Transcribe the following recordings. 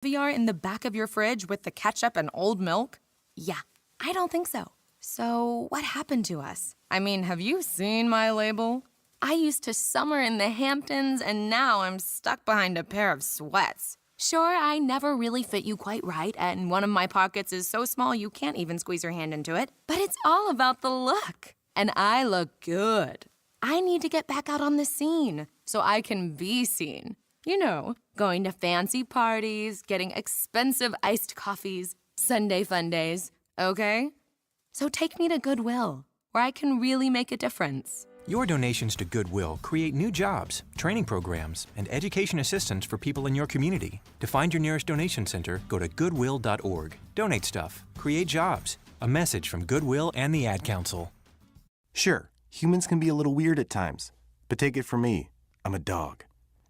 caviar in the back of your fridge with the ketchup and old milk? Yeah, I don't think so. So what happened to us? I mean, have you seen my label? I used to summer in the Hamptons, and now I'm stuck behind a pair of sweats. Sure, I never really fit you quite right, and one of my pockets is so small you can't even squeeze your hand into it. But it's all about the look. And I look good. I need to get back out on the scene so I can be seen. You know, going to fancy parties, getting expensive iced coffees, Sunday fun days, okay? So take me to Goodwill, where I can really make a difference. Your donations to Goodwill create new jobs, training programs, and education assistance for people in your community. To find your nearest donation center, go to goodwill.org. Donate stuff. Create jobs. A message from Goodwill and the Ad Council. Sure, humans can be a little weird at times, but take it from me, I'm a dog.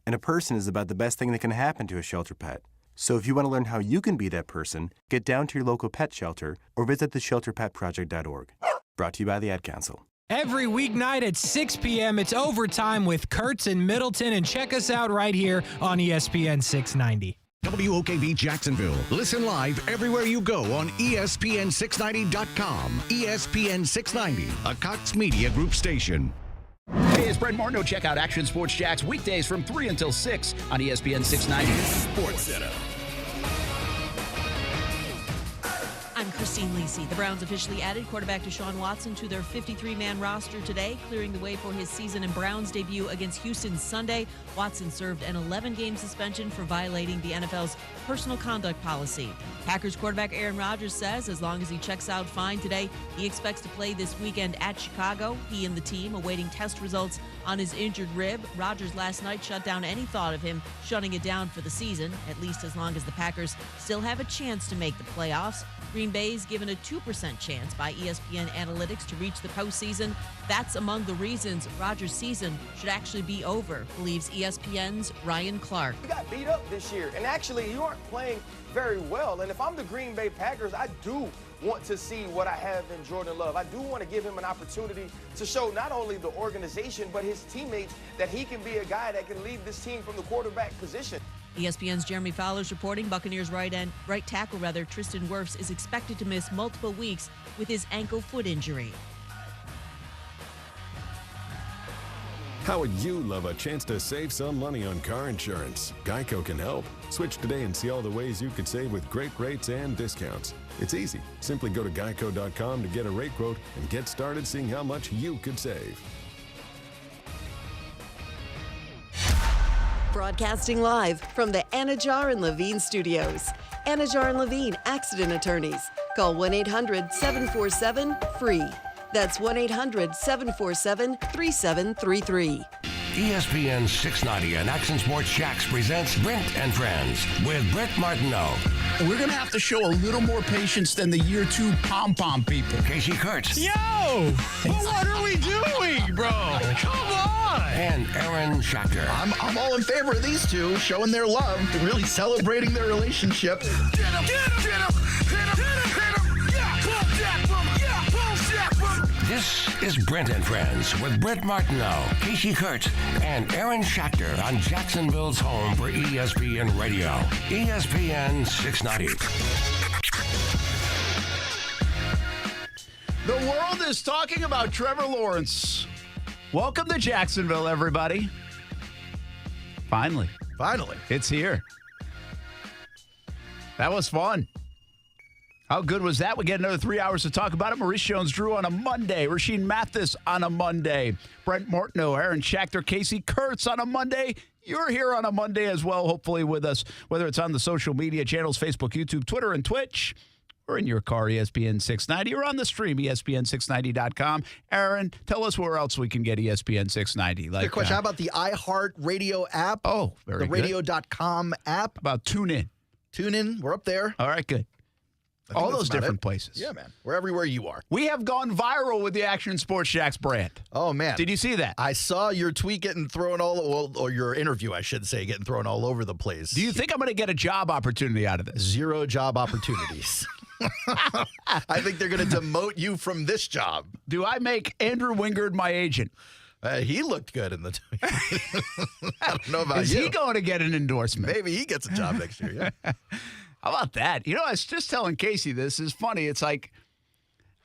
And a person is about the best thing that can happen to a shelter pet. So if you want to learn how you can be that person, get down to your local pet shelter or visit theshelterpetproject.org. Brought to you by the Ad Council. Every weeknight at 6 p.m., it's Overtime with Kurtz and Middleton, and check us out right here on ESPN 690. WOKV Jacksonville. Listen live everywhere you go on ESPN690.com. ESPN 690, a Cox Media Group station. Hey, it's Brent Martineau. Check out Action Sports Jacks weekdays from 3 until 6 on ESPN 690. Sports Center. I'm Christine Lisi. The Browns officially added quarterback Deshaun Watson to their 53-man roster today, clearing the way for his season in Browns debut against Houston Sunday. Watson served an 11-game suspension for violating the NFL's personal conduct policy. Packers quarterback Aaron Rodgers says as long as he checks out fine today, he expects to play this weekend at Chicago. He and the team awaiting test results on his injured rib. Rodgers last night shut down any thought of him shutting it down for the season, at least as long as the Packers still have a chance to make the playoffs. Green Bay's given a 2% chance by ESPN Analytics to reach the postseason. That's among the reasons Rodgers' season should actually be over, believes ESPN's Ryan Clark. You got beat up this year, and actually you aren't playing very well. And if I'm the Green Bay Packers, I do want to see what I have in Jordan Love. I do want to give him an opportunity to show not only the organization but his teammates that he can be a guy that can lead this team from the quarterback position. ESPN's Jeremy Fowler's reporting Buccaneers right tackle Tristan Wirfs is expected to miss multiple weeks with his ankle foot injury. How would you love a chance to save some money on car insurance? Geico can help. Switch today and see all the ways you could save with great rates and discounts. It's easy. Simply go to geico.com to get a rate quote and get started seeing how much you could save. Broadcasting live from the Anajar and Levine studios. Anajar and Levine Accident Attorneys. Call 1-800-747-FREE. That's 1-800-747-3733. ESPN 690 and Action Sports Jacks presents Brent and Friends with Brent Martineau. We're going to have to show a little more patience than the year 2 pom-pom people. Kasey Kurtz. Yo! But what are we doing, bro? Come on! And Aaron Schachter. I'm all in favor of these two showing their love, really celebrating their relationship. This is Brent and Friends with Brent Martineau, Kasey Kurtz, and Aaron Schachter on Jacksonville's home for ESPN Radio, ESPN 690. The world is talking about Trevor Lawrence. Welcome to Jacksonville, everybody. Finally, it's here. That was fun. How good was that? We get another 3 hours to talk about it. Maurice Jones-Drew on a Monday. Rashean Mathis on a Monday. Brent Martineau, Aaron Schachter, Kasey Kurtz on a Monday. You're here on a Monday as well, hopefully with us, whether it's on the social media channels, Facebook, YouTube, Twitter, and Twitch, or in your car, ESPN 690, or on the stream, ESPN690.com. Aaron, tell us where else we can get ESPN 690. Good question. How about the iHeart Radio app? Oh, very good. The radio.com app. How about TuneIn? TuneIn, we're up there. All right, good. All those different places. Yeah, man. We're everywhere you are. We have gone viral with the Action Sports Jacks brand. Oh, man. Did you see that? I saw your tweet getting thrown or your interview, I should say, getting thrown all over the place. Do you think I'm going to get a job opportunity out of this? 0 job opportunities. I think they're going to demote you from this job. Do I make Andrew Wingard my agent? He looked good in the I don't know about Is you. he going to get an endorsement? Maybe he gets a job next year. Yeah. How about that? I was just telling Kasey this is funny. It's like,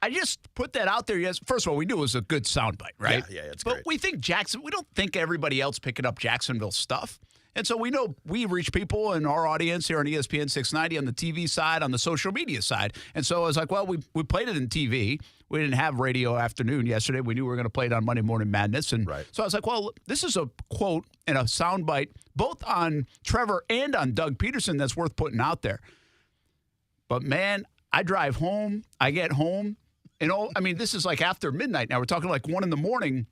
I just put that out there. Yes, first of all, we knew it was a good soundbite, right? Yeah, it's but great. we think we don't think everybody else picking up Jacksonville stuff. And so we know we reach people in our audience here on ESPN 690 on the TV side, on the social media side. And so I was like, well, we played it in TV. We didn't have radio afternoon yesterday. We knew we were going to play it on Monday Morning Madness. And so I was like, well, this is a quote and a soundbite both on Trevor and on Doug Peterson that's worth putting out there. But, man, I drive home. I get home. This is like after midnight now. We're talking like 1 in the morning.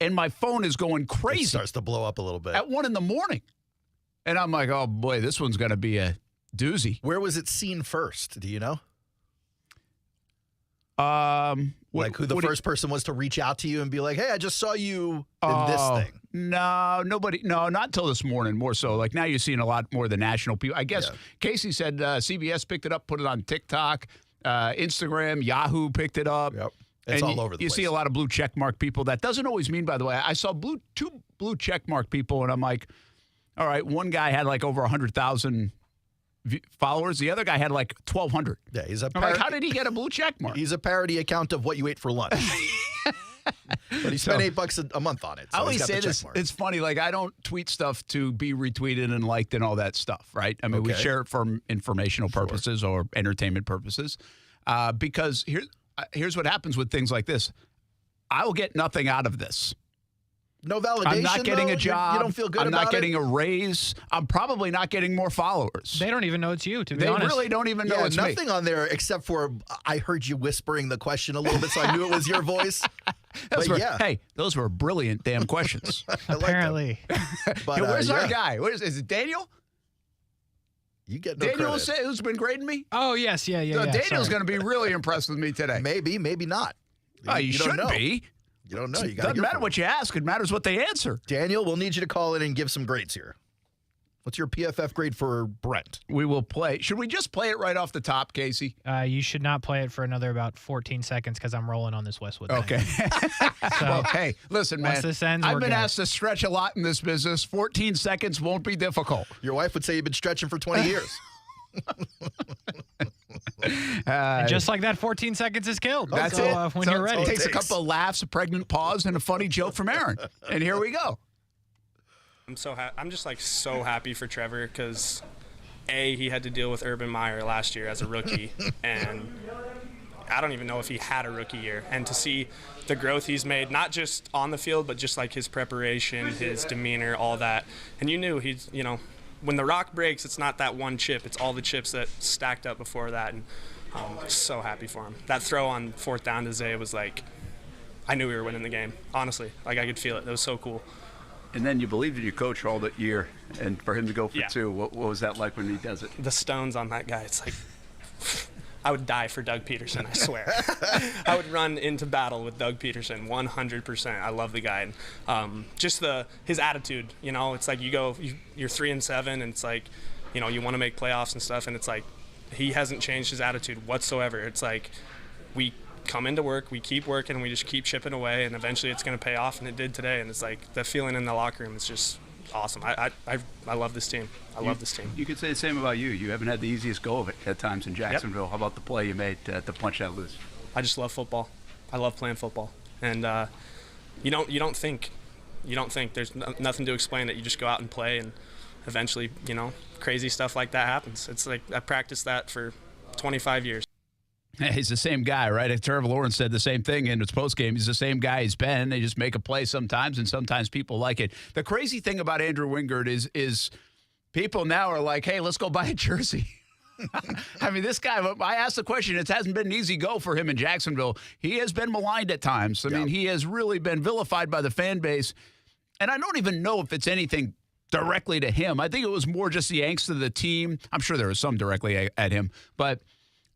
And my phone is going crazy. It starts to blow up a little bit. At 1 in the morning. And I'm like, oh, boy, this one's going to be a doozy. Where was it seen first? Do you know? Like who the first person was to reach out to you and be like, hey, I just saw you in this thing. No, nobody. No, not until this morning, more so. Like now you're seeing a lot more of the national people. I guess Kasey said CBS picked it up, put it on TikTok, Instagram, Yahoo picked it up. Yep. It's all over the place. You see a lot of blue checkmark people. That doesn't always mean, by the way, I saw two blue checkmark people, and I'm like, all right, one guy had like over 100,000 followers. The other guy had like 1,200. Yeah, he's a I'm like, how did he get a blue checkmark? He's a parody account of what you ate for lunch. But he spent $8 a month on it. So I always he's got say the this. check mark. It's funny. Like I don't tweet stuff to be retweeted and liked and all that stuff, right? I mean, we share it for informational purposes or entertainment purposes. Because here's what happens with things like this. I will get nothing out of this. No validation. I'm not getting a job. You don't feel good I'm about it? not getting a raise. I'm probably not getting more followers. They don't even know it's you, to be They honest. really don't even know it's me. nothing on there except for I heard you whispering the question a little bit, so I knew it was your voice. Hey, those were brilliant damn questions. Apparently. But, where's our guy? Is it Daniel? You get no Daniel credit. who's been grading me? Oh, yes. Yeah. Daniel's going to be really impressed with me today. Maybe not. You don't should know. be. You don't know. You Doesn't matter what you ask. It matters what they answer. Daniel, we'll need you to call in and give some grades here. What's your PFF grade for Brent? We will play. Should we just play it right off the top, Kasey? You should not play it for another about 14 seconds because I'm rolling on this Westwood thing. Okay. Well, hey, listen, man. Once this ends, I've we're been good. asked to stretch a lot in this business. 14 seconds won't be difficult. Your wife would say you've been stretching for 20 years. And just like that, 14 seconds is killed. That's so, it. When So you're ready. It takes a couple of laughs, a pregnant pause, and a funny joke from Aaron. And here we go. I'm just like so happy for Trevor because he had to deal with Urban Meyer last year as a rookie, and I don't even know if he had a rookie year. And to see the growth he's made, not just on the field, but just like his preparation, his demeanor, all that. And you knew he's, when the rock breaks, it's not that one chip, it's all the chips that stacked up before that. And I'm so happy for him. That throw on 4th down to Zay was like, I knew we were winning the game, honestly. Like I could feel it. It was so cool. And then you believed in your coach all that year, and for him to go for two, what was that like when he does it? The stones on that guy, it's like, I would die for Doug Peterson, I swear. I would run into battle with Doug Peterson, 100%. I love the guy. And just his attitude, it's like you're 3-7, and it's like, you want to make playoffs and stuff, and it's like he hasn't changed his attitude whatsoever. It's like we come into work, we keep working, and we just keep chipping away, and eventually it's going to pay off, and it did today. And it's like the feeling in the locker room is just awesome. I love this team. I love this team. You could say the same about you. You haven't had the easiest go of it at times in Jacksonville. Yep. How about the play you made to punch that loose? I just love football. I love playing football, and you don't think there's nothing to explain that. You just go out and play, and eventually crazy stuff like that happens. It's like I practiced that for 25 years. He's the same guy, right? Trevor Lawrence said the same thing in his postgame. He's the same guy he's been. They just make a play sometimes, and sometimes people like it. The crazy thing about Andrew Wingard is people now are like, hey, let's go buy a jersey. I mean, this guy, I asked the question, it hasn't been an easy go for him in Jacksonville. He has been maligned at times. I mean, he has really been vilified by the fan base. And I don't even know if it's anything directly to him. I think it was more just the angst of the team. I'm sure there was some directly at him.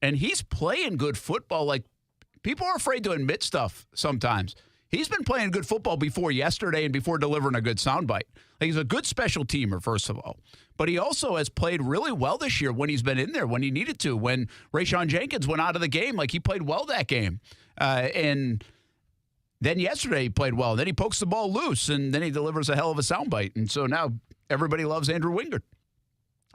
And he's playing good football. Like, people are afraid to admit stuff sometimes. He's been playing good football before yesterday and before delivering a good soundbite. Like, he's a good special teamer, first of all. But he also has played really well this year when he's been in there, when he needed to. When Rashean Jenkins went out of the game, like, he played well that game. And Then yesterday he played well. Then he pokes the ball loose, and then he delivers a hell of a soundbite. And so now everybody loves Andrew Wingard.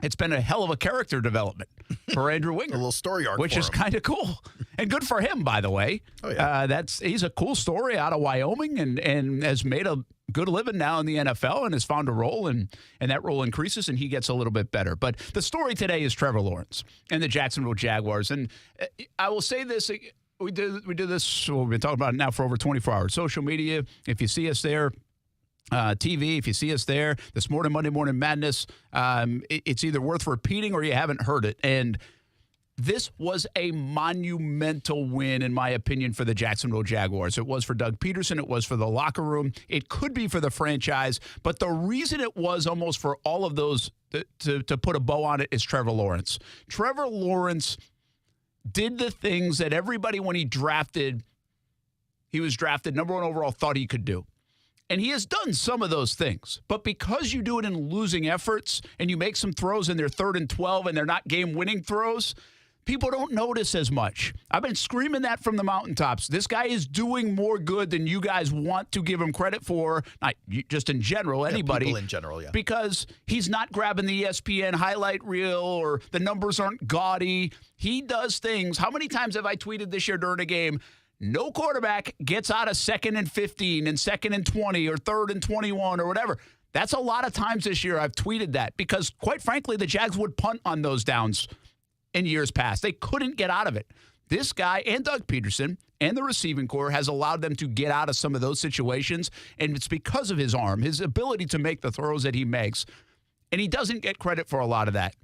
It's been a hell of a character development for Andrew Wingard. A little story arc which for is him. kind of cool. And good for him, by the way. Oh, yeah. He's a cool story out of Wyoming and has made a good living now in the NFL and has found a role, and that role increases and he gets a little bit better. But the story today is Trevor Lawrence and the Jacksonville Jaguars. And I will say this. We do this, we've been talking about it now for over 24 hours. Social media, if you see us there, TV, if you see us there, this morning, Monday Morning Madness, it's either worth repeating or you haven't heard it. And this was a monumental win, in my opinion, for the Jacksonville Jaguars. It was for Doug Peterson. It was for the locker room. It could be for the franchise. But the reason it was almost for all of those to put a bow on it is Trevor Lawrence. Trevor Lawrence did the things that everybody, when he was drafted number 1 overall, thought he could do. And he has done some of those things. But because you do it in losing efforts and you make some throws and they're 3rd and 12 and they're not game-winning throws, people don't notice as much. I've been screaming that from the mountaintops. This guy is doing more good than you guys want to give him credit for, not just in general, anybody. People in general, yeah. Because he's not grabbing the ESPN highlight reel or the numbers aren't gaudy. He does things. How many times have I tweeted this year during a game, no quarterback gets out of 2nd and 15 and 2nd and 20 or 3rd and 21 or whatever. That's a lot of times this year I've tweeted that because, quite frankly, the Jags would punt on those downs in years past. They couldn't get out of it. This guy and Doug Peterson and the receiving corps has allowed them to get out of some of those situations, and it's because of his arm, his ability to make the throws that he makes, and he doesn't get credit for a lot of that.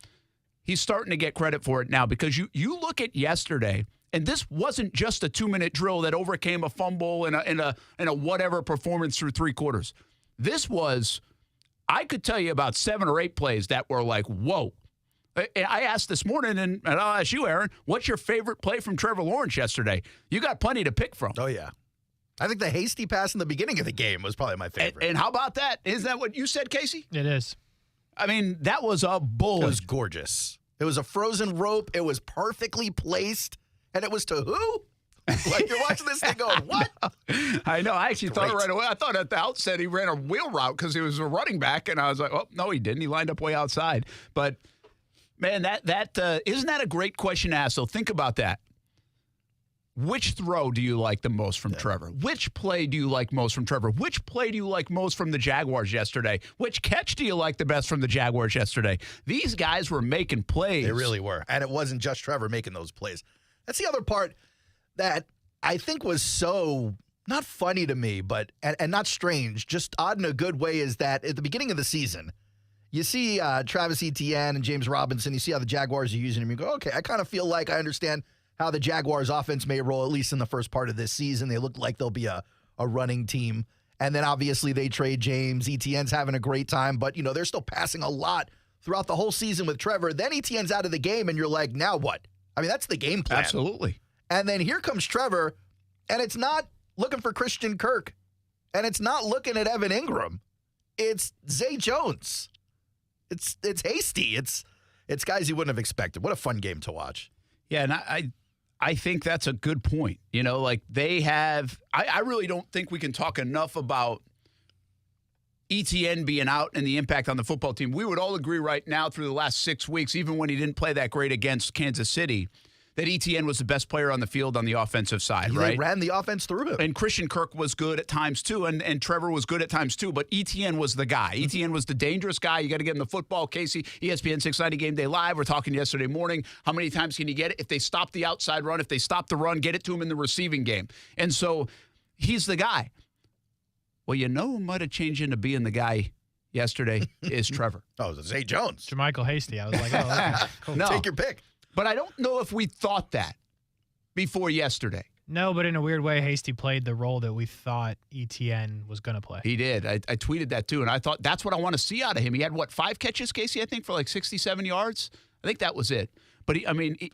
He's starting to get credit for it now because you look at yesterday, and this wasn't just a 2-minute drill that overcame a fumble and a whatever performance through 3 quarters. This was, I could tell you about 7 or 8 plays that were like, whoa. I asked this morning, and I'll ask you, Aaron, what's your favorite play from Trevor Lawrence yesterday? You got plenty to pick from. Oh, yeah. I think the hasty pass in the beginning of the game was probably my favorite. And how about that? Is that what you said, Kasey? It is. I mean, that was a bullet. It was gorgeous. It was a frozen rope. It was perfectly placed. And it was to who? Like, you're watching this thing going, what? I know. I actually thought it right away. I thought at the outset he ran a wheel route because he was a running back. And I was like, oh, no, he didn't. He lined up way outside. But, man, that isn't that a great question to ask? So think about that. Which throw do you like the most from Trevor? Which play do you like most from Trevor? Which play do you like most from the Jaguars yesterday? Which catch do you like the best from the Jaguars yesterday? These guys were making plays. They really were. And it wasn't just Trevor making those plays. That's the other part that I think was so not funny to me, but and not strange, just odd in a good way, is that at the beginning of the season, you see Travis Etienne and James Robinson, you see how the Jaguars are using him, you go, okay, I kind of feel like I understand how the Jaguars offense may roll, at least in the first part of this season. They look like they'll be a running team. And then obviously they trade James. Etienne's having a great time, but they're still passing a lot throughout the whole season with Trevor. Then Etienne's out of the game, and you're like, now what? I mean, that's the game plan. Absolutely. And then here comes Trevor, and it's not looking for Christian Kirk, and it's not looking at Evan Ingram. It's Zay Jones. It's hasty. It's guys you wouldn't have expected. What a fun game to watch. Yeah, and I think that's a good point. Like they have – I really don't think we can talk enough about Etienne being out and the impact on the football team. We would all agree right now through the last 6 weeks, even when he didn't play that great against Kansas City, that Etienne was the best player on the field on the offensive side, right? They ran the offense through him. And Christian Kirk was good at times too, and Trevor was good at times too, but Etienne was the guy. Etienne was the dangerous guy. You got to get him the football. Kasey, ESPN690 Game Day Live. We're talking yesterday morning. How many times can you get it? If they stop the outside run, if they stop the run, get it to him in the receiving game. And so he's the guy. Well, who might have changed into being the guy yesterday is Trevor. Oh, it's Zay Jones. Jermichael Hasty. I was like, oh, okay, cool. No. Take your pick. But I don't know if we thought that before yesterday. No, but in a weird way, Hasty played the role that we thought Etienne was going to play. He did. I tweeted that too, and I thought that's what I want to see out of him. He had, 5 catches, Kasey, I think, for like 67 yards? I think that was it. But,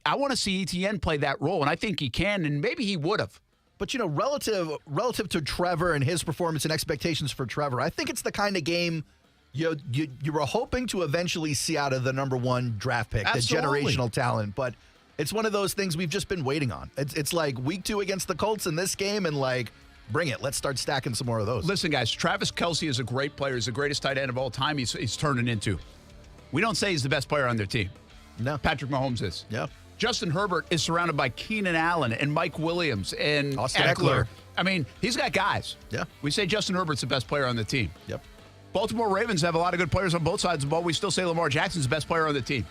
I want to see Etienne play that role, and I think he can, and maybe he would have. But, relative to Trevor and his performance and expectations for Trevor, I think it's the kind of game you were hoping to eventually see out of the number 1 draft pick, Absolutely. The generational talent. But it's one of those things we've just been waiting on. It's like week 2 against the Colts in this game, and Bring it. Let's start stacking some more of those. Listen, guys, Travis Kelce is a great player. He's the greatest tight end of all time. He's turning into. We don't say he's the best player on their team. No. Patrick Mahomes is. Yeah. Justin Herbert is surrounded by Keenan Allen and Mike Williams and Austin Eckler. Eckler. I mean, he's got guys. Yeah. We say Justin Herbert's the best player on the team. Yep. Baltimore Ravens have a lot of good players on both sides of the ball. We still say Lamar Jackson's the best player on the team.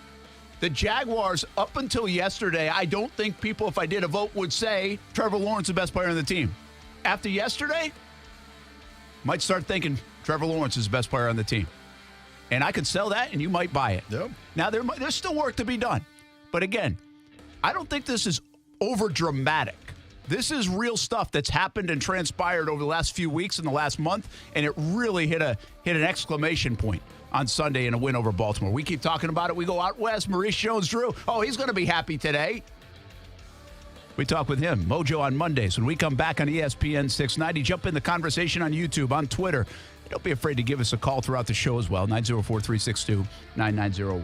The Jaguars, up until yesterday, I don't think people, if I did a vote, would say Trevor Lawrence is the best player on the team. After yesterday, might start thinking Trevor Lawrence is the best player on the team. And I could sell that, and you might buy it. Yep. Now, there's still work to be done. But again, I don't think this is over-dramatic. This is real stuff that's happened and transpired over the last few weeks and the last month, and it really hit an exclamation point on Sunday in a win over Baltimore. We keep talking about it. We go out west. Maurice Jones-Drew. Oh, he's going to be happy today. We talk with him, MOJO, on Mondays. When we come back on ESPN 690, jump in the conversation on YouTube, on Twitter. Don't be afraid to give us a call throughout the show as well, 904-362-9901.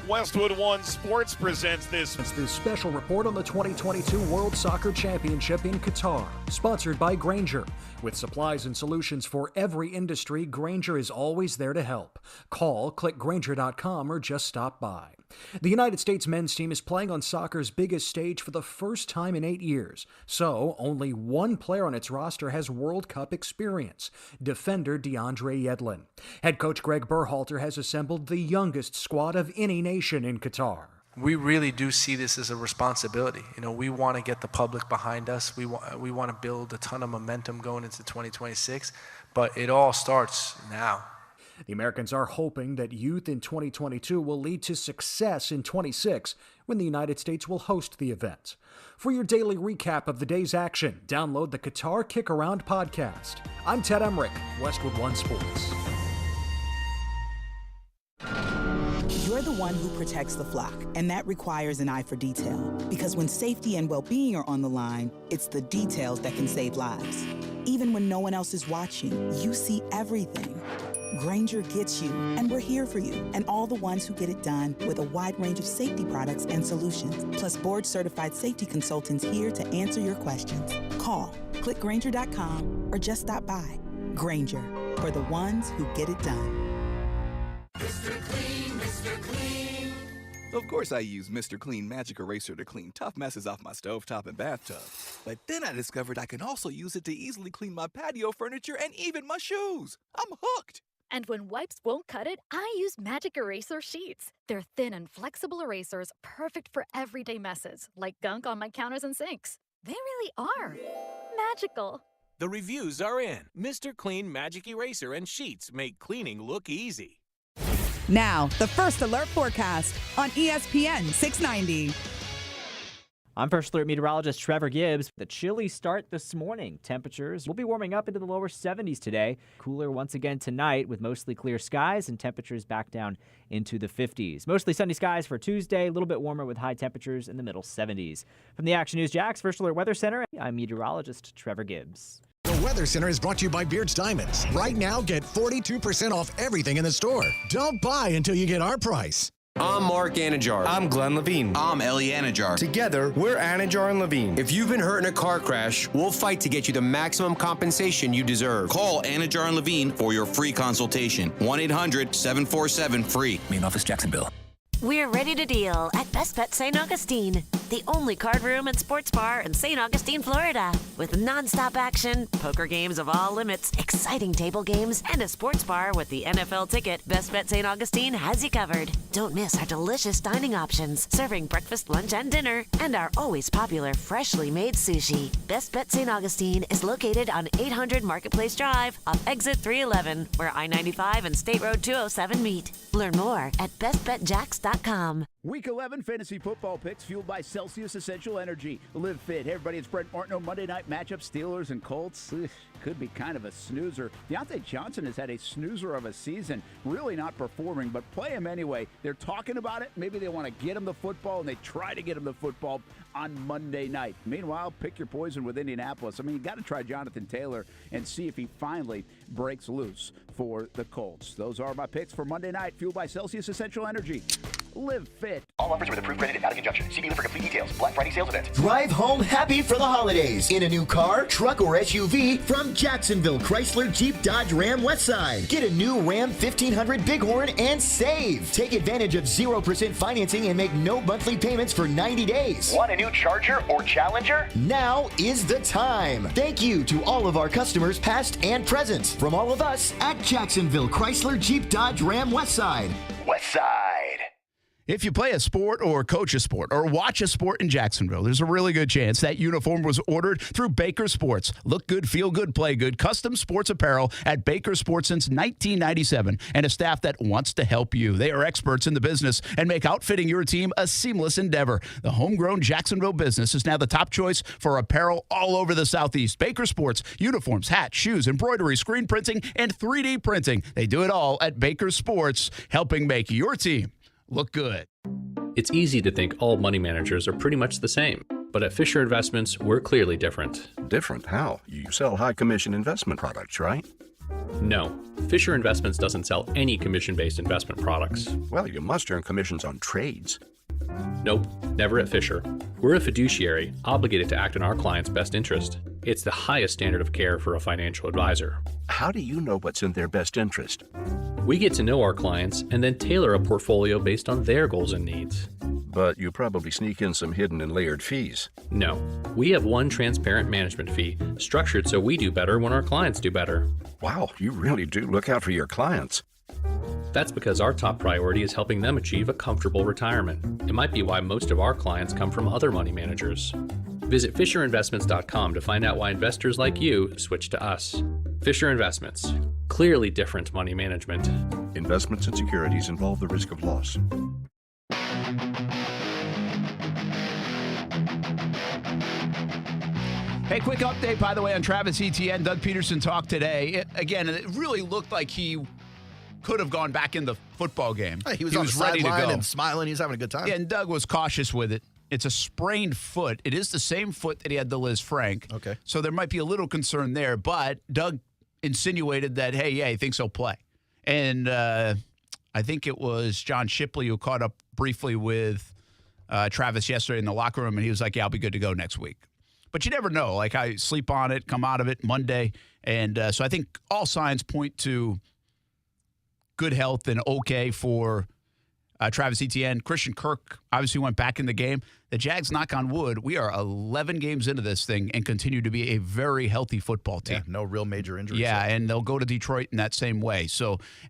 Westwood One Sports presents this. It's the special report on the 2022 World Soccer Championship in Qatar, sponsored by Grainger. With supplies and solutions for every industry, Grainger is always there to help. Call, click Grainger.com, or just stop by. The United States men's team is playing on soccer's biggest stage for the first time in 8 years. So, only one player on its roster has World Cup experience, defender DeAndre Yedlin. Head coach Greg Berhalter has assembled the youngest squad of any nation in Qatar. We really do see this as a responsibility. You know, we want to get the public behind us. We want to build a ton of momentum going into 2026, but it all starts now. The Americans are hoping that youth in 2022 will lead to success in 26 when the United States will host the event. For your daily recap of the day's action, download the Qatar Kick Around podcast. I'm Ted Emmerich, Westwood One Sports. You're the one who protects the flock, and that requires an eye for detail. Because when safety and well-being are on the line, it's the details that can save lives. Even when no one else is watching, you see everything. Grainger gets you, and we're here for you, and all the ones who get it done with a wide range of safety products and solutions, plus board-certified safety consultants here to answer your questions. Call, click Grainger.com, or just stop by. Grainger, for the ones who get it done. Mr. Clean, Mr. Clean. Of course I use Mr. Clean Magic Eraser to clean tough messes off my stovetop and bathtub. But then I discovered I can also use it to easily clean my patio furniture and even my shoes. I'm hooked. And when wipes won't cut it, I use Magic Eraser Sheets. They're thin and flexible erasers, perfect for everyday messes, like gunk on my counters and sinks. They really are magical. The reviews are in. Mr. Clean Magic Eraser and Sheets make cleaning look easy. Now, the First Alert forecast on ESPN 690. I'm First Alert meteorologist Trevor Gibbs. The chilly start this morning. Temperatures will be warming up into the lower 70s today. Cooler once again tonight with mostly clear skies and temperatures back down into the 50s. Mostly sunny skies for Tuesday, a little bit warmer with high temperatures in the middle 70s. From the Action News Jax First Alert Weather Center, I'm meteorologist Trevor Gibbs. The Weather Center is brought to you by Beard's Diamonds. Right now, get 42% off everything in the store. Don't buy until you get our price. I'm Mark Anajar. I'm Glenn Levine. I'm Ellie Anajar. Together, we're Anajar and Levine. If you've been hurt in a car crash, we'll fight to get you the maximum compensation you deserve. Call Anajar and Levine for your free consultation. 1-800-747-FREE. Main office, Jacksonville. We're ready to deal at Best Bet St. Augustine, the only card room and sports bar in St. Augustine, Florida. With nonstop action, poker games of all limits, exciting table games, and a sports bar with the NFL ticket, Best Bet St. Augustine has you covered. Don't miss our delicious dining options, serving breakfast, lunch, and dinner, and our always popular freshly made sushi. Best Bet St. Augustine is located on 800 Marketplace Drive off exit 311, where I-95 and State Road 207 meet. Learn more at bestbetjax.com. Week 11 fantasy football picks fueled by Celsius Essential Energy. Live fit. Hey, everybody, it's Brent Martineau. Monday night matchup, Steelers and Colts. Could be kind of a snoozer. Deontay Johnson has had a snoozer of a season. Really not performing, but play him anyway. They're talking about it. Maybe they want to get him the football, and they try to get him the football on Monday night. Meanwhile, pick your poison with Indianapolis. I mean, you got to try Jonathan Taylor and see if he finally breaks loose for the Colts. Those are my picks for Monday night, fueled by Celsius Essential Energy. Live fit. All offers with approved credit and not in conjunction. See dealer for complete details. Black Friday sales event. Drive home happy for the holidays in a new car, truck, or SUV from Jacksonville Chrysler Jeep Dodge Ram Westside. Get a new Ram 1500 Bighorn and save. Take advantage of 0% financing and make no monthly payments for 90 days. Want a new Charger or Challenger? Now is the time. Thank you to all of our customers, past and present, from all of us at Jacksonville Chrysler Jeep Dodge Ram Westside. Westside. If you play a sport or coach a sport or watch a sport in Jacksonville, there's a really good chance that uniform was ordered through Baker Sports. Look good, feel good, play good. Custom sports apparel at Baker Sports since 1997 and a staff that wants to help you. They are experts in the business and make outfitting your team a seamless endeavor. The homegrown Jacksonville business is now the top choice for apparel all over the Southeast. Baker Sports, uniforms, hats, shoes, embroidery, screen printing, and 3D printing. They do it all at Baker Sports, helping make your team look good. It's easy to think all money managers are pretty much the same, but at Fisher Investments, we're clearly different. Different? How? You sell high commission investment products, right? No, Fisher Investments doesn't sell any commission-based investment products. Well, you must earn commissions on trades. Nope, never at Fisher. We're a fiduciary, obligated to act in our client's best interest. It's the highest standard of care for a financial advisor. How do you know what's in their best interest? We get to know our clients and then tailor a portfolio based on their goals and needs. But you probably sneak in some hidden and layered fees. No, we have one transparent management fee, structured so we do better when our clients do better. Wow, you really do look out for your clients. That's because our top priority is helping them achieve a comfortable retirement. It might be why most of our clients come from other money managers. Visit FisherInvestments.com to find out why investors like you switch to us. Fisher Investments. Clearly different money management. Investments and securities involve the risk of loss. Hey, quick update, by the way, on Travis Etienne. Doug Peterson talked today. It really looked like he could have gone back in the football game. Hey, he was on the ready to go sideline and smiling. He was having a good time. Yeah, and Doug was cautious with it. It's a sprained foot. It is the same foot that he had to Liz Frank. Okay. So there might be a little concern there, but Doug insinuated that, hey, yeah, he thinks he'll play. And I think it was John Shipley who caught up briefly with Travis yesterday in the locker room, and he was like, yeah, I'll be good to go next week. But you never know. Like, I sleep on it, come out of it Monday. And so I think all signs point to good health and okay for Travis Etienne. Christian Kirk obviously went back in the game. The Jags, knock on wood, we are 11 games into this thing and continue to be a very healthy football team. Yeah, no real major injuries. Yeah, and they'll go to Detroit in that same way.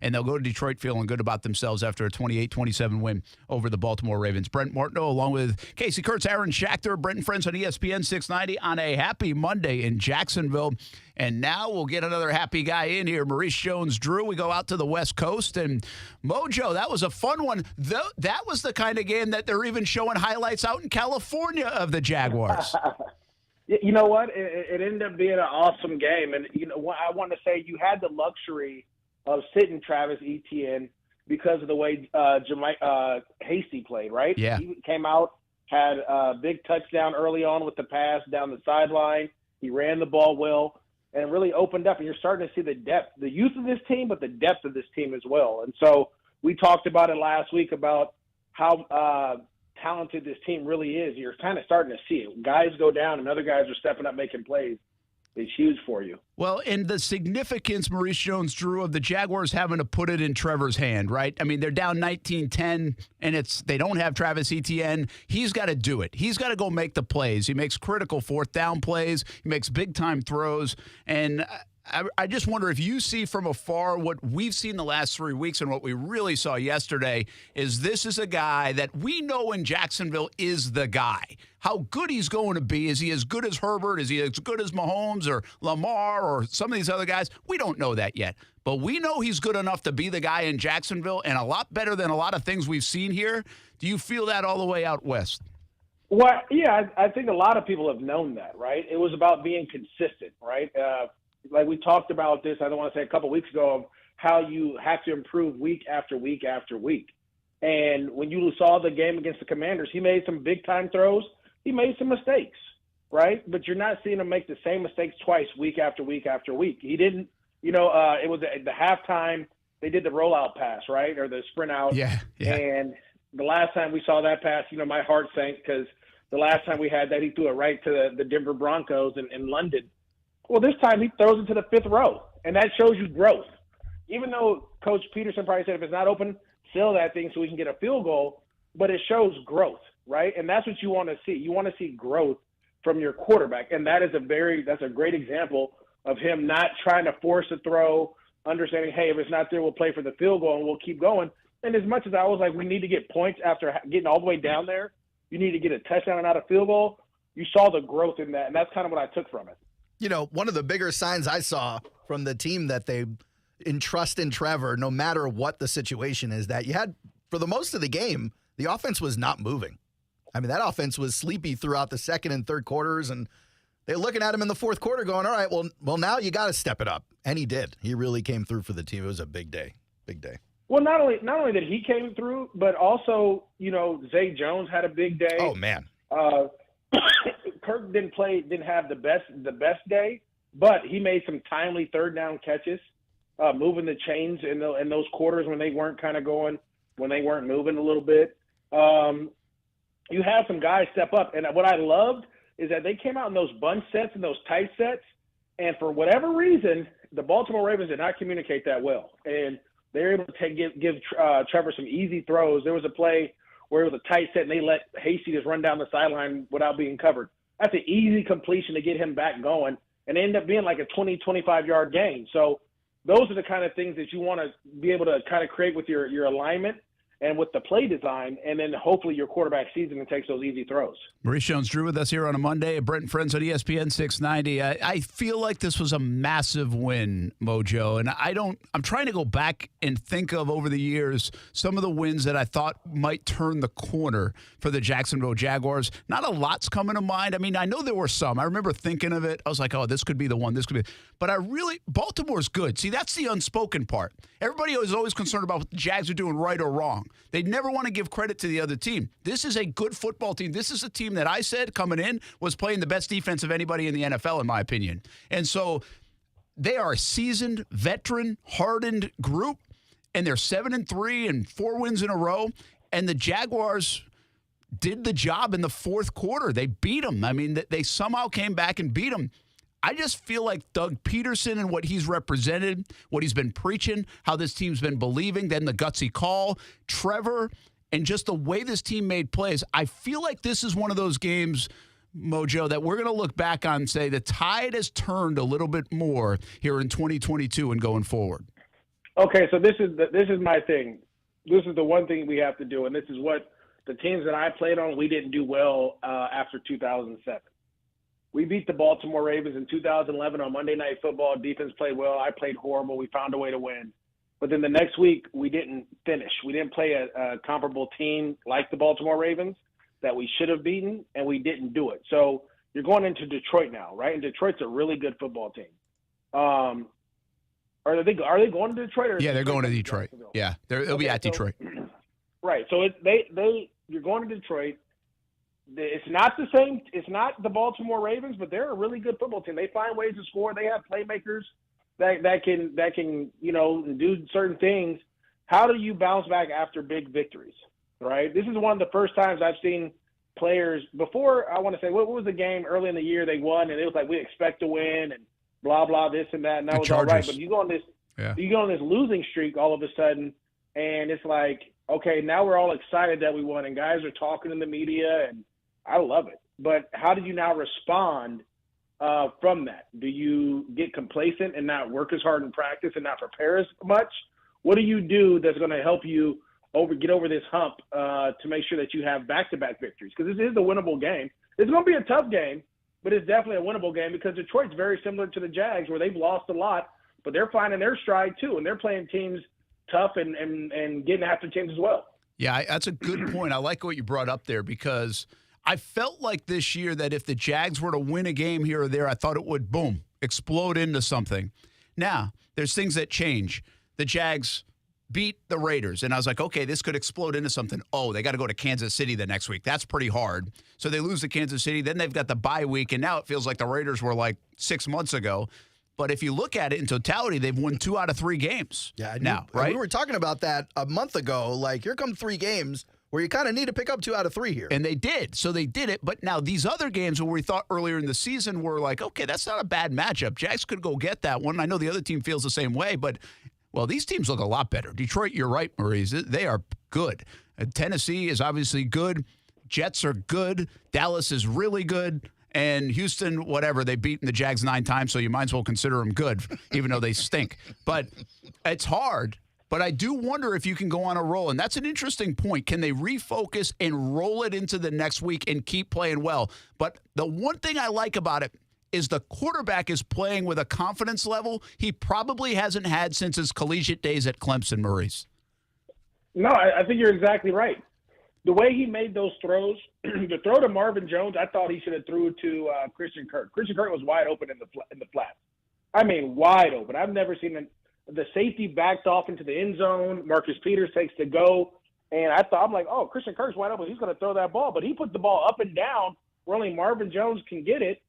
And they'll go to Detroit feeling good about themselves after a 28-27 win over the Baltimore Ravens. Brent Martineau along with Kasey Kurtz, Aaron Schachter, Brent and Friends on ESPN690 on a happy Monday in Jacksonville. And now we'll get another happy guy in here, Maurice Jones-Drew. We go out to the West Coast. And MOJO, that was a fun one. That was the kind of game that they're even showing highlights out in California of the Jaguars. You know what? It ended up being an awesome game. And, you know, I want to say you had the luxury of sitting Travis Etienne because of the way Kasey played, right? Yeah. He came out, had a big touchdown early on with the pass down the sideline. He ran the ball well and really opened up. And you're starting to see the depth, the youth of this team, but the depth of this team as well. And so we talked about it last week about how talented this team really is. You're kind of starting to see it. Guys go down and other guys are stepping up making plays. It's huge for you. Well, and the significance, Maurice Jones-Drew, of the Jaguars having to put it in Trevor's hand, right? I mean, they're down 19-10, and they don't have Travis Etienne. He's got to do it. He's got to go make the plays. He makes critical fourth down plays. He makes big-time throws. And I just wonder if you see from afar what we've seen the last 3 weeks and what we really saw yesterday is this is a guy that we know in Jacksonville is the guy. How good he's going to be. Is he as good as Herbert? Is he as good as Mahomes or Lamar or some of these other guys? We don't know that yet. But we know he's good enough to be the guy in Jacksonville and a lot better than a lot of things we've seen here. Do you feel that all the way out west? Well, yeah, I think a lot of people have known that, right? It was about being consistent, right? Like we talked about this, I don't want to say a couple weeks ago, of how you have to improve week after week after week. And when you saw the game against the Commanders, he made some big-time throws. He made some mistakes, right? But you're not seeing him make the same mistakes twice week after week after week. He didn't, it was at the halftime, they did the rollout pass, right, or the sprint out. Yeah. And the last time we saw that pass, my heart sank because the last time we had that, he threw it right to the Denver Broncos in London. Well, this time he throws it to the fifth row, and that shows you growth. Even though Coach Peterson probably said if it's not open, seal that thing so we can get a field goal, but it shows growth, right? And that's what you want to see. You want to see growth from your quarterback, and that's a great example of him not trying to force a throw, understanding, hey, if it's not there, we'll play for the field goal and we'll keep going. And as much as I was like, we need to get points after getting all the way down there, you need to get a touchdown and not a field goal, you saw the growth in that, and that's kind of what I took from it. One of the bigger signs I saw from the team that they entrust in Trevor, no matter what the situation is, that you had, for the most of the game, the offense was not moving. I mean, that offense was sleepy throughout the second and third quarters, and they're looking at him in the fourth quarter going, all right, well, now you got to step it up. And he did. He really came through for the team. It was a big day. Big day. Well, not only that he came through, but also, Zay Jones had a big day. Oh, man. Kirk didn't have the best day, but he made some timely third down catches, moving the chains in those quarters when they weren't moving a little bit. You had some guys step up, and what I loved is that they came out in those bunch sets and those tight sets, and for whatever reason, the Baltimore Ravens did not communicate that well, and they were able to give Trevor some easy throws. There was a play where it was a tight set, and they let Kasey just run down the sideline without being covered. That's an easy completion to get him back going, and it ended up being like a 20, 25-yard gain. So those are the kind of things that you want to be able to kind of create with your alignment and with the play design, and then hopefully your quarterback sees them and takes those easy throws. Maurice Jones-Drew with us here on a Monday. Brent and Friends on ESPN690. I feel like this was a massive win, Mojo, and I'm trying to go back and think of over the years some of the wins that I thought might turn the corner for the Jacksonville Jaguars. Not a lot's coming to mind. I mean, I know there were some. I remember thinking of it. I was like, oh, this could be the one. This could be. But Baltimore's good. See, that's the unspoken part. Everybody is always concerned about what the Jags are doing right or wrong. They never want to give credit to the other team. This is a good football team. This is a team that I said coming in was playing the best defense of anybody in the NFL, in my opinion. And so they are a seasoned, veteran, hardened group, and they're 7-3 and 4 wins in a row. And the Jaguars did the job in the fourth quarter. They beat them. I mean, they somehow came back and beat them. I just feel like Doug Peterson and what he's represented, what he's been preaching, how this team's been believing, then the gutsy call, Trevor, and just the way this team made plays. I feel like this is one of those games, Mojo, that we're going to look back on and say the tide has turned a little bit more here in 2022 and going forward. Okay, so this is my thing. This is the one thing we have to do, and this is what the teams that I played on, we didn't do well after 2007. We beat the Baltimore Ravens in 2011 on Monday Night Football. Defense played well. I played horrible. We found a way to win. But then the next week, we didn't finish. We didn't play a comparable team like the Baltimore Ravens that we should have beaten, and we didn't do it. So you're going into Detroit now, right? And Detroit's a really good football team. Are they going to Detroit? Or yeah, they're going to Detroit. Yeah, they'll be at Detroit. Right. So you're going to Detroit. It's not the same. It's not the Baltimore Ravens, but they're a really good football team. They find ways to score. They have playmakers that can do certain things. How do you bounce back after big victories? Right. This is one of the first times I've seen players before. I want to say what was the game early in the year they won, and it was like we expect to win and blah blah this and that, and that was all right. But you go on this losing streak all of a sudden, and it's like, okay, now we're all excited that we won, and guys are talking in the media, and I love it. But how do you now respond from that? Do you get complacent and not work as hard in practice and not prepare as much? What do you do that's going to help you get over this hump to make sure that you have back-to-back victories? Because this is a winnable game. It's going to be a tough game, but it's definitely a winnable game because Detroit's very similar to the Jags where they've lost a lot, but they're finding their stride too, and they're playing teams tough and getting after teams as well. Yeah, that's a good point. I like what you brought up there because I felt like this year that if the Jags were to win a game here or there, I thought it would, boom, explode into something. Now, there's things that change. The Jags beat the Raiders, and I was like, okay, this could explode into something. Oh, they got to go to Kansas City the next week. That's pretty hard. So they lose to Kansas City. Then they've got the bye week, and now it feels like the Raiders were like 6 months ago. But if you look at it in totality, they've won 2 out of 3 games. Yeah, now, right? We were talking about that a month ago. Like, here come 3 games where you kind of need to pick up 2 out of 3 here. And they did. So they did it. But now these other games where we thought earlier in the season were like, okay, that's not a bad matchup. Jags could go get that one. I know the other team feels the same way, but, well, these teams look a lot better. Detroit, you're right, Maurice. They are good. Tennessee is obviously good. Jets are good. Dallas is really good. And Houston, whatever, they've beaten the Jags 9 times, so you might as well consider them good, even though they stink. But it's hard. But I do wonder if you can go on a roll. And that's an interesting point. Can they refocus and roll it into the next week and keep playing well? But the one thing I like about it is the quarterback is playing with a confidence level he probably hasn't had since his collegiate days at Clemson, Maurice. No, I think you're exactly right. The way he made those throws, the throw to Marvin Jones, I thought he should have threw to Christian Kirk. Christian Kirk was wide open in the flat. I mean, wide open. I've never seen the safety backed off into the end zone. Marcus Peters takes the go, and I'm like, oh, Christian Kirk's wide open. He's going to throw that ball, but he put the ball up and down where only Marvin Jones can get it.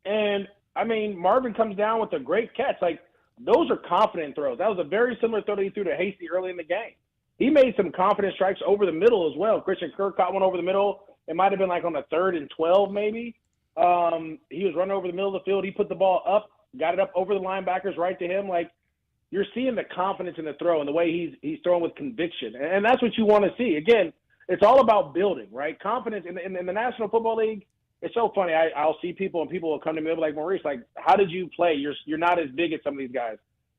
And I mean, Marvin comes down with a great catch. Like, those are confident throws. That was a very similar throw that he threw to Kasey early in the game. He made some confident strikes over the middle as well. Christian Kirk caught one over the middle. It might have been like on the 3rd and 12 maybe. He was running over the middle of the field. He put the ball up, got it up over the linebackers right to him. Like, you're seeing the confidence in the throw and the way he's throwing with conviction. And that's what you want to see. Again, it's all about building, right? Confidence in the National Football League. It's so funny. I'll see people and people will come to me and be like, Maurice, like, how did you play? You're not as big as some of these guys.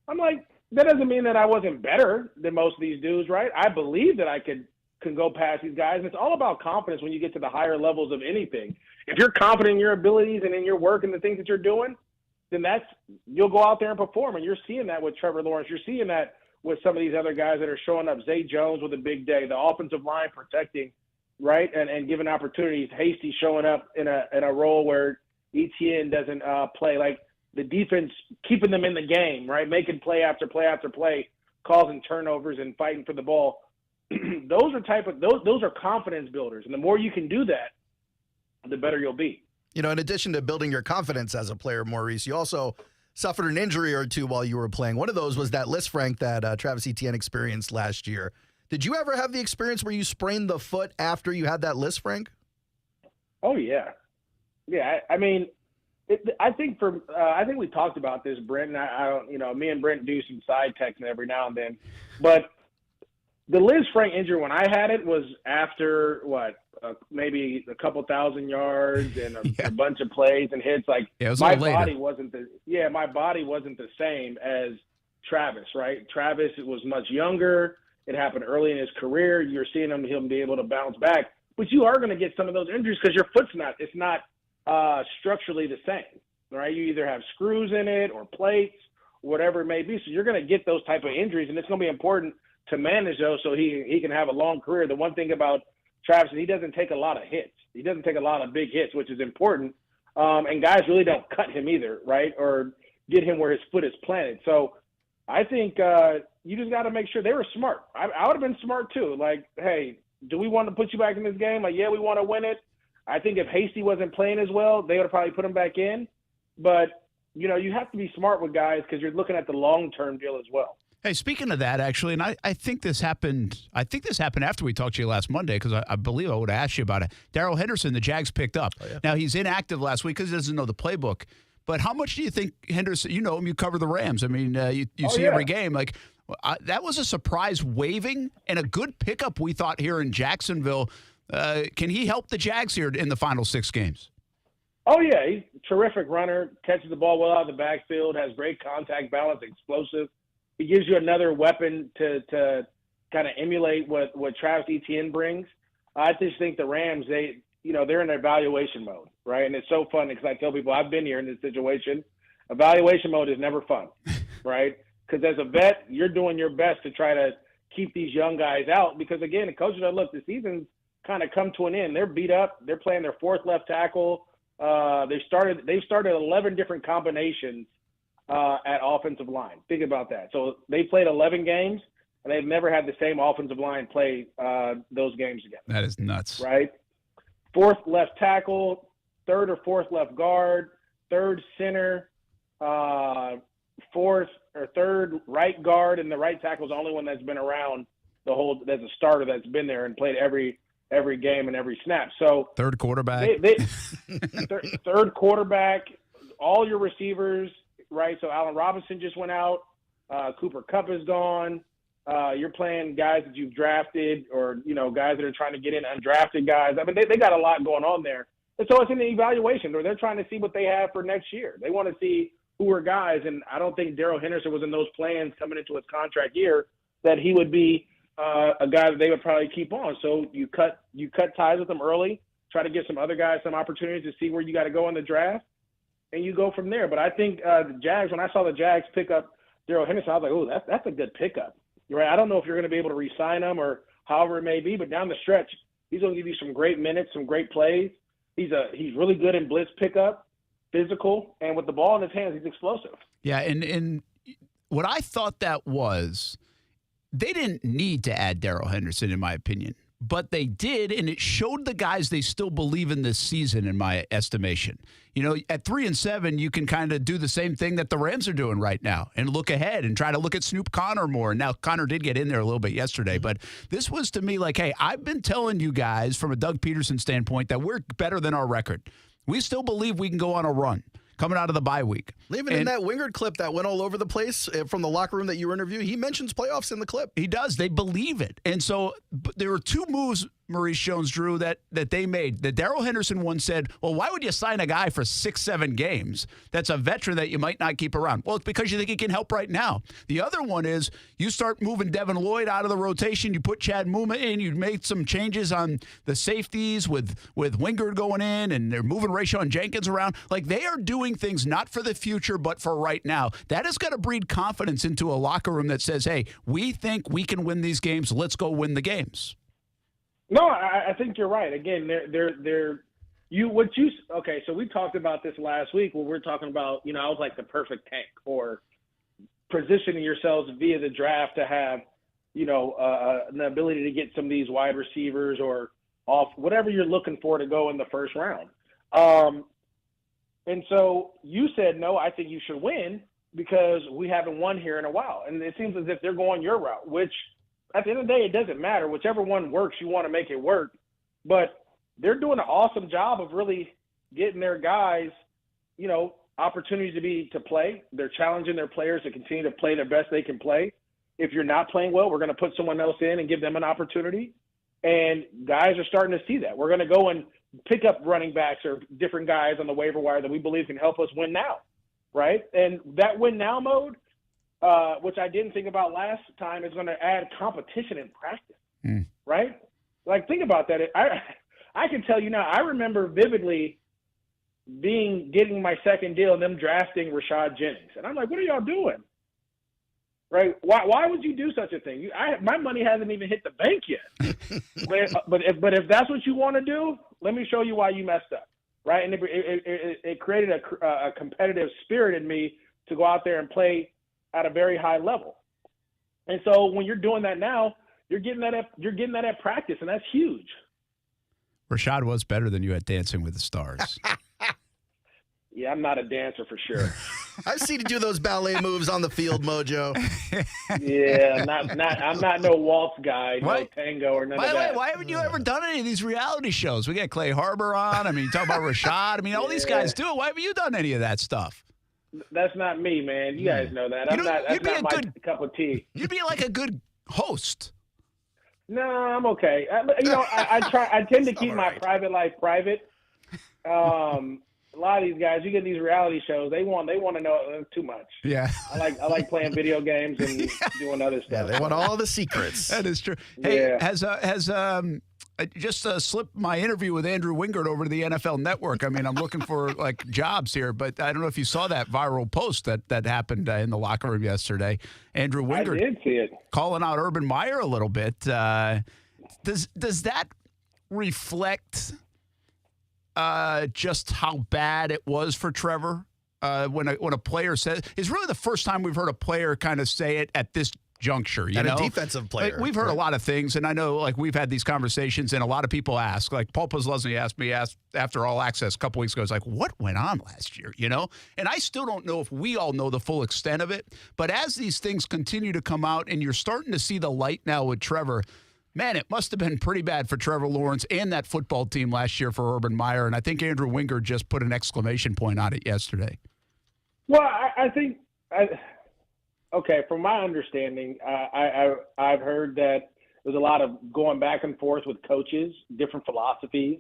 I'm like, that doesn't mean that I wasn't better than most of these dudes, right? I believe that I can go past these guys. And it's all about confidence when you get to the higher levels of anything. If you're confident in your abilities and in your work and the things that you're doing, then you'll go out there and perform. And you're seeing that with Trevor Lawrence. You're seeing that with some of these other guys that are showing up. Zay Jones with a big day, the offensive line protecting, right, and giving opportunities. Kasey showing up in a role where ETN doesn't play. Like, the defense keeping them in the game, right, making play after play after play, causing turnovers and fighting for the ball. Those are confidence builders, and the more you can do that, the better you'll be. You know, in addition to building your confidence as a player, Maurice, you also suffered an injury or two while you were playing. One of those was that Lisfranc that Travis Etienne experienced last year. Did you ever have the experience where you sprained the foot after you had that Lisfranc? Oh yeah, yeah. I mean, I think we talked about this, Brent, and I don't, you know, me and Brent do some side texting every now and then, but the Lisfranc injury when I had it was after maybe a couple thousand yards and a bunch of plays and hits. Like, my body wasn't the same as Travis, right? Travis was much younger. It happened early in his career. You're seeing him be able to bounce back, but you are going to get some of those injuries because your foot's not structurally the same, right? You either have screws in it or plates, whatever it may be. So you're going to get those type of injuries, and it's going to be important to manage those so he can have a long career. The one thing about Travis is he doesn't take a lot of hits. He doesn't take a lot of big hits, which is important. And guys really don't cut him either, right? Or get him where his foot is planted. So I think you just got to make sure they were smart. I would have been smart too. Like, hey, do we want to put you back in this game? Like, yeah, we want to win it. I think if Kasey wasn't playing as well, they would have probably put him back in. But, you know, you have to be smart with guys because you're looking at the long-term deal as well. Hey, speaking of that, actually, and I think this happened. I think this happened after we talked to you last Monday because I believe I would have asked you about it. Darrell Henderson, the Jags picked up. Oh, yeah. Now he's inactive last week because he doesn't know the playbook. But how much do you think Henderson? You know him. You cover the Rams. I mean, you see every game. Like that was a surprise waiving and a good pickup. We thought here in Jacksonville. Can he help the Jags here in the final 6 games? Oh yeah, he's a terrific runner. Catches the ball well out of the backfield. Has great contact balance. Explosive. He gives you another weapon to kind of emulate what Travis Etienne brings. I just think the Rams, they're in evaluation mode, right? And it's so fun because I tell people I've been here in this situation. Evaluation mode is never fun, right? Because as a vet, you're doing your best to try to keep these young guys out because, again, the coaches are, look, the season's kind of come to an end. They're beat up. They're playing their 4th left tackle. They've started 11 different combinations at offensive line. Think about that. So they played 11 games, and they've never had the same offensive line play those games again. That is nuts. Right? 4th left tackle, 3rd or 4th left guard, 3rd center, 4th or 3rd right guard, and the right tackle is the only one that's been around as a starter that's been there and played every game and every snap. So third quarterback, third quarterback, all your receivers, right? So Allen Robinson just went out. Cooper Kupp is gone. You're playing guys that you've drafted, or guys that are trying to get in, undrafted guys. I mean, they got a lot going on there. And so it's in the evaluation, or they're trying to see what they have for next year. They want to see who are guys, and I don't think Darrell Henderson was in those plans coming into his contract year that he would be a guy that they would probably keep on. So you cut ties with them early, try to get some other guys some opportunities to see where you got to go in the draft, and you go from there. But I think the Jags, when I saw the Jags pick up Darrell Henderson, I was like, oh, that's a good pickup. Right? I don't know if you're going to be able to re-sign him or however it may be, but down the stretch, he's going to give you some great minutes, some great plays. He's really good in blitz pickup, physical, and with the ball in his hands, he's explosive. Yeah, and what I thought that was, they didn't need to add Darrell Henderson, in my opinion, but they did, and it showed the guys they still believe in this season, in my estimation. At 3-7, you can kind of do the same thing that the Rams are doing right now and look ahead and try to look at Snoop Connor more. Now, Connor did get in there a little bit yesterday, but this was to me like, hey, I've been telling you guys from a Doug Peterson standpoint that we're better than our record. We still believe we can go on a run coming out of the bye week. Even in that Wingard clip that went all over the place from the locker room that you were interviewing, he mentions playoffs in the clip. He does. They believe it. And so there were two moves, Maurice Jones-Drew, that they made. The Darrell Henderson one said, well, why would you sign a guy for 6-7 games that's a veteran that you might not keep around? Well, it's because you think he can help right now. The other one is you start moving Devin Lloyd out of the rotation. You put Chad Muma in. You made some changes on the safeties with Wingard going in, and they're moving Rashean Jenkins around. Like, they are doing things not for the future, but for right now. That is going to breed confidence into a locker room that says, hey, we think we can win these games. Let's go win the games. No, I think you're right. Again, okay, so we talked about this last week when we were talking about, I was like the perfect tank, or positioning yourselves via the draft to have, an ability to get some of these wide receivers or off whatever you're looking for to go in the first round. And so you said, no, I think you should win because we haven't won here in a while. And it seems as if they're going your route, which at the end of the day, it doesn't matter. Whichever one works, you want to make it work. But they're doing an awesome job of really getting their guys, opportunities to play. They're challenging their players to continue to play the best they can play. If you're not playing well, we're going to put someone else in and give them an opportunity. And guys are starting to see that. We're going to go and pick up running backs or different guys on the waiver wire that we believe can help us win now, right? And that win now mode, which I didn't think about last time, is going to add competition in practice, right? Like, think about that. I can tell you now, I remember vividly getting my second deal and them drafting Rashad Jennings. And I'm like, what are y'all doing? Right? Why would you do such a thing? My money hasn't even hit the bank yet. but if that's what you want to do, let me show you why you messed up, right? And it created a competitive spirit in me to go out there and play at a very high level. And so when you're doing that now, you're getting that at practice, and that's huge. Rashad was better than you at Dancing with the Stars. Yeah, I'm not a dancer for sure. I've seen you do those ballet moves on the field, Mojo. Yeah, I'm not no waltz guy, no tango or none of that. Why haven't you ever done any of these reality shows? We got Clay Harbor on. I mean, you talk about Rashad. I mean, all these guys do it. Why haven't you done any of that stuff? That's not me, man. You guys know that. That's not my cup of tea. You'd be like a good host. No, I'm okay. I tend to keep my private life private. A lot of these guys, you get these reality shows, they want to know too much. Yeah. I like playing video games and doing other stuff. Yeah, they want all the secrets. That is true. Hey, has I just slipped my interview with Andrew Wingard over to the NFL Network. I mean, I'm looking for jobs here, but I don't know if you saw that viral post that happened in the locker room yesterday. Andrew Wingard, I did see it, calling out Urban Meyer a little bit. Does that reflect just how bad it was for Trevor when a player says? It's really the first time we've heard a player kind of say it at this juncture. You And know? a defensive player. Like, we've heard a lot of things, and I know like we've had these conversations, and a lot of people ask. Like Paul Posluszny asked me after All Access a couple weeks ago, it's like, what went on last year? You know? And I still don't know if we all know the full extent of it. But as these things continue to come out, and you're starting to see the light now with Trevor, man, it must have been pretty bad for Trevor Lawrence and that football team last year for Urban Meyer. And I think Andrew Winger just put an exclamation point on it yesterday. Well, I think, okay, from my understanding, I've heard that there's a lot of going back and forth with coaches, different philosophies.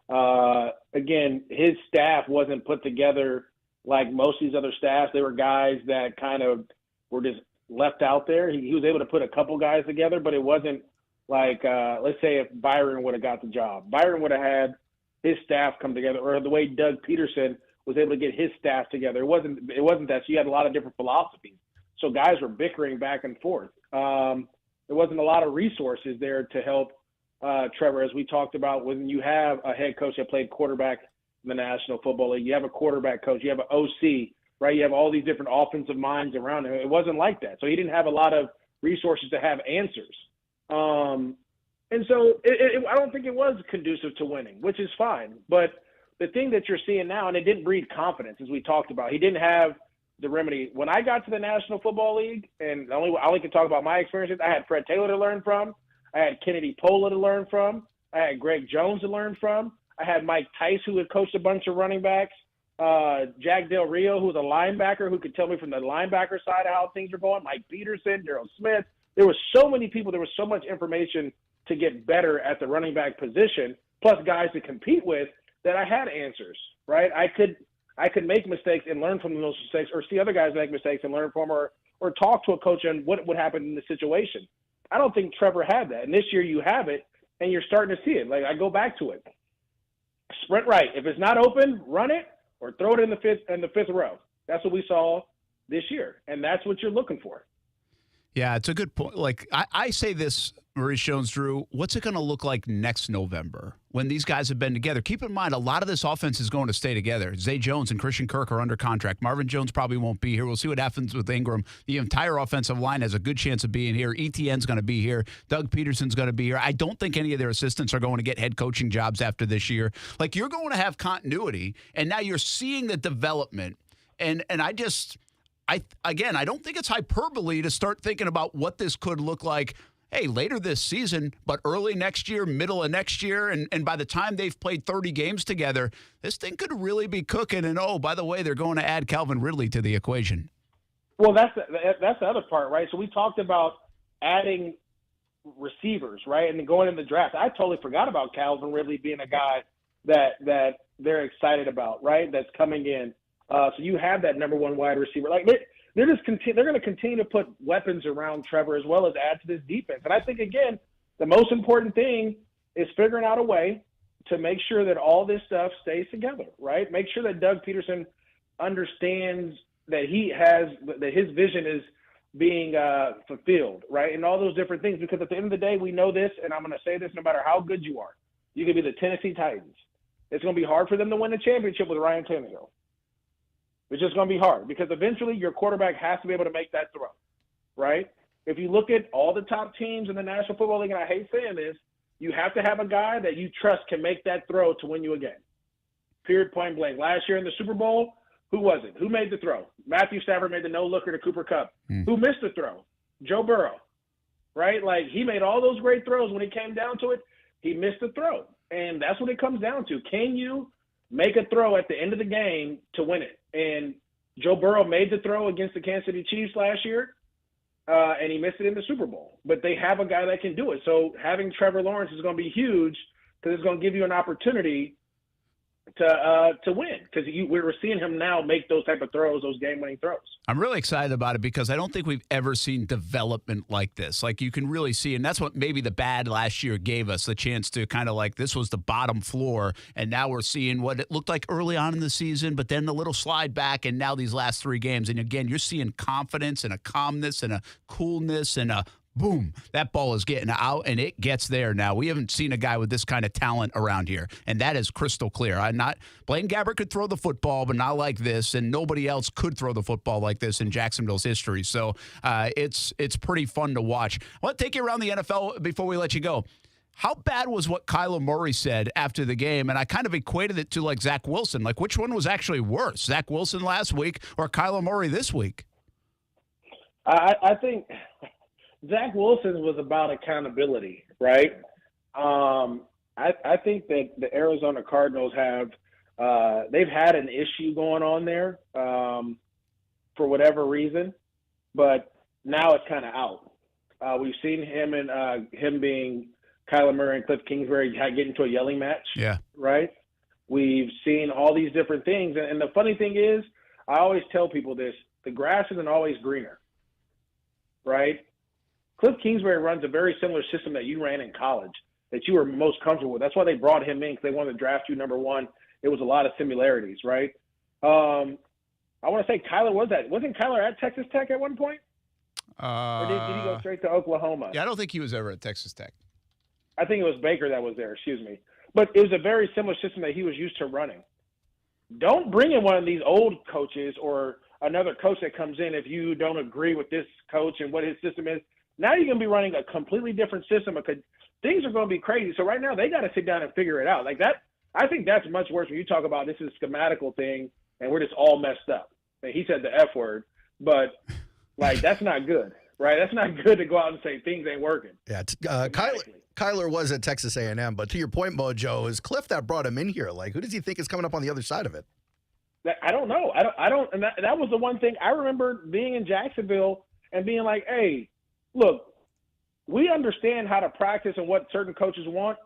Again, his staff wasn't put together like most of these other staffs. They were guys that kind of were just left out there. He was able to put a couple guys together, but it wasn't like, let's say if Byron would have got the job. Byron would have had his staff come together, or the way Doug Peterson was able to get his staff together. It wasn't that. So you had a lot of different philosophies. So guys were bickering back and forth. There wasn't a lot of resources there to help Trevor, as we talked about. When you have a head coach that played quarterback in the National Football League, you have a quarterback coach, you have an OC, right? You have all these different offensive minds around him. It wasn't like that. So he didn't have a lot of resources to have answers. And so I don't think it was conducive to winning, which is fine. But the thing that you're seeing now, and it didn't breed confidence, as we talked about. He didn't have the remedy. When I got to the National Football League, and I only can talk about my experiences, I had Fred Taylor to learn from. I had Kennedy Pola to learn from. I had Greg Jones to learn from. I had Mike Tice, who had coached a bunch of running backs. Jack Del Rio, who was a linebacker, who could tell me from the linebacker side how things are going. Mike Peterson, Darrell Smith. There were so many people. There was so much information to get better at the running back position, plus guys to compete with, that I had answers, right? I could make mistakes and learn from those mistakes, or see other guys make mistakes and learn from, or talk to a coach on what would happen in the situation. I don't think Trevor had that. And this year you have it, and you're starting to see it. Like, I go back to it. Sprint right. If it's not open, run it or throw it in the fifth row. That's what we saw this year, and that's what you're looking for. Yeah, it's a good point. Like, I say this, Maurice Jones-Drew, what's it going to look like next November when these guys have been together? Keep in mind, a lot of this offense is going to stay together. Zay Jones and Christian Kirk are under contract. Marvin Jones probably won't be here. We'll see what happens with Ingram. The entire offensive line has a good chance of being here. ETN's going to be here. Doug Peterson's going to be here. I don't think any of their assistants are going to get head coaching jobs after this year. Like, you're going to have continuity, and now you're seeing the development. And I don't think it's hyperbole to start thinking about what this could look like, hey, later this season, but early next year, middle of next year, and by the time they've played 30 games together, this thing could really be cooking. And, oh, by the way, they're going to add Calvin Ridley to the equation. Well, that's the other part, right? So we talked about adding receivers, right, and then going in the draft. I totally forgot about Calvin Ridley being a guy that they're excited about, right, that's coming in. So you have that number one wide receiver. Like, they're going to continue to put weapons around Trevor, as well as add to this defense. And I think, again, the most important thing is figuring out a way to make sure that all this stuff stays together, right? Make sure that Doug Peterson understands that his vision is being fulfilled, right? And all those different things, because at the end of the day, we know this, and I'm going to say this no matter how good you are. You could be the Tennessee Titans. It's going to be hard for them to win the championship with Ryan Tannehill. It's just going to be hard, because eventually your quarterback has to be able to make that throw, right? If you look at all the top teams in the National Football League, and I hate saying this, you have to have a guy that you trust can make that throw to win you a game. Period, point blank. Last year in the Super Bowl, who was it? Who made the throw? Matthew Stafford made the no-looker to Cooper Kupp. Who missed the throw? Joe Burrow, right? Like, he made all those great throws. When it came down to it, he missed the throw. And that's what it comes down to. Can you make a throw at the end of the game to win it? And Joe Burrow made the throw against the Kansas City Chiefs last year, and he missed it in the Super Bowl. But they have a guy that can do it. So having Trevor Lawrence is going to be huge, because it's going to give you an opportunity to win, because we're seeing him now make those type of throws, those game-winning throws. I'm really excited about it, because I don't think we've ever seen development like this. Like, you can really see, and that's what maybe the bad last year gave us, the chance to kind of like, this was the bottom floor, and now we're seeing what it looked like early on in the season, but then the little slide back, and now these last three games. And again, you're seeing confidence and a calmness and a coolness and a boom, that ball is getting out, and it gets there now. We haven't seen a guy with this kind of talent around here, and that is crystal clear. Blaine Gabbert could throw the football, but not like this, and nobody else could throw the football like this in Jacksonville's history. So it's pretty fun to watch. I want to take you around the NFL before we let you go. How bad was what Kyler Murray said after the game? And I kind of equated it to like Zach Wilson. Like, which one was actually worse, Zach Wilson last week or Kyler Murray this week? I think Zach Wilson was about accountability, right? I think that the Arizona Cardinals they've had an issue going on there for whatever reason, but now it's kind of out. We've seen him being Kyler Murray and Cliff Kingsbury get into a yelling match. Yeah. Right? We've seen all these different things. And the funny thing is, I always tell people this, the grass isn't always greener. Right? Cliff Kingsbury runs a very similar system that you ran in college, that you were most comfortable with. That's why they brought him in, because they wanted to draft you number one. It was a lot of similarities, right? I want to say Kyler wasn't Kyler at Texas Tech at one point? Or did he go straight to Oklahoma? Yeah, I don't think he was ever at Texas Tech. I think it was Baker that was there, excuse me. But it was a very similar system that he was used to running. Don't bring in one of these old coaches or another coach that comes in if you don't agree with this coach and what his system is. Now you're going to be running a completely different system because things are going to be crazy. So right now they got to sit down and figure it out. Like that, I think that's much worse when you talk about this is a schematical thing and we're just all messed up. And he said the F word, but like that's not good, right? That's not good to go out and say things ain't working. Yeah, Kyler was at Texas A&M, but to your point, Mojo, is Cliff that brought him in here? Like, who does he think is coming up on the other side of it? I don't know. I don't. And that was the one thing I remember being in Jacksonville and being like, hey, look, we understand how to practice and what certain coaches want.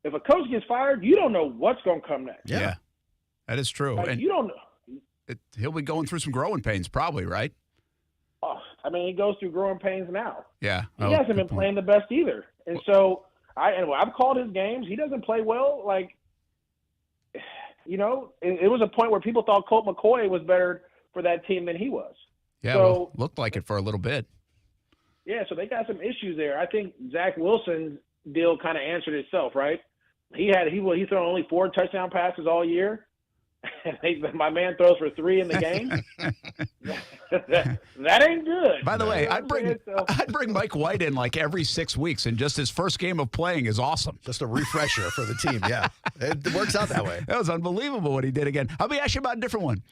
If a coach gets fired, you don't know what's going to come next. Yeah, that is true. Like, and you don't know. He'll be going through some growing pains probably, right? Oh, I mean, he goes through growing pains now. Yeah. He hasn't been playing the best either. And so I've called his games. He doesn't play well. Like, you know, it was a point where people thought Colt McCoy was better for that team than he was. Yeah, so, well, looked like it for a little bit. Yeah, so they got some issues there. I think Zach Wilson's deal kind of answered itself, right? He thrown only 4 touchdown passes all year. My man throws for 3 in the game. that ain't good. By the way, I'd bring Mike White in like every 6 weeks, and just his first game of playing is awesome. Just a refresher for the team. Yeah, it works out that way. That was unbelievable what he did again. Let me ask you about a different one.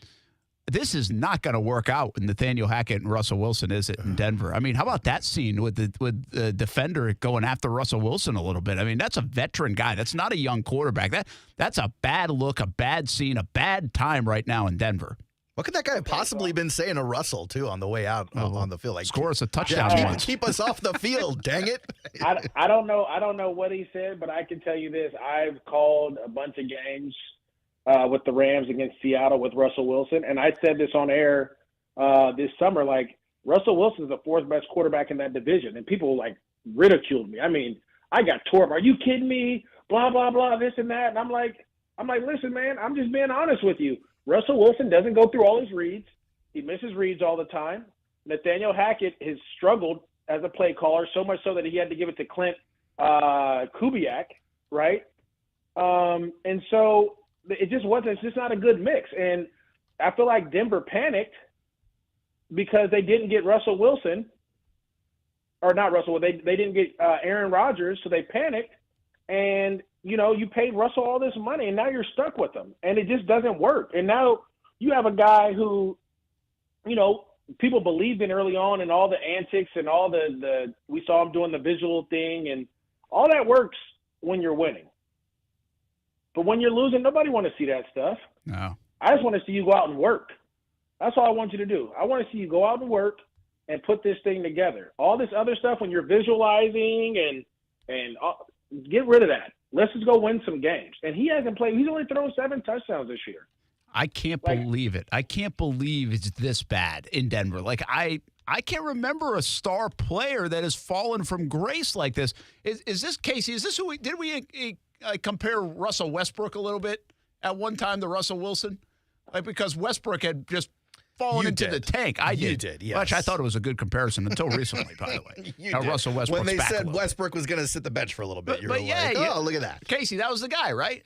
This is not going to work out with Nathaniel Hackett and Russell Wilson, is it, in Denver? I mean, how about that scene with the defender going after Russell Wilson a little bit? I mean, that's a veteran guy. That's not a young quarterback. That's a bad look, a bad scene, a bad time right now in Denver. What could that guy have possibly been saying to Russell, too, on the way out on the field? Like, score us a touchdown. Keep us off the field, dang it. I don't know what he said, but I can tell you this. I've called a bunch of games with the Rams against Seattle with Russell Wilson. And I said this on air this summer, like, Russell Wilson is the 4th best quarterback in that division. And people, like, ridiculed me. I mean, I got tore up. Are you kidding me? Blah, blah, blah, this and that. And I'm like, listen, man, I'm just being honest with you. Russell Wilson doesn't go through all his reads. He misses reads all the time. Nathaniel Hackett has struggled as a play caller, so much so that he had to give it to Clint Kubiak, right? And so – it's just not a good mix. And I feel like Denver panicked because they didn't get Russell Wilson, or not Russell, they didn't get Aaron Rodgers, so they panicked. And, you know, you paid Russell all this money, and now you're stuck with him. And it just doesn't work. And now you have a guy who, you know, people believed in early on, and all the antics and all the we saw him doing the visual thing, and all that works when you're winning. But when you're losing, nobody want to see that stuff. No. I just want to see you go out and work. That's all I want you to do. I want to see you go out and work and put this thing together. All this other stuff when you're visualizing and get rid of that. Let's just go win some games. And he hasn't played. He's only thrown 7 touchdowns this year. I can't believe it. I can't believe it's this bad in Denver. Like, I can't remember a star player that has fallen from grace like this. Is this Kasey? Is this who did we compare Russell Westbrook a little bit at one time to Russell Wilson? Like, because Westbrook had just fallen into the tank. I did. You did, yes. Which I thought it was a good comparison until recently, by the way. You Now did. Russell Westbrook's when they back a said little. Westbrook was going to sit the bench for a little bit, you were yeah, like, yeah. oh, look at that. Kasey, that was the guy, right?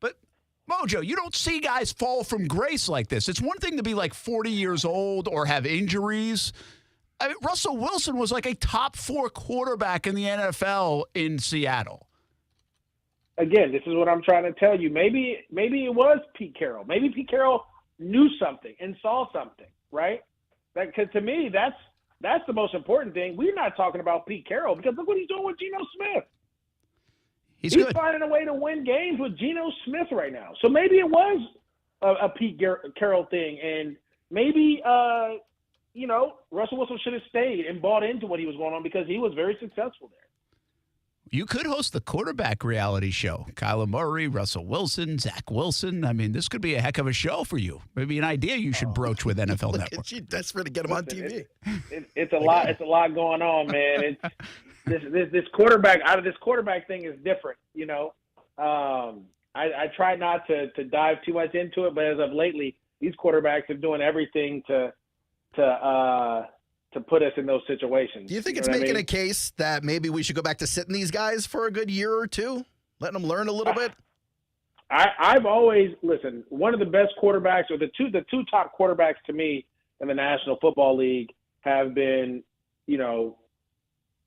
But Mojo, you don't see guys fall from grace like this. It's one thing to be like 40 years old or have injuries. I mean, Russell Wilson was like a top 4 quarterback in the NFL in Seattle. Again, this is what I'm trying to tell you. Maybe it was Pete Carroll. Maybe Pete Carroll knew something and saw something, right? Because to me, that's the most important thing. We're not talking about Pete Carroll because look what he's doing with Geno Smith. He's good. finding a way to win games with Geno Smith right now. So maybe it was a Pete Carroll thing, and maybe Russell Wilson should have stayed and bought into what he was going on because he was very successful there. You could host the quarterback reality show. Kyler Murray, Russell Wilson, Zach Wilson. I mean, this could be a heck of a show for you. Maybe an idea you should broach with NFL Look Network. at you, desperate to get him on TV. It's a lot. It's a lot going on, man. This quarterback thing is different. I try not to dive too much into it, but as of lately, these quarterbacks are doing everything to put us in those situations. Do you think it's making a case that maybe we should go back to sitting these guys for a good year or two, letting them learn a little bit? I've always listen. One of the best quarterbacks, or the two top quarterbacks to me in the National Football League, have been,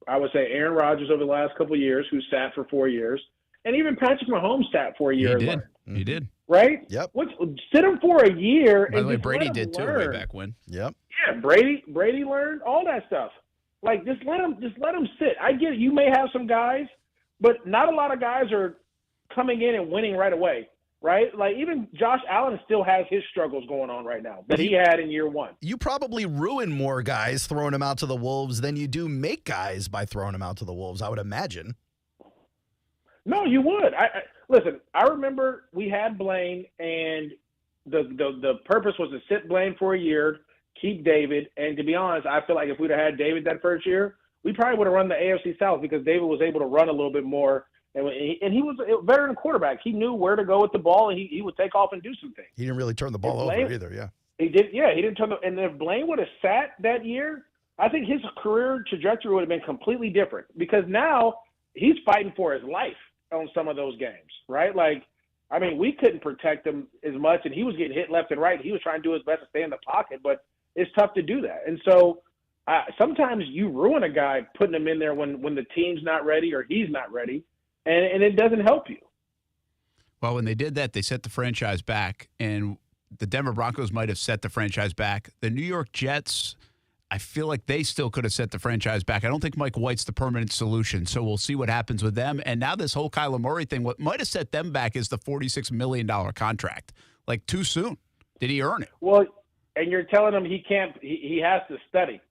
I would say Aaron Rodgers over the last couple of years, who sat for 4 years, and even Patrick Mahomes sat for a year. He did. Right? Yep. Sit him for a year. By the way, just Brady let him did too learn. way back when. Yep. Yeah, Brady learned all that stuff. Like just let him sit. I get it. You may have some guys, but not a lot of guys are coming in and winning right away. Right? Like even Josh Allen still has his struggles going on right now that he had in year one. You probably ruin more guys throwing them out to the Wolves than you do make guys by throwing them out to the Wolves, I would imagine. No, you would. Listen, I remember we had Blaine, and the purpose was to sit Blaine for a year, keep David, and to be honest, I feel like if we'd have had David that first year, we probably would have run the AFC South because David was able to run a little bit more, and he was a veteran quarterback. He knew where to go with the ball, and he would take off and do some things. He didn't really turn the ball over either, yeah. He did, yeah. He didn't turn and if Blaine would have sat that year, I think his career trajectory would have been completely different because now he's fighting for his life on some of those games, right? Like, I mean, we couldn't protect him as much, and he was getting hit left and right. He was trying to do his best to stay in the pocket, but it's tough to do that. And so sometimes you ruin a guy putting him in there when the team's not ready or he's not ready, and it doesn't help you. Well, when they did that, they set the franchise back, and the Denver Broncos might have set the franchise back. The New York Jets, I feel like they still could have set the franchise back. I don't think Mike White's the permanent solution, so we'll see what happens with them. And now this whole Kyler Murray thing, what might have set them back is the $46 million contract. Like, too soon. Did he earn it? Well, and you're telling him he can't – he has to study.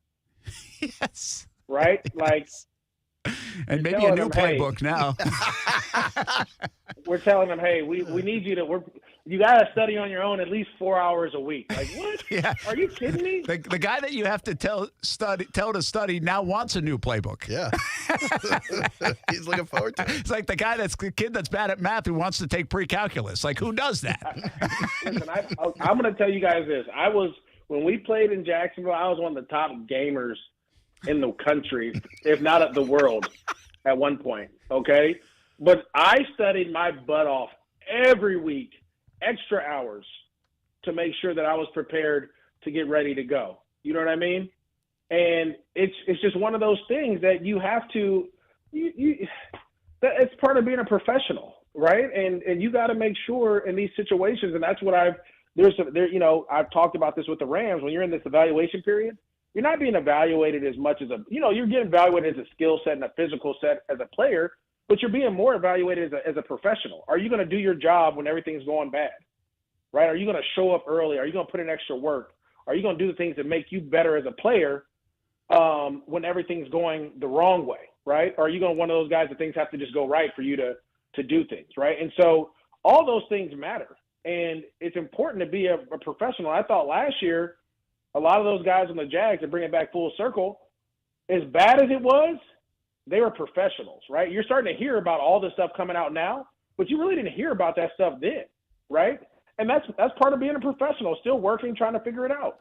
Yes. Right? Like – and maybe a new playbook now. We're telling them, hey, we need you to you got to study on your own at least 4 hours a week. Like, what? Yeah. Are you kidding me? The guy that you have to tell to study now wants a new playbook. Yeah. He's looking forward to it. It's like the kid that's bad at math who wants to take pre-calculus. Like, who does that? Listen, I'm going to tell you guys this. When we played in Jacksonville, I was one of the top gamers in the country, if not at the world, at one point, okay? But I studied my butt off every week, extra hours, to make sure that I was prepared to get ready to go. You know what I mean? And it's just one of those things that you have to it's part of being a professional, right? And you got to make sure in these situations, and that's what I've talked about this with the Rams. When you're in this evaluation period, you're not being evaluated as much as you're getting evaluated as a skill set and a physical set as a player, but you're being more evaluated as a professional. Are you going to do your job when everything's going bad, right? Are you going to show up early? Are you going to put in extra work? Are you going to do the things that make you better as a player when everything's going the wrong way, right? Or are you going to one of those guys that things have to just go right for you to do things, right? And so all those things matter, and it's important to be a professional. I thought last year, a lot of those guys on the Jags, to bring it back full circle, as bad as it was, they were professionals, right? You're starting to hear about all this stuff coming out now, but you really didn't hear about that stuff then, right? that's part of being a professional, still working, trying to figure it out.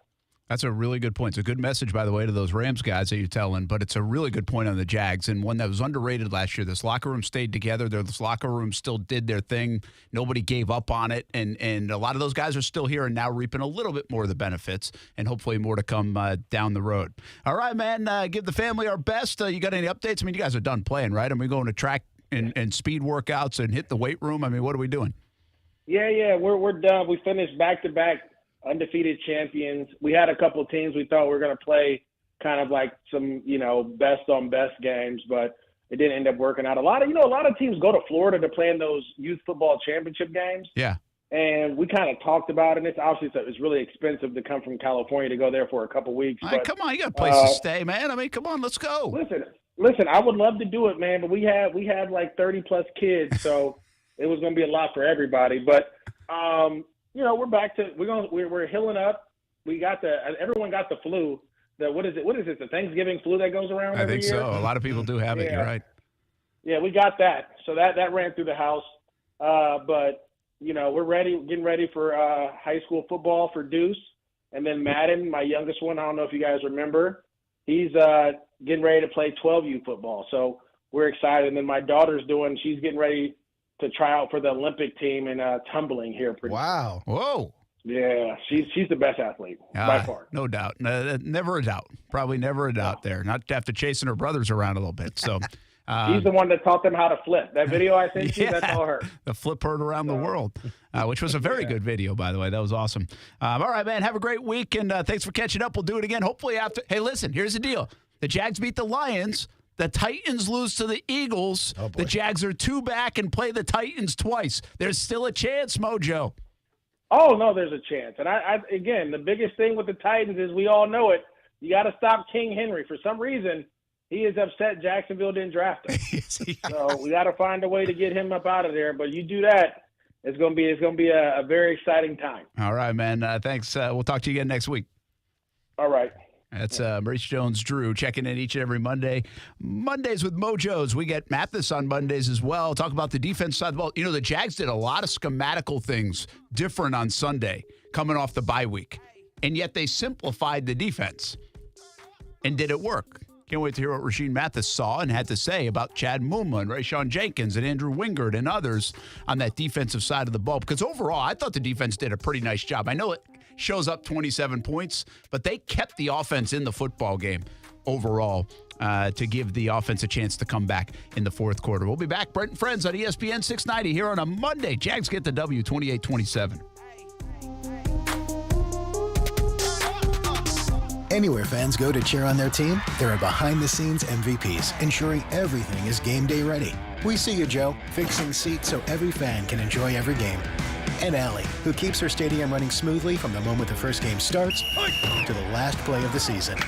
That's a really good point. It's a good message, by the way, to those Rams guys that you're telling, but it's a really good point on the Jags, and one that was underrated last year. This locker room stayed together. This locker room still did their thing. Nobody gave up on it, and a lot of those guys are still here and now reaping a little bit more of the benefits, and hopefully more to come down the road. All right, man, give the family our best. You got any updates? I mean, you guys are done playing, right? I mean, going to track and speed workouts and hit the weight room? I mean, what are we doing? Yeah, we're done. We finished back-to-back undefeated champions. We had a couple of teams we thought we were going to play kind of like some, best-on-best games, but it didn't end up working out. A lot of teams go to Florida to play in those youth football championship games. Yeah. And we kind of talked about it. And it's really expensive to come from California to go there for a couple weeks. All right, come on, you got a place to stay, man. I mean, come on, let's go. Listen, I would love to do it, man, but we had like 30-plus kids, so it was going to be a lot for everybody. But we're back to we're healing up. Everyone got the flu. What is it? The Thanksgiving flu that goes around every year? I think so. A lot of people do have it. You're right. Yeah, we got that. So that ran through the house. But we're getting ready for high school football for Deuce, and then Madden, my youngest one. I don't know if you guys remember. He's getting ready to play 12U football. So we're excited. And then my daughter's she's getting ready to try out for the Olympic team in tumbling here. Wow. Whoa. Yeah, she's the best athlete by far. No doubt. Never a doubt. Probably never a doubt there. Not after chasing her brothers around a little bit. So she's the one that taught them how to flip. That video I sent you, that's all her. The flip heard around the world, which was a very good video, by the way. That was awesome. All right, man. Have a great week, and thanks for catching up. We'll do it again, hopefully after. Hey, listen, here's the deal. The Jags beat the Lions. The Titans lose to the Eagles. Oh, boy. The Jags are 2 back and play the Titans twice. There's still a chance, Mojo. Oh, no, there's a chance. And again, the biggest thing with the Titans is we all know it. You got to stop King Henry. For some reason, he is upset Jacksonville didn't draft him. So we got to find a way to get him up out of there. But you do that, it's going to be a very exciting time. All right, man. Thanks. We'll talk to you again next week. All right. That's Maurice Jones-Drew checking in each and every Monday. Mondays with Mojos. We get Mathis on Mondays as well. Talk about the defense side of the ball. The Jags did a lot of schematical things different on Sunday coming off the bye week. And yet they simplified the defense. And did it work? Can't wait to hear what Rashean Mathis saw and had to say about Chad Muma and Rashean Jenkins and Andrew Wingard and others on that defensive side of the ball. Because overall, I thought the defense did a pretty nice job. I know it shows up 27 points, but they kept the offense in the football game overall to give the offense a chance to come back in the fourth quarter. We'll be back, Brent and Friends, on ESPN 690 here on a Monday. Jags get the W 28-27. Anywhere fans go to cheer on their team, there are behind-the-scenes MVPs ensuring everything is game day ready. We see you, Joe, fixing seats so every fan can enjoy every game. And Allie, who keeps her stadium running smoothly from the moment the first game starts to the last play of the season.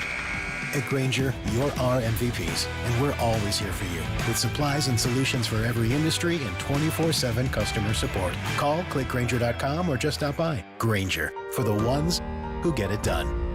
At Grainger, you're our MVPs, and we're always here for you with supplies and solutions for every industry and 24/7 customer support. Call, click Grainger.com, or just stop by. Grainger, for the ones who get it done.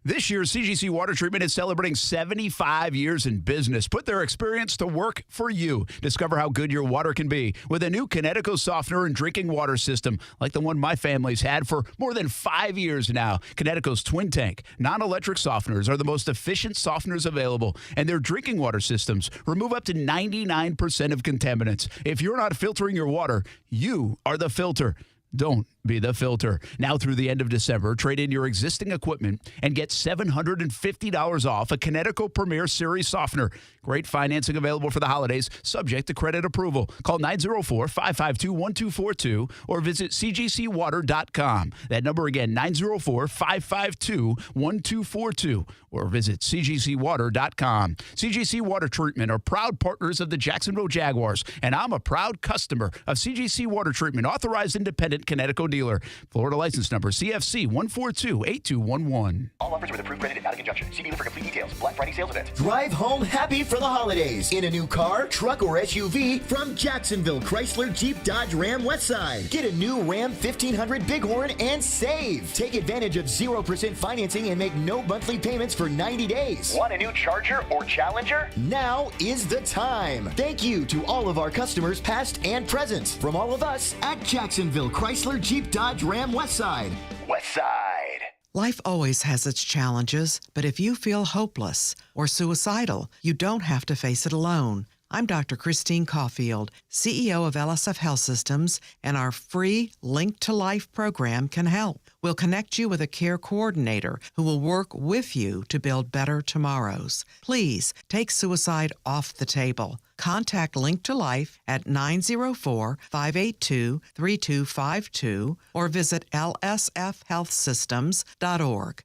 This year, CGC Water Treatment is celebrating 75 years in business. Put their experience to work for you. Discover how good your water can be with a new Connecticut softener and drinking water system like the one my family's had for more than 5 years now. Connecticut's twin tank, non-electric softeners are the most efficient softeners available, and their drinking water systems remove up to 99% of contaminants. If you're not filtering your water, you are the filter. Don't be the filter. Now through the end of December, trade in your existing equipment and get $750 off a Connecticut Premier Series softener. Great financing available for the holidays, subject to credit approval. Call 904-552-1242 or visit cgcwater.com. That number again, 904-552-1242 or visit cgcwater.com. CGC Water Treatment are proud partners of the Jacksonville Jaguars, and I'm a proud customer of CGC Water Treatment, authorized independent Connecticut dealer. Florida license number CFC 1428211. All offers with approved credit and not in conjunction. See dealer for complete details. Black Friday sales event. Drive home happy for the holidays in a new car, truck, or SUV from Jacksonville Chrysler Jeep Dodge Ram Westside. Get a new Ram 1500 Bighorn and save. Take advantage of 0% financing and make no monthly payments for 90 days. Want a new Charger or Challenger? Now is the time. Thank you to all of our customers, past and present, from all of us at Jacksonville Chrysler Jeep Dodge Ram Westside. Westside. Life always has its challenges, but if you feel hopeless or suicidal, you don't have to face it alone. I'm Dr. Christine Caulfield, CEO of LSF Health Systems, and our free Link to Life program can help. We'll connect you with a care coordinator who will work with you to build better tomorrows. Please take suicide off the table. Contact Link to Life at 904-582-3252 or visit lsfhealthsystems.org.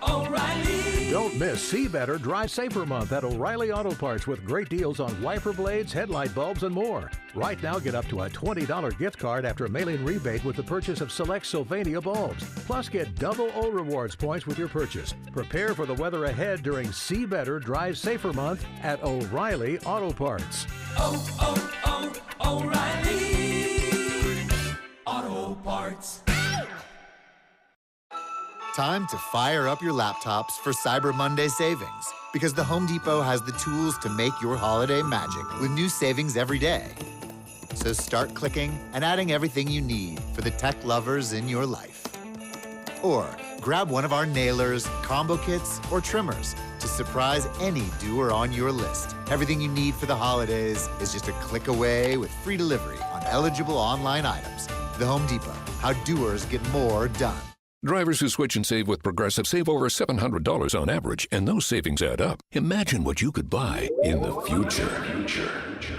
O'Reilly. Don't miss See Better, Drive Safer Month at O'Reilly Auto Parts with great deals on wiper blades, headlight bulbs, and more. Right now, get up to a $20 gift card after a mail-in rebate with the purchase of select Sylvania bulbs. Plus, get double O Rewards points with your purchase. Prepare for the weather ahead during See Better, Drive Safer Month at O'Reilly Auto Parts. O'Reilly Auto Parts. Time to fire up your laptops for Cyber Monday savings, because the Home Depot has the tools to make your holiday magic with new savings every day. So start clicking and adding everything you need for the tech lovers in your life. Or grab one of our nailers, combo kits, or trimmers to surprise any doer on your list. Everything you need for the holidays is just a click away with free delivery on eligible online items. The Home Depot, how doers get more done. Drivers who switch and save with Progressive save over $700 on average, and those savings add up. Imagine what you could buy in the future.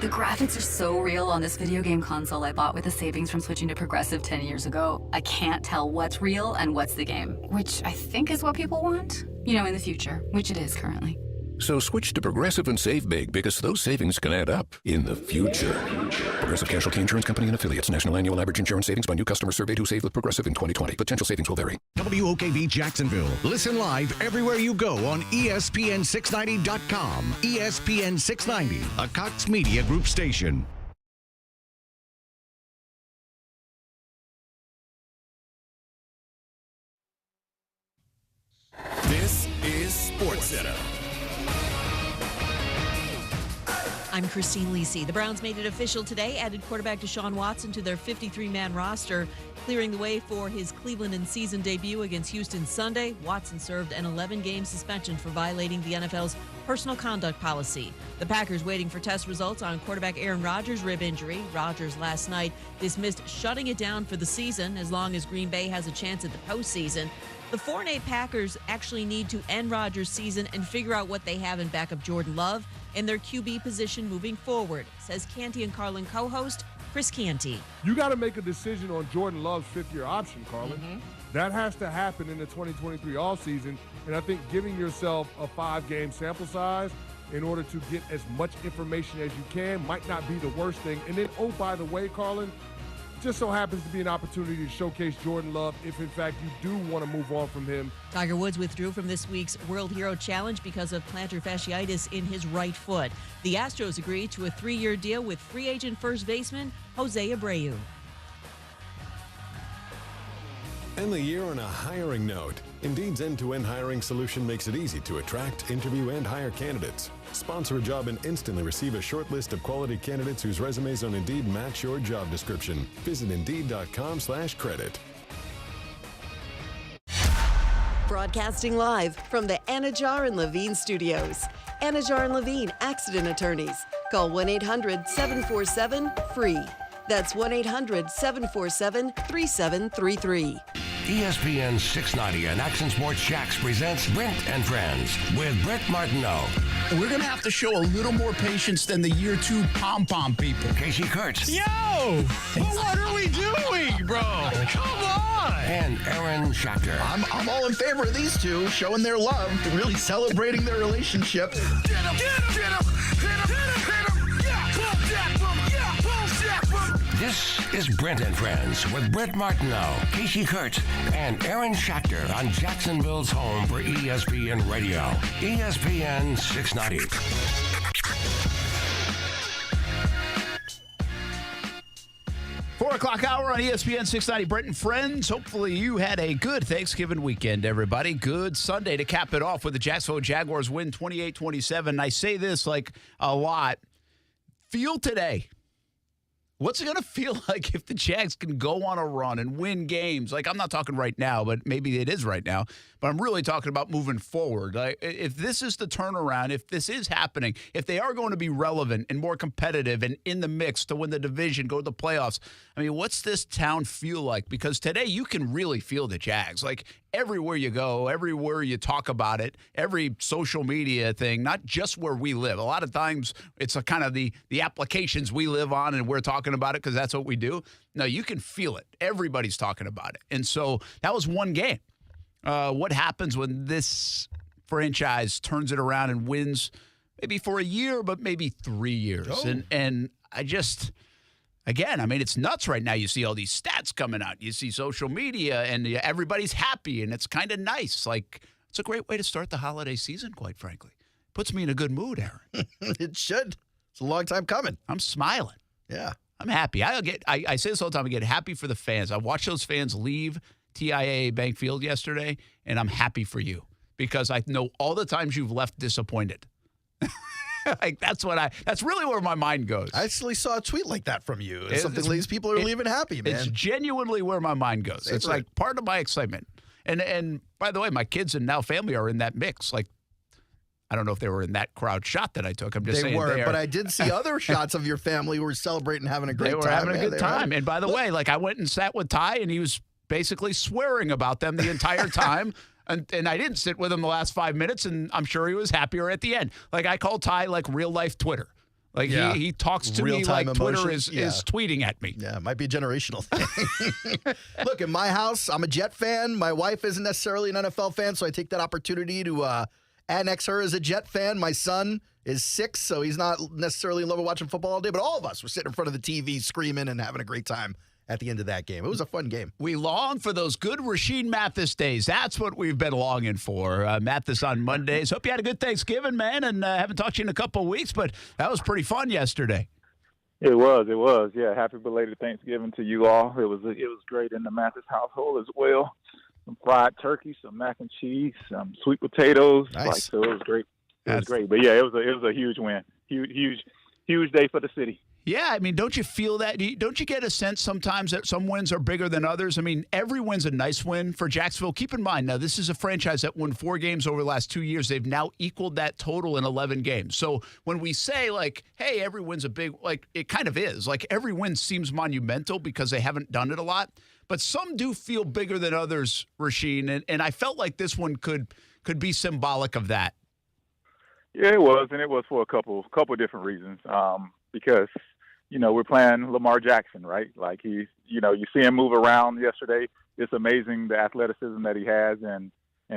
The graphics are so real on this video game console I bought with the savings from switching to Progressive 10 years ago. I can't tell what's real and what's the game, which I think is what people want, in the future, which it is currently. So switch to Progressive and save big, because those savings can add up in the future. Progressive Casualty Insurance Company and Affiliates. National annual average insurance savings by new customers surveyed who saved with Progressive in 2020. Potential savings will vary. WOKV Jacksonville. Listen live everywhere you go on ESPN690.com. ESPN690, a Cox Media Group station. This is SportsCenter. I'm Christine Lisi. The Browns made it official today, added quarterback Deshaun Watson to their 53-man roster, clearing the way for his Cleveland in-season debut against Houston Sunday. Watson served an 11-game suspension for violating the NFL's personal conduct policy. The Packers waiting for test results on quarterback Aaron Rodgers' rib injury. Rodgers last night dismissed shutting it down for the season as long as Green Bay has a chance at the postseason. The 4-8 Packers actually need to end Rodgers' season and figure out what they have in backup Jordan Love and their QB position moving forward, says Canty and Carlin co-host Chris Canty. You got to make a decision on Jordan Love's fifth-year option, Carlin. Mm-hmm. That has to happen in the 2023 offseason, and I think giving yourself a 5-game sample size in order to get as much information as you can might not be the worst thing. And then, oh, by the way, Carlin, just so happens to be an opportunity to showcase Jordan Love if, in fact, you do want to move on from him. Tiger Woods withdrew from this week's World Hero Challenge because of plantar fasciitis in his right foot. The Astros agreed to a 3-year deal with free agent first baseman Jose Abreu. End the year on a hiring note. Indeed's end-to-end hiring solution makes it easy to attract, interview, and hire candidates. Sponsor a job and instantly receive a short list of quality candidates whose resumes on Indeed match your job description. Visit Indeed.com/credit. Broadcasting live from the Anajar and Levine studios. Anajar and Levine Accident Attorneys. Call 1-800-747-FREE. That's 1-800-747-3733. ESPN 690 and Action Sports Shacks presents Brent and Friends with Brent Martineau. We're going to have to show a little more patience than the year 2 pom-pom people. Kasey Kurtz. Yo! Well, what are we doing, bro? Come on! And Aaron Schachter. I'm all in favor of these two showing their love, really celebrating their relationship. Get him! Get him! Get him! Hit him! Hit him! Yeah! Boom! Jack! Boom! Yeah! Boom! Jack! Boom! This is Brent and Friends with Brent Martineau, Kasey Kurtz, and Aaron Schachter on Jacksonville's home for ESPN Radio, ESPN 690. Four o'clock hour on ESPN 690. Brent and Friends. Hopefully you had a good Thanksgiving weekend, everybody. Good Sunday to cap it off with the Jacksonville Jaguars win 28-27. I say this like a lot. Feel today. What's it going to feel like if the Jags can go on a run and win games? Like, I'm not talking right now, but maybe it is right now. But I'm really talking about moving forward. Like, if this is the turnaround, if this is happening, if they are going to be relevant and more competitive and in the mix to win the division, go to the playoffs, I mean, what's this town feel like? Because today you can really feel the Jags. Like, everywhere you go, everywhere you talk about it, every social media thing, not just where we live. A lot of times it's a kind of the applications we live on and we're talking about it because that's what we do. No, you can feel it. Everybody's talking about it. And so that was one game. What happens when this franchise turns it around and wins maybe for a year, but maybe 3 years? Oh. And I just... Again, I mean, it's nuts right now. You see all these stats coming out. You see social media, and everybody's happy, and it's kind of nice. Like, it's a great way to start the holiday season, quite frankly. Puts me in a good mood, Aaron. It should. It's a long time coming. I'm smiling. Yeah. I'm happy. I say this all the time. I get happy for the fans. I watched those fans leave TIAA Bank Field yesterday, and I'm happy for you because I know all the times you've left disappointed. Like that's really where my mind goes. I actually saw a tweet like that from you. These people are leaving happy, man. It's genuinely where my mind goes. It's like part of my excitement. And by the way, my kids and now family are in that mix. Like, I don't know if they were in that crowd shot that I took. I'm just saying they were, but I did see other shots of your family who were celebrating, having a great time. They were having a good time. And by the way, like I went and sat with Ty, and he was basically swearing about them the entire time. And I didn't sit with him the last 5 minutes, and I'm sure he was happier at the end. Like, I call Ty, like, real-life Twitter. Like, he talks to me like Twitter is tweeting at me. Yeah, it might be a generational thing. Look, in my house, I'm a Jet fan. My wife isn't necessarily an NFL fan, so I take that opportunity to annex her as a Jet fan. My son is 6, so he's not necessarily in love with watching football all day, but all of us were sitting in front of the TV screaming and having a great time at the end of that game. It was a fun game. We long for those good Rashean Mathis days. That's what we've been longing for. Mathis on Mondays. Hope you had a good Thanksgiving, man, and haven't talked to you in a couple of weeks, but that was pretty fun yesterday. It was. Yeah, happy belated Thanksgiving to you all. It was great in the Mathis household as well. Some fried turkey, some mac and cheese, some sweet potatoes. Nice. So it was great. It was great. But yeah, it was a huge win. Huge day for the city. Yeah, I mean, don't you feel that? Don't you get a sense sometimes that some wins are bigger than others? I mean, every win's a nice win for Jacksonville. Keep in mind, now, this is a franchise that won 4 games over the last 2 years. They've now equaled that total in 11 games. So when we say, like, hey, every win's a big, like, it kind of is. Like, every win seems monumental because they haven't done it a lot. But some do feel bigger than others, Rashean, and I felt like this one could be symbolic of that. Yeah, it was, and it was for a couple different reasons. Because we're playing Lamar Jackson, right? Like you see him move around yesterday. It's amazing the athleticism that he has and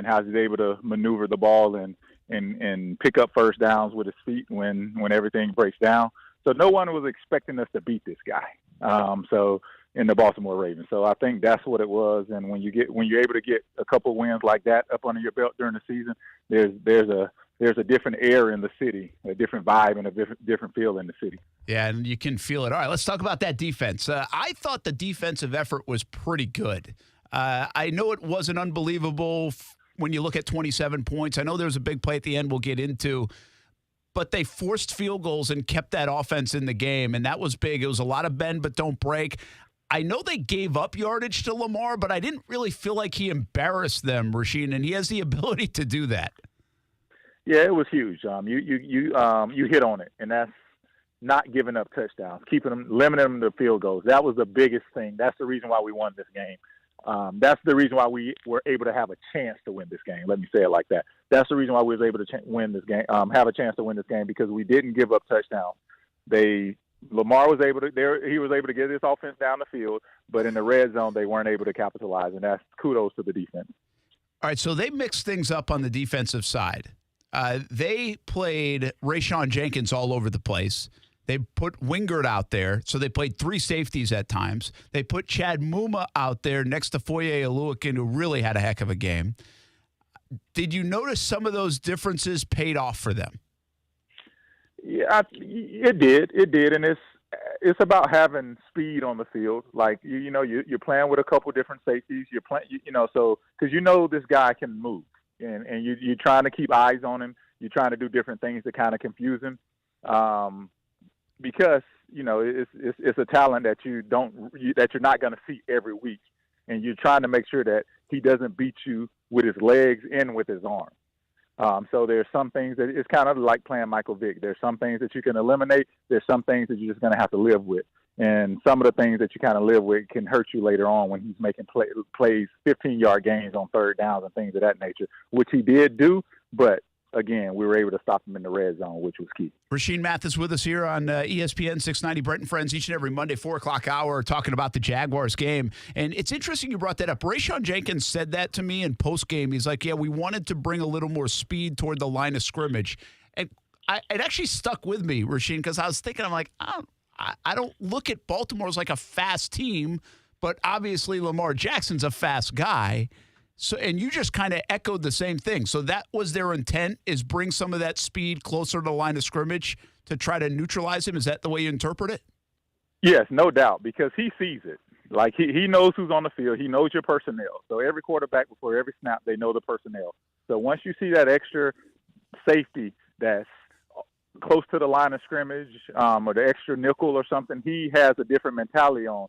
how he's able to maneuver the ball and pick up first downs with his feet when everything breaks down. So no one was expecting us to beat this guy. So in the Baltimore Ravens. So I think that's what it was. And when you're able to get a couple wins like that up under your belt during the season, there's a different air in the city, a different vibe, and a different feel in the city. Yeah, and you can feel it. All right, let's talk about that defense. I thought the defensive effort was pretty good. I know it wasn't unbelievable when you look at 27 points. I know there was a big play at the end we'll get into, but they forced field goals and kept that offense in the game, and that was big. It was a lot of bend but don't break. I know they gave up yardage to Lamar, but I didn't really feel like he embarrassed them, Rashean, and he has the ability to do that. Yeah, it was huge. You hit on it, and that's not giving up touchdowns, limiting them to field goals. That was the biggest thing. That's the reason why we won this game. That's the reason why we were able to have a chance to win this game. Let me say it like that. That's the reason why we was able to win this game, have a chance to win this game, because we didn't give up touchdowns. Lamar was able to get this offense down the field, but in the red zone they weren't able to capitalize, and that's kudos to the defense. All right, so they mixed things up on the defensive side. They played Rashean Jenkins all over the place. They put Wingard out there, so they played 3 safeties at times. They put Chad Muma out there next to Foye Oluokun, who really had a heck of a game. Did you notice some of those differences paid off for them? Yeah, it did. It did, and it's about having speed on the field. Like you're playing with a couple different safeties. You're playing, so because this guy can move, and you're trying to keep eyes on him. You're trying to do different things to kind of confuse him, because it's a talent that you're not going to see every week, and you're trying to make sure that he doesn't beat you with his legs and with his arm. So there's some things that it's kind of like playing Michael Vick. There's some things that you can eliminate. There's some things that you're just going to have to live with. And some of the things that you kind of live with can hurt you later on when he's making plays, 15-yard gains on third downs and things of that nature, which he did do. But, again, we were able to stop him in the red zone, which was key. Rashean Mathis with us here on ESPN 690. Brent and Friends each and every Monday, 4 o'clock hour, talking about the Jaguars game. And it's interesting you brought that up. Rashean Jenkins said that to me in postgame. He's like, yeah, we wanted to bring a little more speed toward the line of scrimmage. And it actually stuck with me, Rashean, because I was thinking, I'm like, I don't look at Baltimore as like a fast team, but obviously Lamar Jackson's a fast guy. So, and you just kind of echoed the same thing. So that was their intent, is bring some of that speed closer to the line of scrimmage to try to neutralize him. Is that the way you interpret it? Yes, no doubt, because he sees it. Like he knows who's on the field. He knows your personnel. So every quarterback, before every snap, they know the personnel. So once you see that extra safety that's close to the line of scrimmage, or the extra nickel or something, he has a different mentality on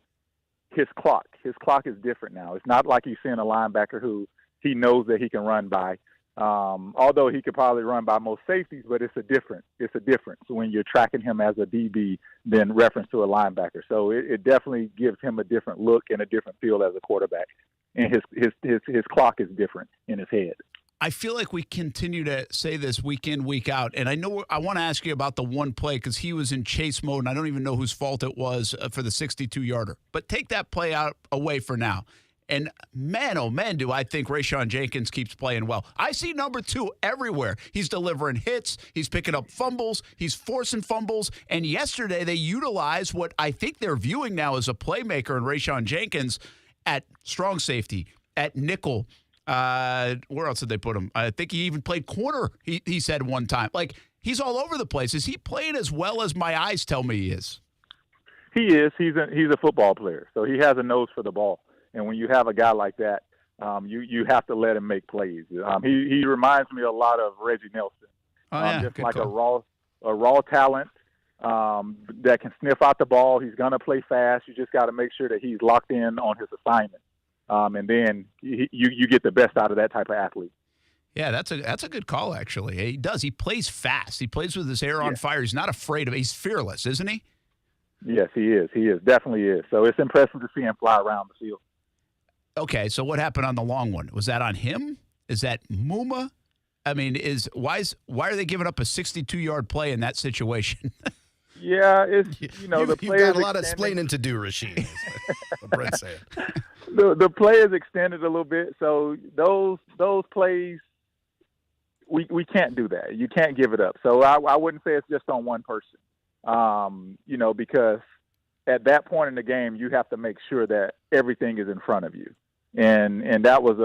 his clock. His clock is different now. It's not like he's seeing a linebacker who he knows that he can run by. Although he could probably run by most safeties, but it's a difference when you're tracking him as a DB than reference to a linebacker. So it definitely gives him a different look and a different feel as a quarterback. And his clock is different in his head. I feel like we continue to say this week in, week out, and I know I want to ask you about the one play because he was in chase mode, and I don't even know whose fault it was for the 62-yarder. But take that play away for now. And man, oh man, do I think Rashean Jenkins keeps playing well. I see number 2 everywhere. He's delivering hits. He's picking up fumbles. He's forcing fumbles. And yesterday they utilized what I think they're viewing now as a playmaker in Rashean Jenkins at strong safety, at nickel. Where else did they put him? I think he even played corner, he said one time. Like, he's all over the place. Is he playing as well as my eyes tell me he is? He is. He's a football player, so he has a nose for the ball. And when you have a guy like that, you have to let him make plays. He reminds me a lot of Reggie Nelson. Just like call. a raw talent that can sniff out the ball. He's going to play fast. You just got to make sure that he's locked in on his assignment. And then you get the best out of that type of athlete. Yeah, that's a good call, actually. He does. He plays fast. He plays with his hair on fire. He's not afraid of it. He's fearless, isn't he? Yes, he is. He is. Definitely is. So it's impressive to see him fly around the field. Okay, so what happened on the long one? Was that on him? Is that Muma? I mean, why are they giving up a 62-yard play in that situation? Yeah, it's the play you've got a lot of explaining to do, Rashean. Is what Brent's saying. The play is extended a little bit, so those plays we can't do that. You can't give it up. So I wouldn't say it's just on one person, because at that point in the game you have to make sure that everything is in front of you, and that was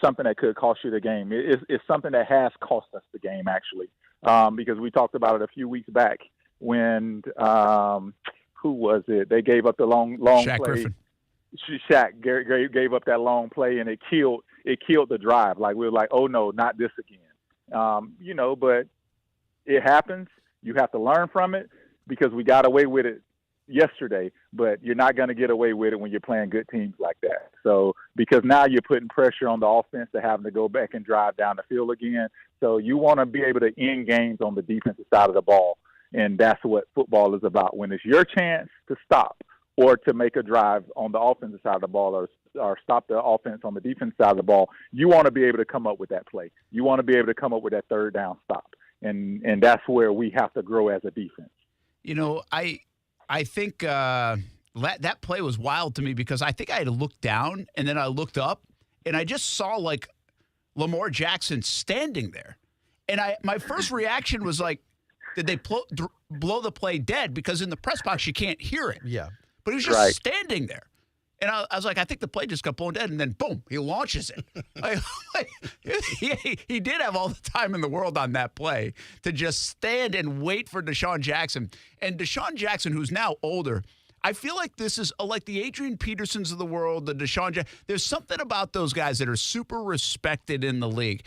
something that could cost you the game. It's something that has cost us the game actually, because we talked about it a few weeks back when who was it? They gave up the long Shaq play. Griffin. Shaq gave up that long play, and it killed the drive. Like, we were like, oh no, not this again. But it happens. You have to learn from it, because we got away with it yesterday, but you're not going to get away with it when you're playing good teams like that. So, because now you're putting pressure on the offense to having to go back and drive down the field again. So you want to be able to end games on the defensive side of the ball. And that's what football is about. When it's your chance to stop or to make a drive on the offensive side of the ball, or stop the offense on the defensive side of the ball, you want to be able to come up with that play. You want to be able to come up with that third down stop. And that's where we have to grow as a defense. I think that play was wild to me, because I think I had to look down, and then I looked up, and I just saw like Lamar Jackson standing there. And my first reaction was like, did they blow the play dead, because in the press box you can't hear it. Yeah. But he was just standing there. And I was like, I think the play just got blown dead, and then boom, he launches it. He did have all the time in the world on that play to just stand and wait for Deshaun Jackson. And Deshaun Jackson, who's now older, I feel like this is like the Adrian Petersons of the world, the Deshaun Jackson. There's something about those guys that are super respected in the league.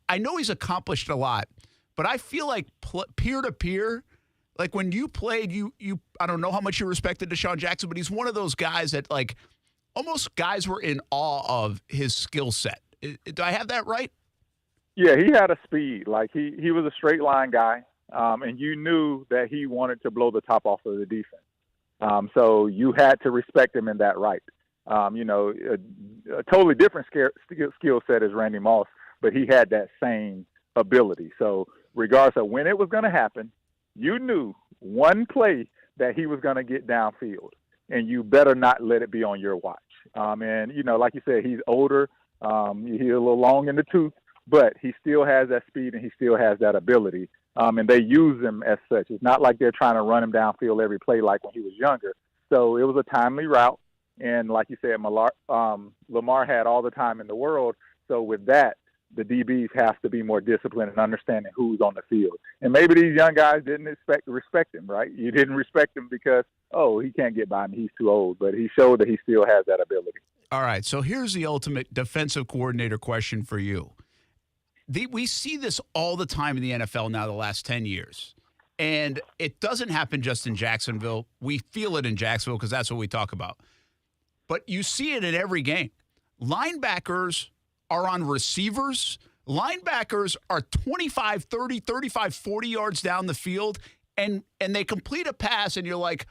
I know he's accomplished a lot, but I feel like peer-to-peer, like when you played, you I don't know how much you respected Deshaun Jackson, but he's one of those guys that, like, almost guys were in awe of his skill set. Do I have that right? Yeah, he had a speed. Like, he was a straight line guy, and you knew that he wanted to blow the top off of the defense. So you had to respect him in that right. A totally different skill set as Randy Moss, but he had that same ability. So regardless of when it was going to happen, you knew one play that he was going to get downfield, and you better not let it be on your watch. And, like you said, he's older. He's a little long in the tooth, but he still has that speed and he still has that ability. And they use him as such. It's not like they're trying to run him downfield every play like when he was younger. So it was a timely route. And like you said, Lamar had all the time in the world. So with that, the DBs have to be more disciplined and understanding who's on the field. And maybe these young guys didn't respect him, right? You didn't respect him because, he can't get by me, he's too old. But he showed that he still has that ability. All right, so here's the ultimate defensive coordinator question for you. We see this all the time in the NFL now the last 10 years. And it doesn't happen just in Jacksonville. We feel it in Jacksonville because that's what we talk about. But you see it in every game. Linebackers are on receivers. Linebackers are 25, 30, 35, 40 yards down the field, and they complete a pass, and you're like,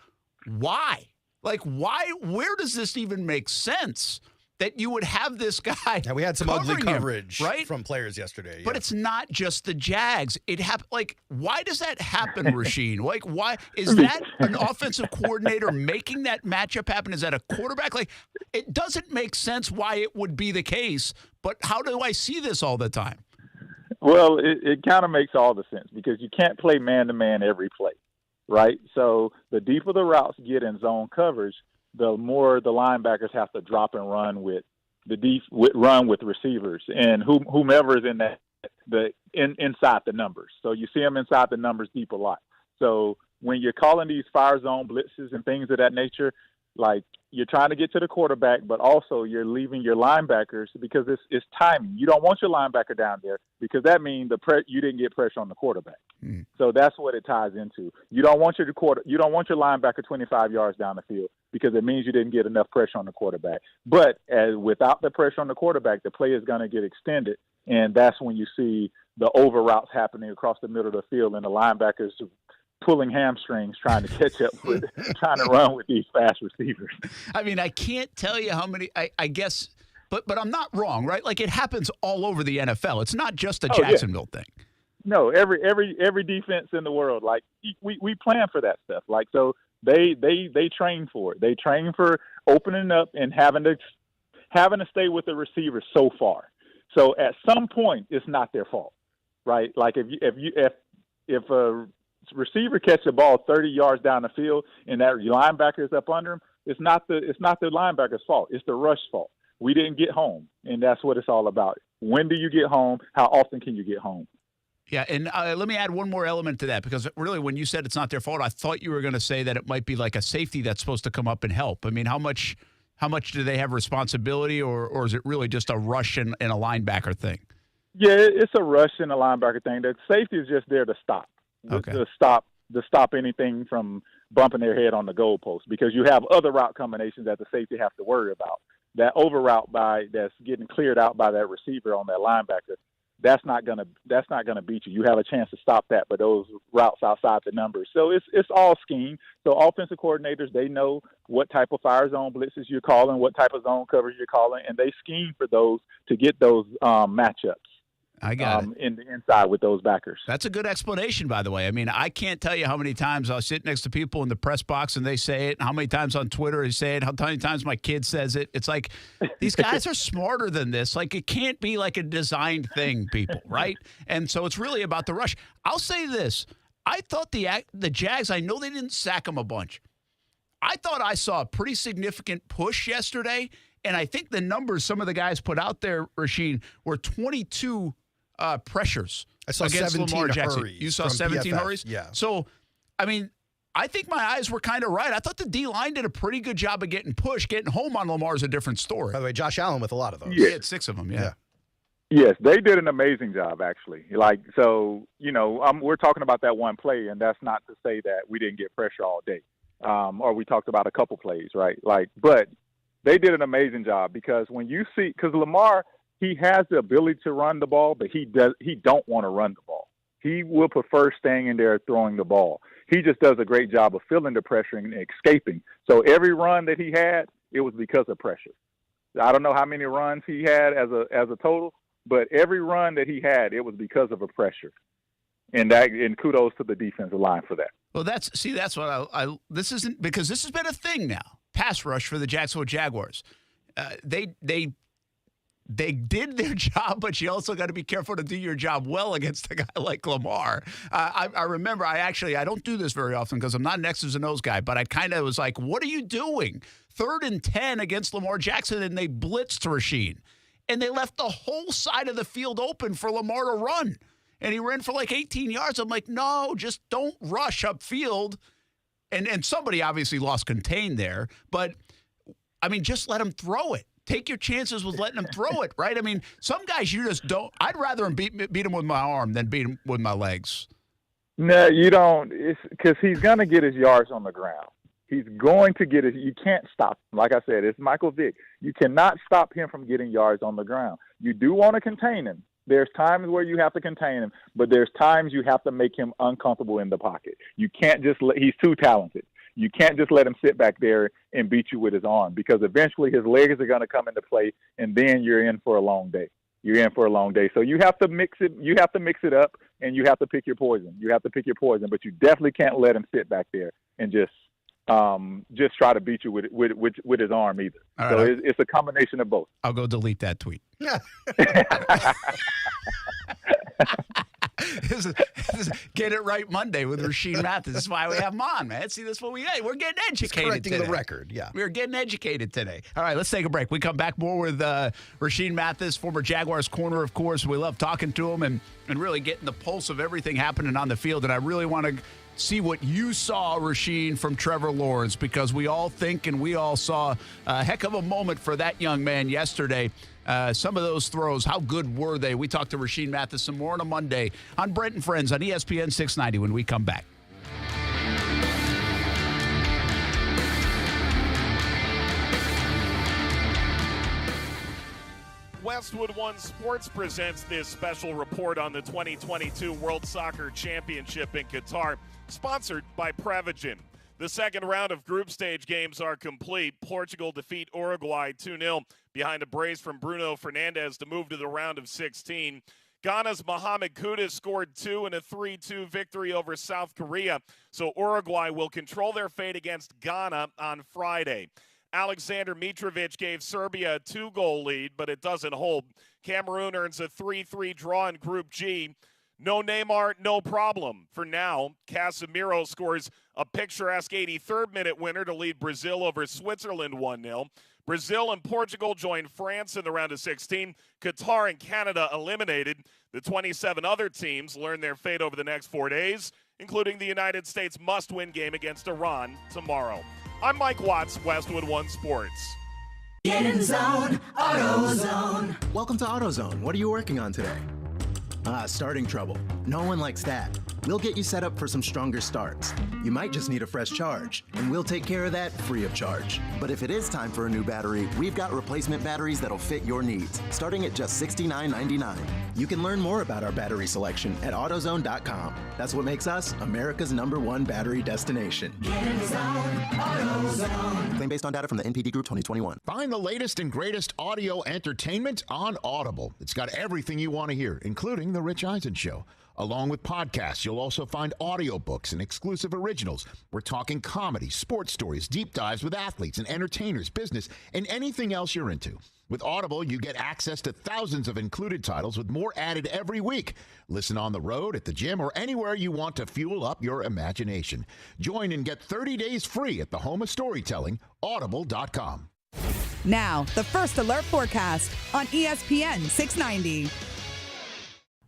why? Like, why? Where does this even make sense that you would have this guy? Yeah, we had some ugly coverage right? from players yesterday. But it's not just the Jags. It happened. Like, why does that happen, Rashean? Like, why is that an offensive coordinator making that matchup happen? Is that a quarterback? Like, it doesn't make sense why it would be the case. But how do I see this all the time? Well, it kind of makes all the sense because you can't play man-to-man every play, right? So the deeper the routes get in zone coverage, the more the linebackers have to drop and run with run with receivers and whomever is in inside the numbers. So you see them inside the numbers deep a lot. So when you're calling these fire zone blitzes and things of that nature, like you're trying to get to the quarterback, but also you're leaving your linebackers because it's timing. You don't want your linebacker down there because that means you didn't get pressure on the quarterback. So that's what it ties into. You don't want your linebacker 25 yards down the field because it means you didn't get enough pressure on the quarterback. But without the pressure on the quarterback, the play is going to get extended, and that's when you see the over routes happening across the middle of the field and the linebackers pulling hamstrings trying to catch up with, trying to run with these fast receivers. I mean, I can't tell you how many, I guess, but I'm not wrong, right? Like, it happens all over the NFL. It's not just a Jacksonville thing. No, every defense in the world, like, we plan for that stuff. Like, so they train for it. They train for opening up and having to stay with the receivers so far. So at some point, it's not their fault, right? Like, if a receiver catch the ball 30 yards down the field and that linebacker is up under him, it's not the linebacker's fault. It's the rush fault. We didn't get home, and that's what it's all about. When do you get home? How often can you get home? Yeah, and let me add one more element to that, because really when you said it's not their fault, I thought you were going to say that it might be like a safety that's supposed to come up and help. I mean, how much do they have responsibility, or is it really just a rush and a linebacker thing? Yeah, it's a rush and a linebacker thing. The safety is just there to stop. To stop anything from bumping their head on the goalpost, because you have other route combinations that the safety have to worry about. That over route that's getting cleared out by that receiver on that linebacker, that's not gonna beat you. You have a chance to stop that, but those routes outside the numbers. So it's all scheme. So offensive coordinators, they know what type of fire zone blitzes you're calling, what type of zone coverage you're calling, and they scheme for those to get those matchups. I got it. In the inside with those backers. That's a good explanation, by the way. I mean, I can't tell you how many times I'll sit next to people in the press box and they say it, and how many times on Twitter they say it, how many times my kid says it. It's like, these guys are smarter than this. Like, it can't be like a designed thing, people, right? And so it's really about the rush. I'll say this. I thought the Jags, I know they didn't sack him a bunch. I thought I saw a pretty significant push yesterday, and I think the numbers some of the guys put out there, Rashean, were 22 pressures. I saw against 17 Lamar Jackson. hurries. You saw from 17 PFF. hurries? Yeah. So, I mean, I think my eyes were kind of right. I thought the D-line did a pretty good job of getting pushed. Getting home on Lamar is a different story. By the way, Josh Allen with a lot of those. He had 6 of them, yeah. Yes, they did an amazing job, actually. Like, so, we're talking about that one play, and that's not to say that we didn't get pressure all day. Or we talked about a couple plays, right? But they did an amazing job because when you see, because Lamar, he has the ability to run the ball, but he don't want to run the ball. He will prefer staying in there throwing the ball. He just does a great job of feeling the pressure and escaping. So every run that he had, it was because of pressure. I don't know how many runs he had as a total, but every run that he had, it was because of a pressure. And kudos to the defensive line for that. Well, that's what this isn't, because this has been a thing now. Pass rush for the Jacksonville Jaguars. They did their job, but you also got to be careful to do your job well against a guy like Lamar. I remember, I don't do this very often because I'm not an X's and O's guy, but I kind of was like, what are you doing? 3rd and 10 against Lamar Jackson, and they blitzed Rashean. And they left the whole side of the field open for Lamar to run. And he ran for like 18 yards. I'm like, no, just don't rush upfield. And somebody obviously lost contain there. But, I mean, just let him throw it. Take your chances with letting him throw it, right? I mean, some guys you just don't. I'd rather him beat him with my arm than beat him with my legs. No, you don't. It's because he's going to get his yards on the ground. He's going to get it. You can't stop him. Like I said, it's Michael Vick. You cannot stop him from getting yards on the ground. You do want to contain him. There's times where you have to contain him, but there's times you have to make him uncomfortable in the pocket. You can't just he's too talented. You can't just let him sit back there and beat you with his arm because eventually his legs are going to come into play, and then you're in for a long day. You're in for a long day. So you have to mix it. You have to mix it up, and you have to pick your poison. But you definitely can't let him sit back there and just try to beat you with his arm either. All so right. it's a combination of both. I'll go delete that tweet. This is Get It Right Monday with Rashean Mathis. This is why we have him on, man. See, that's what we're getting educated correcting today. the record, yeah. We're getting educated today. All right, let's take a break. We come back more with Rashean Mathis, former Jaguars corner, of course. We love talking to him and really getting the pulse of everything happening on the field. And I really want to see what you saw, Rashean, from Trevor Lawrence, because we all think and we all saw a heck of a moment for that young man yesterday. Some of those throws, how good were they? We talked to Rashean Mathis some more on a Monday on Brent and Friends on ESPN 690 when we come back. Westwood One Sports presents this special report on the 2022 World Soccer Championship in Qatar, sponsored by Prevagen. The second round of group stage games are complete. Portugal defeat Uruguay 2-0 behind a brace from Bruno Fernandes to move to the round of 16. Ghana's Mohamed Kudus scored 2 in a 3-2 victory over South Korea, so Uruguay will control their fate against Ghana on Friday. Alexander Mitrovic gave Serbia a 2-goal lead, but it doesn't hold. Cameroon earns a 3-3 draw in Group G. No Neymar, no problem. For now, Casemiro scores a picturesque 83rd minute winner to lead Brazil over Switzerland 1-0. Brazil and Portugal join France in the round of 16. Qatar and Canada eliminated. The 27 other teams learn their fate over the next 4 days, including the United States must-win game against Iran tomorrow. I'm Mike Watts, Westwood One Sports. Get in zone, AutoZone. Welcome to AutoZone. What are you working on today? Starting trouble. No one likes that. We'll get you set up for some stronger starts. You might just need a fresh charge, and we'll take care of that free of charge. But if it is time for a new battery, we've got replacement batteries that'll fit your needs, starting at just $69.99. You can learn more about our battery selection at AutoZone.com. That's what makes us America's #1 battery destination. Get in zone, AutoZone. Claim based on data from the NPD Group 2021. Find the latest and greatest audio entertainment on Audible. It's got everything you want to hear, including The Rich Eisen Show. Along with podcasts, you'll also find audiobooks and exclusive originals. We're talking comedy, sports stories, deep dives with athletes and entertainers, business, and anything else you're into. With Audible, you get access to thousands of included titles with more added every week. Listen on the road, at the gym, or anywhere you want to fuel up your imagination. Join and get 30 days free at the home of storytelling, audible.com. Now, the First Alert forecast on ESPN 690.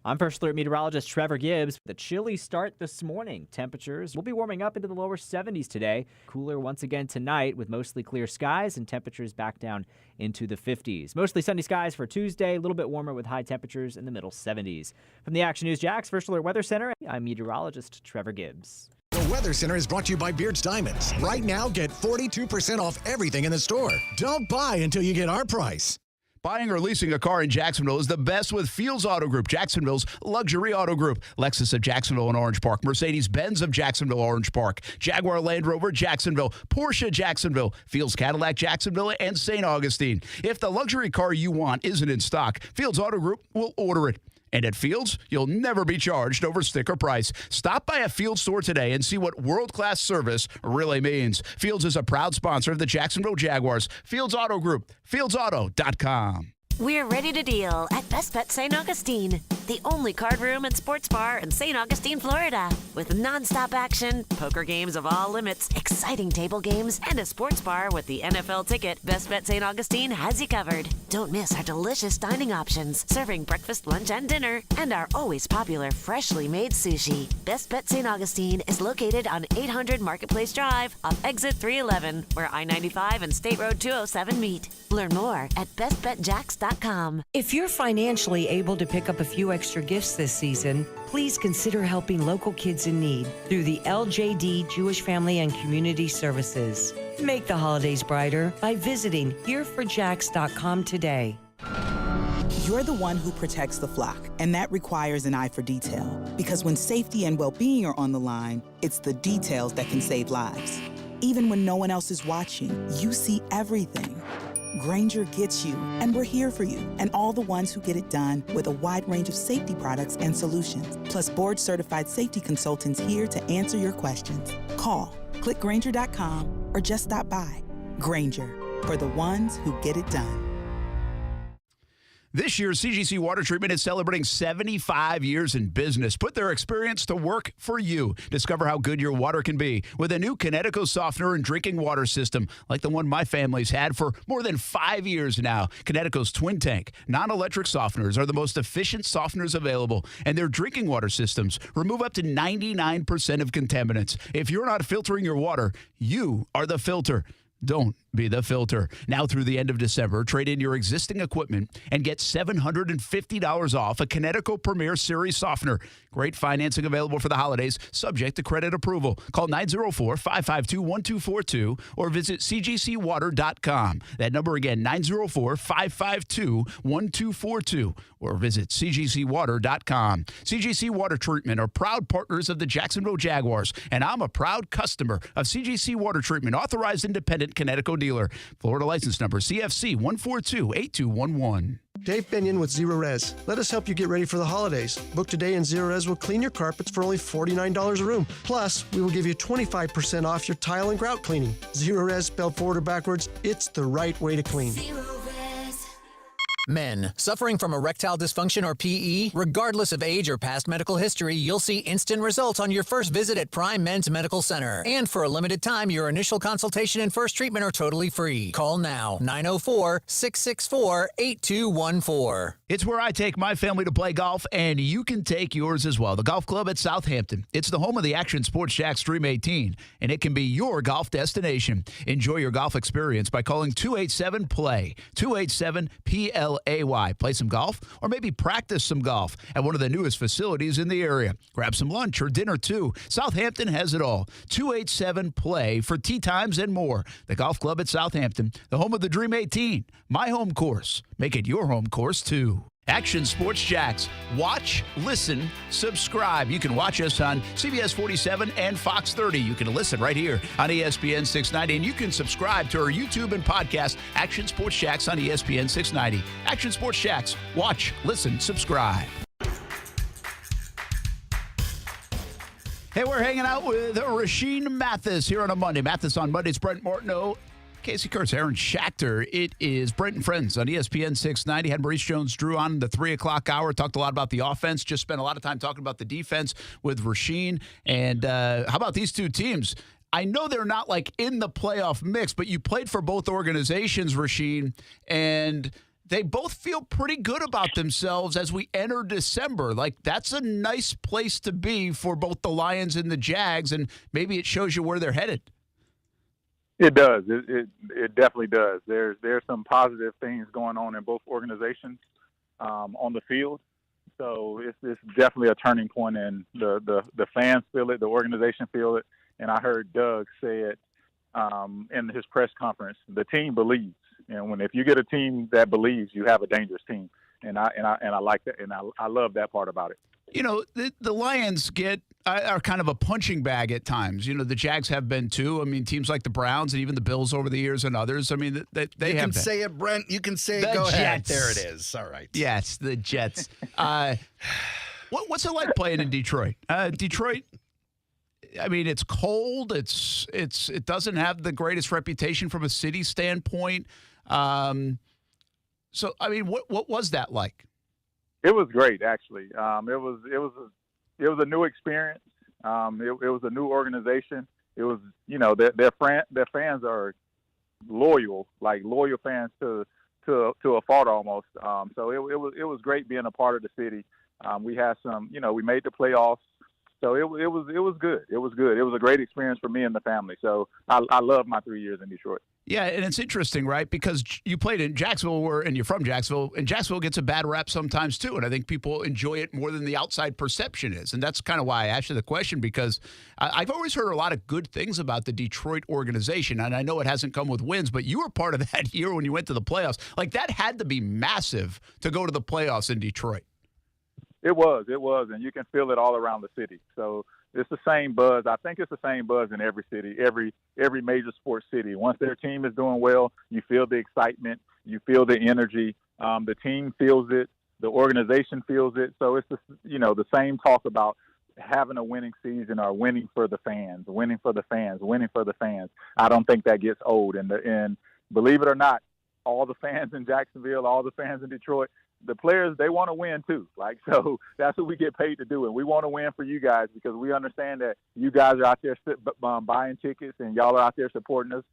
I'm First Alert meteorologist Trevor Gibbs. The chilly start this morning. Temperatures will be warming up into the lower 70s today. Cooler once again tonight with mostly clear skies and temperatures back down into the 50s. Mostly sunny skies for Tuesday, a little bit warmer with high temperatures in the middle 70s. From the Action News Jax First Alert Weather Center, I'm meteorologist Trevor Gibbs. The Weather Center is brought to you by Beard's Diamonds. Right now, get 42% off everything in the store. Don't buy until you get our price. Buying or leasing a car in Jacksonville is the best with Fields Auto Group, Jacksonville's luxury auto group. Lexus of Jacksonville and Orange Park, Mercedes-Benz of Jacksonville, Orange Park, Jaguar Land Rover, Jacksonville, Porsche, Jacksonville, Fields Cadillac, Jacksonville, and St. Augustine. If the luxury car you want isn't in stock, Fields Auto Group will order it. And at Fields, you'll never be charged over sticker price. Stop by a Fields store today and see what world-class service really means. Fields is a proud sponsor of the Jacksonville Jaguars. Fields Auto Group, fieldsauto.com. We're ready to deal at Best Bet St. Augustine, the only card room and sports bar in St. Augustine, Florida. With nonstop action, poker games of all limits, exciting table games, and a sports bar with the NFL ticket, Best Bet St. Augustine has you covered. Don't miss our delicious dining options, serving breakfast, lunch, and dinner, and our always popular freshly made sushi. Best Bet St. Augustine is located on 800 Marketplace Drive off exit 311, where I-95 and State Road 207 meet. Learn more at bestbetjax.com. If you're financially able to pick up a few extra gifts this season, please consider helping local kids in need through the LJD Jewish Family and Community Services. Make the holidays brighter by visiting hereforjax.com today. You're the one who protects the flock, and that requires an eye for detail. Because when safety and well-being are on the line, it's the details that can save lives. Even when no one else is watching, you see everything. Grainger gets you, and we're here for you, and all the ones who get it done with a wide range of safety products and solutions, plus board-certified safety consultants here to answer your questions. Call, click Grainger.com, or just stop by. Grainger, for the ones who get it done. This year, CGC Water Treatment is celebrating 75 years in business. Put their experience to work for you. Discover how good your water can be with a new Connecticut softener and drinking water system like the one my family's had for more than 5 years now. Connecticut's twin tank, non-electric softeners are the most efficient softeners available, and their drinking water systems remove up to 99% of contaminants. If you're not filtering your water, you are the filter. Don't be the filter. Now through the end of December, trade in your existing equipment and get $750 off a Connecticut Premier Series softener. Great financing available for the holidays, subject to credit approval. Call 904-552-1242 or visit cgcwater.com. That number again, 904-552-1242 or visit cgcwater.com. CGC Water Treatment are proud partners of the Jacksonville Jaguars, and I'm a proud customer of CGC Water Treatment, authorized independent Connecticut dealer. Florida license number CFC 1428211. Dave Binion with Zero Res. Let us help you get ready for the holidays. Book today and Zero Res will clean your carpets for only $49 a room. Plus, we will give you 25% off your tile and grout cleaning. Zero Res, spelled forward or backwards, it's the right way to clean. Men suffering from erectile dysfunction or PE, regardless of age or past medical history, you'll see instant results on your first visit at Prime Men's Medical Center. And for a limited time, your initial consultation and first treatment are totally free. Call now, 904-664-8214. It's where I take my family to play golf, and you can take yours as well. The Golf Club at Southampton. It's the home of the Action Sports Jax Dream 18, and it can be your golf destination. Enjoy your golf experience by calling 287-PLAY, 287-PLAY. Play some golf or maybe practice some golf at one of the newest facilities in the area. Grab some lunch or dinner too. Southampton has it all. 287-PLAY for tee times and more. The Golf Club at Southampton, the home of the Dream 18. My home course. Make it your home course too. Action Sports Jax. Watch, listen, subscribe. You can watch us on CBS 47 and Fox 30. You can listen right here on ESPN 690. And you can subscribe to our YouTube and podcast, Action Sports Jax on ESPN 690. Action Sports Jax. Watch, listen, subscribe. Hey, we're hanging out with Rashean Mathis here on a Monday. Mathis on Mondays, Brent Martineau, Kasey Kurtz, Aaron Schachter. It is Brent and Friends on ESPN 690. Had Maurice Jones-Drew on the 3 o'clock hour. Talked a lot about the offense. Just spent a lot of time talking about the defense with Rashean. And how about these two teams? I know they're not like in the playoff mix, but you played for both organizations, Rashean, and they both feel pretty good about themselves as we enter December. Like, that's a nice place to be for both the Lions and the Jags, and maybe it shows you where they're headed. It does. It definitely does. There's some positive things going on in both organizations on the field. So it's definitely a turning point, and the fans feel it, the organization feel it, and I heard Doug say it in his press conference. The team believes. And if you get a team that believes, you have a dangerous team, and I like that, and I love that part about it. You know, the Lions are kind of a punching bag at times. You know, the Jags have been too. I mean, teams like the Browns and even the Bills over the years and others. I mean, they have been. You can say it, Brent. You can say it. Go ahead. There it is. All right. Yes, the Jets. What's it like playing in Detroit? Detroit. I mean, it's cold. It doesn't have the greatest reputation from a city standpoint. So, I mean, what was that like? It was great, actually. It was a new experience. It was a new organization. It was, you know, their fans are loyal fans to a fault almost. So it was great being a part of the city. We had some, you know, we made the playoffs. So it was good. It was good. It was a great experience for me and the family. So I love my 3 years in Detroit. Yeah, and it's interesting, right? Because you played in Jacksonville, and you're from Jacksonville, and Jacksonville gets a bad rap sometimes too. And I think people enjoy it more than the outside perception is. And that's kind of why I asked you the question, because I've always heard a lot of good things about the Detroit organization. And I know it hasn't come with wins, but you were part of that year when you went to the playoffs. Like, that had to be massive to go to the playoffs in Detroit. It was, and you can feel it all around the city. So it's the same buzz. I think it's the same buzz in every city, every major sports city. Once their team is doing well, you feel the excitement, you feel the energy. The team feels it, the organization feels it. So it's the same talk about having a winning season or winning for the fans. I don't think that gets old. And believe it or not, all the fans in Jacksonville, all the fans in Detroit, the players, they want to win too. Like, so that's what we get paid to do. And we want to win for you guys because we understand that you guys are out there buying tickets and y'all are out there supporting us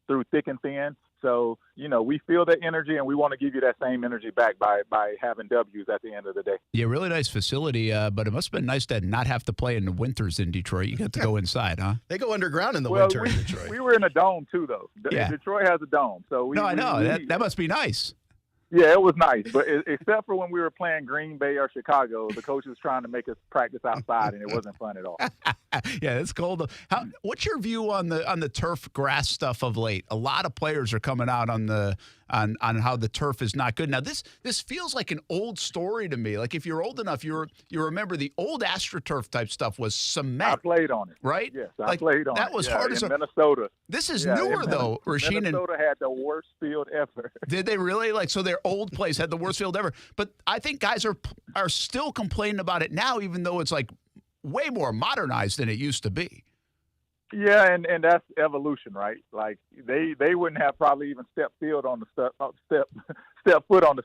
through thick and thin. So, you know, we feel that energy and we want to give you that same energy back by having W's at the end of the day. Yeah, really nice facility, but it must have been nice to not have to play in the winters in Detroit. You got to go inside, huh? They go underground in the winter in Detroit. We were in a dome too, though. Yeah. Detroit has a dome. So I know. That must be nice. Yeah, it was nice, but except for when we were playing Green Bay or Chicago, the coach was trying to make us practice outside, and it wasn't fun at all. Yeah, it's cold. What's your view on the turf grass stuff of late? A lot of players are coming out on how the turf is not good. Now, this feels like an old story to me. Like, if you're old enough, you remember the old AstroTurf type stuff was cement. I played on it, right? Yes, I played on it. That was hard as in Minnesota. This is newer though, Rashean. Minnesota had the worst field ever. Did they really? Like, so their old place had the worst field ever. But I think guys are still complaining about it now, even though it's like way more modernized than it used to be. Yeah, and that's evolution, right? Like they wouldn't have probably even step foot on the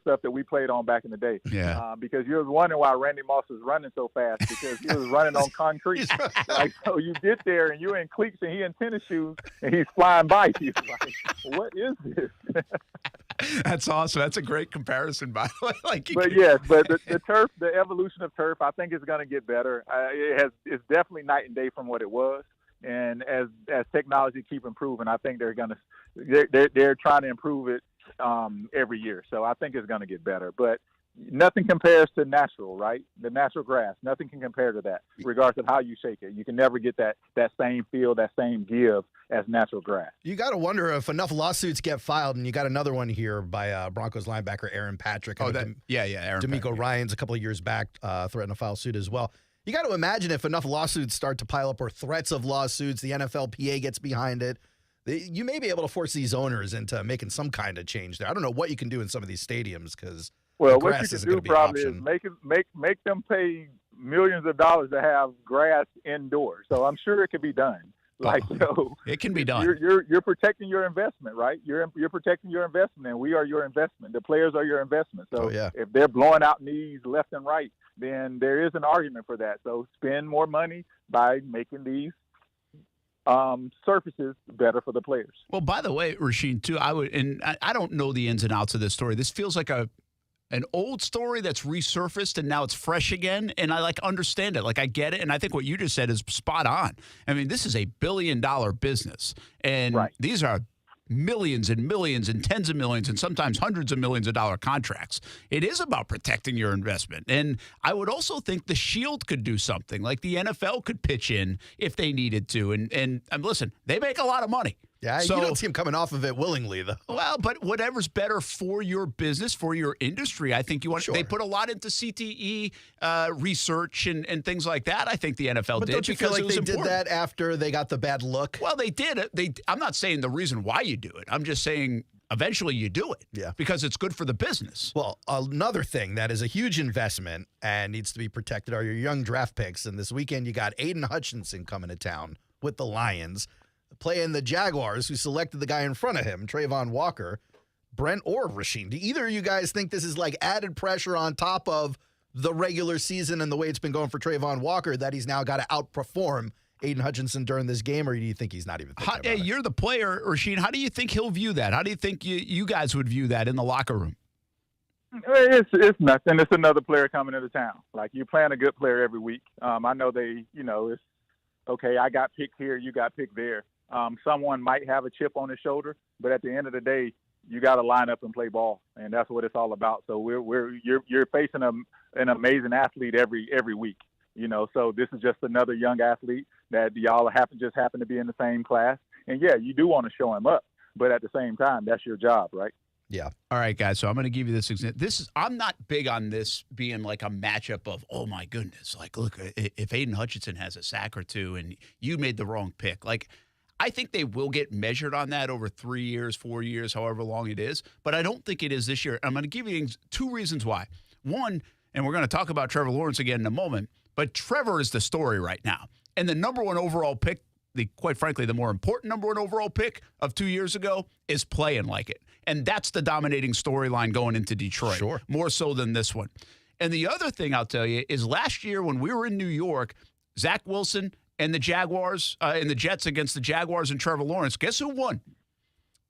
stuff that we played on back in the day. Yeah. Because you was wondering why Randy Moss was running so fast because he was running on concrete. Like, so you get there and you're in cleats and he in tennis shoes and he's flying by you. Like, what is this? That's awesome. That's a great comparison, by the way. But the turf, the evolution of turf, I think is going to get better. It's definitely night and day from what it was. And as technology keep improving, I think they're trying to improve it every year. So I think it's going to get better. But nothing compares to natural, right? The natural grass. Nothing can compare to that, regardless of how you shake it. You can never get that same feel, that same give as natural grass. You got to wonder if enough lawsuits get filed, and you got another one here by Broncos linebacker Aaron Patrick. Aaron D'Amico Ryans a couple of years back threatened to file suit as well. You got to imagine if enough lawsuits start to pile up or threats of lawsuits, the NFLPA gets behind it, you may be able to force these owners into making some kind of change there. I don't know what you can do in some of these stadiums because what you can do probably is make them pay millions of dollars to have grass indoors. So I'm sure it could be done. It can be done. You're protecting your investment, right? You're protecting your investment, and we are your investment. The players are your investment. So if they're blowing out knees left and right, then there is an argument for that. So spend more money by making these surfaces better for the players. Well, by the way, Rashean, too, I don't know the ins and outs of this story. This feels like an old story that's resurfaced and now it's fresh again. And I understand it. I get it. And I think what you just said is spot on. I mean, this is a $1 billion business and these are millions and millions and tens of millions and sometimes hundreds of millions of dollar contracts. It is about protecting your investment. And I would also think the Shield could do something like the NFL could pitch in if they needed to. And listen, they make a lot of money. Yeah, so, you don't see him coming off of it willingly, though. Well, but whatever's better for your business, for your industry, I think you want. Sure. They put a lot into CTE research and things like that. I think the NFL but did. Don't you feel like they important. did that after they got the bad look? Well, they did. I'm not saying the reason why you do it. I'm just saying eventually you do it. Yeah. Because it's good for the business. Well, another thing that is a huge investment and needs to be protected are your young draft picks. And this weekend you got Aiden Hutchinson coming to town with the Lions, playing the Jaguars, who selected the guy in front of him, Trayvon Walker. Brent or Rashean, do either of you guys think this is added pressure on top of the regular season and the way it's been going for Trayvon Walker that he's now got to outperform Aiden Hutchinson during this game, or do you think he's not even thinking about it? You're the player, Rashean. How do you think he'll view that? How do you think you guys would view that in the locker room? It's nothing. It's another player coming into town. You're playing a good player every week. I know it's okay, I got picked here, you got picked there. Someone might have a chip on his shoulder, but at the end of the day, you got to line up and play ball, and that's what it's all about. So you're facing an amazing athlete every week, So this is just another young athlete that y'all happen to be in the same class, and yeah, you do want to show him up, but at the same time, that's your job, right? Yeah. All right, guys. So I'm going to give you this example. I'm not big on this being like a matchup of, oh my goodness, look, if Aiden Hutchinson has a sack or two and you made the wrong pick, I think they will get measured on that over 3 years, 4 years, however long it is. But I don't think it is this year. I'm going to give you two reasons why. One, and we're going to talk about Trevor Lawrence again in a moment, but Trevor is the story right now. And the number one overall pick, quite frankly, the more important number one overall pick of 2 years ago is playing like it. And that's the dominating storyline going into Detroit. Sure. More so than this one. And the other thing I'll tell you is last year when we were in New York, Zach Wilson and the Jaguars, and the Jets against the Jaguars and Trevor Lawrence, guess who won?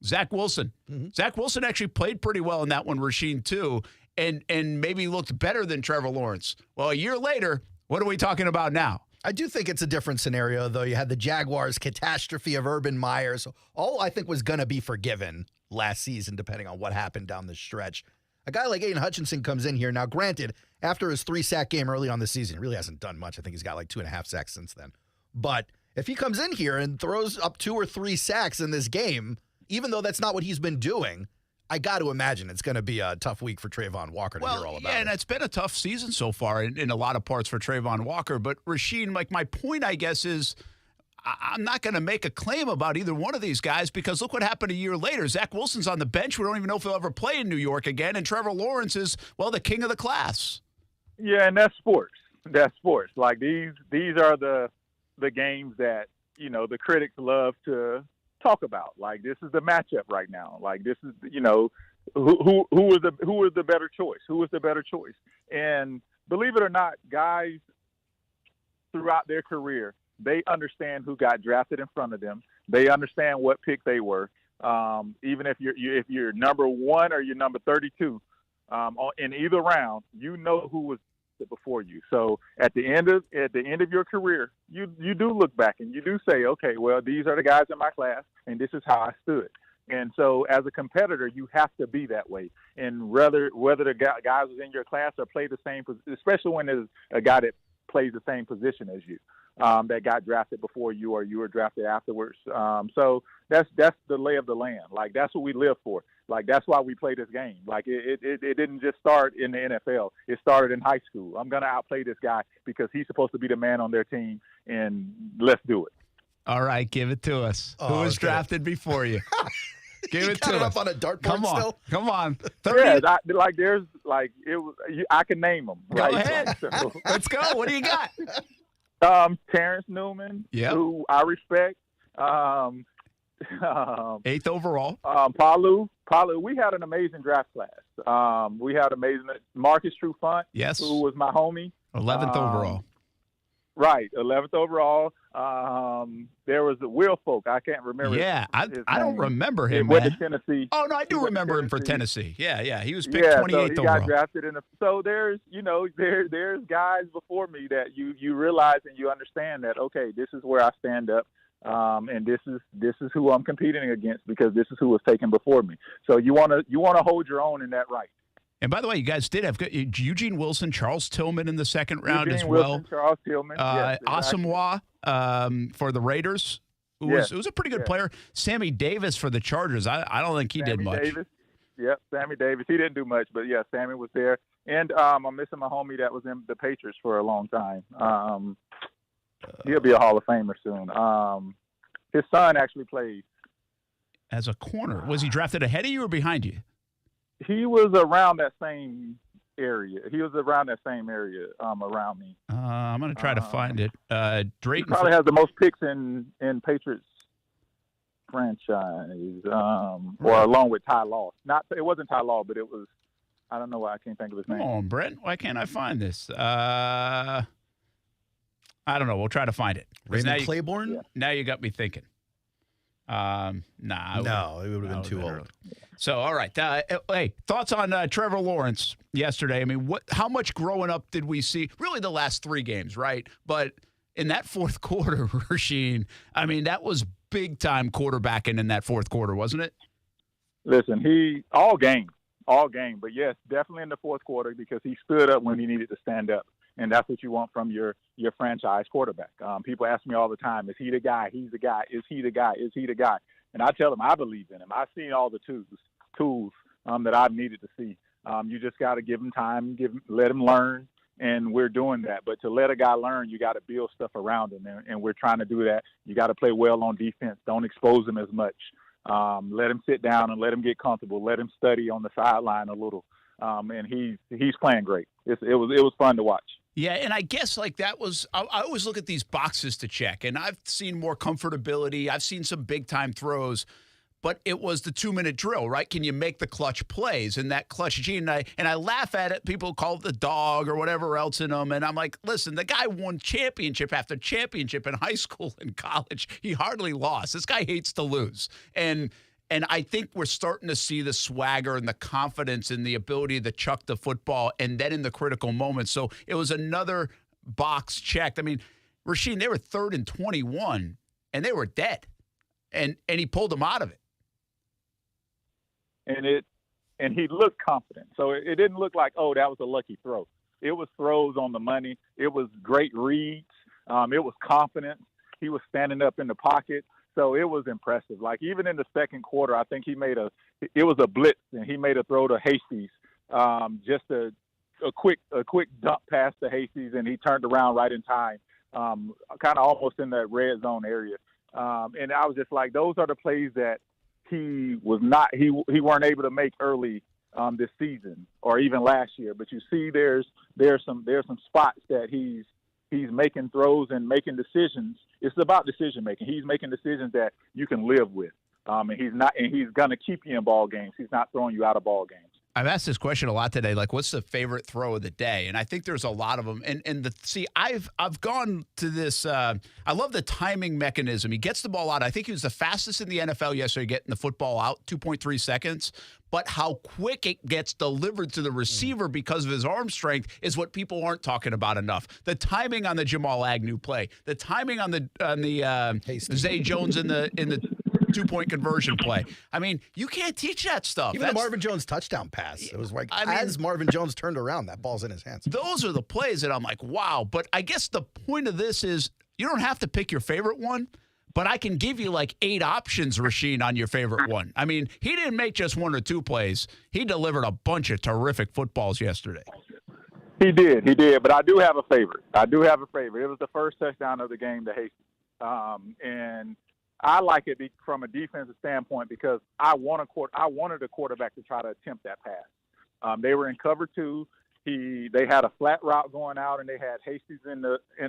Zach Wilson. Mm-hmm. Zach Wilson actually played pretty well in that one, Rashean, too, and maybe looked better than Trevor Lawrence. Well, a year later, what are we talking about now? I do think it's a different scenario, though. You had the Jaguars' catastrophe of Urban Meyer. So all I think was going to be forgiven last season, depending on what happened down the stretch. A guy like Aiden Hutchinson comes in here. Now, granted, after his 3-sack game early on the season, he really hasn't done much. I think he's got 2.5 sacks since then. But if he comes in here and throws up 2 or 3 sacks in this game, even though that's not what he's been doing, I got to imagine it's going to be a tough week for Trayvon Walker to hear all about. Yeah, and it's been a tough season so far in a lot of parts for Trayvon Walker. But Rashean, my point, I guess, is I'm not going to make a claim about either one of these guys because look what happened a year later. Zach Wilson's on the bench. We don't even know if he'll ever play in New York again. And Trevor Lawrence is, the king of the class. Yeah, and that's sports. That's sports. These are the games that, the critics love to talk about. This is the matchup right now. This is, who was the better choice? Who was the better choice? And believe it or not, guys throughout their career, they understand who got drafted in front of them. They understand what pick they were. Even if you're number 1 or you're number 32 in either round, who was before you. So at the end of your career, you do look back and you do say, okay, well, these are the guys in my class, and this is how I stood. And so as a competitor, you have to be that way. And whether the guys in your class are play the same, especially when there's a guy that plays the same position as you, that got drafted before you or you were drafted afterwards. So that's the lay of the land. That's what we live for. That's why we play this game. It didn't just start in the NFL. It started in high school. I'm going to outplay this guy because he's supposed to be the man on their team, and let's do it. All right, give it to us. Who was drafted before you? Give it got to it us. up on a dartboard Come on. still? Come on. 30. Yeah, there's it was. I can name them. Go right? ahead. So, Let's go. What do you got? Terrence Newman, Yep. who I respect. 8th overall. Palu. We had an amazing draft class. We had amazing Marcus Trufant, Yes. who was my homie. 11th overall. Right, 11th overall. There was the Will Folk. I can't remember. Yeah, I don't name. remember He him, went man. to Tennessee. Oh, no, I do He went to remember him for Tennessee. Yeah. He was picked Yeah, 28th so he overall. got drafted in the. So there's there's guys before me that you realize and you understand that, okay, this is where I stand up. And this is who I'm competing against because this is who was taken before me. So you want to hold your own in that right. And by the way, you guys did have Eugene Wilson, Charles Tillman in the second round Eugene as well. Wilson, Charles Tillman, yes, exactly. Asamoah for the Raiders, who was a pretty good player. Sammy Davis for the Chargers. I don't think he did much. Davis. Yep, Sammy Davis. He didn't do much, but yeah, Sammy was there. And I'm missing my homie that was in the Patriots for a long time. He'll be a Hall of Famer soon. His son actually played as a corner. Was he drafted ahead of you or behind you? He was around that same area. Around me. I'm going to try to find it. Drayton he probably has the most picks in Patriots franchise, or along with Ty Law. It wasn't Ty Law, but it was. I don't know why I can't think of his name. Come on, Brent. Why can't I find this? I don't know. We'll try to find it. Raymond Claiborne? Yeah. Now you got me thinking. No, it would have been too old. So, all right. Hey, thoughts on Trevor Lawrence yesterday? I mean, how much growing up did we see? Really the last 3 games, right? But in that fourth quarter, Rashean, I mean, that was big-time quarterbacking in that fourth quarter, wasn't it? Listen, all game. But, yes, definitely in the fourth quarter because he stood up when he needed to stand up. And that's what you want from your franchise quarterback. People ask me all the time, is he the guy? He's the guy. Is he the guy? Is he the guy? And I tell them I believe in him. I've seen all the tools that I've needed to see. You just got to give him time, let him learn, and we're doing that. But to let a guy learn, you got to build stuff around him, and we're trying to do that. You got to play well on defense. Don't expose him as much. Let him sit down and let him get comfortable. Let him study on the sideline a little. And he's playing great. It was fun to watch. Yeah, and I guess that was – I always look at these boxes to check, and I've seen more comfortability. I've seen some big-time throws, but it was the 2-minute drill, right? Can you make the clutch plays? And that clutch gene, and I laugh at it. People call it the dog or whatever else in them, and I'm like, listen, the guy won championship after championship in high school and college. He hardly lost. This guy hates to lose. And I think we're starting to see the swagger and the confidence and the ability to chuck the football and then in the critical moments. So it was another box checked. I mean, Rashean, they were 3rd and 21, and they were dead. And he pulled them out of it. And he looked confident. So it didn't look like, oh, that was a lucky throw. It was throws on the money. It was great reads. It was confidence. He was standing up in the pocket. So it was impressive. Even in the second quarter, I think it was a blitz, and he made a throw to Hastings, just a quick dump pass to Hastings, and he turned around right in time, kind of almost in that red zone area. And I was just like, those are the plays that he weren't able to make early this season or even last year. But you see, there's some spots that he's making throws and making decisions. It's about decision making. He's making decisions that you can live with. And he's gonna keep you in ball games. He's not throwing you out of ball games. I've asked this question a lot today, what's the favorite throw of the day? And I think there's a lot of them. I've gone to this. I love the timing mechanism. He gets the ball out. I think he was the fastest in the NFL yesterday getting the football out, 2.3 seconds. But how quick it gets delivered to the receiver because of his arm strength is what people aren't talking about enough. The timing on the Jamal Agnew play, the timing on the Zay Jones in the 2-point conversion play. I mean, you can't teach that stuff. Even the Marvin Jones touchdown pass. It was as Marvin Jones turned around, that ball's in his hands. Those are the plays that I'm like, wow. But I guess the point of this is you don't have to pick your favorite one, but I can give you 8 options, Rashean, on your favorite one. I mean, he didn't make just 1 or 2 plays. He delivered a bunch of terrific footballs yesterday. He did. But I do have a favorite. It was the first touchdown of the game to Hastings. And I like it from a defensive standpoint because I wanted a quarterback to try to attempt that pass. They were in cover 2. They had a flat route going out, and they had Hastings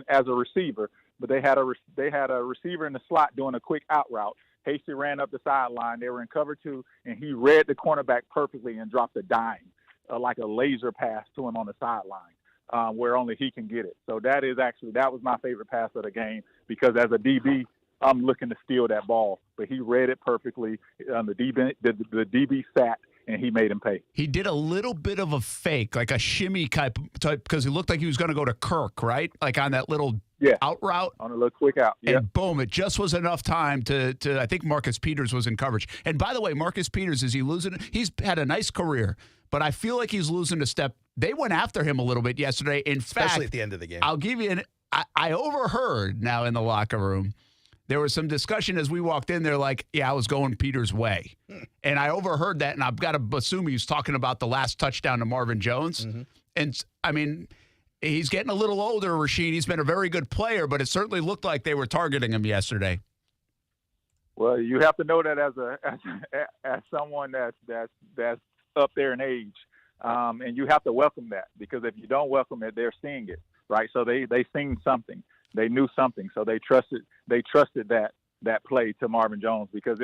as a receiver, but they had a receiver in the slot doing a quick out route. Hastings ran up the sideline. They were in cover 2, and he read the cornerback perfectly and dropped a dime, like a laser pass to him on the sideline, where only he can get it. So that was my favorite pass of the game because as a DB, I'm looking to steal that ball, but he read it perfectly. The DB sat, and he made him pay. He did a little bit of a fake, like a shimmy type, because he looked like he was going to go to Kirk, right? Like on that little out route. On a little quick out. And boom, it just was enough time to I think Marcus Peters was in coverage. And by the way, Marcus Peters, is he losing? He's had a nice career, but I feel like he's losing a step. They went after him a little bit yesterday. In fact, especially at the end of the game. I'll give you I overheard now in the locker room. There was some discussion as we walked in there, like, yeah, I was going Peter's way. And I overheard that, and I've got to assume he was talking about the last touchdown to Marvin Jones. Mm-hmm. And, I mean, he's getting a little older, Rashean. He's been a very good player, but it certainly looked like they were targeting him yesterday. Well, you have to know that as someone that's up there in age, and you have to welcome that, because if you don't welcome it, they're seeing it, right? So they seen something. They knew something, so they trusted that play to Marvin Jones, because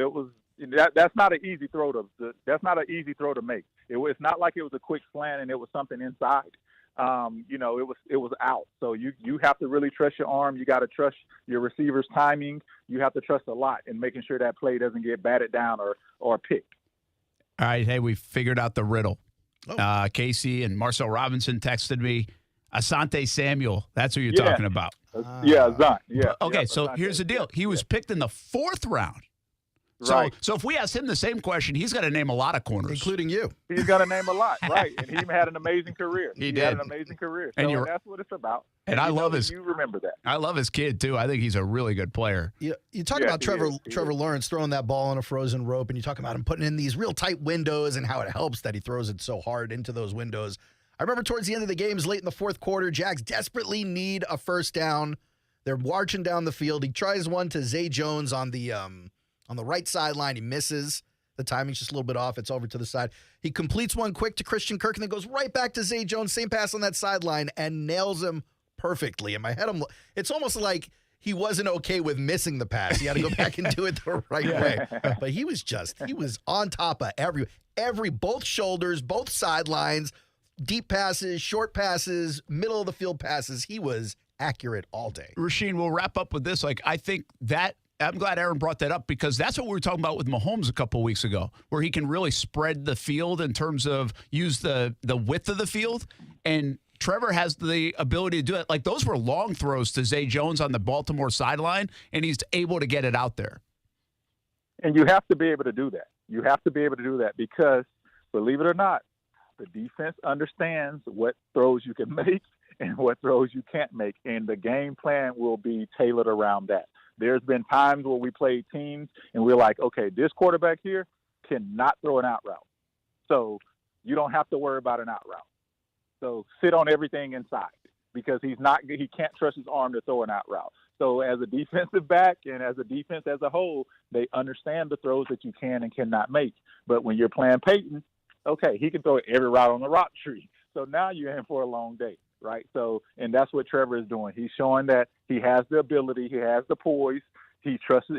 that's not an easy throw to make. It's not like it was a quick slant and it was something inside. It was out. So you have to really trust your arm. You got to trust your receiver's timing. You have to trust a lot in making sure that play doesn't get batted down or picked. All right, hey, we figured out the riddle. Kasey and Marcel Robinson texted me. Asante Samuel, that's who you're talking about. Asante. Yeah. Okay, so here's the deal. He was picked in the 4th round. Right. So if we ask him the same question, he's got to name a lot of corners. Including you. He's got to name a lot, right. And he had an amazing career. He did. Had an amazing career. So, and that's what it's about. And I love you remember that. I love his kid, too. I think he's a really good player. You talk about Trevor Lawrence throwing that ball on a frozen rope, and you talk about him putting in these real tight windows and how it helps that he throws it so hard into those windows. I remember towards the end of the games, late in the 4th quarter, Jags desperately need a first down. They're marching down the field. He tries one to Zay Jones on the right sideline. He misses. The timing's just a little bit off. It's over to the side. He completes one quick to Christian Kirk and then goes right back to Zay Jones, same pass on that sideline, and nails him perfectly. In my head, it's almost like he wasn't okay with missing the pass. He had to go back and do it the right way. But he was on top of every both shoulders, both sidelines, deep passes, short passes, middle of the field passes. He was accurate all day. Rashean, we'll wrap up with this. I think that I'm glad Aaron brought that up, because that's what we were talking about with Mahomes a couple weeks ago, where he can really spread the field in terms of use the width of the field. And Trevor has the ability to do it. Like, those were long throws to Zay Jones on the Baltimore sideline, and he's able to get it out there. And you have to be able to do that. You have to be able to do that because, believe it or not, the defense understands what throws you can make and what throws you can't make, and the game plan will be tailored around that. There's been times where we played teams and we're like, okay, this quarterback here cannot throw an out route. So you don't have to worry about an out route. So sit on everything inside, because he can't trust his arm to throw an out route. So as a defensive back and as a defense as a whole, they understand the throws that you can and cannot make. But when you're playing Peyton, okay, he can throw every route on the rock tree. So now you're in for a long day, right? So, and that's what Trevor is doing. He's showing that he has the ability, he has the poise, he's trusting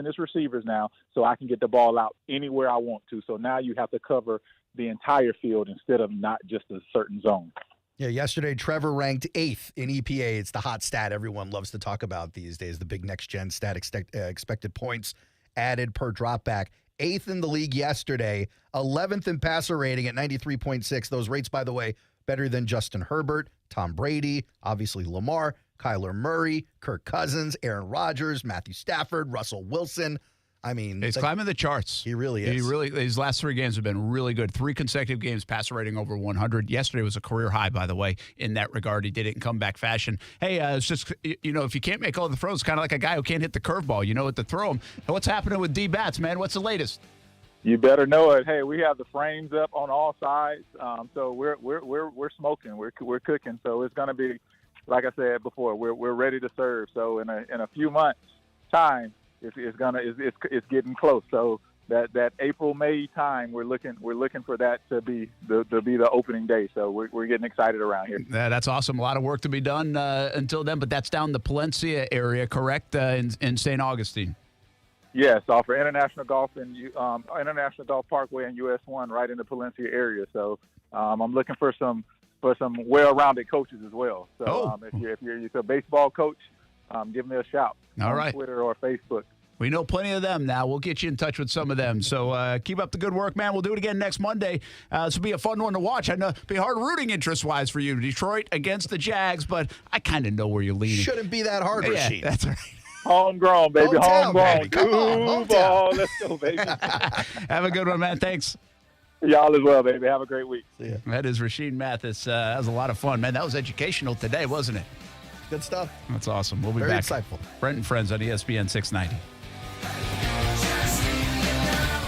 his receivers now, so I can get the ball out anywhere I want to. So now you have to cover the entire field instead of not just a certain zone. Yeah, yesterday Trevor ranked 8th in EPA. It's the hot stat everyone loves to talk about these days, the big next-gen stat, expected points added per dropback. 8th in the league yesterday, 11th in passer rating at 93.6. Those rates, by the way, better than Justin Herbert, Tom Brady, obviously Lamar, Kyler Murray, Kirk Cousins, Aaron Rodgers, Matthew Stafford, Russell Wilson. I mean, he's climbing the charts. He really is. His last 3 games have been really good. 3 consecutive games, passer rating over 100. Yesterday was a career high, by the way, in that regard. He did it in comeback fashion. Hey, it's just, if you can't make all the throws, kind of like a guy who can't hit the curveball. You know what to throw him. What's happening with D-Bats, man? What's the latest? You better know it. Hey, we have the frames up on all sides, so we're smoking, we're cooking. So it's going to be, like I said before, we're ready to serve. So in a few months' time, it's getting close. So that April-May time, we're looking for that to be the opening day. So we're getting excited around here. That's awesome. A lot of work to be done until then, but that's down the Palencia area, correct? In St. Augustine. Yes, off for International Golf and International Golf Parkway and US 1, right in the Palencia area. So I'm looking for some well-rounded coaches as well. So if you're a baseball coach, give me a shout on Twitter or Facebook. We know plenty of them now. We'll get you in touch with some of them. So keep up the good work, man. We'll do it again next Monday. This will be a fun one to watch. I know it'll be hard rooting interest-wise for you. Detroit against the Jags, but I kind of know where you're leaning. Shouldn't be that hard, Rashean. That's right. Homegrown, baby. Homegrown. Baby. Come on, ball. Let's go, baby. Have a good one, man. Thanks. Y'all as well, baby. Have a great week. See ya. That is Rashean Mathis. That was a lot of fun, man. That was educational today, wasn't it? Good stuff. That's awesome. We'll be Very back. Insightful. Brent and Friends on ESPN 690.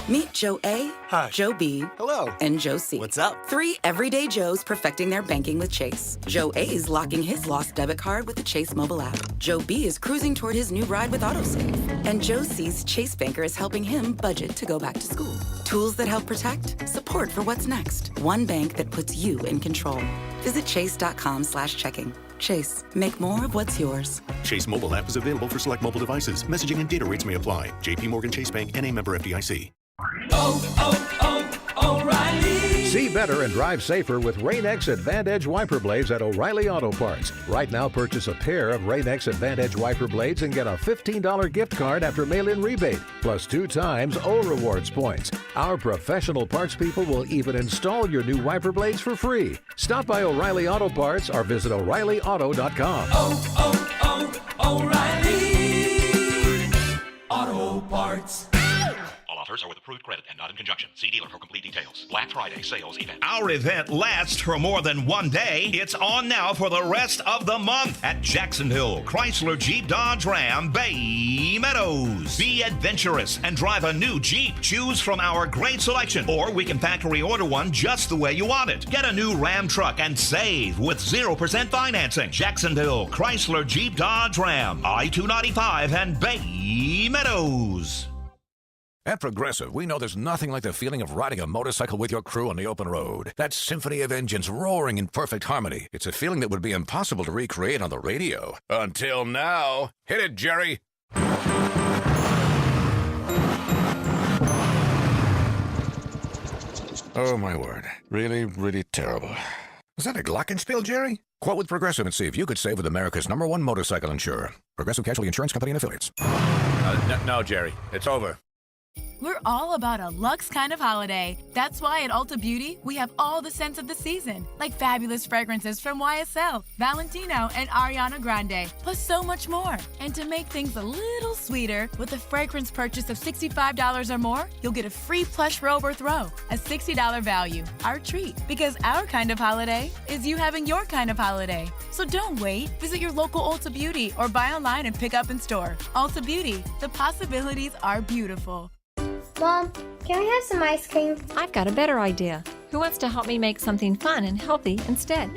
Meet Joe A, Hi. Joe B, Hello. and Joe C. What's up? 3 everyday Joes perfecting their banking with Chase. Joe A is locking his lost debit card with the Chase mobile app. Joe B is cruising toward his new ride with AutoSave. And Joe C's Chase banker is helping him budget to go back to school. Tools that help protect, support for what's next. One bank that puts you in control. Visit chase.com/checking. Chase, make more of what's yours. Chase mobile app is available for select mobile devices. Messaging and data rates may apply. JP Morgan Chase Bank, N.A. member FDIC. O'Reilly. See better and drive safer with Rain-X Advantage wiper blades at O'Reilly Auto Parts. Right now, purchase a pair of Rain-X Advantage wiper blades and get a $15 gift card after mail-in rebate, plus 2 times O Rewards points. Our professional parts people will even install your new wiper blades for free. Stop by O'Reilly Auto Parts or visit O'ReillyAuto.com. O'Reilly Auto Parts. Offers are with approved credit and not in conjunction. See dealer for complete details. Black Friday sales event. Our event lasts for more than one day. It's on now for the rest of the month at Jacksonville Chrysler Jeep Dodge Ram Bay Meadows. Be adventurous and drive a new Jeep. Choose from our great selection, or we can factory order one just the way you want it. Get a new Ram truck and save with 0% financing. Jacksonville Chrysler Jeep Dodge Ram, I-295 and Bay Meadows. At Progressive, we know there's nothing like the feeling of riding a motorcycle with your crew on the open road. That symphony of engines roaring in perfect harmony. It's a feeling that would be impossible to recreate on the radio. Until now. Hit it, Jerry. Oh, my word. Really, really terrible. Was that a glockenspiel, Jerry? Quote with Progressive and see if you could save with America's #1 motorcycle insurer. Progressive Casualty Insurance Company and Affiliates. No, Jerry. It's over. We're all about a luxe kind of holiday. That's why at Ulta Beauty, we have all the scents of the season, like fabulous fragrances from YSL, Valentino, and Ariana Grande, plus so much more. And to make things a little sweeter, with a fragrance purchase of $65 or more, you'll get a free plush robe or throw, a $60 value, our treat. Because our kind of holiday is you having your kind of holiday. So don't wait. Visit your local Ulta Beauty or buy online and pick up in store. Ulta Beauty, the possibilities are beautiful. Mom, can we have some ice cream? I've got a better idea. Who wants to help me make something fun and healthy instead?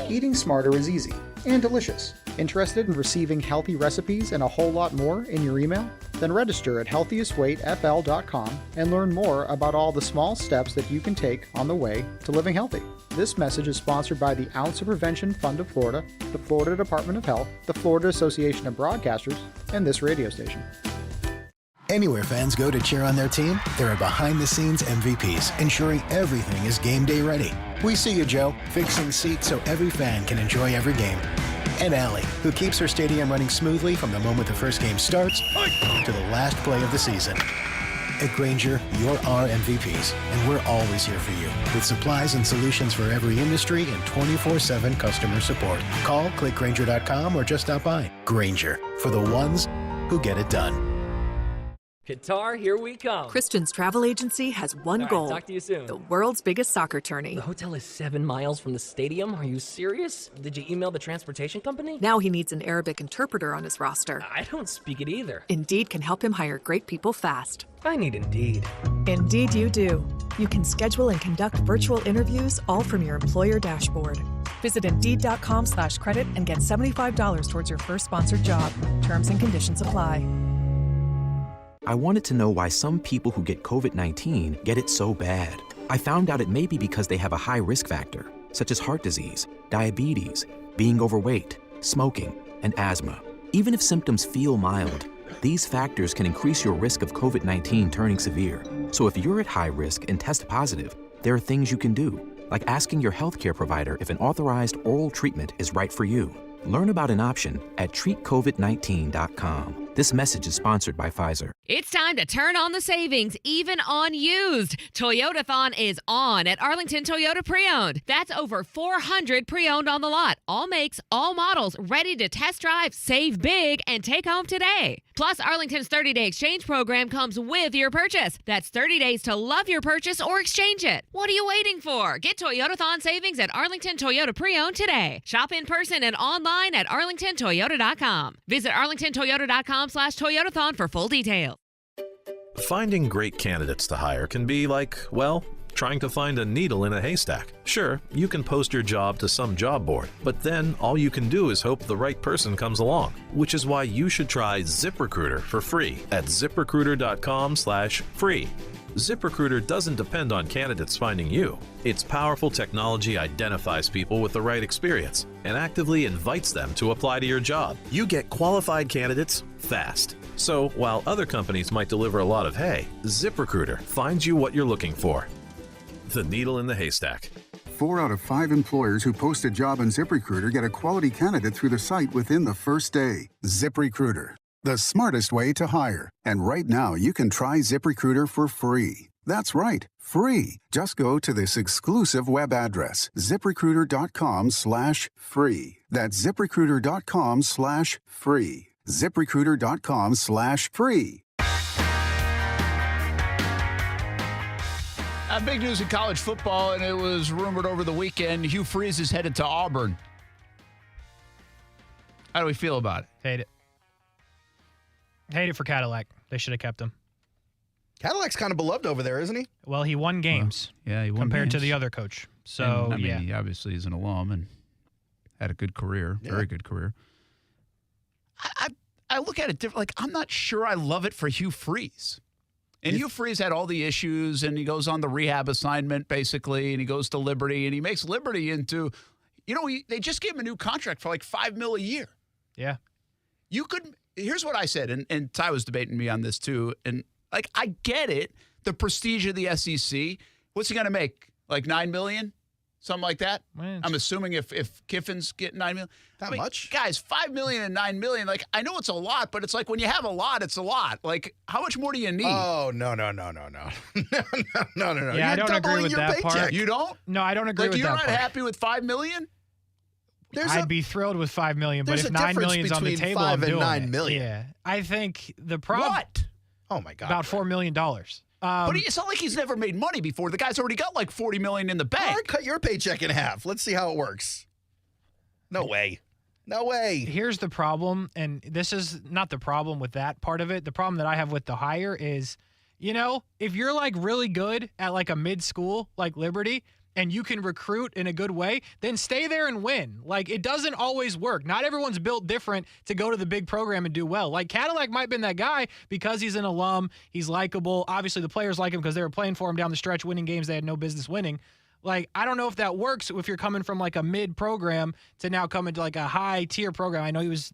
Eating smarter is easy and delicious. Interested in receiving healthy recipes and a whole lot more in your email? Then register at healthiestweightfl.com and learn more about all the small steps that you can take on the way to living healthy. This message is sponsored by the Ounce of Prevention Fund of Florida, the Florida Department of Health, the Florida Association of Broadcasters, and this radio station. Anywhere fans go to cheer on their team, there are behind-the-scenes MVPs, ensuring everything is game day ready. We see you, Joe, fixing seats so every fan can enjoy every game. And Allie, who keeps her stadium running smoothly from the moment the first game starts to the last play of the season. At Grainger, you're our MVPs, and we're always here for you, with supplies and solutions for every industry and 24/7 customer support. Call, click Grainger.com, or just stop by. Grainger, for the ones who get it done. Qatar, here we come. Christian's travel agency has one goal. Talk to you soon. The world's biggest soccer tourney. The hotel is 7 miles from the stadium. Are you serious? Did you email the transportation company? Now he needs an Arabic interpreter on his roster. I don't speak it either. Indeed can help him hire great people fast. I need Indeed. Indeed you do. You can schedule and conduct virtual interviews all from your employer dashboard. Visit Indeed.com/credit and get $75 towards your first sponsored job. Terms and conditions apply. I wanted to know why some people who get COVID-19 get it so bad. I found out it may be because they have a high risk factor, such as heart disease, diabetes, being overweight, smoking, and asthma. Even if symptoms feel mild, these factors can increase your risk of COVID-19 turning severe. So if you're at high risk and test positive, there are things you can do, like asking your healthcare provider if an authorized oral treatment is right for you. Learn about an option at treatcovid19.com. This message is sponsored by Pfizer. It's time to turn on the savings, even on used. Toyotathon is on at Arlington Toyota Pre-Owned. That's over 400 pre-owned on the lot. All makes, all models, ready to test drive, save big, and take home today. Plus, Arlington's 30-day exchange program comes with your purchase. That's 30 days to love your purchase or exchange it. What are you waiting for? Get Toyotathon savings at Arlington Toyota Pre-Owned today. Shop in person and online at arlingtontoyota.com. Visit arlingtontoyota.com/Toyotathon for full details. Finding great candidates to hire can be like, well, trying to find a needle in a haystack. Sure, you can post your job to some job board, but then all you can do is hope the right person comes along, which is why you should try ZipRecruiter for free at ZipRecruiter.com/free. ZipRecruiter doesn't depend on candidates finding you. Its powerful technology identifies people with the right experience and actively invites them to apply to your job. You get qualified candidates fast. So while other companies might deliver a lot of hay, ZipRecruiter finds you what you're looking for. The needle in the haystack. 4 out of 5 employers who post a job on ZipRecruiter get a quality candidate through the site within the first day. ZipRecruiter, the smartest way to hire. And right now, you can try ZipRecruiter for free. That's right, free. Just go to this exclusive web address, ZipRecruiter.com/free. That's ZipRecruiter.com/free. ZipRecruiter.com/free. Big news in college football, and it was rumored over the weekend. Hugh Freeze is headed to Auburn. How do we feel about it? Hate it. Hate it for Cadillac. They should have kept him. Cadillac's kind of beloved over there, isn't he? Well, he won games. Well, yeah, he won compared games. to the other coach. So, and, he obviously is an alum and had a good career, very good career. I look at it different. Like, I'm not sure I love it for Hugh Freeze. And Hugh Freeze had all the issues, and he goes on the rehab assignment, basically, and he goes to Liberty, and he makes Liberty into, they just gave him a new contract for like $5 million a year. Yeah. Here's what I said, and Ty was debating me on this too, and like, I get it, the prestige of the SEC. What's he going to make? Like $9 million? Something like that? I'm assuming if Kiffin's getting $9 million. That much? Guys, $5 million and $9 million, like, I know it's a lot, but it's like when you have a lot, it's a lot. Like, how much more do you need? Oh, no. No. Yeah, I don't agree with that part. You don't? No, I don't agree with that part. You're not happy with $5 million? I'd be thrilled with $5 million, but if $9 million's on the table, I'm doing $9 million. Yeah, I think the problem. What? Oh my God! About $4 million. But it's not like he's never made money before. The guy's already got like $40 million in the bank. All right, cut your paycheck in half. Let's see how it works. No way. No way. Here's the problem, and this is not the problem with that part of it. The problem that I have with the hire is, if you're like really good at like a mid-school like Liberty, and you can recruit in a good way, then stay there and win. Like, it doesn't always work. Not everyone's built different to go to the big program and do well. Like, Cadillac might have been that guy because he's an alum. He's likable. Obviously, the players like him because they were playing for him down the stretch, winning games they had no business winning. Like, I don't know if that works if you're coming from, like, a mid-program to now come into, like, a high-tier program. I know he was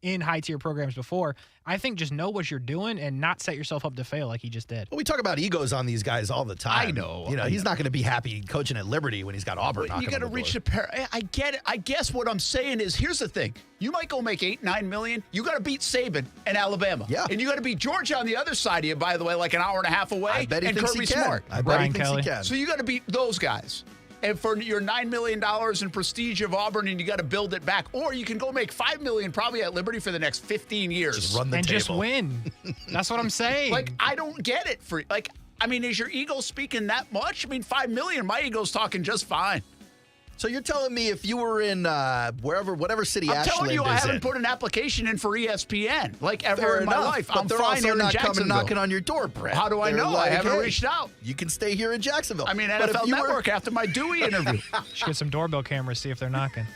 in high-tier programs before. I think just know what you're doing and not set yourself up to fail like he just did. Well, we talk about egos on these guys all the time. I know. He's not going to be happy coaching at Liberty when he's got Auburn knocking on the door. You got to reach the pair. I get it. I guess what I'm saying is, here's the thing. You might go make $8-9 million. You got to beat Saban and Alabama. Yeah. And you got to beat Georgia on the other side of you, by the way, like an hour and a half away. I bet he and thinks Kirby he can. Smart. I bet he thinks he can. So you got to beat those guys. And for your $9 million in prestige of Auburn, and you got to build it back. Or you can go make $5 million probably at Liberty for the next 15 years. Just run the table. Just win. That's what I'm saying. Like, I don't get it. Is your ego speaking that much? $5 million, my ego's talking just fine. So you're telling me if you were in whatever city Ashland is in. I'm telling you, I haven't put an application in for ESPN ever in my life. But I'm they're fine also here not in coming Jacksonville. knocking on your door, Brent. How do I know? I haven't reached out. You can stay here in Jacksonville. NFL Network after my Dewey interview. Should get some doorbell cameras, see if they're knocking.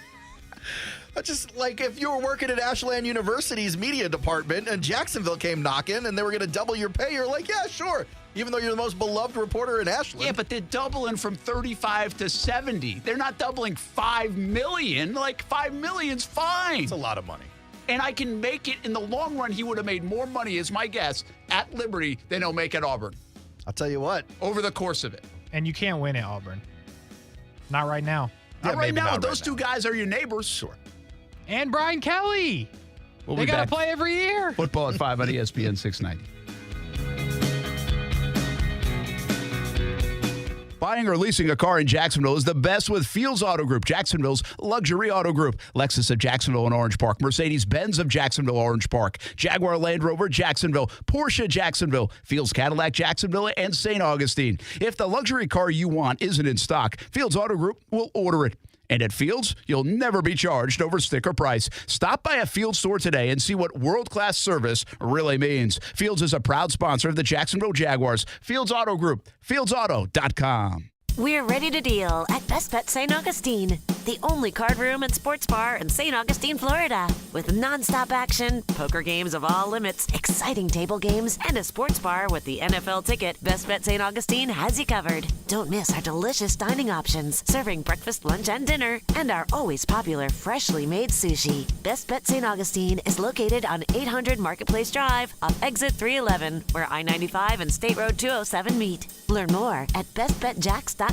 Just like if you were working at Ashland University's media department and Jacksonville came knocking and they were going to double your pay, you're like, yeah, sure. Even though you're the most beloved reporter in Ashland. Yeah, but they're doubling from 35 to 70. They're not doubling $5 million. Like, $5 million's fine. It's a lot of money. And I can make it in the long run. He would have made more money, is my guess, at Liberty than he'll make at Auburn. I'll tell you what. Over the course of it. And you can't win at Auburn. Not right now. Not right now. Not Those right two now. guys are your neighbors. Sure. And Brian Kelly. We'll they be got back. to play every year. Football at 5 on ESPN 690. Buying or leasing a car in Jacksonville is the best with Fields Auto Group, Jacksonville's luxury auto group. Lexus of Jacksonville and Orange Park, Mercedes-Benz of Jacksonville, Orange Park, Jaguar Land Rover, Jacksonville, Porsche, Jacksonville, Fields Cadillac, Jacksonville, and St. Augustine. If the luxury car you want isn't in stock, Fields Auto Group will order it. And at Fields, you'll never be charged over sticker price. Stop by a Fields store today and see what world-class service really means. Fields is a proud sponsor of the Jacksonville Jaguars. Fields Auto Group, fieldsauto.com. We're ready to deal at Best Bet St. Augustine, the only card room and sports bar in St. Augustine, Florida. With nonstop action, poker games of all limits, exciting table games, and a sports bar with the NFL ticket, Best Bet St. Augustine has you covered. Don't miss our delicious dining options, serving breakfast, lunch, and dinner, and our always popular freshly made sushi. Best Bet St. Augustine is located on 800 Marketplace Drive off exit 311, where I-95 and State Road 207 meet. Learn more at bestbetjacks.com.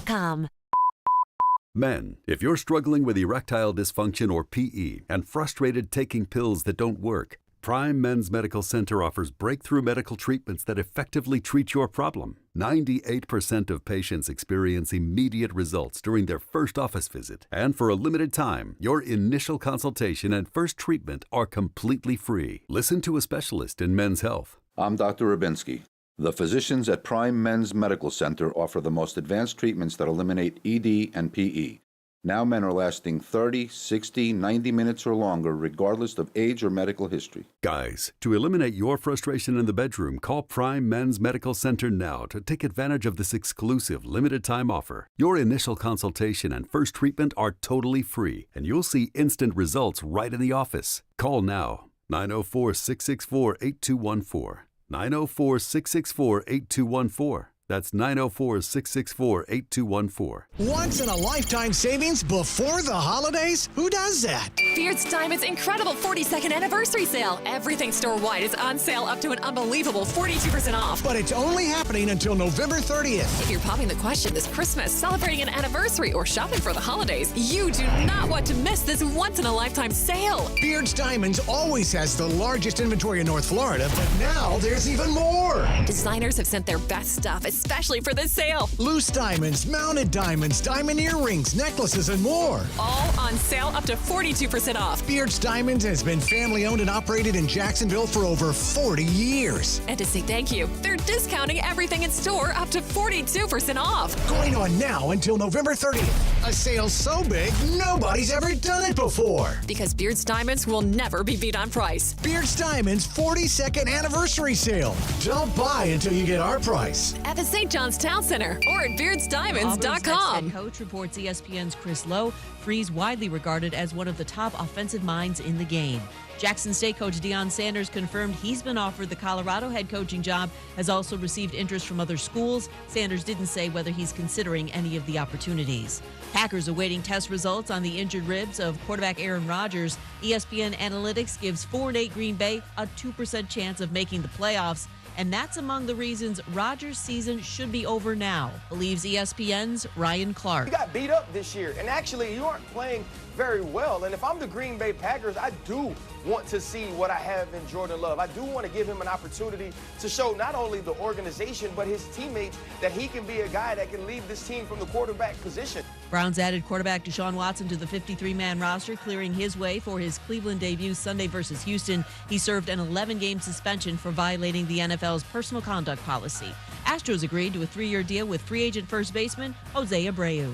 Men, if you're struggling with erectile dysfunction or PE and frustrated taking pills that don't work, Prime Men's Medical Center offers breakthrough medical treatments that effectively treat your problem. 98% of patients experience immediate results during their first office visit. And for a limited time, your initial consultation and first treatment are completely free. Listen to a specialist in men's health. I'm Dr. Rubinsky. The physicians at Prime Men's Medical Center offer the most advanced treatments that eliminate ED and PE. Now men are lasting 30, 60, 90 minutes or longer, regardless of age or medical history. Guys, to eliminate your frustration in the bedroom, call Prime Men's Medical Center now to take advantage of this exclusive limited-time offer. Your initial consultation and first treatment are totally free, and you'll see instant results right in the office. Call now, 904-664-8214. 904-664-8214. That's 904-664-8214. Once in a lifetime savings before the holidays? Who does that? Beard's Diamond's incredible 42nd anniversary sale. Everything store-wide is on sale up to an unbelievable 42% off. But it's only happening until November 30th. If you're popping the question this Christmas, celebrating an anniversary, or shopping for the holidays, you do not want to miss this once-in-a-lifetime sale. Beard's Diamonds always has the largest inventory in North Florida, but now there's even more. Designers have sent their best stuff, especially for this sale. Loose diamonds, mounted diamonds, diamond earrings, necklaces, and more. All on sale up to 42% off. Beard's Diamonds has been family owned and operated in Jacksonville for over 40 years. And to say thank you, they're discounting everything in store up to 42% off. Going on now until November 30th. A sale so big, nobody's ever done it before. Because Beard's Diamonds will never be beat on price. Beard's Diamonds 42nd anniversary sale. Don't buy until you get our price. At the St. John's Town Center or at beardsdiamonds.com. Head coach reports ESPN's Chris Lowe. Freeze widely regarded as one of the top offensive minds in the game. Jackson State coach Deion Sanders confirmed he's been offered the Colorado head coaching job, has also received interest from other schools. Sanders didn't say whether he's considering any of the opportunities. Packers awaiting test results on the injured ribs of quarterback Aaron Rodgers. ESPN Analytics gives 4-8 Green Bay a 2% chance of making the playoffs. And that's among the reasons Rodgers' season should be over now, believes ESPN's Ryan Clark. You got beat up this year, and actually you aren't playing very well. And if I'm the Green Bay Packers, I do want to see what I have in Jordan Love. I do want to give him an opportunity to show not only the organization, but his teammates that he can be a guy that can lead this team from the quarterback position. Browns added quarterback Deshaun Watson to the 53-man roster, clearing his way for his Cleveland debut Sunday versus Houston. He served an 11-game suspension for violating the NFL's personal conduct policy. Astros agreed to a 3-year deal with free agent first baseman Jose Abreu.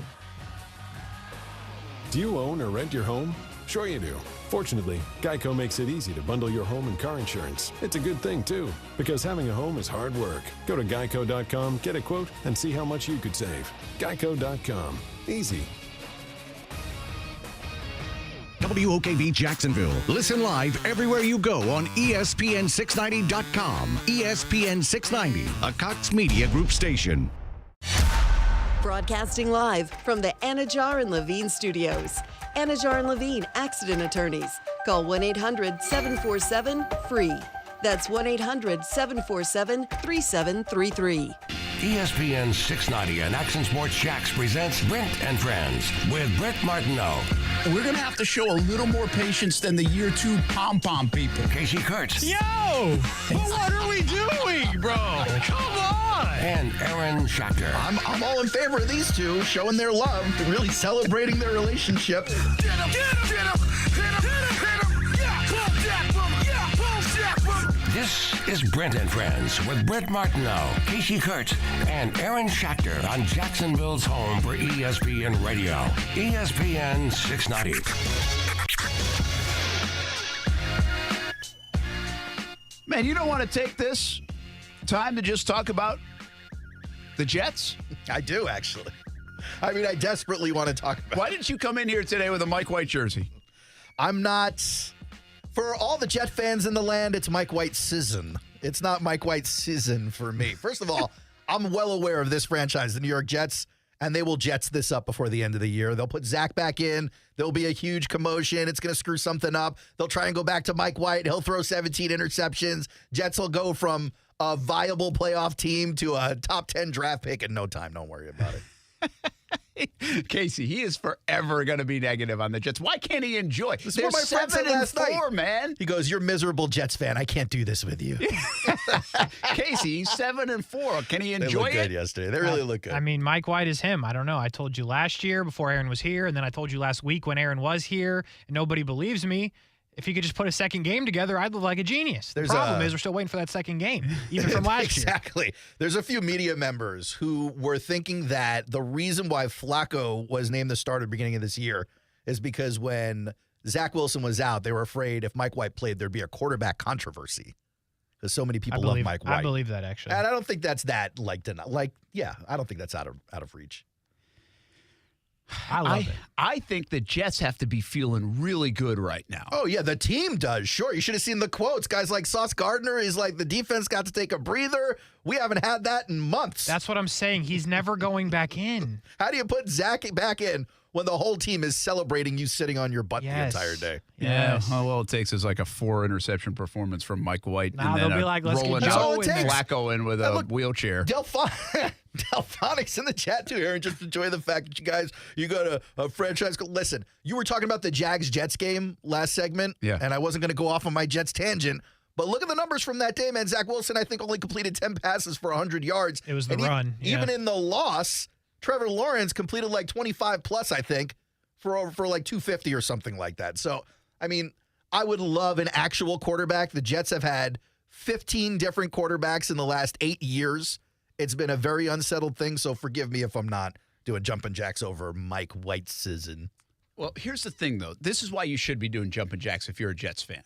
Do you own or rent your home? Sure you do. Fortunately, Geico makes it easy to bundle your home and car insurance. It's a good thing, too, because having a home is hard work. Go to geico.com, get a quote, and see how much you could save. Geico.com. Easy. WOKV Jacksonville. Listen live everywhere you go on ESPN690.com. ESPN690, a Cox Media Group station. Broadcasting live from the Anajar and Levine studios. Anajar and Levine Accident Attorneys. Call 1-800-747-FREE. That's 1-800-747-3733. ESPN 690 and Action Sports Jacks presents Brent and Friends with Brent Martineau. We're going to have to show a little more patience than the year 2 pom-pom people. Kasey Kurtz. Yo! Well, what are we doing, bro? Come on! And Aaron Schachter. I'm all in favor of these two showing their love, really celebrating their relationship. Get him! Get him! Hit him! Hit him! Hit him! Yeah! Boom! Jack! Boom! Yeah! Boom! Jack! Boom! This is Brent and Friends with Brent Martineau, Kasey Kurtz, and Aaron Schachter on Jacksonville's home for ESPN Radio. ESPN 690. Man, you don't want to take this time to just talk about the Jets? I do, actually. I mean, I desperately want to talk about Why didn't you come in here today with a Mike White jersey? I'm not... For all the Jet fans in the land, it's Mike White season. It's not Mike White season for me. First of all, I'm well aware of this franchise, the New York Jets, and they will Jets this up before the end of the year. They'll put Zach back in. There'll be a huge commotion. It's going to screw something up. They'll try and go back to Mike White. He'll throw 17 interceptions. Jets will go from a viable playoff team to a top 10 draft pick in no time. Don't worry about it. Kasey, he is forever going to be negative on the Jets. Why can't he enjoy? This is what my friend said last night. Man. He goes, "You're a miserable Jets fan. I can't do this with you." Kasey, he's 7-4. Can he enjoy They look it? good yesterday. They really look good. I mean, Mike White is him. I don't know. I told you last year before Aaron was here, and then I told you last week when Aaron was here, and nobody believes me. If he could just put a second game together, I'd look like a genius. The problem is we're still waiting for that second game, even from last year. Exactly. There's a few media members who were thinking that the reason why Flacco was named the starter at the beginning of this year is because when Zach Wilson was out, they were afraid if Mike White played, there'd be a quarterback controversy. Because so many people love Mike White. I believe that, actually. And I don't think that's that, I don't think that's out of reach. I love it. I think the Jets have to be feeling really good right now. Oh, yeah, the team does. Sure, you should have seen the quotes. Guys like Sauce Gardner is like, the defense got to take a breather. We haven't had that in months. That's what I'm saying. He's never going back in. How do you put Zach back in when the whole team is celebrating you sitting on your butt the entire day? Yeah. All it takes is like a 4-interception performance from Mike White. Nah, and then they'll be like, let's rolling get out Joe in there. Flacco in with a wheelchair. Delphonic's in the chat too, Aaron. Just enjoy the fact that you got a franchise. Listen, you were talking about the Jags-Jets game last segment, and I wasn't going to go off on my Jets tangent, but look at the numbers from that day, man. Zach Wilson, I think, only completed 10 passes for 100 yards. It was the run. Even in the loss, Trevor Lawrence completed like 25 plus, I think, for like 250 or something like that. So, I mean, I would love an actual quarterback. The Jets have had 15 different quarterbacks in the last 8 years. It's been a very unsettled thing, so forgive me if I'm not doing jumping jacks over Mike White's season. Well, here's the thing, though. This is why you should be doing jumping jacks if you're a Jets fan.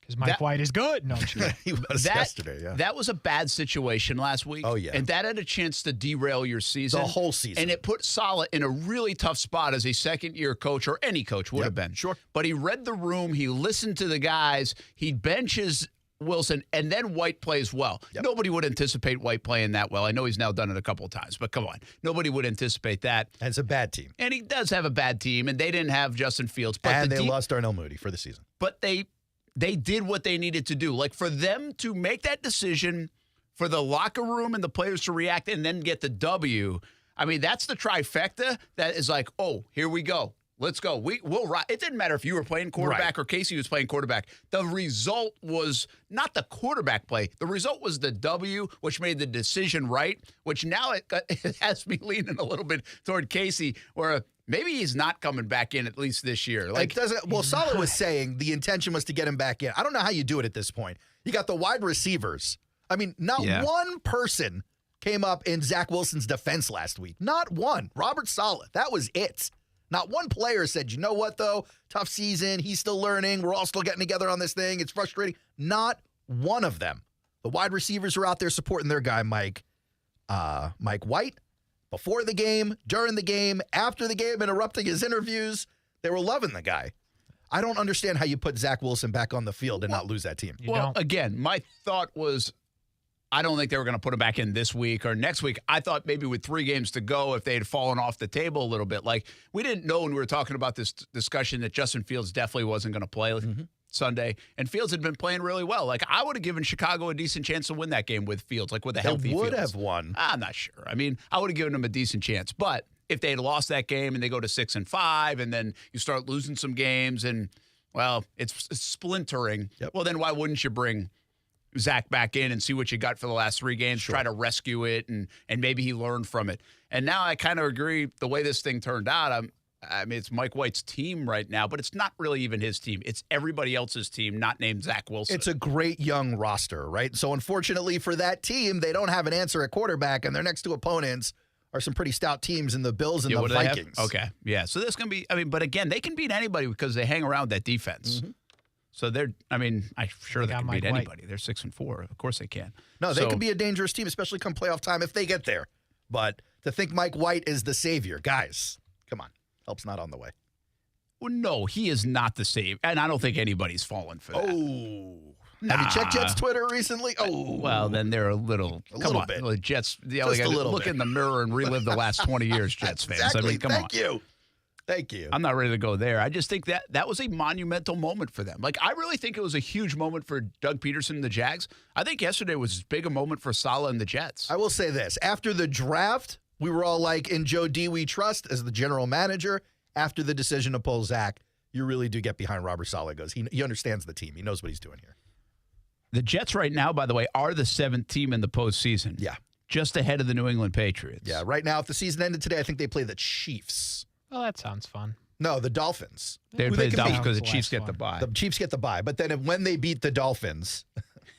Because Mike White is good. No, he was yesterday, yeah. That was a bad situation last week. Oh, yeah. And that had a chance to derail your season. The whole season. And it put Saleh in a really tough spot as a second-year coach, or any coach would have been. Sure. But he read the room. He listened to the guys. He benches Wilson, and then White plays well. Yep. Nobody would anticipate White playing that well. I know he's now done it a couple of times, but come on. Nobody would anticipate that. And it's a bad team. And he does have a bad team, and they didn't have Justin Fields. But and they lost Darnell Mooney for the season. But they did what they needed to do. Like, for them to make that decision, for the locker room and the players to react and then get the W, I mean, that's the trifecta that is like, oh, here we go. Let's go. We'll ride. It didn't matter if you were playing quarterback or Kasey was playing quarterback. The result was not the quarterback play. The result was the W, which made the decision right, which now it has me leaning a little bit toward Kasey, where maybe he's not coming back in at least this year. Like, Saleh was saying the intention was to get him back in. I don't know how you do it at this point. You got the wide receivers. I mean, not one person came up in Zach Wilson's defense last week. Not one. Robert Saleh. That was it. Not one player said, you know what, though? Tough season. He's still learning. We're all still getting together on this thing. It's frustrating. Not one of them. The wide receivers are out there supporting their guy, Mike White, before the game, during the game, after the game, interrupting his interviews. They were loving the guy. I don't understand how you put Zach Wilson back on the field and not lose that team. Again, my thought was I don't think they were going to put him back in this week or next week. I thought maybe with 3 games to go, if they had fallen off the table a little bit. Like, we didn't know when we were talking about this discussion that Justin Fields definitely wasn't going to play Sunday. And Fields had been playing really well. Like, I would have given Chicago a decent chance to win that game with Fields, like with a healthy Fields. They would have won. I'm not sure. I mean, I would have given them a decent chance. But if they had lost that game and they go to 6-5 and then you start losing some games and, well, it's splintering, well, then why wouldn't you bring Zach back in and see what you got for the last 3 games, try to rescue it, and maybe he learned from it. And now I kind of agree the way this thing turned out. I mean, it's Mike White's team right now, but it's not really even his team. It's everybody else's team, not named Zach Wilson. It's a great young roster, right? So unfortunately for that team, they don't have an answer at quarterback, and their next 2 opponents are some pretty stout teams in the Bills and the Vikings. Okay, yeah. So this can be, I mean, but again, they can beat anybody because they hang around that defense. So they're, I mean, I'm sure they can beat anybody. They're 6-4. Of course they can. No, they can be a dangerous team, especially come playoff time if they get there. But to think Mike White is the savior, guys, come on. Help's not on the way. Well, no, he is not the savior. And I don't think anybody's fallen for that. Have you checked Jets Twitter recently? Well, then they're a little bit. The Jets, Just a little look bit. in the mirror and relive the last 20 years, Jets fans. Exactly. I mean, come on. Thank you. I'm not ready to go there. I just think that was a monumental moment for them. Like, I really think it was a huge moment for Doug Peterson and the Jags. I think yesterday was as big a moment for Saleh and the Jets. I will say this. After the draft, we were all like, in Joe D, we trust as the general manager. After the decision to pull Zach, you really do get behind Robert Saleh. He understands the team. He knows what he's doing here. The Jets right now, by the way, are the 7th team in the postseason. Yeah. Just ahead of the New England Patriots. Yeah, right now, if the season ended today, I think they play the Chiefs. Well, that sounds fun. No, the Dolphins. They play the Dolphins because the Chiefs get the bye. The Chiefs get the bye. But then when they beat the Dolphins,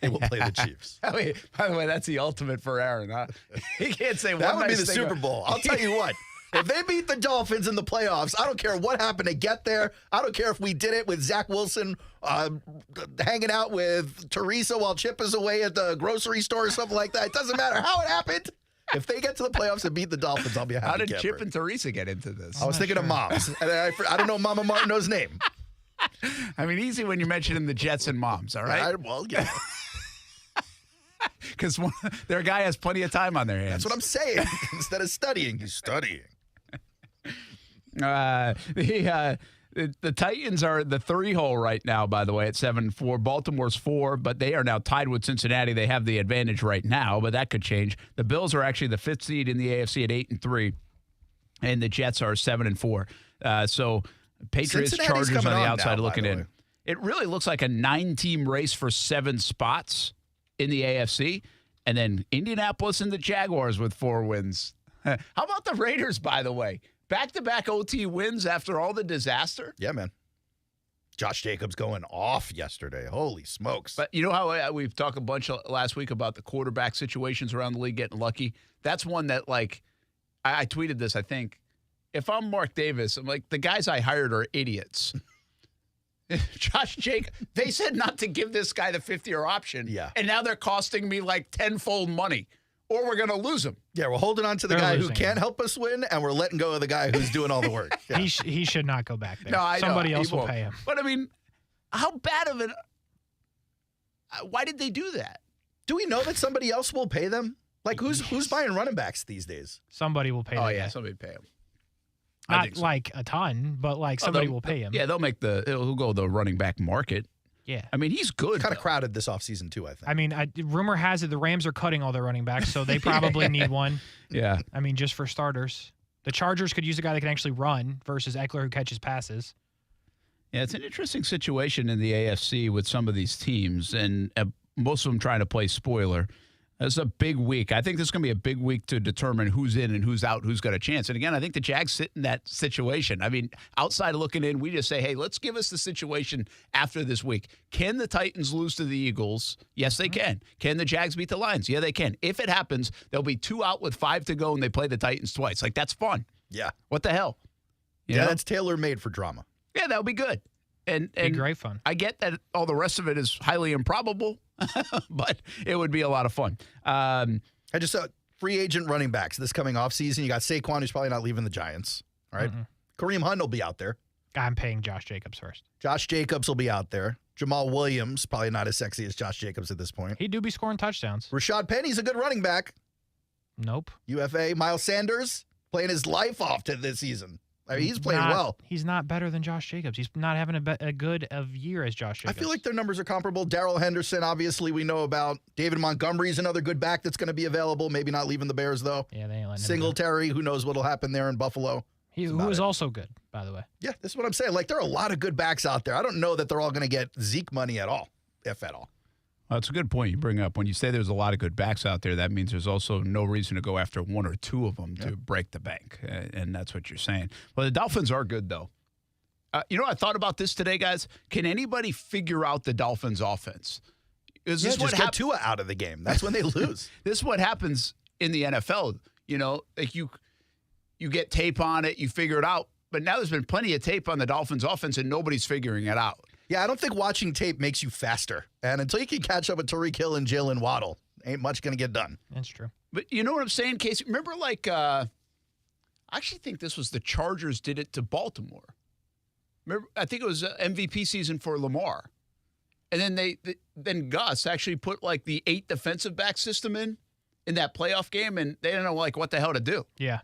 they will play the Chiefs. I mean, by the way, that's the ultimate for Aaron, huh? He can't say that one would be nice the thing Super Bowl. I'll tell you what. If they beat the Dolphins in the playoffs, I don't care what happened to get there. I don't care if we did it with Zach Wilson hanging out with Teresa while Chip is away at the grocery store or something like that. It doesn't matter how it happened. If they get to the playoffs and beat the Dolphins, I'll be a happy How did camper. Chip and Teresa get into this? I was thinking of moms. And I don't know Mama Martineau's name. I mean, easy when you're mentioning the Jets and moms, all right? Well, yeah. Because their guy has plenty of time on their hands. That's what I'm saying. Instead of studying, he's studying. The Titans are the 3-hole right now, by the way, at 7-4. Baltimore's 4, but they are now tied with Cincinnati. They have the advantage right now, but that could change. The Bills are actually the 5th seed in the AFC at 8-3, and the Jets are 7-4. So Patriots, Chargers on the outside looking in. It really looks like a 9-team race for 7 spots in the AFC, and then Indianapolis and the Jaguars with 4 wins. How about the Raiders, by the way? Back-to-back OT wins after all the disaster? Yeah, man. Josh Jacobs going off yesterday. Holy smokes. But you know how we've talked a bunch last week about the quarterback situations around the league getting lucky? That's one that, like, I tweeted this, I think. If I'm Mark Davis, I'm like, the guys I hired are idiots. Josh Jacobs, they said not to give this guy the 5th-year option. Yeah. And now they're costing me like tenfold money. Or we're going to lose him. Yeah, we're holding on to the guy who can't help us win, and we're letting go of the guy who's doing all the work. Yeah. He should not go back there. No, I know. Somebody else He will won't. pay him. But, I mean, how bad of it? Why did they do that? Do we know that somebody else will pay them? Like, who's buying running backs these days? Somebody will pay them. Oh, yeah, somebody pay him. Not like a ton, but like somebody will pay him. Yeah, it'll go the running back market. Yeah. I mean, he's good. Kind of crowded this offseason, too, I think. I mean, rumor has it the Rams are cutting all their running backs, so they probably need one. Yeah. I mean, just for starters. The Chargers could use a guy that can actually run versus Eckler who catches passes. Yeah, it's an interesting situation in the AFC with some of these teams, and most of them trying to play spoiler. It's a big week. I think this is going to be a big week to determine who's in and who's out, who's got a chance. And again, I think the Jags sit in that situation. I mean, outside looking in, we just say, hey, let's give us the situation after this week. Can the Titans lose to the Eagles? Yes, they can. Can the Jags beat the Lions? Yeah, they can. If it happens, they'll be 2 out with 5 to go, and they play the Titans twice. Like, that's fun. Yeah. What the hell? You Yeah, know? that's tailor-made for drama. Yeah, that would be good. And great fun. I get that all the rest of it is highly improbable, but it would be a lot of fun. I just saw free agent running backs this coming offseason. You got Saquon, who's probably not leaving the Giants. All right. Kareem Hunt will be out there. I'm paying Josh Jacobs first. Josh Jacobs will be out there. Jamal Williams, probably not as sexy as Josh Jacobs at this point. He do be scoring touchdowns. Rashad Penny's a good running back. Nope. UFA. Miles Sanders playing his life off to this season. I mean, he's playing well. He's not better than Josh Jacobs. He's not having a good of year as Josh Jacobs. I feel like their numbers are comparable. Darrell Henderson, obviously, we know about. David Montgomery's another good back that's going to be available. Maybe not leaving the Bears, though. Yeah, they ain't letting him Singletary, who knows what'll happen there in Buffalo. Who was also good, by the way. Yeah, this is what I'm saying. Like, there are a lot of good backs out there. I don't know that they're all going to get Zeke money at all, if at all. That's a good point you bring up. When you say there's a lot of good backs out there, that means there's also no reason to go after one or two of them to break the bank. And that's what you're saying. Well, the Dolphins are good, though. You know, I thought about this today, guys. Can anybody figure out the Dolphins' offense? Is this just get Tua out of the game. That's when they lose. This is what happens in the NFL. You know, like you get tape on it, you figure it out. But now there's been plenty of tape on the Dolphins' offense, and nobody's figuring it out. Yeah, I don't think watching tape makes you faster. And until you can catch up with Tyreek Hill and Jalen Waddle, ain't much going to get done. That's true. But you know what I'm saying, Kasey? Remember, like, I actually think this was the Chargers did it to Baltimore. Remember, I think it was MVP season for Lamar. And then then Gus actually put, like, the 8 defensive back system in that playoff game, and they didn't know, like, what the hell to do. Yeah.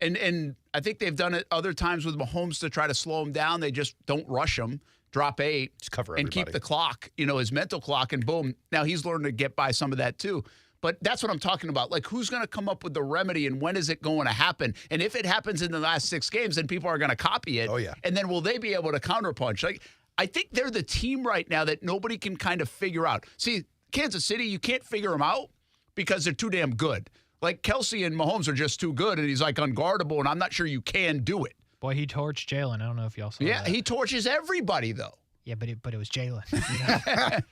And I think they've done it other times with Mahomes to try to slow him down. They just don't rush him, drop 8, just cover and everybody. keep the clock, you know, his mental clock, and boom. Now he's learned to get by some of that too. But that's what I'm talking about. Like, who's going to come up with the remedy, and when is it going to happen? And if it happens in the last 6 games, then people are going to copy it. Oh, yeah. And then will they be able to counterpunch? Like, I think they're the team right now that nobody can kind of figure out. See, Kansas City, you can't figure them out because they're too damn good. Like, Kelsey and Mahomes are just too good, and he's, like, unguardable, and I'm not sure you can do it. Boy, he torched Jalen. I don't know if y'all saw that. Yeah, he torches everybody, though. Yeah, but it was Jalen.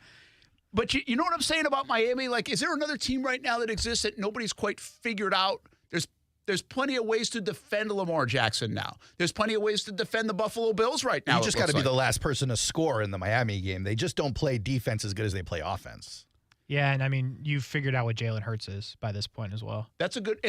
But you know what I'm saying about Miami? Like, is there another team right now that exists that nobody's quite figured out? There's plenty of ways to defend Lamar Jackson now. There's plenty of ways to defend the Buffalo Bills right now. You just got to be the last person to score in the Miami game. They just don't play defense as good as they play offense. Yeah, and I mean, you've figured out what Jalen Hurts is by this point as well. That's a good,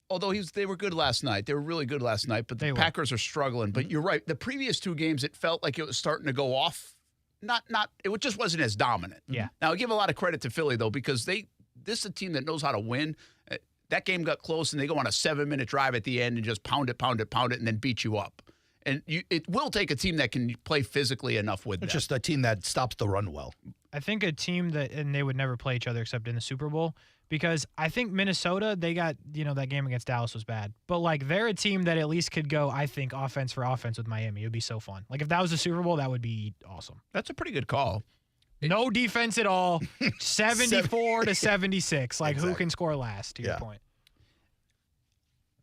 although they were good last night. They were really good last night, but the Packers are struggling. But you're right. The previous 2 games, it felt like it was starting to go off. It just wasn't as dominant. Yeah. Now, I give a lot of credit to Philly, though, because this is a team that knows how to win. That game got close, and they go on a 7-minute drive at the end and just pound it, and then beat you up. And it will take a team that can play physically enough with them. It's just a team that stops the run well. I think a team and they would never play each other except in the Super Bowl, because I think Minnesota, they got, that game against Dallas was bad. But, like, they're a team that at least could go, I think, offense for offense with Miami. It would be so fun. Like, if that was the Super Bowl, that would be awesome. That's a pretty good call. No defense at all. 74 to 76. Like, exactly. Who can score last, to your point?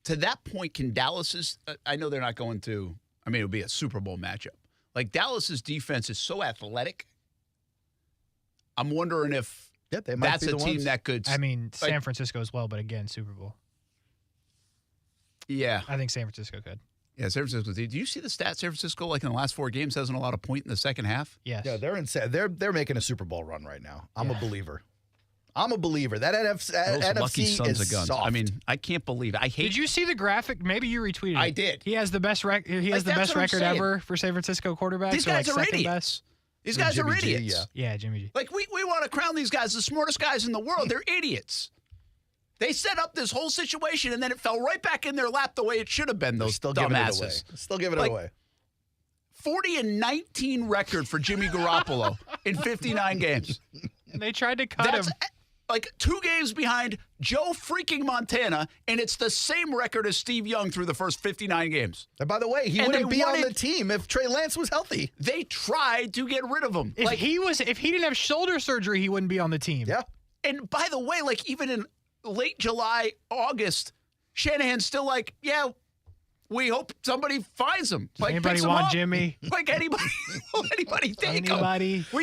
To that point, can Dallas's I know they're not going to, it would be a Super Bowl matchup. Like, Dallas's defense is so athletic. I'm wondering if that's a team that could. San Francisco as well, but again, Super Bowl. Yeah. I think San Francisco could. Yeah, San Francisco. Do you see the stats? San Francisco, like in the last 4 games, hasn't allowed a point in the second half. Yes. Yeah, they're insane. They're making a Super Bowl run right now. I'm a believer. That NFC lucky sons is of guns. soft. I can't believe it. Did you see the graphic? Maybe you retweeted it. I did. He has the best He has the best record ever for San Francisco quarterbacks. These guys are second idiots. Best. These guys are idiots. Yeah, Jimmy G. Like, we want to crown these guys the smartest guys in the world. They're idiots. They set up this whole situation, and then it fell right back in their lap the way it should have been, those dumbasses. Still giving it away. 40-19 record for Jimmy Garoppolo in 59 games. And they tried to cut him. Like 2 games behind Joe freaking Montana, and it's the same record as Steve Young through the first 59 games. And by the way, he wouldn't be on the team if Trey Lance was healthy. They tried to get rid of him. If he didn't have shoulder surgery, he wouldn't be on the team. Yeah. And by the way, like, even in late July, August, Shanahan's still like, yeah, we hope somebody finds him. Does like, anybody picks want him up. Jimmy? Like, anybody take him?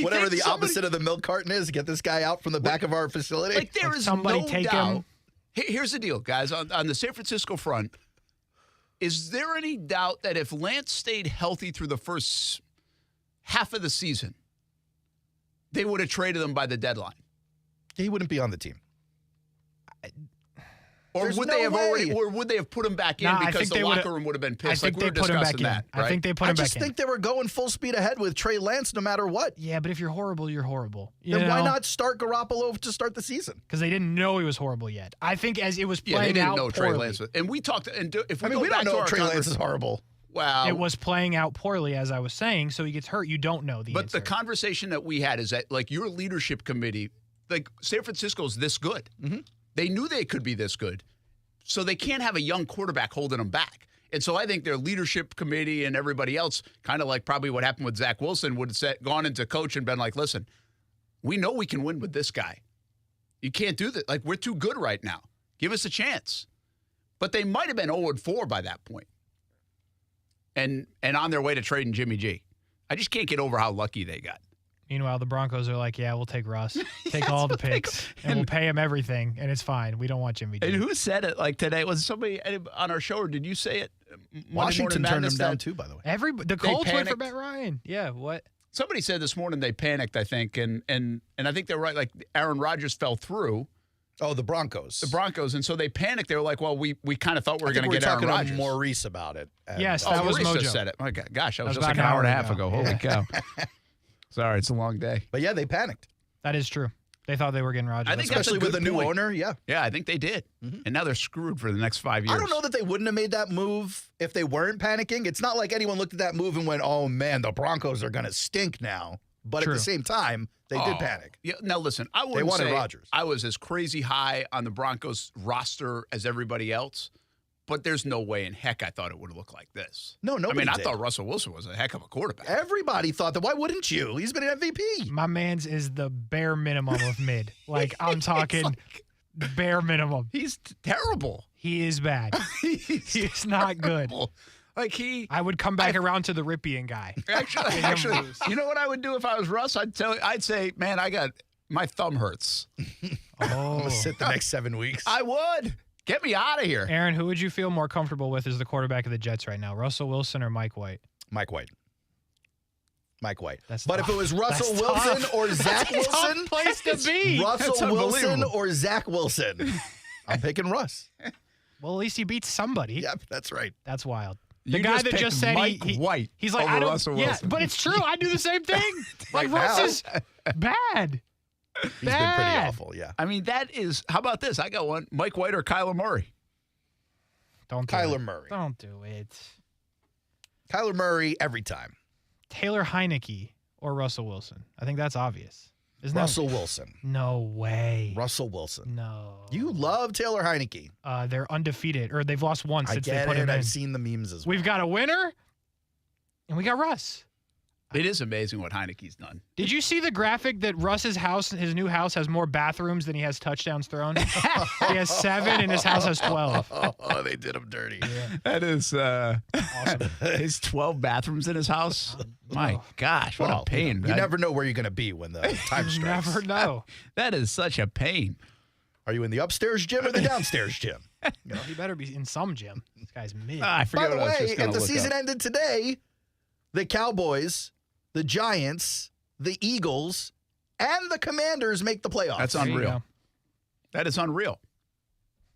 Whatever the opposite of the milk carton is, get this guy out from the back of our facility. Like, there is somebody no take doubt. him. Here's the deal, guys. On the San Francisco front, is there any doubt that if Lance stayed healthy through the first half of the season, they would have traded him by the deadline? He wouldn't be on the team. Or There's would no they have way. or would they have put him back in because the locker room would have been pissed? I think we were they put him back discussing in. that, right? I think they put him back in. I just think they were going full speed ahead with Trey Lance no matter what. Yeah, but if you're horrible, you're horrible. You Then why know? not start Garoppolo to start the season? Because they didn't know he was horrible yet. I think as it was Yeah, playing they didn't out know Trey poorly. Lance was. And we talked. And if we I mean, go we back don't know to if our Trey Lance is conversation- horrible. Wow. It was playing out poorly, as I was saying, so he gets hurt. You don't know the But answer. the conversation that we had is that, like, your leadership committee, like, San Francisco's this good. Mm-hmm. They knew they could be this good. So they can't have a young quarterback holding them back. And so I think their leadership committee and everybody else, kind of like probably what happened with Zach Wilson, would have gone into coach and been like, listen, we know we can win with this guy. You can't do that. Like, we're too good right now. Give us a chance. But they might have been 0-4 by that point. And on their way to trading Jimmy G. I just can't get over how lucky they got. Meanwhile, the Broncos are like, yeah, we'll take Russ. Take all the picks, and we'll pay him everything, and it's fine. We don't want Jimmy G. And who said it like today? Was somebody on our show, or did you say it? Washington turned him down too, by the way. The Colts went for panicked. Matt Ryan. Yeah, what? Somebody said this morning they panicked, I think, and I think they're right. Like Aaron Rodgers fell through. Oh, the Broncos. The Broncos, and so they panicked. They were like, "Well, we kind of thought we were going to get talking Aaron to Rodgers." Maurice about it. And, Yes, that was Maurice MOJO. just said it. My God, gosh, that was That was just like about an hour and a half ago. ago. Holy cow! Sorry, it's a long day. But yeah, they panicked. That is true. They thought they were getting Rodgers. I think that's Especially a with good the new point. owner, yeah. Yeah, I think they did, and now they're screwed for the next 5 years. I don't know that they wouldn't have made that move if they weren't panicking. It's not like anyone looked at that move and went, oh, man, the Broncos are going to stink now. But True. at the same time, they did panic. Yeah, now listen, I wouldn't wanted say Rodgers. I was as crazy high on the Broncos roster as everybody else, but there's no way in heck I thought it would look like this. No, nobody I mean, I did. thought Russell Wilson was a heck of a quarterback. Everybody thought that. Why wouldn't you? He's been an MVP. My man's is the bare minimum of mid. Like, I'm talking bare minimum. He's terrible. He is bad. He's not good. Like I would come back around to the Ripien guy. Actually, you know what I would do if I was Russ? I'd say, man, my thumb hurts. I'm going to sit the next 7 weeks. I would. Get me out of here. Aaron, who would you feel more comfortable with as the quarterback of the Jets right now? Russell Wilson or Mike White? Mike White. That's but tough. if it was Russell That's Wilson tough. or That's Zach a tough Wilson, place to be. That's Russell Wilson unbelievable. or Zach Wilson, I'm picking Russ. Well, at least he beats somebody. Yep, that's right. That's wild. The You guy just that picked just said Mike he White he's like, over I don't, Russell yeah, Wilson. but it's true. I do the same thing. Like Right Russ now. is bad. He's been pretty awful, yeah. I mean, that is. How about this? I got one. Mike White or Kyler Murray? Don't do Kyler it. Murray. Don't do it. Kyler Murray every time. Taylor Heineke or Russell Wilson. I think that's obvious. Isn't Russell Wilson. No way. Russell Wilson. No. You love Taylor Heineke. They're undefeated, or they've lost once I since they get put it. him in. I've seen the memes as well. We've got a winner, and we got Russ. It is amazing what Heineke's done. Did you see the graphic that Russ's house, his new house, has more bathrooms than he has touchdowns thrown? He has 7, and his house has 12. Oh, they did him dirty. That is Awesome. his 12 bathrooms in his house. My gosh, what a pain! You never know where you're going to be when the time You strikes. never know. That is such a pain. Are you in the upstairs gym or the downstairs gym? You know, he better be in some gym. This guy's mid. I By forget the what I was way, just gonna if the look season up. ended today, the Cowboys, the Giants, the Eagles, and the Commanders make the playoffs. That's There you unreal. go. That is unreal,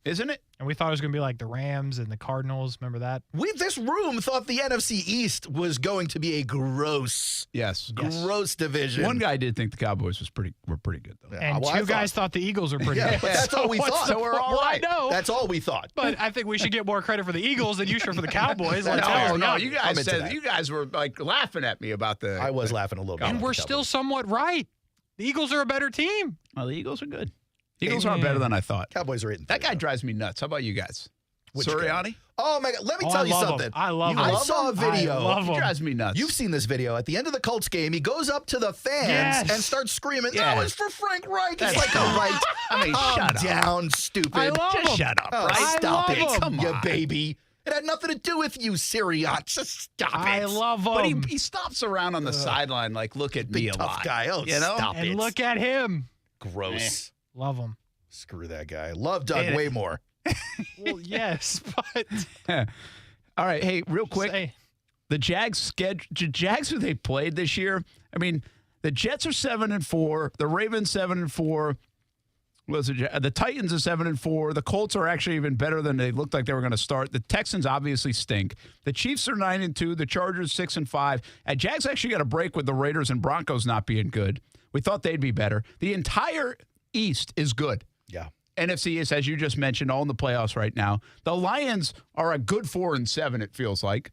isn't it? And we thought it was going to be like the Rams and the Cardinals. Remember that? This room thought the NFC East was going to be a gross division. One guy did think the Cowboys were pretty good though. And well, I two guys thought the Eagles were pretty Yeah, good. but that's all we thought. So we're all right. No, That's all we thought. but I think we should get more credit for the Eagles than you should for the Cowboys. Let's go. No, you I'm guys into said that. you guys were like laughing at me about the. I was laughing a little bit. And at we're the still Cowboys. somewhat right. The Eagles are a better team. Well, the Eagles are good. Eagles are better than I thought. Cowboys are 8-3. That guy drives me nuts. How about you guys? Which Sirianni? Oh my God! Let me Oh, tell I you love something. him. I love him. I saw a video. I love He him. drives me nuts. You've seen this video. At the end of the Colts game, he goes up to the fans Yes. and starts screaming, Yes. "That was for Frank Reich!" It's That's like, all right, I mean, calm shut up. down, stupid. I love Just him. shut up, Oh, right? I stop love it, him. Come you on. baby. It had nothing to do with you, Sirianni. Just stop it. I love him. But he stops around on the sideline like, look at me Big a tough lot. guy. Oh, you know? stop and it. look at him. Gross. Love him. Screw that guy. Love Doug And- way more. Well, yes, but All right, hey, real quick. say, The Jags who they played this year. I mean, the Jets are 7-4, the Ravens 7-4, The Titans are 7-4. The Colts are actually even better than they looked like they were going to start. The Texans obviously stink. The Chiefs are 9-2. The Chargers 6-5. And Jags actually got a break with the Raiders and Broncos not being good. We thought they'd be better. The entire East is good. Yeah. NFC is, as you just mentioned, all in the playoffs right now. The Lions are a good 4-7. It feels like.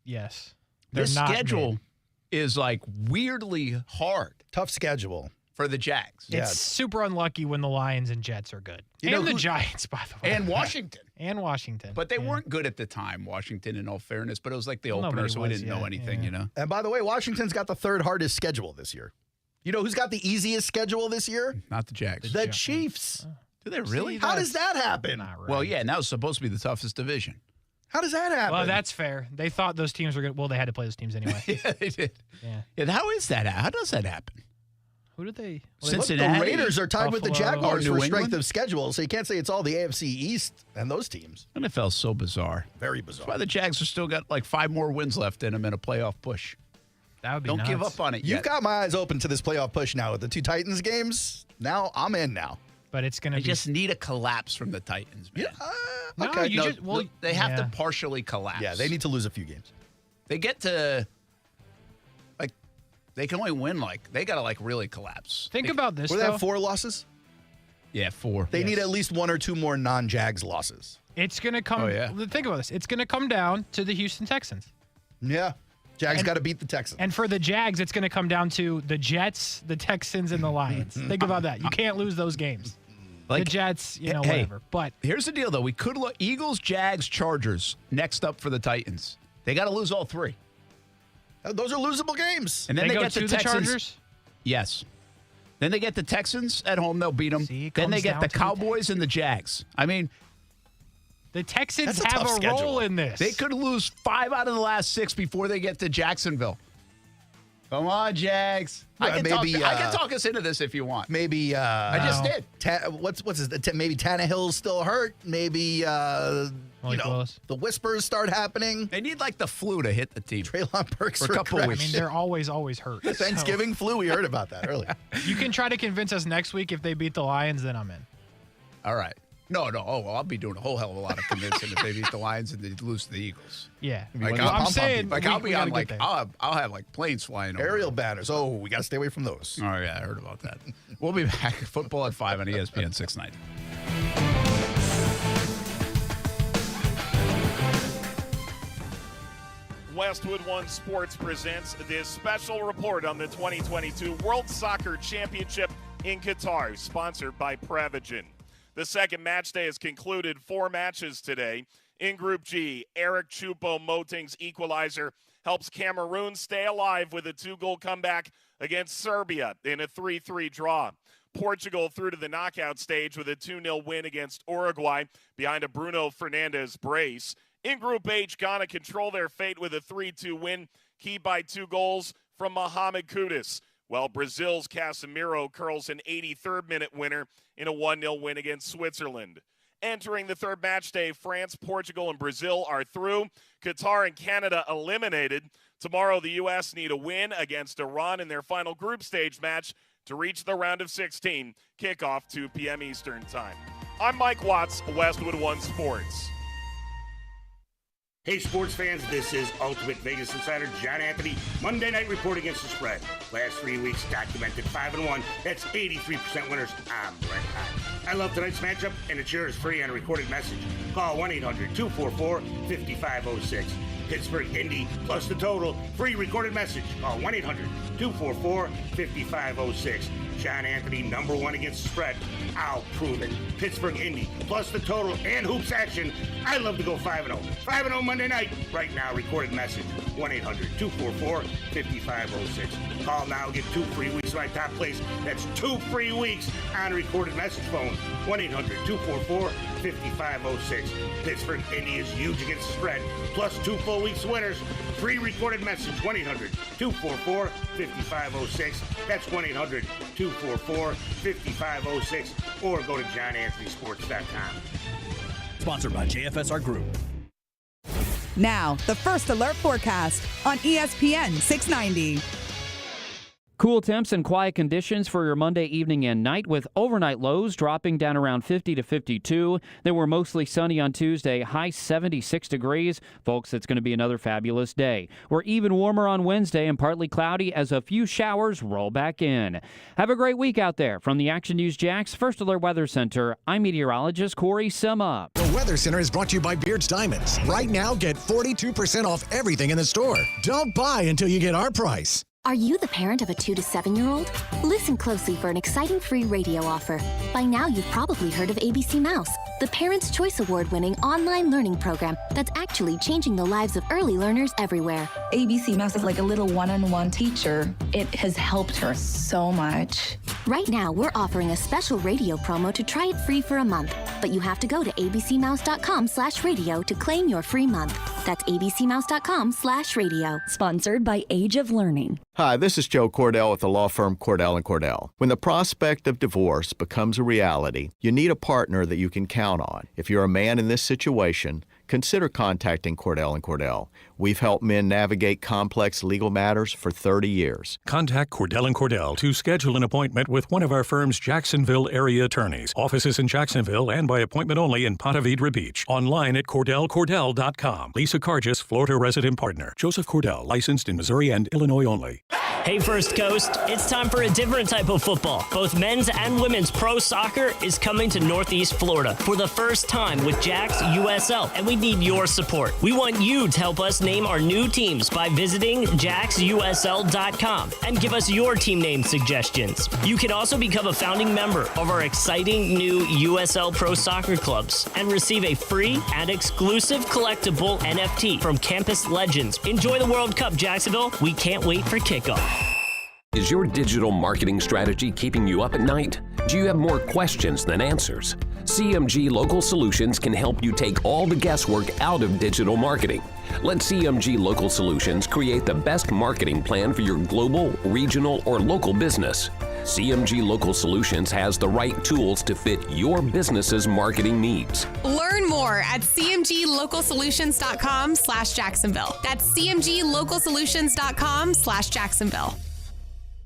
Yes. Their They're not schedule mid. is like weirdly hard. Tough schedule for the Jags. It's super unlucky when the Lions and Jets are good. And the Giants, by the way. And Washington. And Washington. But they weren't good at the time, Washington, in all fairness. But it was like the opener, Nobody so we was, didn't know anything, you know? And by the way, Washington's got the third hardest schedule this year. You know who's got the easiest schedule this year? Not the Jags. The Chiefs. Do they really? How does that happen? Well, yeah, and that was supposed to be the toughest division. How does that happen? Well, that's fair. They thought those teams were good. Well, they had to play those teams anyway. Yeah, they did. Yeah. How is that? How does that happen? Who did they? Cincinnati. The Raiders are tied with the Buffalo. Jaguars New for England? strength of schedule, so you can't say it's all the AFC East and those teams. NFL's so bizarre. Very bizarre. That's why the Jags have still got like 5 more wins left in them in a playoff push. That would be Don't give nuts. up on it You've yet. got my eyes open to this playoff push now with the 2 Titans games. Now I'm in now. But it's going to They be. just need a collapse from the Titans, man. No, okay. you just. Well, they have to yeah. partially collapse. Yeah, they need to lose a few games. They get to, like, they can only win, like, they got to, like, really collapse. Think about this, Will though. they have 4 losses? Yeah, 4. They need at least 1 or 2 more non-Jags losses. It's going to come. Oh, yeah. Think about this. It's going to come down to the Houston Texans. Yeah. Jags got to beat the Texans. And for the Jags, it's going to come down to the Jets, the Texans, and the Lions. Think about that. You can't lose those games. Like, the Jets, hey, whatever. But here's the deal, though. We could look Eagles, Jags, Chargers next up for the Titans. They got to lose all 3. Those are losable games. And then they go get to the the Texans. Chargers? Yes. Then they get the Texans at home. They'll beat them. See, it Then they comes get down the to the Cowboys and the Jags. I mean, the Texans That's a have tough a schedule. role in this. they could lose 5 out of the last 6 before they get to Jacksonville. Come on, Jags. I can talk us into this if you want. Maybe I just did. What's his? Maybe Tannehill's still hurt. Maybe Willis. the whispers start happening. They need like the flu to hit the team. Treylon Burks For a couple I weeks. mean, they're always hurt. The Thanksgiving flu. We heard about that earlier. So you can try to convince us next week if they beat the Lions, then I'm in. All right. No. Oh, well, I'll be doing a whole hell of a lot of convincing if they beat the Lions and they lose to the Eagles. Yeah. Like, Well, I'm I'll- saying, like we- I'll we be gotta on get like there. I'll have like planes flying over. Aerial banners. Oh, we got to stay away from those. Oh yeah, I heard about that. We'll be back. Football at 5 on ESPN 690. Westwood One Sports presents this special report on the 2022 World Soccer Championship in Qatar, sponsored by Prevagen. The second match day has concluded. 4 matches today. In Group G, Eric Choupo-Moting's equalizer helps Cameroon stay alive with a 2-goal comeback against Serbia in a 3-3 draw. Portugal through to the knockout stage with a 2-0 win against Uruguay behind a Bruno Fernandes brace. In Group H, Ghana control their fate with a 3-2 win, keyed by 2 goals from Mohamed Kudus, while Brazil's Casemiro curls an 83rd minute winner in a 1-0 win against Switzerland. Entering the third match day, France, Portugal, and Brazil are through. Qatar and Canada eliminated. Tomorrow, the U.S. need a win against Iran in their final group stage match to reach the round of 16. Kickoff 2 p.m. Eastern Time. I'm Mike Watts, Westwood One Sports. Hey, sports fans, this is Ultimate Vegas Insider John Anthony. Monday Night Report Against the Spread. Last 3 weeks documented 5-1. That's 83% winners. I'm Brent. I love tonight's matchup, and it's yours free on a recorded message. Call 1-800-244-5506. Pittsburgh Indy plus the total. Free recorded message. Call 1-800-244-5506. John Anthony, number 1 against the spread. I'll prove it. Pittsburgh Indy plus the total and hoops action. I love to go 5-0. 5-0 Monday night. Right now, recorded message. 1-800-244-5506. Call now. Get 2 free weeks of my top place. That's 2 free weeks on a recorded message phone. 1-800-244-5506. Pittsburgh Indy is huge against the spread. Plus 2 full weeks winners. Free recorded message. 1-800-244-5506. That's 1-800-244-5506. Or go to johnanthonysports.com. Sponsored by JFSR Group. Now, the First Alert forecast on ESPN 690. Cool temps and quiet conditions for your Monday evening and night, with overnight lows dropping down around 50 to 52. They were mostly sunny on Tuesday, high 76 degrees. Folks, it's going to be another fabulous day. We're even warmer on Wednesday and partly cloudy as a few showers roll back in. Have a great week out there. From the Action News Jax First Alert Weather Center, I'm meteorologist Corey Sima. The Weather Center is brought to you by Beard's Diamonds. Right now, get 42% off everything in the store. Don't buy until you get our price. Are you the parent of a 2 to 7-year-old? Listen closely for an exciting free radio offer. By now, you've probably heard of ABC Mouse, the Parents' Choice Award-winning online learning program that's actually changing the lives of early learners everywhere. ABC Mouse is like a little one-on-one teacher. It has helped her so much. Right now, we're offering a special radio promo to try it free for a month, but you have to go to abcmouse.com/radio to claim your free month. That's abcmouse.com/radio. Sponsored by Age of Learning. Hi, this is Joe Cordell with the law firm Cordell & Cordell. When the prospect of divorce becomes a reality, you need a partner that you can count on. If you're a man in this situation, consider contacting Cordell & Cordell. We've helped men navigate complex legal matters for 30 years. Contact Cordell & Cordell to schedule an appointment with one of our firm's Jacksonville area attorneys. Offices in Jacksonville and by appointment only in Ponte Vedra Beach. Online at CordellCordell.com. Lisa Cargis, Florida resident partner. Joseph Cordell, licensed in Missouri and Illinois only. Hey First Coast, it's time for a different type of football. Both men's and women's pro soccer is coming to Northeast Florida for the first time with Jax USL, and we need your support. We want you to help us name our new teams by visiting jaxusl.com and give us your team name suggestions. You can also become a founding member of our exciting new USL Pro Soccer clubs and receive a free and exclusive collectible NFT from Campus Legends. Enjoy the World Cup, Jacksonville. We can't wait for kickoff. Is your digital marketing strategy keeping you up at night? Do you have more questions than answers? CMG Local Solutions can help you take all the guesswork out of digital marketing. Let CMG Local Solutions create the best marketing plan for your global, regional, or local business. CMG Local Solutions has the right tools to fit your business's marketing needs. Learn more at cmglocalsolutions.com/Jacksonville. That's cmglocalsolutions.com/Jacksonville.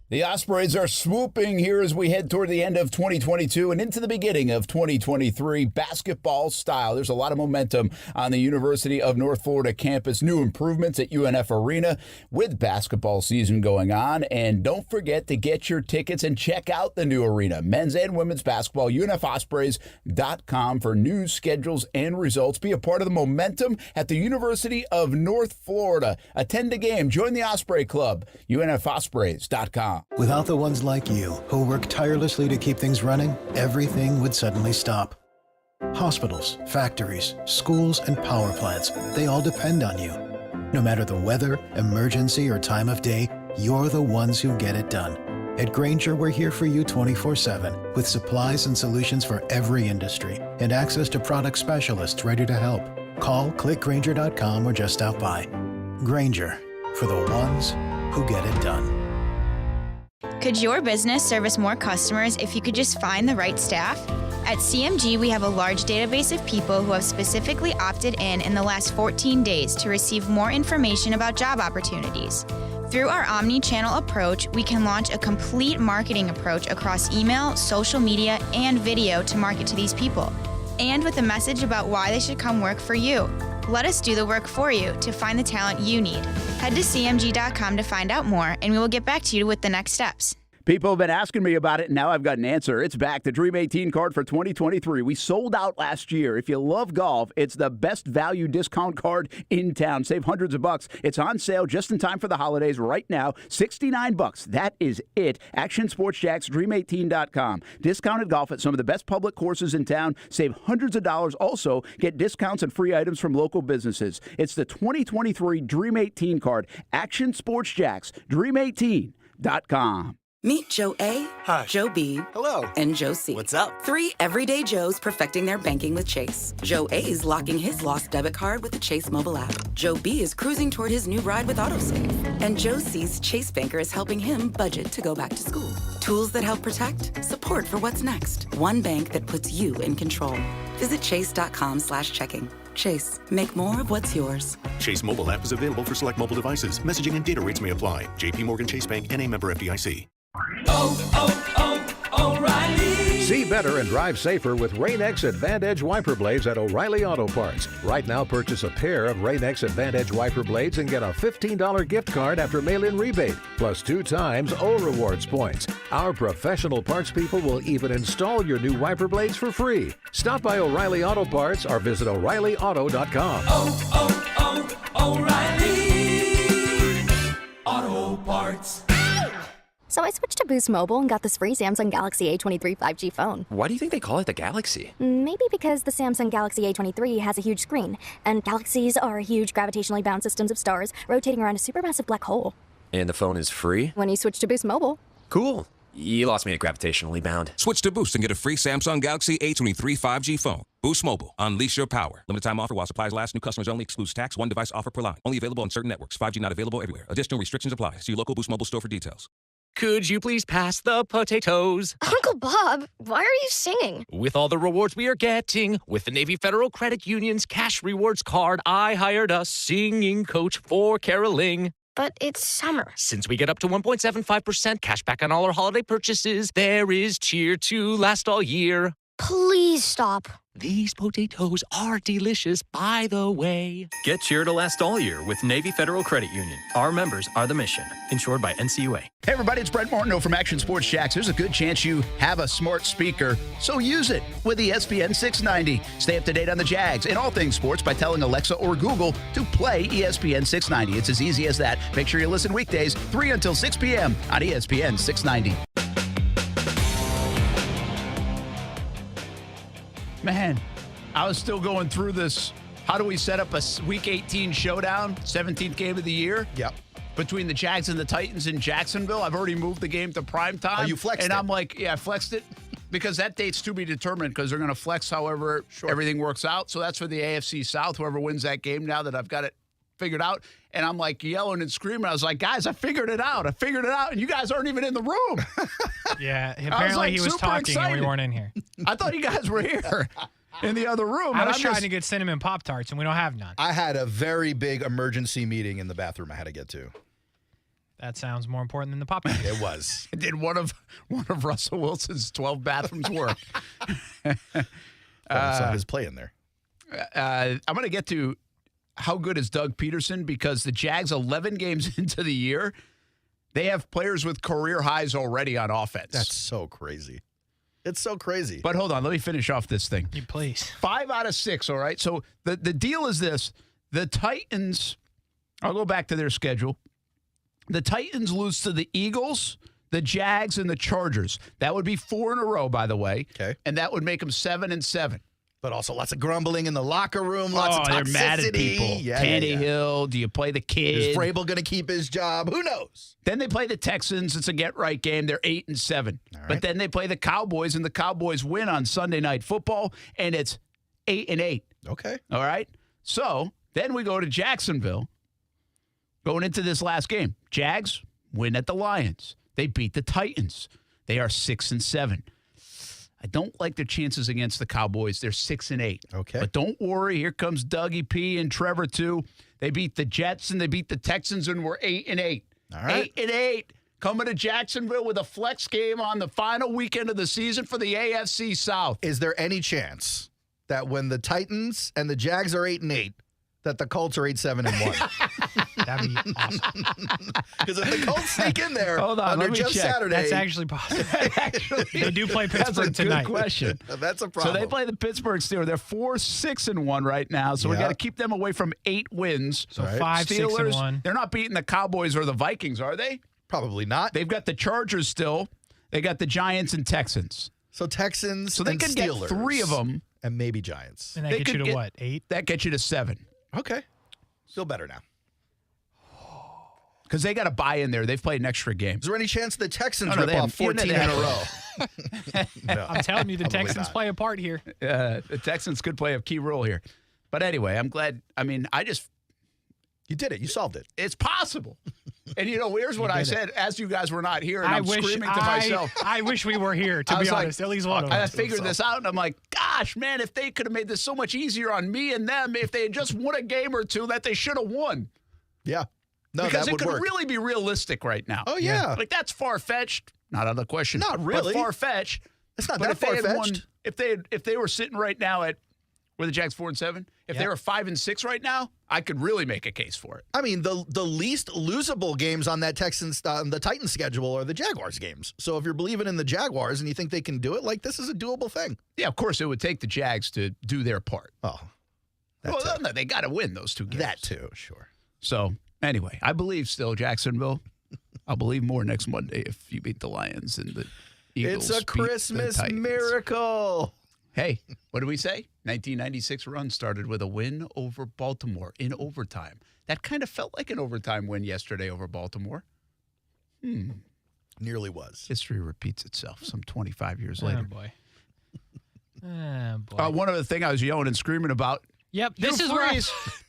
The Ospreys are swooping here as we head toward the end of 2022 and into the beginning of 2023 basketball style. There's a lot of momentum on the University of North Florida campus. New improvements at UNF Arena with basketball season going on. And don't forget to get your tickets and check out the new arena. Men's and women's basketball, UNFOspreys.com for news, schedules, and results. Be a part of the momentum at the University of North Florida. Attend a game. Join the Osprey Club, UNFOspreys.com. Without the ones like you, who work tirelessly to keep things running, everything would suddenly stop. Hospitals, factories, schools, and power plants, they all depend on you. No matter the weather, emergency, or time of day, you're the ones who get it done. At Grainger, we're here for you 24/7, with supplies and solutions for every industry, and access to product specialists ready to help. Call, click Grainger.com, or just stop by. Grainger, for the ones who get it done. Could your business service more customers if you could just find the right staff? At CMG, we have a large database of people who have specifically opted in the last 14 days to receive more information about job opportunities. Through our omni-channel approach, we can launch a complete marketing approach across email, social media, and video to market to these people, and with a message about why they should come work for you. Let us do the work for you to find the talent you need. Head to cmg.com to find out more, and we will get back to you with the next steps. People have been asking me about it, and now I've got an answer. It's back, the Dream 18 card for 2023. We sold out last year. If you love golf, it's the best value discount card in town. Save hundreds of bucks. It's on sale just in time for the holidays right now. $69. That is it. Action Sports Jacks, Dream18.com. Discounted golf at some of the best public courses in town. Save hundreds of dollars. Also, get discounts and free items from local businesses. It's the 2023 Dream 18 card. Action Sports Jacks, Dream18.com. Meet Joe A, Hi. Joe B, Hello. and Joe C. What's up? 3 everyday Joes perfecting their banking with Chase. Joe A is locking his lost debit card with the Chase mobile app. Joe B is cruising toward his new ride with AutoSave. And Joe C's Chase banker is helping him budget to go back to school. Tools that help protect, support for what's next. One bank that puts you in control. Visit chase.com/checking. Chase, make more of what's yours. Chase mobile app is available for select mobile devices. Messaging and data rates may apply. JP Morgan Chase Bank, N.A. member FDIC. O'Reilly. See better and drive safer with Rain-X Advantage wiper blades at O'Reilly Auto Parts. Right now, purchase a pair of Rain-X Advantage wiper blades and get a $15 gift card after mail-in rebate, plus 2 times O Rewards points. Our professional parts people will even install your new wiper blades for free. Stop by O'Reilly Auto Parts or visit O'ReillyAuto.com. O'Reilly Auto Parts. So I switched to Boost Mobile and got this free Samsung Galaxy A23 5G phone. Why do you think they call it the Galaxy? Maybe because the Samsung Galaxy A23 has a huge screen, and galaxies are huge gravitationally bound systems of stars rotating around a supermassive black hole. And the phone is free? When you switch to Boost Mobile. Cool. You lost me at gravitationally bound. Switch to Boost and get a free Samsung Galaxy A23 5G phone. Boost Mobile. Unleash your power. Limited time offer while supplies last. New customers only. Excludes tax. 1 device offer per line. Only available on certain networks. 5G not available everywhere. Additional restrictions apply. See your local Boost Mobile store for details. Could you please pass the potatoes? Uncle Bob, why are you singing? With all the rewards we are getting, with the Navy Federal Credit Union's cash rewards card, I hired a singing coach for caroling. But it's summer. Since we get up to 1.75% cash back on all our holiday purchases, there is cheer to last all year. Please stop. These potatoes are delicious, by the way. Get cheer to last all year with Navy Federal Credit Union. Our members are the mission. Insured by NCUA. Hey, everybody, it's Brent Mortino from Action Sports Jacks. There's a good chance you have a smart speaker, so use it with ESPN690. Stay up to date on the Jags and all things sports by telling Alexa or Google to play ESPN690. It's as easy as that. Make sure you listen weekdays, 3 until 6 p.m. on ESPN690. Man, I was still going through this. How do we set up a Week 18 showdown, 17th game of the year? Yep. Between the Jags and the Titans in Jacksonville. I've already moved the game to prime time. Oh, you flexed and it. I'm like, yeah, I flexed it because that date's to be determined because they're going to flex however everything works out. So that's for the AFC South, whoever wins that game now that I've got it figured out. And I'm like yelling and screaming. I was like, guys, I figured it out. And you guys aren't even in the room. Yeah, apparently he was talking excited. and we weren't in here. I thought you guys were here in the other room. I was trying to get cinnamon Pop-Tarts, and we don't have none. I had a very big emergency meeting in the bathroom I had to get to. That sounds more important than the Pop-Tarts. It was. Did one of Russell Wilson's 12 bathrooms work? Saw his play in there. I'm going to get to how good is Doug Peterson because the Jags, 11 games into the year, they have players with career highs already on offense. That's so crazy. It's so crazy. But hold on, let me finish off this thing. You please. 5 out of 6, all right? So the deal is this. The Titans, I'll go back to their schedule. The Titans lose to the Eagles, the Jags, and the Chargers. That would be 4 in a row, by the way. Okay. And that would make them 7-7. But also lots of grumbling in the locker room, lots of toxicity. They're mad at people. Yeah, Tannehill, do you play the kid? Is Vrabel going to keep his job? Who knows? Then they play the Texans. It's a get-right game. They're 8-7. Right. But then they play the Cowboys, and the Cowboys win on Sunday Night Football, and it's 8-8. Okay. All right? So then we go to Jacksonville going into this last game. Jags win at the Lions. They beat the Titans. They are 6-7. I don't like their chances against the Cowboys. They're 6-8. Okay. But don't worry. Here comes Dougie P and Trevor, too. They beat the Jets and they beat the Texans, and we're 8-8. All right. 8-8. Coming to Jacksonville with a flex game on the final weekend of the season for the AFC South. Is there any chance that when the Titans and the Jags are 8-8, that the Colts are 8-7-1? That'd be awesome. Because if the Colts sneak in there under just check. Saturday. That's actually possible. They do play Pittsburgh tonight. Good question. That's a problem. So they play the Pittsburgh Steelers. They're 4-6-1 right now. So we got to keep them away from 8 wins. So 5-6-1. They're not beating the Cowboys or the Vikings, are they? Probably not. They've got the Chargers still. They got the Giants and Texans. So Texans so they and could Steelers. Get 3 of them. And maybe Giants. And that gets you to what, 8? That gets you to 7. Okay. Still better now. Because they got a bye in there. They've played an extra game. Is there any chance the Texans rip off 14 in a row? No. I'm telling you, the Texans play a part here. The Texans could play a key role here. But anyway, I'm glad. I mean, You did it. You solved it. It's possible. And, here's what I said as you guys were not here, and I'm screaming to myself. I wish we were here, to be honest, at least one of us. I figured this out, and I'm like, God, gosh, man, if they could have made this so much easier on me and them, if they had just won a game or two that they should have won. Yeah. No, because that it would could work. really be realistic right now. Oh, yeah. Like, that's far-fetched. Not out of the question. Not really. But far-fetched. It's not But that if they had won- far-fetched. If they were sitting right now at, were the Jags 4-7? If they were 5-6 right now, I could really make a case for it. I mean, the least losable games on that the Titans schedule are the Jaguars games. So if you're believing in the Jaguars and you think they can do it, like, this is a doable thing. Yeah, of course, it would take the Jags to do their part. Oh. Well, no, they got to win those two games. That too, sure. So, anyway, I believe still Jacksonville. I'll believe more next Monday if you beat the Lions and the Eagles. It's a beat the Christmas Titans. miracle. Hey, what did we say? 1996 run started with a win over Baltimore in overtime. That kind of felt like an overtime win yesterday over Baltimore. Nearly was. History repeats itself some 25 years later. Boy. Oh, boy. One other thing I was yelling and screaming about. Yep, this is where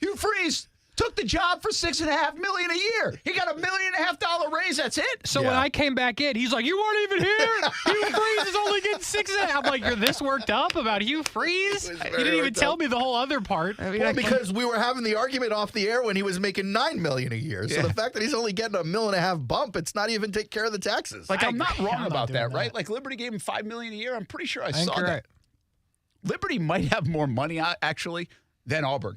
Hugh Freeze took the job for $6.5 million a year. He got $1.5 million raise. That's it. So when I came back in, he's like, "You weren't even here. Hugh Freeze is only getting 6.5." I'm like, "You're this worked up about Hugh Freeze? You didn't even tell me the whole other part." Well, because we were having the argument off the air when he was making $9 million a year. So the fact that he's only getting $1.5 million bump, it's not even take care of the taxes. Like, I'm not wrong I'm not about doing that, that. right? Like, Liberty gave him $5 million a year. I'm pretty sure I saw Incorrect. that. Liberty might have more money, actually, than Auburn.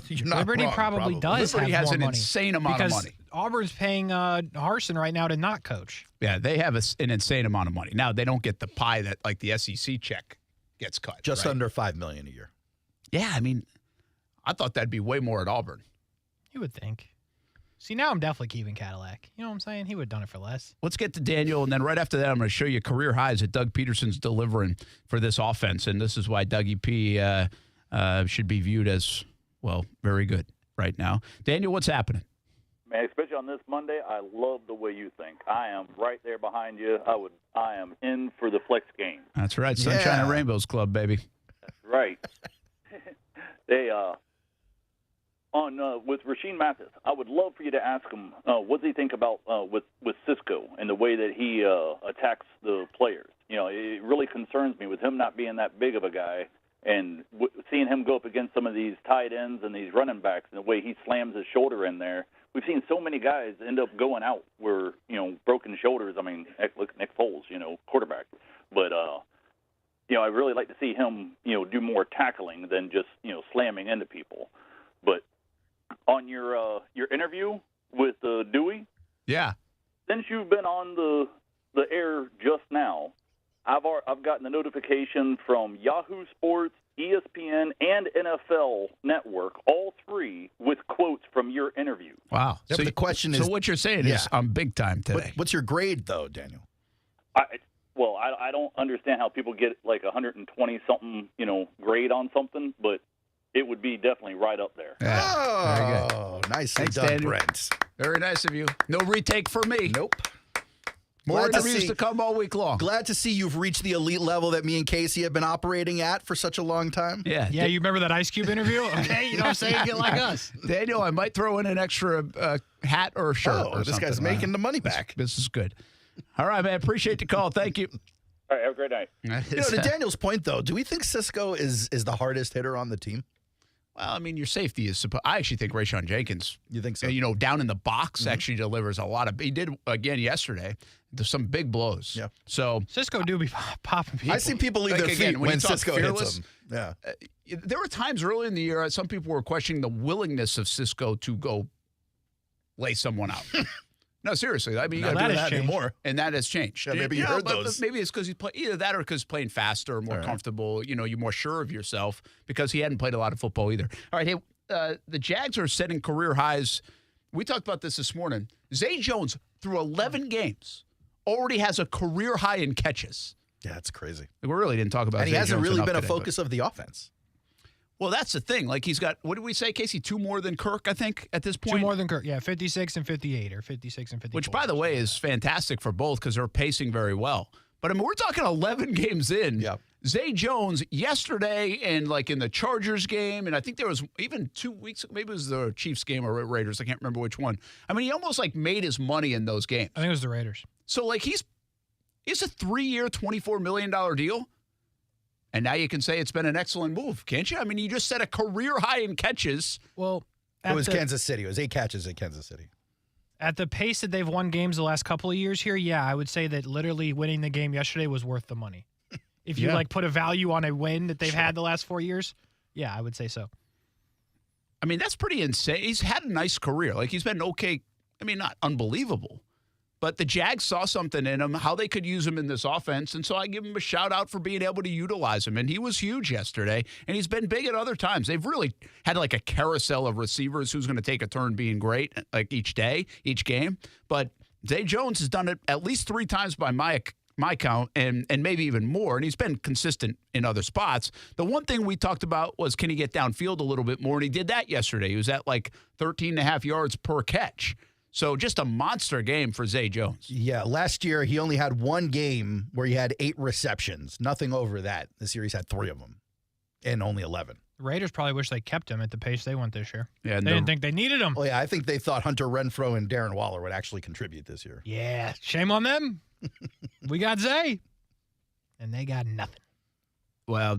You're not Liberty wrong, probably does Liberty have has more an money insane amount of because money. Auburn's paying Harsin right now to not coach. Yeah, they have an insane amount of money. Now, they don't get the pie that, like, the SEC check gets cut. Just right? under $5 million a year. Yeah, I mean, I thought that'd be way more at Auburn. You would think. See, now I'm definitely keeping Cadillac. You know what I'm saying? He would have done it for less. Let's get to Daniel, and then right after that, I'm going to show you career highs that Doug Peterson's delivering for this offense, and this is why Dougie P should be viewed as, well, very good right now. Daniel, what's happening? Man, especially on this Monday, I love the way you think. I am right there behind you. I am in for the flex game. That's right, Sunshine and Rainbows Club, baby. That's right. They with Rashean Mathis, I would love for you to ask him what does he think about with Cisco and the way that he attacks the players. You know, it really concerns me with him not being that big of a guy. And seeing him go up against some of these tight ends and these running backs and the way he slams his shoulder in there, we've seen so many guys end up going out where, broken shoulders. I mean, look at Nick Foles, quarterback. But, I really like to see him, do more tackling than just, slamming into people. But on your interview with Dewey, yeah, since you've been on the air just now, I've gotten a notification from Yahoo Sports, ESPN, and NFL Network, all three with quotes from your interview. Wow. Yep, So the question is, so what you're saying is I'm big time today. what's your grade, though, Daniel? I don't understand how people get like 120-something, grade on something, but it would be definitely right up there. Yeah, Oh, nicely Thanks, done, Daniel. Brent. Very nice of you. No retake for me. Nope. More Glad to interviews see- to come all week long. Glad to see you've reached the elite level that me and Kasey have been operating at for such a long time. Yeah. Yeah, you remember that Ice Cube interview? Okay, you know what I'm saying? Get like us. Daniel, I might throw in an extra hat or shirt. Oh, or this guy's something. making the money back. This is good. All right, man. Appreciate the call. Thank you. All right, have a great night. To Daniel's point, though, do we think Cisco is the hardest hitter on the team? Well, I mean, your safety is I actually think Rashean Jenkins. You think so? Down in the box actually delivers a lot of. He did again yesterday. There's some big blows. Yeah. So Cisco do be popping people. I see people leave their feet when Cisco hits them. Yeah. There were times early in the year some people were questioning the willingness of Cisco to go lay someone out. No, seriously. I mean, Not doing that anymore. And that has changed. Yeah, maybe you heard those. Maybe it's because either that or because he's playing faster, more comfortable. You're more sure of yourself because he hadn't played a lot of football either. All right, hey, the Jags are setting career highs. We talked about this morning. Zay Jones, through 11 games, already has a career high in catches. Yeah, that's crazy. We really didn't talk about And Zay he hasn't Jones really enough been a today, focus of the offense. Well, that's the thing. Like, he's got, what did we say, Kasey? 2 more than Kirk, I think, at this point? 2 more than Kirk. Yeah, 56 and 58 or 56 and 54. Which, by the way, is fantastic for both because they're pacing very well. But, I mean, we're talking 11 games in. Yeah. Zay Jones yesterday and, like, in the Chargers game, and I think there was even 2 weeks, maybe it was the Chiefs game or Raiders. I can't remember which one. I mean, he almost, like, made his money in those games. I think it was the Raiders. So, like, he's a 3-year, $24 million deal. And now you can say it's been an excellent move, can't you? I mean, you just set a career high in catches. Well, it was Kansas City. It was 8 catches at Kansas City. At the pace that they've won games the last couple of years here, yeah, I would say that literally winning the game yesterday was worth the money. If you put a value on a win that they've had the last 4 years, yeah, I would say so. I mean, that's pretty insane. He's had a nice career. Like, he's been okay. I mean, not unbelievable. But the Jags saw something in him, how they could use him in this offense. And so I give him a shout out for being able to utilize him. And he was huge yesterday. And he's been big at other times. They've really had like a carousel of receivers who's going to take a turn being great, like each day, each game. But Zay Jones has done it at least 3 times by my count, and maybe even more. And he's been consistent in other spots. The one thing we talked about was, can he get downfield a little bit more? And he did that yesterday. He was at like 13.5 yards per catch. So just a monster game for Zay Jones. Yeah, last year he only had 1 game where he had 8 receptions. Nothing over that. This year he's had 3 of them and only 11. The Raiders probably wish they kept him at the pace they went this year. Yeah, they didn't think they needed him. Well, yeah, I think they thought Hunter Renfrow and Darren Waller would actually contribute this year. Yeah, shame on them. We got Zay, and they got nothing. Well,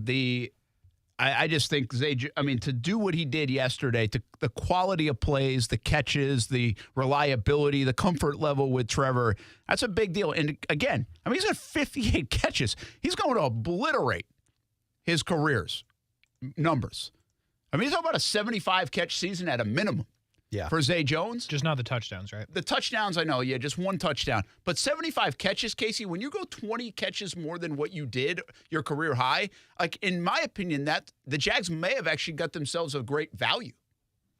I just think Zay, I mean, to do what he did yesterday, to the quality of plays, the catches, the reliability, the comfort level with Trevor, that's a big deal. And again, I mean, he's got 58 catches. He's going to obliterate his career's numbers. I mean, he's talking about a 75 catch season at a minimum. Yeah. For Zay Jones. Just not the touchdowns, right? The touchdowns, I know, yeah, just 1 touchdown. But 75 catches, Kasey, when you go 20 catches more than what you did, your career high, like, in my opinion, that the Jags may have actually got themselves a great value.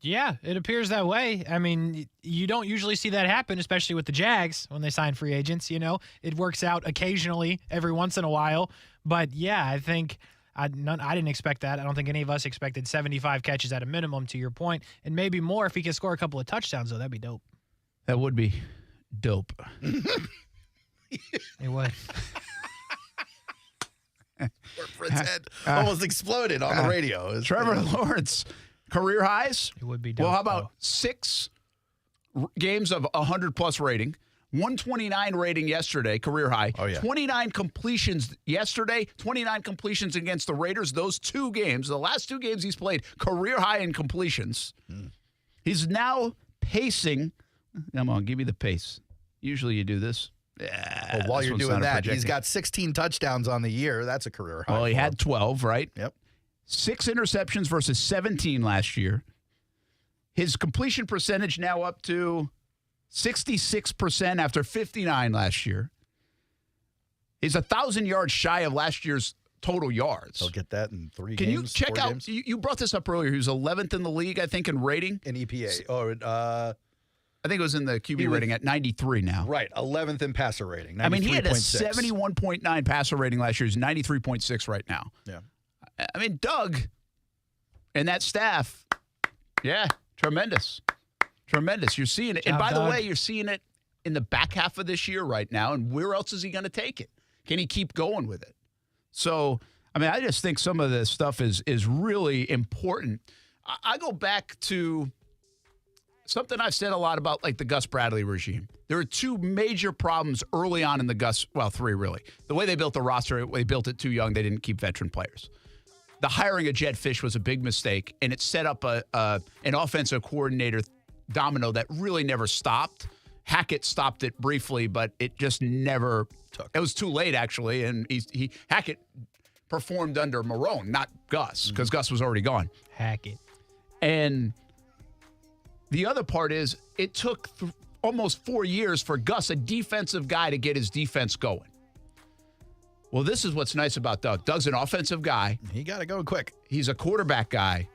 Yeah, it appears that way. I mean, you don't usually see that happen, especially with the Jags when they sign free agents. You know, it works out occasionally, every once in a while. But, yeah, I think I didn't expect that. I don't think any of us expected 75 catches at a minimum, to your point, and maybe more if he could score a couple of touchdowns, though. That'd be dope. That would be dope. It would. Brent's head almost exploded on the radio. Trevor Lawrence, career highs? It would be dope. Well, how about 6 games of 100-plus rating? 129 rating yesterday, career high. Oh, yeah. 29 completions yesterday, 29 completions against the Raiders. Those 2 games, the last 2 games he's played, career high in completions. He's now pacing. Come on, give me the pace. Usually you do this. Yeah, well, while you're doing that, he's got 16 touchdowns on the year. That's a career high. Well, he had 12, right? Yep. 6 interceptions versus 17 last year. His completion percentage now up to 66% after 59 last year. He's 1,000 yards shy of last year's total yards. He'll get that in 3 Can games. you check out? You brought this up earlier. He was 11th in the league, I think, in rating. In EPA. I think it was in the QB rating at 93 now. Right, 11th in passer rating. I mean, he had a 93.6. 71.9 passer rating last year. He's 93.6 right now. Yeah. I mean, Doug and that staff, yeah, tremendous. Tremendous. You're seeing it. And by the way, you're seeing it in the back half of this year right now. And where else is he going to take it? Can he keep going with it? So, I mean, I just think some of this stuff is really important. I go back to something I've said a lot about, like the Gus Bradley regime. There are 2 major problems early on in the Gus, well, 3 really. The way they built the roster, they built it too young. They didn't keep veteran players. The hiring of Jed Fish was a big mistake, and it set up an offensive coordinator domino that really never stopped. Hackett stopped it briefly, but it just never took. It was too late, actually, and Hackett performed under Marone, not Gus, because Gus was already gone. Hackett. And the other part is it took almost 4 years for Gus, a defensive guy, to get his defense going. Well, this is what's nice about Doug. Doug's an offensive guy. He got to go quick. He's a quarterback guy,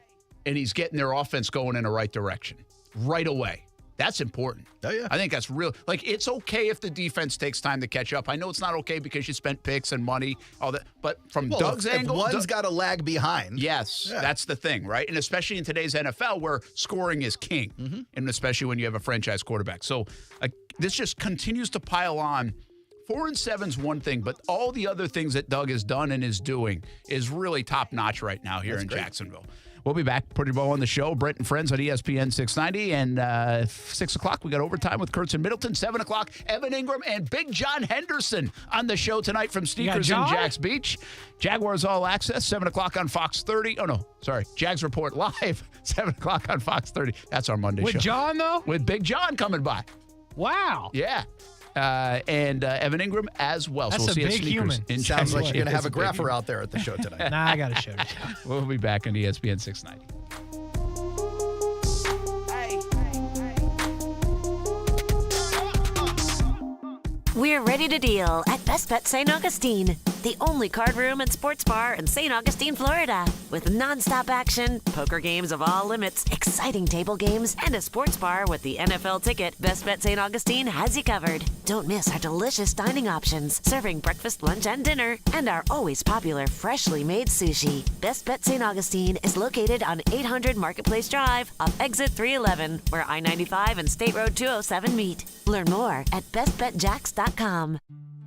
and he's getting their offense going in the right direction right away. That's important. Oh, yeah. I think that's real. Like, it's okay if the defense takes time to catch up. I know it's not okay because you spent picks and money, all that. But from Doug's angle, one's got to lag behind. Yes, that's the thing, right? And especially in today's NFL where scoring is king, and especially when you have a franchise quarterback. So this just continues to pile on. 4-7's one thing, but all the other things that Doug has done and is doing is really top-notch right now here in Jacksonville. We'll be back. Pretty Bowl on the show. Brent and Friends on ESPN 690. And 6 o'clock, we got overtime with Kurtz and Middleton. 7 o'clock, Evan Ingram and Big John Henderson on the show tonight from Sneakers in Jacks Beach. Jaguars All Access, 7 o'clock on Fox 30. Oh, no, sorry. Jags Report Live, 7 o'clock on Fox 30. That's our Monday show. With John, though? With Big John coming by. Wow. Yeah. And Evan Ingram as well. That's So we'll see a big human. Sounds like you're going to have a grapher out there at the show tonight. Nah, I got to show you. We'll be back on ESPN 690. We're ready to deal at Best Bet St. Augustine, the only card room and sports bar in St. Augustine, Florida. With nonstop action, poker games of all limits, exciting table games, and a sports bar with the NFL ticket, Best Bet St. Augustine has you covered. Don't miss our delicious dining options, serving breakfast, lunch, and dinner, and our always popular freshly made sushi. Best Bet St. Augustine is located on 800 Marketplace Drive off exit 311, where I-95 and State Road 207 meet. Learn more at bestbetjacks.com.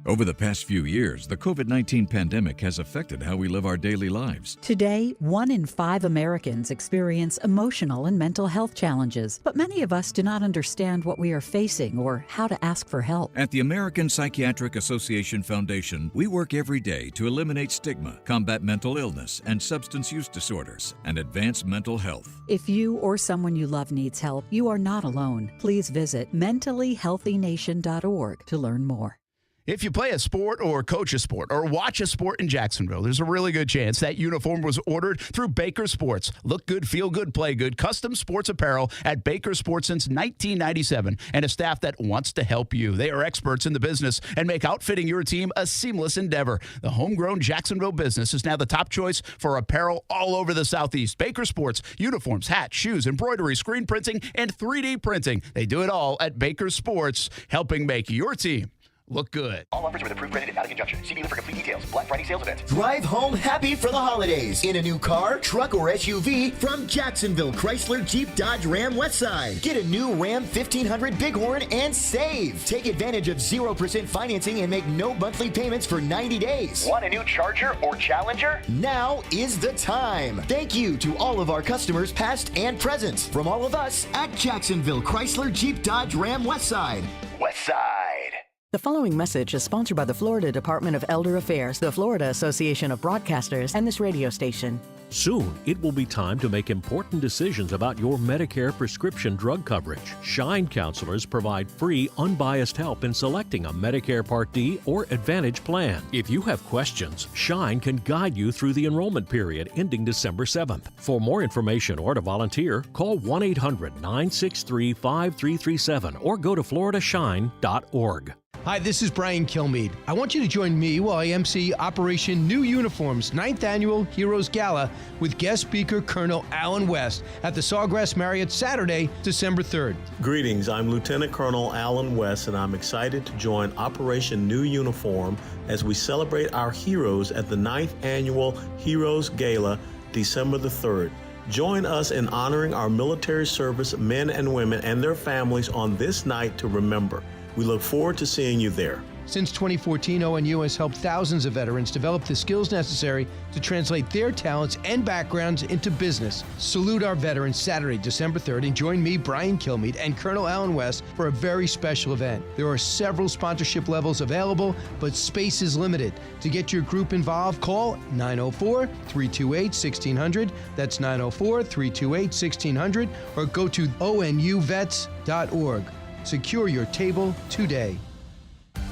Over the past few years, the COVID-19 pandemic has affected how we live our daily lives. Today, 1 in 5 Americans experience emotional and mental health challenges, but many of us do not understand what we are facing or how to ask for help. At the American Psychiatric Association Foundation, we work every day to eliminate stigma, combat mental illness and substance use disorders, and advance mental health. If you or someone you love needs help, you are not alone. Please visit mentallyhealthynation.org to learn more. If you play a sport or coach a sport or watch a sport in Jacksonville, there's a really good chance that uniform was ordered through Baker Sports. Look good, feel good, play good. Custom sports apparel at Baker Sports since 1997 and a staff that wants to help you. They are experts in the business and make outfitting your team a seamless endeavor. The homegrown Jacksonville business is now the top choice for apparel all over the Southeast. Baker Sports, uniforms, hats, shoes, embroidery, screen printing, and 3D printing. They do it all at Baker Sports, helping make your team look good. All offers with approved credit in Madigan Junction. See dealer for complete details. Black Friday sales event. Drive home happy for the holidays in a new car, truck, or SUV from Jacksonville Chrysler Jeep Dodge Ram Westside. Get a new Ram 1500 Bighorn and save. Take advantage of 0% financing and make no monthly payments for 90 days. Want a new Charger or Challenger? Now is the time. Thank you to all of our customers, past and present. From all of us at Jacksonville Chrysler Jeep Dodge Ram Westside. Westside. The following message is sponsored by the Florida Department of Elder Affairs, the Florida Association of Broadcasters, and this radio station. Soon, it will be time to make important decisions about your Medicare prescription drug coverage. Shine counselors provide free, unbiased help in selecting a Medicare Part D or Advantage plan. If you have questions, Shine can guide you through the enrollment period ending December 7th. For more information or to volunteer, call 1-800-963-5337 or go to floridashine.org. Hi, this is Brian Kilmeade. I want you to join me while I MC Operation New Uniforms 9th Annual Heroes Gala with guest speaker Colonel Alan West at the Sawgrass Marriott Saturday, December 3rd. Greetings, I'm Lieutenant Colonel Alan West, and I'm excited to join Operation New Uniform as we celebrate our heroes at the 9th Annual Heroes Gala, December the 3rd. Join us in honoring our military service men and women and their families on this night to remember. We look forward to seeing you there. Since 2014, ONU has helped thousands of veterans develop the skills necessary to translate their talents and backgrounds into business. Salute our veterans Saturday, December 3rd, and join me, Brian Kilmeade, and Colonel Alan West for a very special event. There are several sponsorship levels available, but space is limited. To get your group involved, call 904-328-1600. That's 904-328-1600, or go to onuvets.org. Secure your table today.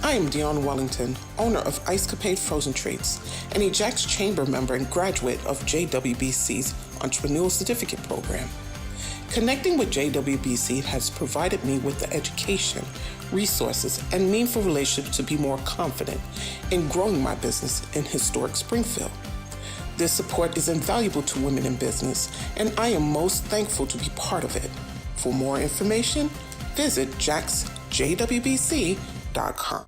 I am Dion Wellington, owner of Ice Capade Frozen Treats, and a Jack's Chamber member and graduate of JWBC's Entrepreneurial Certificate Program. Connecting with JWBC has provided me with the education, resources, and meaningful relationships to be more confident in growing my business in historic Springfield. This support is invaluable to women in business, and I am most thankful to be part of it. For more information, visit jacksjwbc.com.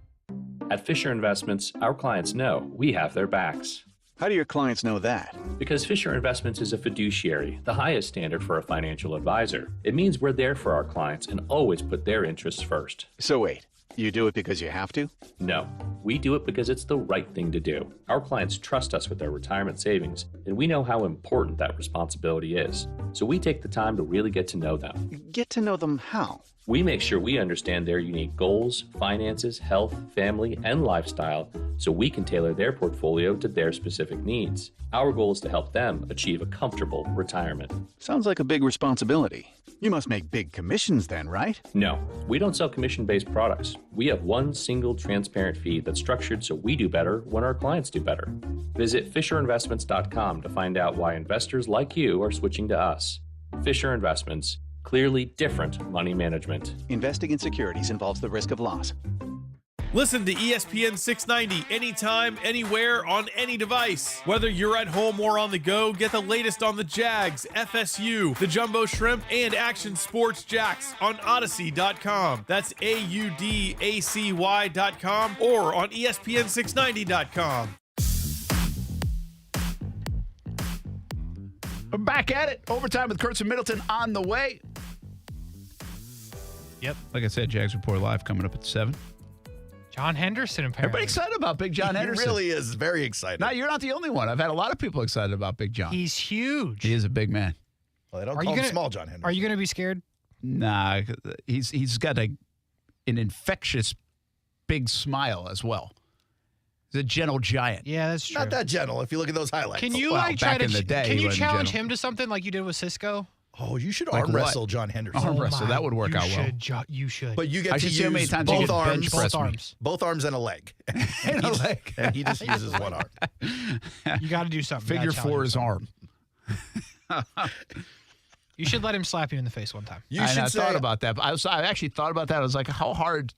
At Fisher Investments, our clients know we have their backs. How do your clients know that? Because Fisher Investments is a fiduciary, the highest standard for a financial advisor. It means we're there for our clients and always put their interests first. So wait, You do it because you have to? No, we do it because it's the right thing to do. Our clients trust us with their retirement savings, and we know how important that responsibility is. So we take the time to really get to know them. Get to know them how? We make sure we understand their unique goals, finances, health, family, and lifestyle so we can tailor their portfolio to their specific needs. Our goal is to help them achieve a comfortable retirement. Sounds like a big responsibility. You must make big commissions then, right? No, we don't sell commission-based products. We have one single transparent fee that's structured so we do better when our clients do better. Visit FisherInvestments.com to find out why investors like you are switching to us. Fisher Investments. Clearly different money management. Investing in securities involves the risk of loss. Listen to ESPN 690 anytime, anywhere, on any device. Whether you're at home or on the go, get the latest on the Jags, FSU, the Jumbo Shrimp, and Action Sports Jacks on Odyssey.com. That's AUDACY.com or on ESPN690.com. We're back at it. Overtime with Kurtz and Middleton on the way. Yep. Like I said, Jags Report Live coming up at 7. John Henderson, apparently. Everybody excited about Big John Henderson. He really is very excited. No, you're not the only one. I've had a lot of people excited about Big John. He's huge. He is a big man. Well, they don't call him Small John Henderson. Are you going to be scared? Nah, he's got an infectious big smile as well. He's a gentle giant. Yeah, that's true. Not that gentle if you look at those highlights. Can you Well, try back to in the day, can he you wasn't challenge gentle. him to something like you did with Cisco? Oh, you should Like arm what? wrestle John Henderson. Arm wrestle, that would work out well. You should. But you get I to should see how many use times you both can bench arms, press me. both arms and a leg. And a leg. And he just uses one arm. You got to do something. Figure You gotta four is challenge arm. him. You should let him slap you in the face one time. You I should say, thought about that. I actually thought about that. I was like, how hard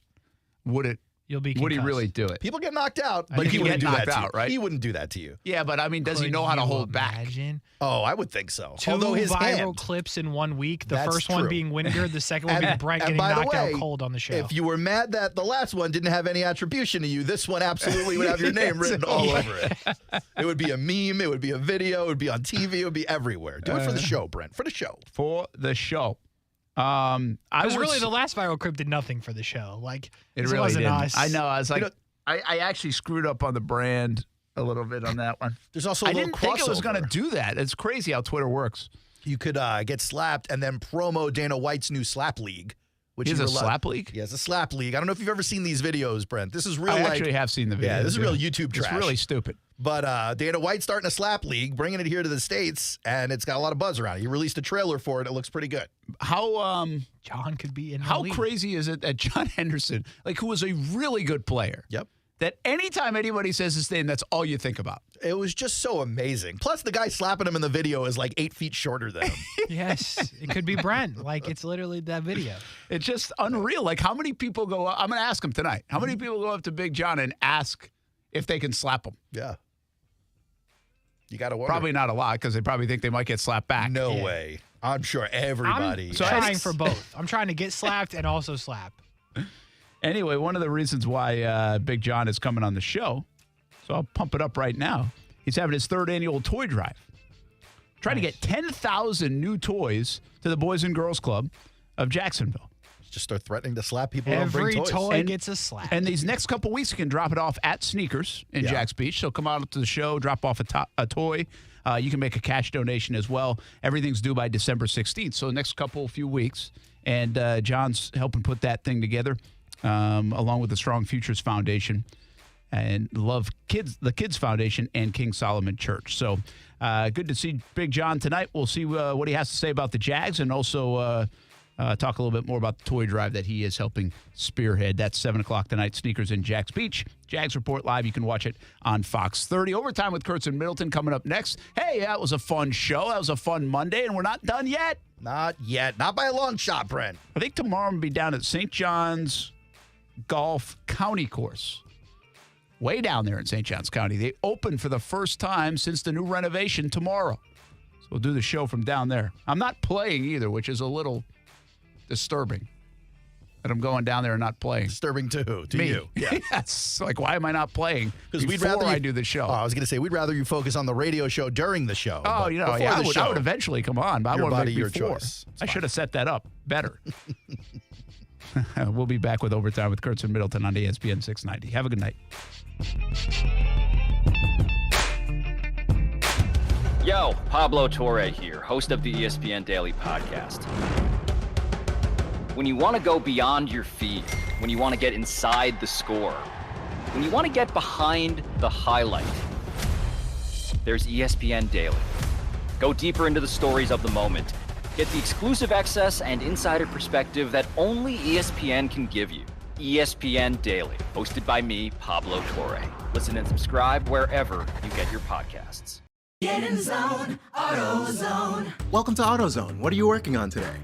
would it? You'll be Would he concussed. really do it? people get knocked out, I but think he he wouldn't get do that knocked to you. out, right? He wouldn't do that to you. Yeah, but I mean, does he Could know how to you hold back? imagine? Oh, I would think so. Two Although his viral hand, clips in 1 week. The That's first one true. being Wingard, the second one being Brent getting by the knocked way, out cold on the show. If you were mad that the last one didn't have any attribution to you, this one absolutely would have your name written all over it. It would be a meme. It would be a video. It would be on TV. It would be everywhere. Do it for the show, Brent. For the show. For the show. Because really, the last viral clip did nothing for the show. Like, It this really wasn't didn't. us. I know. I was like, You know- I actually screwed up on the brand a little bit on that one. There's also a I little didn't think I was going to crossover. do that. It's crazy how Twitter works. You could get slapped and then promo Dana White's new slap league. Which He has you a were slap league? He has a slap league. I don't know if you've ever seen these videos, Brent. This is real. I like, actually have seen the video. Yeah, this is real YouTube trash. It's really stupid. But Dana White's starting a slap league, bringing it here to the States, and it's got a lot of buzz around it. He released a trailer for it. It looks pretty good. How John could be in the how league. crazy is it that John Henderson, like who was a really good player, Yep. that anytime anybody says his name, that's all you think about? It was just so amazing. Plus, the guy slapping him in the video is like 8 feet shorter than him. Yes, it could be Brent. Like, it's literally that video. It's just unreal. Like how many people go up? I'm going to ask him tonight. How many people go up to Big John and ask if they can slap him? Yeah. You got to wonder. Probably not a lot because they probably think they might get slapped back. No way. I'm sure everybody. I'm trying for both. I'm trying to get slapped and also slap. Anyway, one of the reasons why Big John is coming on the show, so I'll pump it up right now. He's having his 3rd annual toy drive. Trying to get 10,000 new toys to the Boys and Girls Club of Jacksonville. Just start threatening to slap people. who don't Every bring toys. toy gets a slap. And these next couple weeks, you can drop it off at Sneakers in Jacks Beach. So come out to the show, drop off a toy. You can make a cash donation as well. Everything's due by December 16th. So the next few weeks. And John's helping put that thing together along with the Strong Futures Foundation and the Kids Foundation and King Solomon Church. So good to see Big John tonight. We'll see what he has to say about the Jags and also talk a little bit more about the toy drive that he is helping spearhead. That's 7 o'clock tonight, Sneakers in Jacks Beach. Jags Report Live. You can watch it on Fox 30. Overtime with Kurtz and Middleton coming up next. Hey, that was a fun show. That was a fun Monday, and we're not done yet. Not yet. Not by a long shot, Brent. I think tomorrow I'm going to be down at St. John's Golf County Course. Way down there in St. John's County. They open for the first time since the new renovation tomorrow. So we'll do the show from down there. I'm not playing either, which is a little disturbing that I'm going down there and not playing. Disturbing to who? To Me. you. Yeah. Yes. Like, why am I not playing? Because we'd before rather I do the show. Oh, I was going to say, we'd rather you focus on the radio show during the show. Oh, but you know, before yeah, the I show, would eventually come on, but I your want to body, make your before. choice. I should have set that up better. We'll be back with Overtime with Kurtz and Middleton on ESPN 690. Have a good night. Yo, Pablo Torre here, host of the ESPN Daily Podcast. When you want to go beyond your feed, when you want to get inside the score, when you want to get behind the highlight, there's ESPN Daily. Go deeper into the stories of the moment. Get the exclusive access and insider perspective that only ESPN can give you. ESPN Daily, hosted by me, Pablo Torre. Listen and subscribe wherever you get your podcasts. Get in the zone, AutoZone. Welcome to AutoZone. What are you working on today?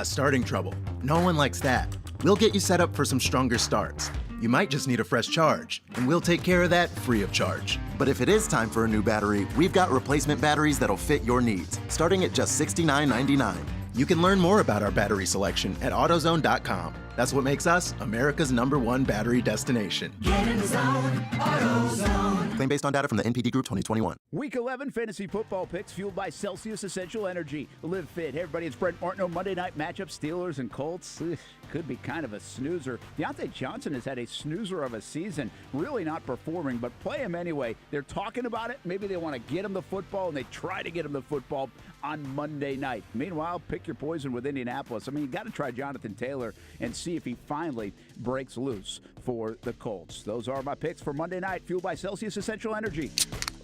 Starting trouble. No one likes that. We'll get you set up for some stronger starts. You might just need a fresh charge, and we'll take care of that free of charge. But if it is time for a new battery, we've got replacement batteries that'll fit your needs, starting at just $69.99. You can learn more about our battery selection at AutoZone.com. That's what makes us America's #1 battery destination. Get in the zone, AutoZone. Claim based on data from the NPD Group 2021. Week 11 fantasy football picks fueled by Celsius Essential Energy. Live fit. Hey, everybody, it's Brent Martineau. Monday night matchup, Steelers and Colts. Could be kind of a snoozer. Deontay Johnson has had a snoozer of a season, really not performing, but play him anyway. They're talking about it. Maybe they want to get him the football, and they try to get him the football on Monday night. Meanwhile, pick your poison with Indianapolis. I mean, you got to try Jonathan Taylor and see if he finally breaks loose for the Colts. Those are my picks for Monday night, fueled by Celsius Essential Energy.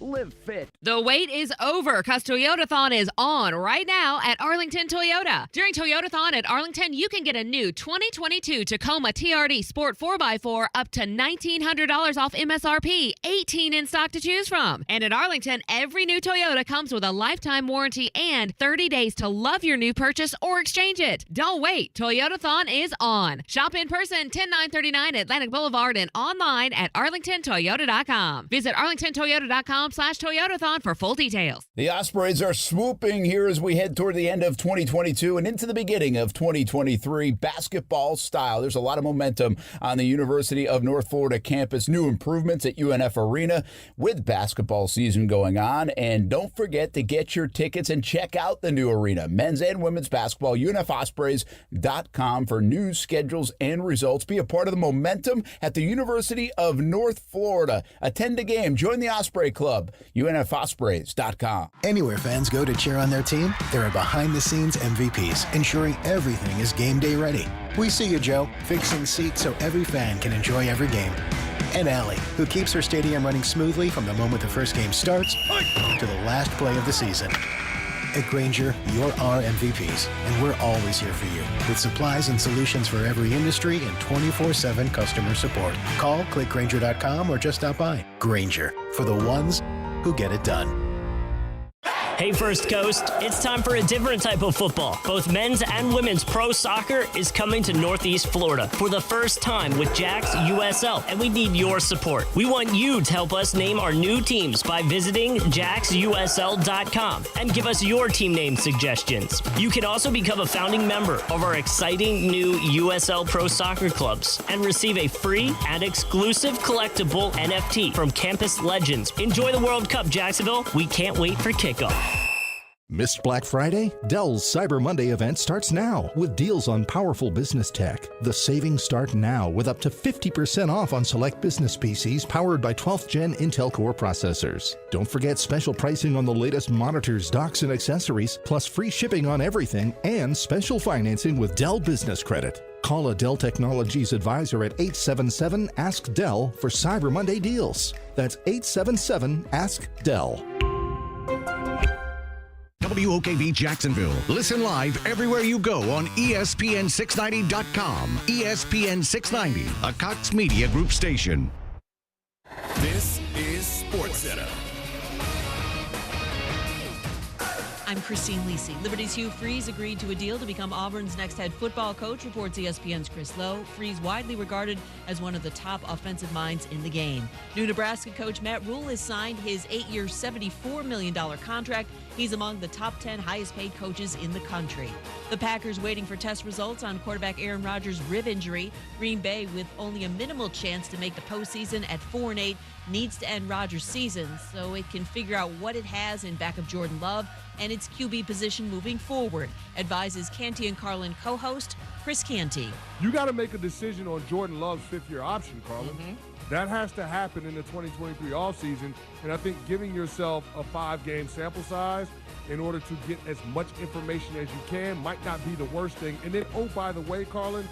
Live fit. The wait is over because Toyotathon is on right now at Arlington Toyota. During Toyotathon at Arlington, you can get a new 2022 Tacoma TRD Sport 4x4 up to $1,900 off MSRP, 18 in stock to choose from. And at Arlington, every new Toyota comes with a lifetime warranty and 30 days to love your new purchase or exchange it. Don't wait. Toyotathon is on. Shop in person 10939 Atlantic Boulevard and online at arlingtontoyota.com. Visit arlingtontoyota.com/Toyotathon for full details. The Ospreys are swooping here as we head toward the end of 2022 and into the beginning of 2023 basketball style. There's a lot of momentum on the University of North Florida campus. New improvements at UNF Arena with basketball season going on. And don't forget to get your tickets and check out the new arena. Men's and women's basketball, UNFOspreys.com for news, schedules, and results. Be a part of the momentum at the University of North Florida. Attend a game. Join the Osprey Club. UNFOspreys.com. Anywhere fans go to cheer on their team, there are behind-the-scenes MVPs, ensuring everything is game day ready. We see you, Joe, fixing seats so every fan can enjoy every game. And Allie, who keeps her stadium running smoothly from the moment the first game starts to the last play of the season. At Grainger, you're our MVPs, and we're always here for you with supplies and solutions for every industry and 24/7 customer support. Call, click Grainger.com, or just stop by. Grainger, for the ones who get it done. Hey First Coast, it's time for a different type of football. Both men's and women's pro soccer is coming to Northeast Florida for the first time with Jax USL, and we need your support. We want you to help us name our new teams by visiting jaxusl.com and give us your team name suggestions. You can also become a founding member of our exciting new USL Pro Soccer clubs and receive a free and exclusive collectible NFT from Campus Legends. Enjoy the World Cup, Jacksonville. We can't wait for kickoff. Missed Black Friday? Dell's Cyber Monday event starts now with deals on powerful business tech. The savings start now with up to 50% off on select business PCs powered by 12th Gen Intel Core processors. Don't forget special pricing on the latest monitors, docks, and accessories, plus free shipping on everything and special financing with Dell Business Credit. Call a Dell Technologies advisor at 877-ASK-DELL for Cyber Monday deals. That's 877-ASK-DELL. WOKV Jacksonville. Listen live everywhere you go on ESPN690.com. ESPN690, a Cox Media Group station. This is SportsCenter. I'm Christine Lisi. Liberty's Hugh Freeze agreed to a deal to become Auburn's next head football coach, reports ESPN's Chris Lowe. Freeze widely regarded as one of the top offensive minds in the game. New Nebraska coach Matt Rule has signed his 8-year, $74 million contract. He's among the top 10 highest-paid coaches in the country. The Packers waiting for test results on quarterback Aaron Rodgers' rib injury. Green Bay with only a minimal chance to make the postseason at 4-8. needs to end Rodgers' season so it can figure out what it has in back of Jordan Love and its QB position moving forward, advises Canty and Carlin co-host Chris Canty. You got to make a decision on Jordan Love's fifth-year option, Carlin. That has to happen in the 2023 offseason, and I think giving yourself a 5-game sample size in order to get as much information as you can might not be the worst thing. And then, oh, by the way, Carlin,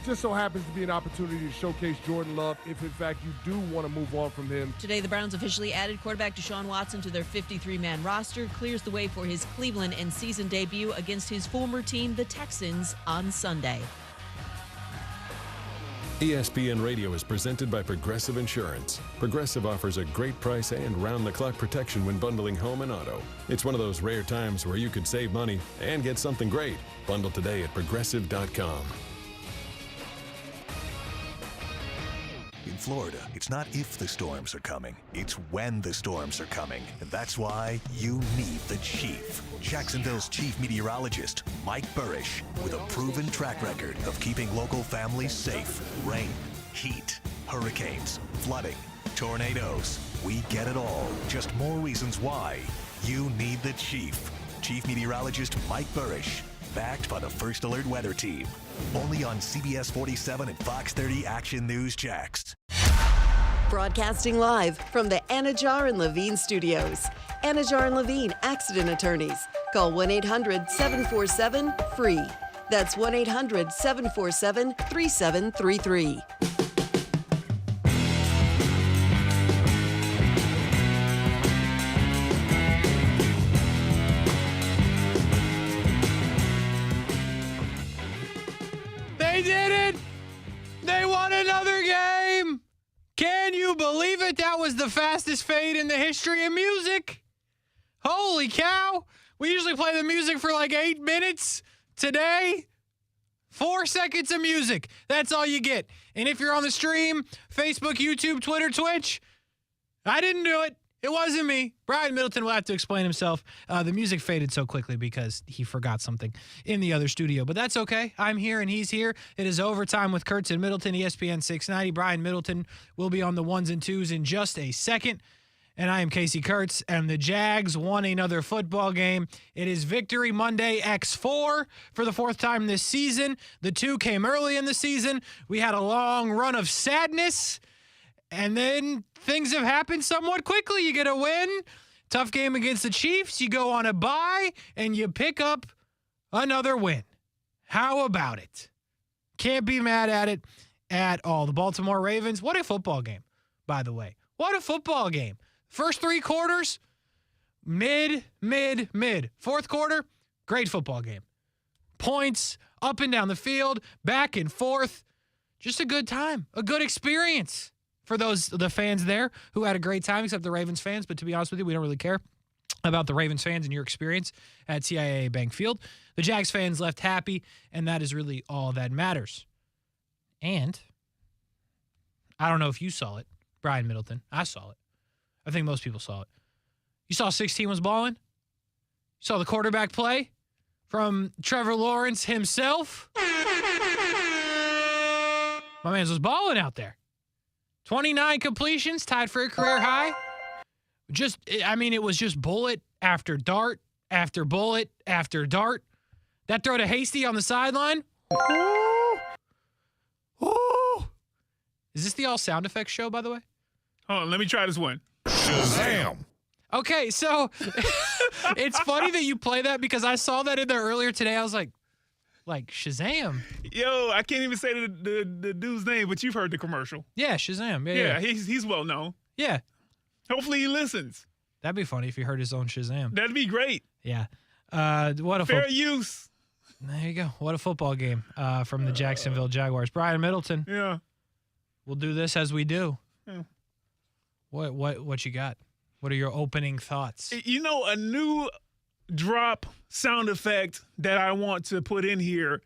just so happens to be an opportunity to showcase Jordan Love if, in fact, you do want to move on from him. Today, the Browns officially added quarterback Deshaun Watson to their 53-man roster, clears the way for his Cleveland in-season debut against his former team, the Texans, on Sunday. ESPN Radio is presented by Progressive Insurance. Progressive offers a great price and round-the-clock protection when bundling home and auto. It's one of those rare times where you could save money and get something great. Bundle today at Progressive.com. In Florida, it's not if the storms are coming, it's when the storms are coming. And that's why you need the Chief. Jacksonville's chief meteorologist, Mike Burrish, with a proven track record of keeping local families safe. Rain, heat, hurricanes, flooding, tornadoes. We get it all. Just more reasons why you need the Chief. Chief Meteorologist Mike Burrish, backed by the First Alert Weather Team. Only on CBS 47 and Fox 30 Action News Jax. Broadcasting live from the Anajar and Levine studios. Anajar and Levine Accident Attorneys. Call 1-800-747-FREE. That's 1-800-747-3733. They did it! They won another game! Can you believe it? That was the fastest fade in the history of music. Holy cow. We usually play the music for like 8 minutes. Today, 4 seconds of music. That's all you get. And if you're on the stream, Facebook, YouTube, Twitter, Twitch, I didn't do it. It wasn't me. Brian Middleton will have to explain himself. The music faded so quickly because he forgot something in the other studio. But that's okay. I'm here and he's here. It is overtime with Kurtz and Middleton, ESPN 690. Brian Middleton will be on the ones and twos in just a second. And I am Kasey Kurtz, and the Jags won another football game. It is Victory Monday X4 for the 4th time this season. The 2 came early in the season. We had a long run of sadness. And then things have happened somewhat quickly. You get a win, tough game against the Chiefs. You go on a bye, and you pick up another win. How about it? Can't be mad at it at all. The Baltimore Ravens, what a football game, by the way. What a football game. First 3 quarters, mid. Fourth quarter, great football game. Points up and down the field, back and forth. Just a good time, a good experience. For the fans there who had a great time, except the Ravens fans. But to be honest with you, we don't really care about the Ravens fans and your experience at TIAA Bank Field. The Jags fans left happy, and that is really all that matters. And I don't know if you saw it, Brian Middleton. I saw it. I think most people saw it. You saw 16 was balling? You saw the quarterback play from Trevor Lawrence himself? My man was balling out there. 29 completions, tied for a career high. It was just bullet after dart after bullet after dart. That throw to Hasty on the sideline. Ooh. Is this the all sound effects show, by the way? Hold on, let me try this one. Shazam. Okay, so it's funny that you play that because I saw that in there earlier today. I was like Shazam. Yo, I can't even say the dude's name, but you've heard the commercial. Yeah, Shazam. Yeah, he's well known. Yeah. Hopefully he listens. That'd be funny if he heard his own Shazam. That'd be great. Yeah. What a fair use. There you go. What a football game from the Jacksonville Jaguars. Brian Middleton. Yeah. We'll do this as we do. Yeah. What you got? What are your opening thoughts? You know, a new drop sound effect that I want to put in here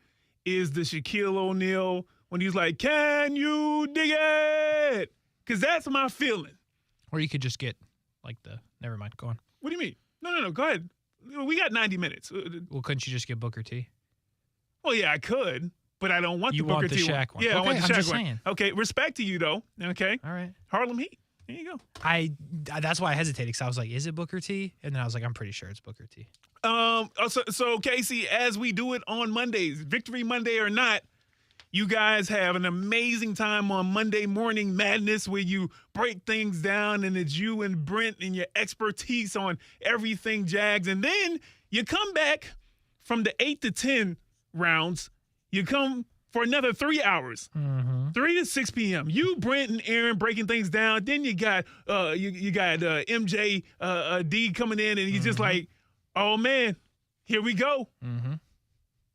is the Shaquille O'Neal when he's like, "Can you dig it?" Because that's my feeling. Or you could just get never mind. Go on. What do you mean? No. Go ahead. We got 90 minutes. Well, couldn't you just get Booker T? Well, yeah, I could, but I don't want the Booker T one. Shaq one. Yeah, okay, I want the I'm Shaq just one. saying. Okay, respect to you though. Okay. All right. Harlem Heat. There you go. That's why I hesitated, because I was like, is it Booker T? And then I was like, I'm pretty sure it's Booker T. So Kasey, as we do it on Mondays, Victory Monday or not, you guys have an amazing time on Monday Morning Madness where you break things down, and it's you and Brent and your expertise on everything Jags. And then you come back from the 8 to 10 rounds. You come for another 3 hours, 3 to 6 p.m. You, Brent, and Aaron breaking things down. Then you got MJ D coming in, and he's just like, oh, man, here we go.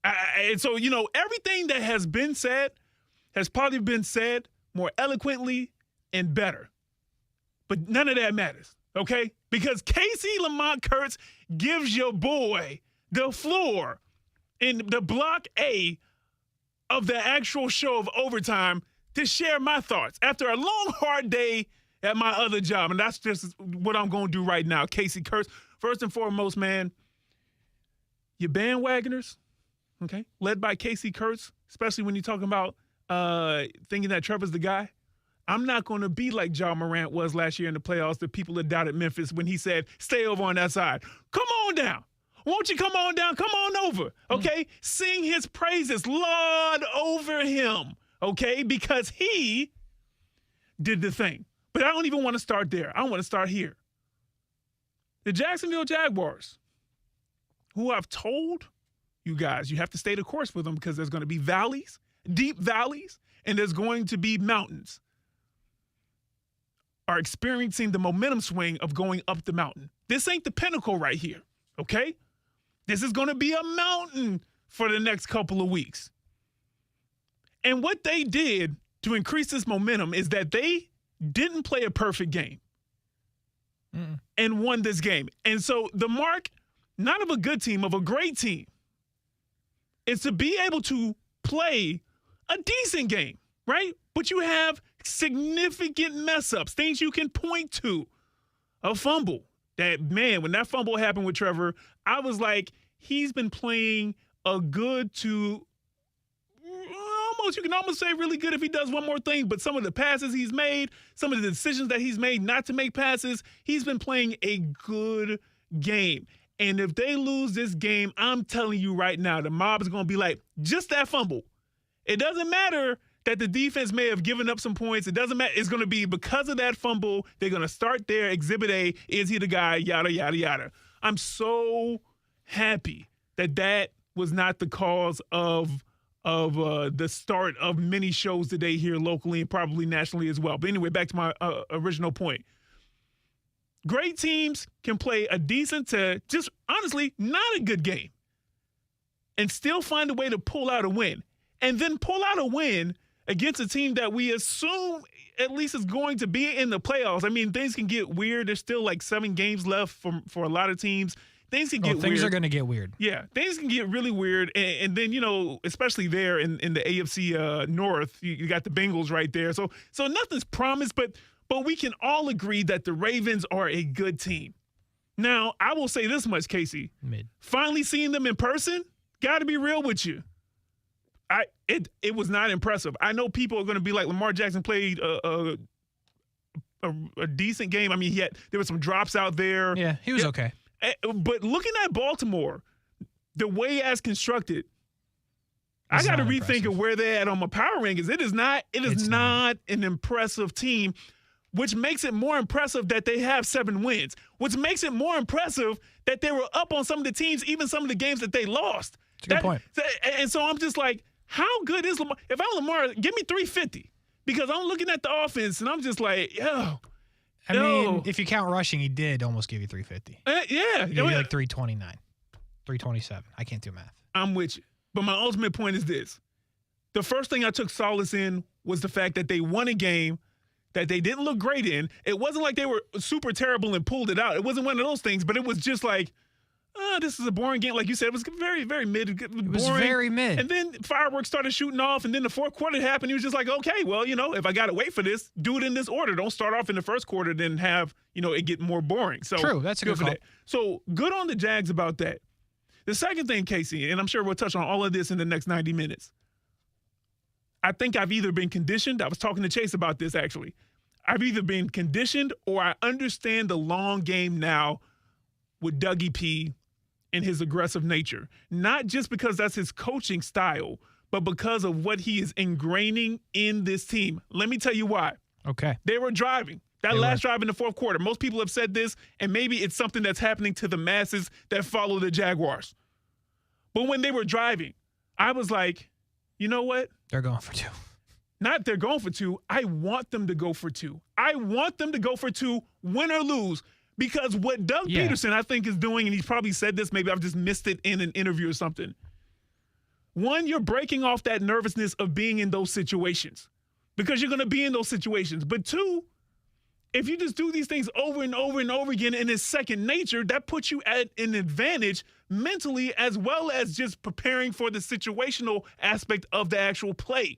And so, everything that has been said has probably been said more eloquently and better. But none of that matters, okay? Because Kasey Lamont Kurtz gives your boy the floor in the Block A of the actual show of Overtime to share my thoughts after a long, hard day at my other job. And that's just what I'm going to do right now. Kasey Kurtz, first and foremost, man, you bandwagoners, okay, led by Kasey Kurtz, especially when you're talking about thinking that Trevor's the guy. I'm not going to be like Ja Morant was last year in the playoffs, the people that doubted Memphis when he said, stay over on that side. Come on down. Won't you come on down? Come on over, okay? Sing his praises. Laud over him, okay? Because he did the thing. But I don't even want to start there. I want to start here. The Jacksonville Jaguars, who I've told you guys, you have to stay the course with them because there's going to be valleys, deep valleys, and there's going to be mountains, are experiencing the momentum swing of going up the mountain. This ain't the pinnacle right here, okay? This is going to be a mountain for the next couple of weeks. And what they did to increase this momentum is that they didn't play a perfect game and won this game. And so the mark, not of a good team, of a great team, is to be able to play a decent game, right? But you have significant mess-ups, things you can point to. A fumble. That, man, when that fumble happened with Trevor, I was like, he's been playing a good to you can almost say really good if he does one more thing, but some of the passes he's made, some of the decisions that he's made not to make passes, he's been playing a good game. And if they lose this game, I'm telling you right now, the mob is going to be like, just that fumble. It doesn't matter that the defense may have given up some points. It doesn't matter. It's going to be because of that fumble. They're going to start there. Exhibit A, is he the guy? Yada, yada, yada. I'm so happy that that was not the cause of the start of many shows today here locally and probably nationally as well. But anyway, back to my original point. Great teams can play a decent to just honestly not a good game and still find a way to pull out a win. And then pull out a win against a team that we assume at least is going to be in the playoffs. I mean, things can get weird. There's still like 7 games left for a lot of teams. Things can get weird. Things are going to get weird. Yeah, things can get really weird. And then, especially there in the AFC North, you got the Bengals right there. So nothing's promised, but we can all agree that the Ravens are a good team. Now, I will say this much, Kasey. Finally seeing them in person, got to be real with you. It was not impressive. I know people are going to be like, Lamar Jackson played a decent game. I mean, there were some drops out there. Yeah, he was okay. But looking at Baltimore, the way as constructed, I got to rethink of where they're at on my power rankings. It is not an impressive team, which makes it more impressive that they have 7 wins, which makes it more impressive that they were up on some of the teams, even some of the games that they lost. That's a good point. And so I'm just like, how good is Lamar? If I'm Lamar, give me 350 because I'm looking at the offense and I'm just like, I mean, if you count rushing, he did almost give you 350. Yeah. He gave you like 329, 327. I can't do math. I'm with you. But my ultimate point is this. The first thing I took solace in was the fact that they won a game that they didn't look great in. It wasn't like they were super terrible and pulled it out. It wasn't one of those things, but it was just like, this is a boring game. Like you said, it was very, very mid. It was very mid. And then fireworks started shooting off, and then the fourth quarter happened. He was just like, okay, well, if I got to wait for this, do it in this order. Don't start off in the first quarter, then have, it get more boring. So true. That's a good call. So good on the Jags about that. The second thing, Kasey, and I'm sure we'll touch on all of this in the next 90 minutes. I think I've either been conditioned. I was talking to Chase about this, actually. I've either been conditioned or I understand the long game now with Dougie P and his aggressive nature. Not just because that's his coaching style, but because of what he is ingraining in this team. Let me tell you why. Okay. They were driving. That last drive in the fourth quarter. Most people have said this, and maybe it's something that's happening to the masses that follow the Jaguars. But when they were driving, I was like, you know what? They're going for 2. Not they're going for 2. I want them to go for 2. I want them to go for 2, win or lose. Because what Doug Peterson, I think, is doing, and he's probably said this, maybe I've just missed it in an interview or something. One, you're breaking off that nervousness of being in those situations because you're going to be in those situations. But 2, if you just do these things over and over and over again and it's second nature, that puts you at an advantage mentally as well as just preparing for the situational aspect of the actual play.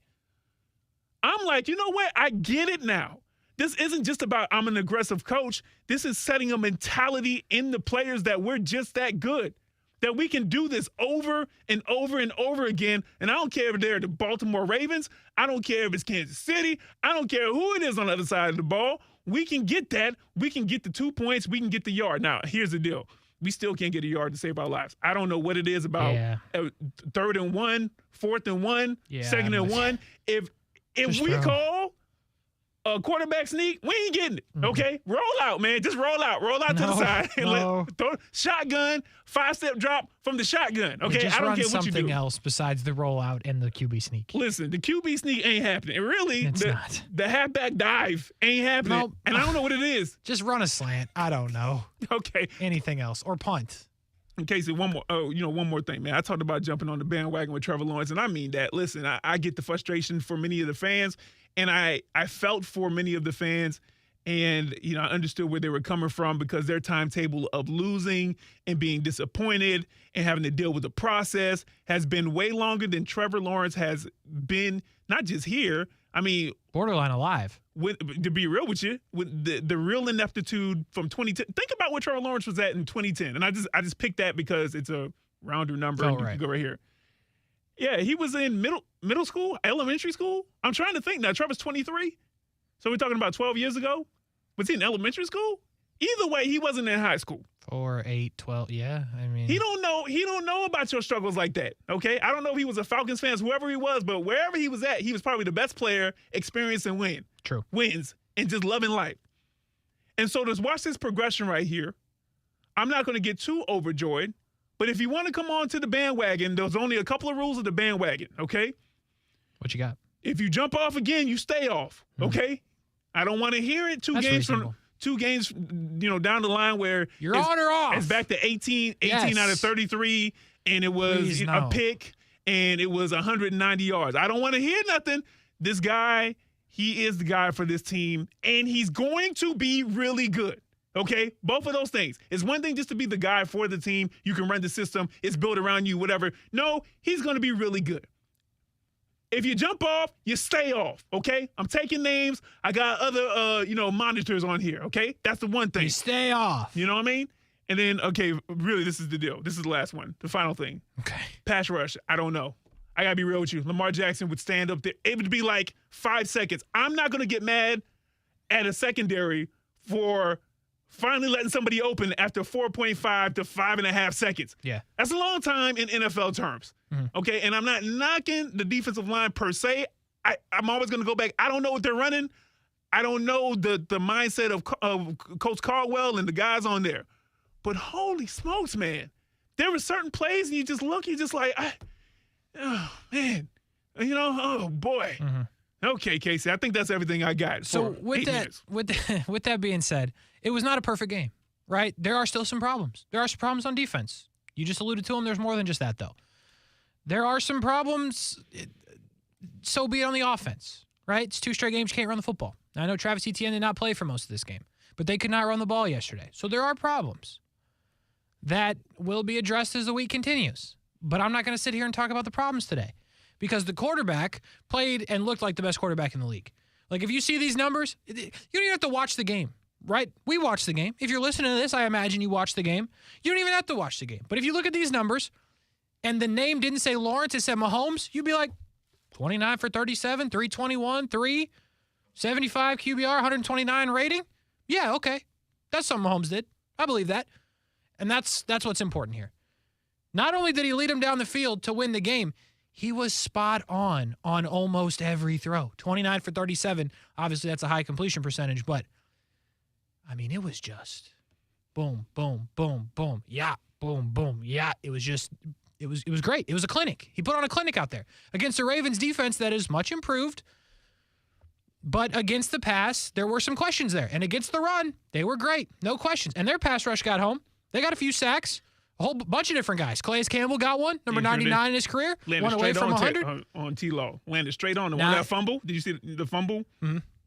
I'm like, you know what? I get it now. This isn't just about I'm an aggressive coach. This is setting a mentality in the players that we're just that good, that we can do this over and over and over again. And I don't care if they're the Baltimore Ravens. I don't care if it's Kansas City. I don't care who it is on the other side of the ball. We can get that. We can get the 2 points. We can get the yard. Now, here's the deal. We still can't get a yard to save our lives. I don't know what it is about 3rd and 1, 4th and 1, 2nd and 1. If we call a quarterback sneak, we ain't getting it. Okay, roll out, man. Just roll out. Roll out to the side. Throw shotgun, 5-step drop from the shotgun. Okay, I don't care what you do. Something else besides the rollout and the QB sneak. Listen, the QB sneak ain't happening. Really, it's not. The halfback dive ain't happening. Nope. And I don't know what it is. Just run a slant. I don't know. Okay. Anything else or punt. In case one more thing, man. I talked about jumping on the bandwagon with Trevor Lawrence, and I mean that. Listen, I get the frustration for many of the fans, and I felt for many of the fans, and I understood where they were coming from because their timetable of losing and being disappointed and having to deal with the process has been way longer than Trevor Lawrence has been, not just here. I mean, borderline alive. To be real with you, with the real ineptitude from 2010. Think about what Trevor Lawrence was at in 2010, and I just picked that because it's a rounder number. Oh, and you can go right here. Yeah, he was in middle school, elementary school. I'm trying to think now. Trevor's 23, so we're talking about 12 years ago. Was he in elementary school? Either way, he wasn't in high school. 4, 8, 12. Yeah, I mean, he don't know about your struggles like that. Okay, I don't know if he was a Falcons fan, whoever he was, but wherever he was at, he was probably the best player, experience and wins, and just loving life. And so just watch this progression right here. I'm not going to get too overjoyed, but if you want to come on to the bandwagon, there's only a couple of rules of the bandwagon. Okay, what you got? If you jump off again, you stay off. Okay, I don't want to hear it. Two games down the line where you're on or off. It's back to 18 out of 33, and it was a pick, and it was 190 yards. I don't want to hear nothing. This guy, he is the guy for this team, and he's going to be really good. Okay? Both of those things. It's one thing just to be the guy for the team. You can run the system. It's built around you, whatever. No, he's going to be really good. If you jump off, you stay off, okay? I'm taking names. I got other, monitors on here, okay? That's the one thing. You stay off. You know what I mean? And then, okay, really, this is the deal. This is the last one, the final thing. Okay. Pass rush, I don't know. I got to be real with you. Lamar Jackson would stand up there. It would be like 5 seconds. I'm not going to get mad at a secondary for finally letting somebody open after 4.5 to 5.5 seconds. Yeah. That's a long time in NFL terms. Okay, and I'm not knocking the defensive line per se. I'm always going to go back. I don't know what they're running. I don't know the mindset of Coach Caldwell and the guys on there. But holy smokes, man. There were certain plays, and you just look, you're just like, oh, man. Oh, boy. Okay, Kasey, I think that's everything I got. So with that being said, it was not a perfect game, right? There are still some problems. There are some problems on defense. You just alluded to them. There's more than just that, though. There are some problems, so be it on the offense, right? It's 2 straight games you can't run the football. I know Travis Etienne did not play for most of this game, but they could not run the ball yesterday. So there are problems that will be addressed as the week continues. But I'm not going to sit here and talk about the problems today because the quarterback played and looked like the best quarterback in the league. Like, if you see these numbers, you don't even have to watch the game, right? We watch the game. If you're listening to this, I imagine you watch the game. You don't even have to watch the game. But if you look at these numbers, and the name didn't say Lawrence, it said Mahomes, you'd be like 29 for 37, 321, 3. 75 QBR, 129 rating? Yeah, okay. That's something Mahomes did. I believe that. And that's what's important here. Not only did he lead him down the field to win the game, he was spot on almost every throw. 29 for 37. Obviously, that's a high completion percentage, but, I mean, it was just boom, boom, boom, boom, yeah, boom, boom, yeah. It was great. It was a clinic. He put on a clinic out there against the Ravens defense that is much improved. But against the pass, there were some questions there. And against the run, they were great. No questions. And their pass rush got home. They got a few sacks. A whole bunch of different guys. Calais Campbell got one, number 99 in his career. Landed one away from 100. On T-Law. Landed straight on him. On that fumble. Did you see the fumble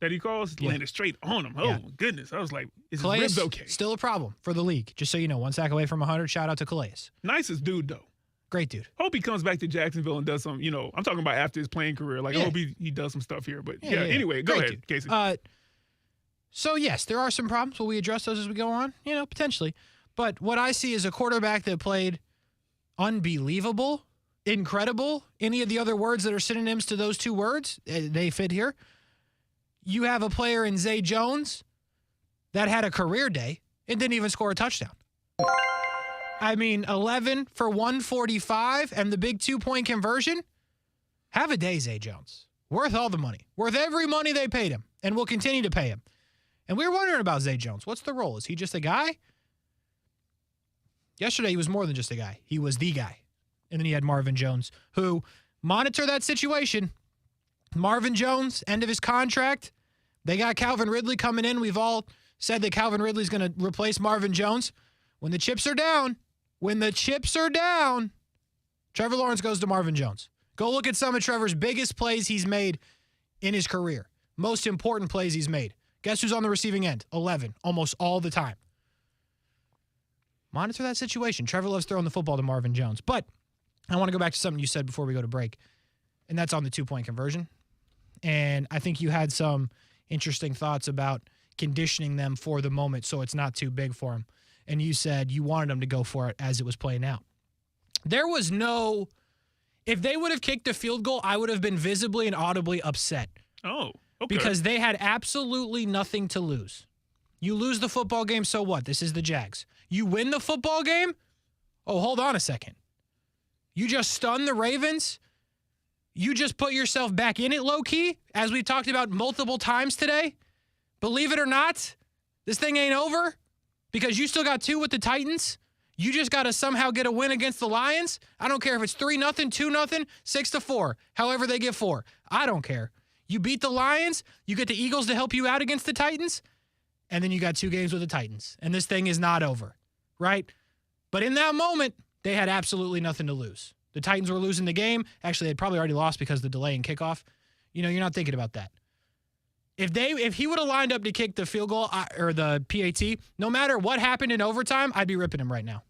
that he calls? Yeah. Landed straight on him. Oh, my goodness. I was like, is his ribs okay? Still a problem for the league. Just so you know, 1 sack away from 100. Shout out to Calais. Nicest dude, though. Great dude. Hope he comes back to Jacksonville and does some, I'm talking about after his playing career. Like, I hope he does some stuff here. But, anyway, go ahead, Kasey. So, yes, there are some problems. Will we address those as we go on? Potentially. But what I see is a quarterback that played unbelievable, incredible, any of the other words that are synonyms to those two words, they fit here. You have a player in Zay Jones that had a career day and didn't even score a touchdown. I mean, 11 for 145 and the big 2-point conversion. Have a day, Zay Jones. Worth all the money. Worth every money they paid him and will continue to pay him. And we were wondering about Zay Jones. What's the role? Is he just a guy? Yesterday, he was more than just a guy. He was the guy. And then he had Marvin Jones, who monitor that situation. Marvin Jones, end of his contract. They got Calvin Ridley coming in. We've all said that Calvin Ridley's going to replace Marvin Jones. When the chips are down, Trevor Lawrence goes to Marvin Jones. Go look at some of Trevor's biggest plays he's made in his career. Most important plays he's made. Guess who's on the receiving end? 11, almost all the time. Monitor that situation. Trevor loves throwing the football to Marvin Jones. But I want to go back to something you said before we go to break, and that's on the 2-point conversion. And I think you had some interesting thoughts about conditioning them for the moment so it's not too big for them. And you said you wanted them to go for it as it was playing out. There was no – if they would have kicked a field goal, I would have been visibly and audibly upset. Oh, okay. Because they had absolutely nothing to lose. You lose the football game, so what? This is the Jags. You win the football game? Oh, hold on a second. You just stunned the Ravens? You just put yourself back in it low-key, as we talked about multiple times today? Believe it or not, this thing ain't over because you still got 2 with the Titans. You just got to somehow get a win against the Lions. I don't care if it's 3-0, 2-0, 6-4, however they get 4. I don't care. You beat the Lions. You get the Eagles to help you out against the Titans. And then you got 2 games with the Titans. And this thing is not over, right? But in that moment, they had absolutely nothing to lose. The Titans were losing the game. Actually, they'd probably already lost because of the delay in kickoff. You're not thinking about that. If he would have lined up to kick the field goal or the PAT, no matter what happened in overtime, I'd be ripping him right now.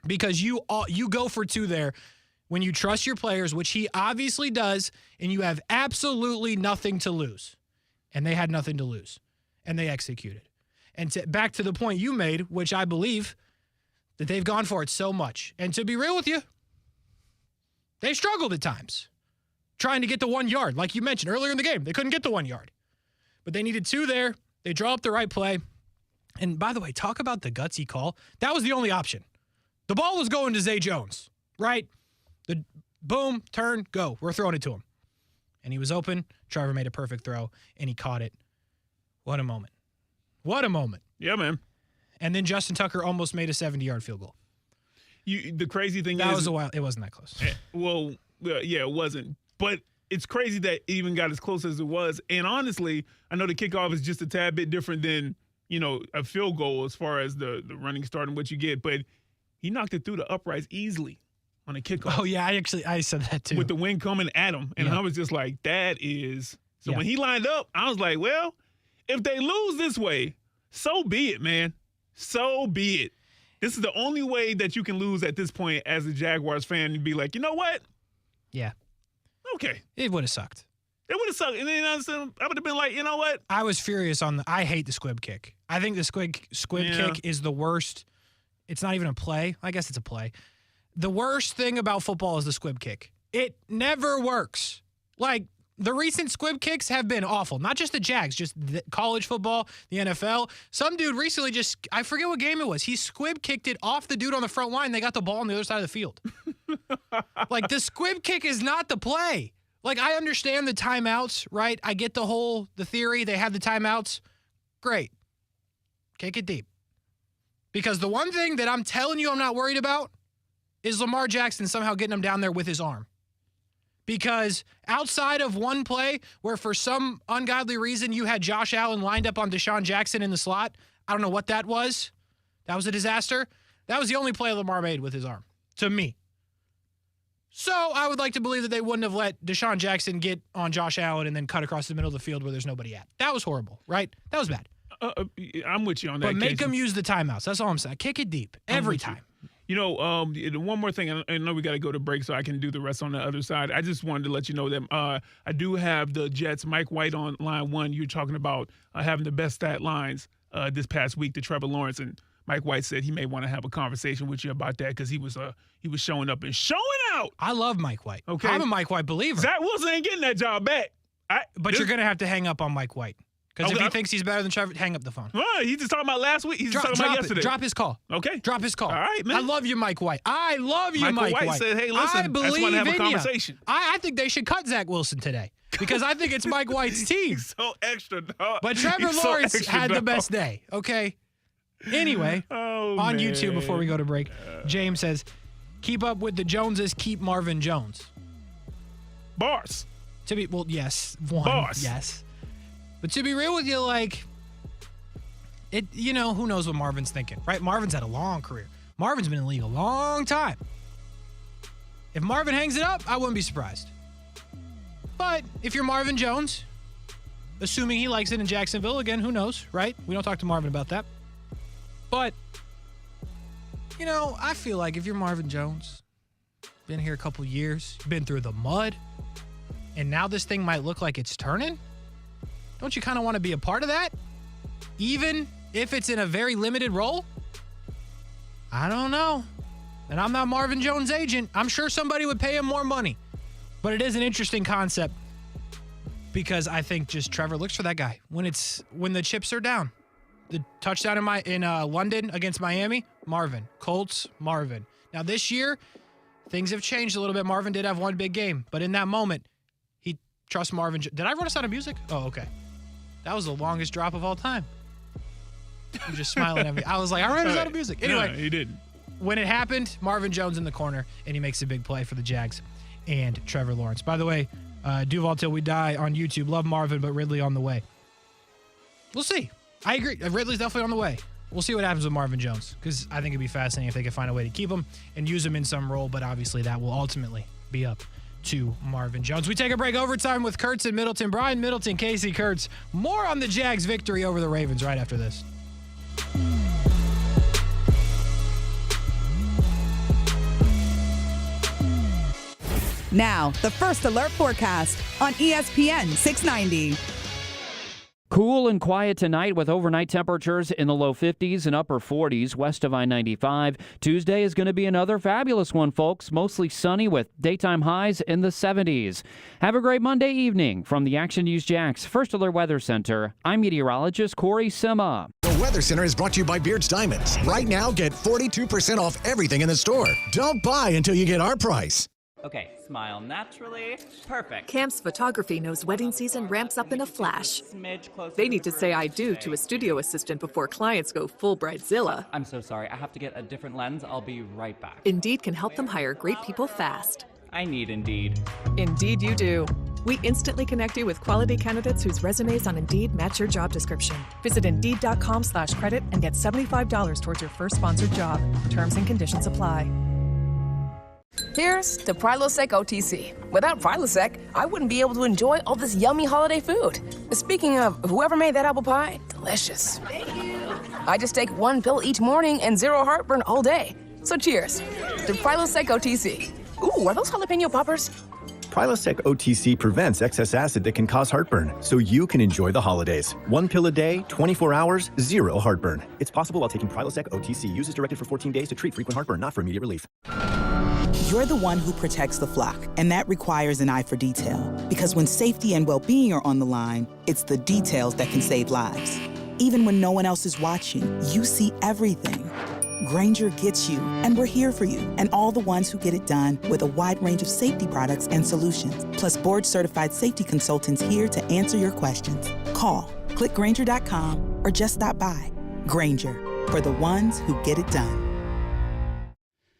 Because you go for 2 there when you trust your players, which he obviously does, and you have absolutely nothing to lose. And they had nothing to lose. And they executed. And back to the point you made, which I believe that they've gone for it so much. And to be real with you, they struggled at times trying to get the 1 yard. Like you mentioned earlier in the game, they couldn't get the 1 yard. But they needed 2 there. They draw up the right play. And by the way, talk about the gutsy call. That was the only option. The ball was going to Zay Jones, right? The boom, turn, go. We're throwing it to him. And he was open. Trevor made a perfect throw, and he caught it. What a moment. What a moment. Yeah, man. And then Justin Tucker almost made a 70-yard field goal. The crazy thing that is... was a while. It wasn't that close. Well, yeah, it wasn't. But it's crazy that it even got as close as it was. And honestly, I know the kickoff is just a tad bit different than, a field goal as far as the running start and what you get. But he knocked it through the uprights easily on a kickoff. Oh, yeah, I said that too. With the wind coming at him. And I was just like, that is... So when he lined up, I was like, well, if they lose this way, so be it, man. So be it. This is the only way that you can lose at this point as a Jaguars fan and be like, you know what? Yeah. Okay. It would have sucked. It would have sucked. And then I would have been like, you know what? I was furious I hate the squib kick. I think the squib kick is the worst. It's not even a play. I guess it's a play. The worst thing about football is the squib kick. It never works. Like, The recent squib kicks have been awful. Not just the Jags, just the college football, the NFL. Some dude recently I forget what game it was. He squib kicked it off the dude on the front line. They got the ball on the other side of the field. Like, the squib kick is not the play. Like, I understand the timeouts, right? I get the theory. They have the timeouts. Great. Kick it deep. Because the one thing that I'm telling you I'm not worried about is Lamar Jackson somehow getting him down there with his arm. Because outside of one play where for some ungodly reason you had Josh Allen lined up on Deshaun Jackson in the slot, I don't know what that was. That was a disaster. That was the only play Lamar made with his arm, to me. So I would like to believe that they wouldn't have let Deshaun Jackson get on Josh Allen and then cut across the middle of the field where there's nobody at. That was horrible, right? That was bad. I'm with you on that. But make them use the timeouts. That's all I'm saying. Kick it deep every time. You know, one more thing. I know we got to go to break so I can do the rest on the other side. I just wanted to let you know that I do have the Jets' Mike White on line one. You're talking about having the best stat lines this past week to Trevor Lawrence, and Mike White said he may want to have a conversation with you about that because he was showing up and showing out. I love Mike White. Okay, I'm a Mike White believer. Zach Wilson ain't getting that job back. But you're going to have to hang up on Mike White. Because if he thinks he's better than Trevor, hang up the phone. He's just talking about last week. He's just talking about yesterday. Drop his call. Okay. Drop his call. All right, man. I love you, Mike White. I love you, Mike White. White said, hey, listen, I just want to have a conversation. I think they should cut Zach Wilson today because I think it's Mike White's team. He's so extra, dog. But Trevor Lawrence had the best day, okay? Anyway, on YouTube before we go to break, James says, keep up with the Joneses, keep Marvin Jones. Bars. Yes. One. Bars. Yes. But to be real with you, who knows what Marvin's thinking, right? Marvin's had a long career. Marvin's been in the league a long time. If Marvin hangs it up, I wouldn't be surprised. But if you're Marvin Jones, assuming he likes it in Jacksonville, again, who knows, right? We don't talk to Marvin about that. But, I feel like if you're Marvin Jones, been here a couple years, been through the mud, and now this thing might look like it's turning, don't you kind of want to be a part of that? Even if it's in a very limited role? I don't know. And I'm not Marvin Jones' agent. I'm sure somebody would pay him more money. But it is an interesting concept because I think just Trevor looks for that guy when the chips are down. The touchdown in London against Miami, Marvin. Colts, Marvin. Now this year, things have changed a little bit. Marvin did have one big game, but in that moment, he trusts Marvin. Did I run us out of music? Oh, okay. That was the longest drop of all time. You're just smiling at me. I was like, I ran us out of music. Anyway, he didn't. When it happened, Marvin Jones in the corner, and he makes a big play for the Jags and Trevor Lawrence. By the way, Duval Till We Die on YouTube. Love Marvin, but Ridley on the way. We'll see. I agree. Ridley's definitely on the way. We'll see what happens with Marvin Jones because I think it'd be fascinating if they could find a way to keep him and use him in some role, but obviously that will ultimately be up to Marvin Jones. We take a break. Overtime with Kurtz and Middleton. Brian Middleton, Kasey Kurtz. More on the Jags' victory over the Ravens right after this. Now, the First Alert forecast on ESPN 690. Cool and quiet tonight with overnight temperatures in the low 50s and upper 40s west of I-95. Tuesday is going to be another fabulous one, folks. Mostly sunny with daytime highs in the 70s. Have a great Monday evening from the Action News Jax First Alert Weather Center. I'm meteorologist Corey Sima. The Weather Center is brought to you by Beard's Diamonds. Right now, get 42% off everything in the store. Don't buy until you get our price. Okay, smile naturally. Perfect. Cam's Photography knows wedding season ramps up in a flash. They need to say I do to a studio assistant before clients go full Bridezilla. I'm so sorry. I have to get a different lens. I'll be right back. Indeed can help them hire great people fast. I need Indeed. Indeed you do. We instantly connect you with quality candidates whose resumes on Indeed match your job description. Visit Indeed.com/credit and get $75 towards your first sponsored job. Terms and conditions apply. Here's to Prilosec OTC. Without Prilosec, I wouldn't be able to enjoy all this yummy holiday food. Speaking of, whoever made that apple pie, delicious. I just take one pill each morning and zero heartburn all day. So cheers to Prilosec OTC. Ooh, are those jalapeno poppers? Prilosec OTC prevents excess acid that can cause heartburn, so you can enjoy the holidays. One pill a day, 24 hours, zero heartburn. It's possible while taking Prilosec OTC. Use as directed for 14 days to treat frequent heartburn, not for immediate relief. You're the one who protects the flock, and that requires an eye for detail. Because when safety and well-being are on the line, it's the details that can save lives. Even when no one else is watching, you see everything. Grainger gets you, and we're here for you, and all the ones who get it done with a wide range of safety products and solutions, plus board-certified safety consultants here to answer your questions. Call, click Grainger.com, or just stop by. Grainger, for the ones who get it done.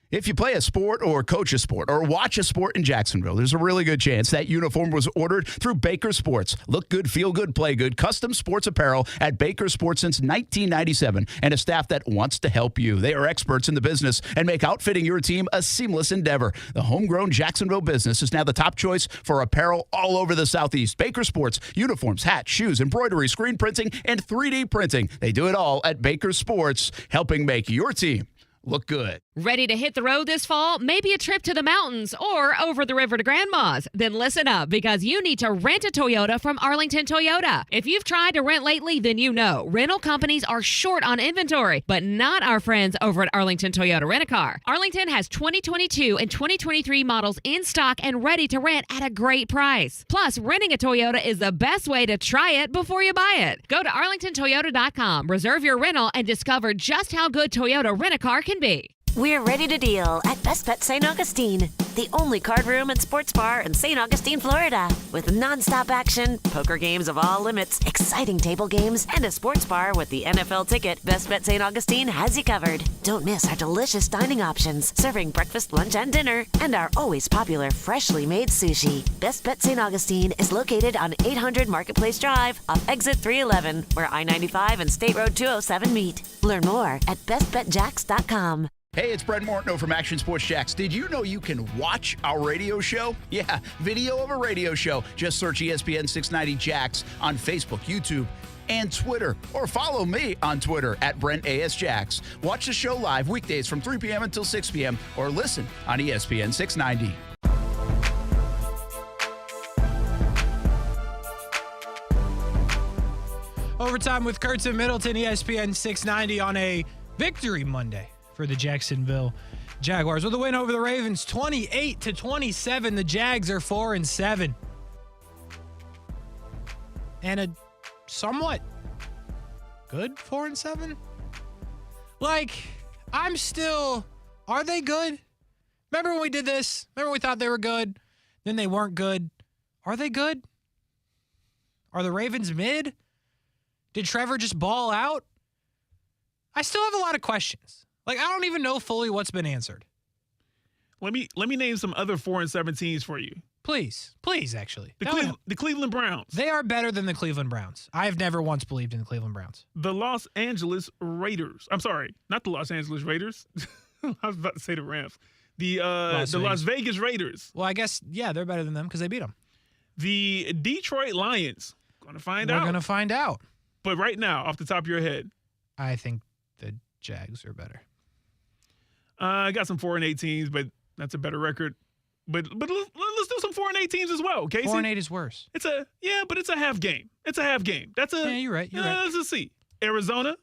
If you play a sport or coach a sport or watch a sport in Jacksonville, there's a really good chance that uniform was ordered through Baker Sports. Look good, feel good, play good. Custom sports apparel at Baker Sports since 1997 and a staff that wants to help you. They are experts in the business and make outfitting your team a seamless endeavor. The homegrown Jacksonville business is now the top choice for apparel all over the Southeast. Baker Sports, uniforms, hats, shoes, embroidery, screen printing, and 3D printing. They do it all at Baker Sports, helping make your team look good. Ready to hit the road this fall? Maybe a trip to the mountains or over the river to Grandma's? Then listen up, because you need to rent a Toyota from Arlington Toyota. If you've tried to rent lately, then you know rental companies are short on inventory, but not our friends over at Arlington Toyota Rent-A-Car. Arlington has 2022 and 2023 models in stock and ready to rent at a great price. Plus, renting a Toyota is the best way to try it before you buy it. Go to arlingtontoyota.com, reserve your rental, and discover just how good Toyota Rent-A-Car can be. We're ready to deal at Best Bet St. Augustine, the only card room and sports bar in St. Augustine, Florida. With nonstop action, poker games of all limits, exciting table games, and a sports bar with the NFL ticket, Best Bet St. Augustine has you covered. Don't miss our delicious dining options, serving breakfast, lunch, and dinner, and our always popular freshly made sushi. Best Bet St. Augustine is located on 800 Marketplace Drive off exit 311, where I-95 and State Road 207 meet. Learn more at bestbetjacks.com. Hey, it's Brent Mortno from Action Sports Jacks. Did you know you can watch our radio show? Yeah, video of a radio show. Just search ESPN 690 Jacks on Facebook, YouTube, and Twitter. Or follow me on Twitter at Brent A.S. Jacks. Watch the show live weekdays from 3 p.m. until 6 p.m. or listen on ESPN 690. Overtime with Kurtz and Middleton, ESPN 690 on a Victory Monday for the Jacksonville Jaguars. With a win over the Ravens, 28-27. The Jags are 4-7. And a somewhat good 4-7. Like, I'm still, are they good? Remember when we did this? Remember we thought they were good? Then they weren't good. Are they good? Are the Ravens mid? Did Trevor just ball out? I still have a lot of questions. Like, I don't even know fully what's been answered. Let me name some other 4-7 teams for you. Please, actually. The Cleveland Browns. They are better than the Cleveland Browns. I have never once believed in the Cleveland Browns. The Los Angeles Raiders. I'm sorry, not the Los Angeles Raiders. I was about to say the Rams. The Las Vegas Raiders. Well, I guess, yeah, they're better than them because they beat them. The Detroit Lions. We're going to find out. But right now, off the top of your head. I think the Jags are better. I got some 4-8 teams, but that's a better record. But let's do some 4-8 teams as well, Kasey. 4-8 is worse. But it's a half game. It's a half game. Yeah, you're right. Let's just see. Arizona.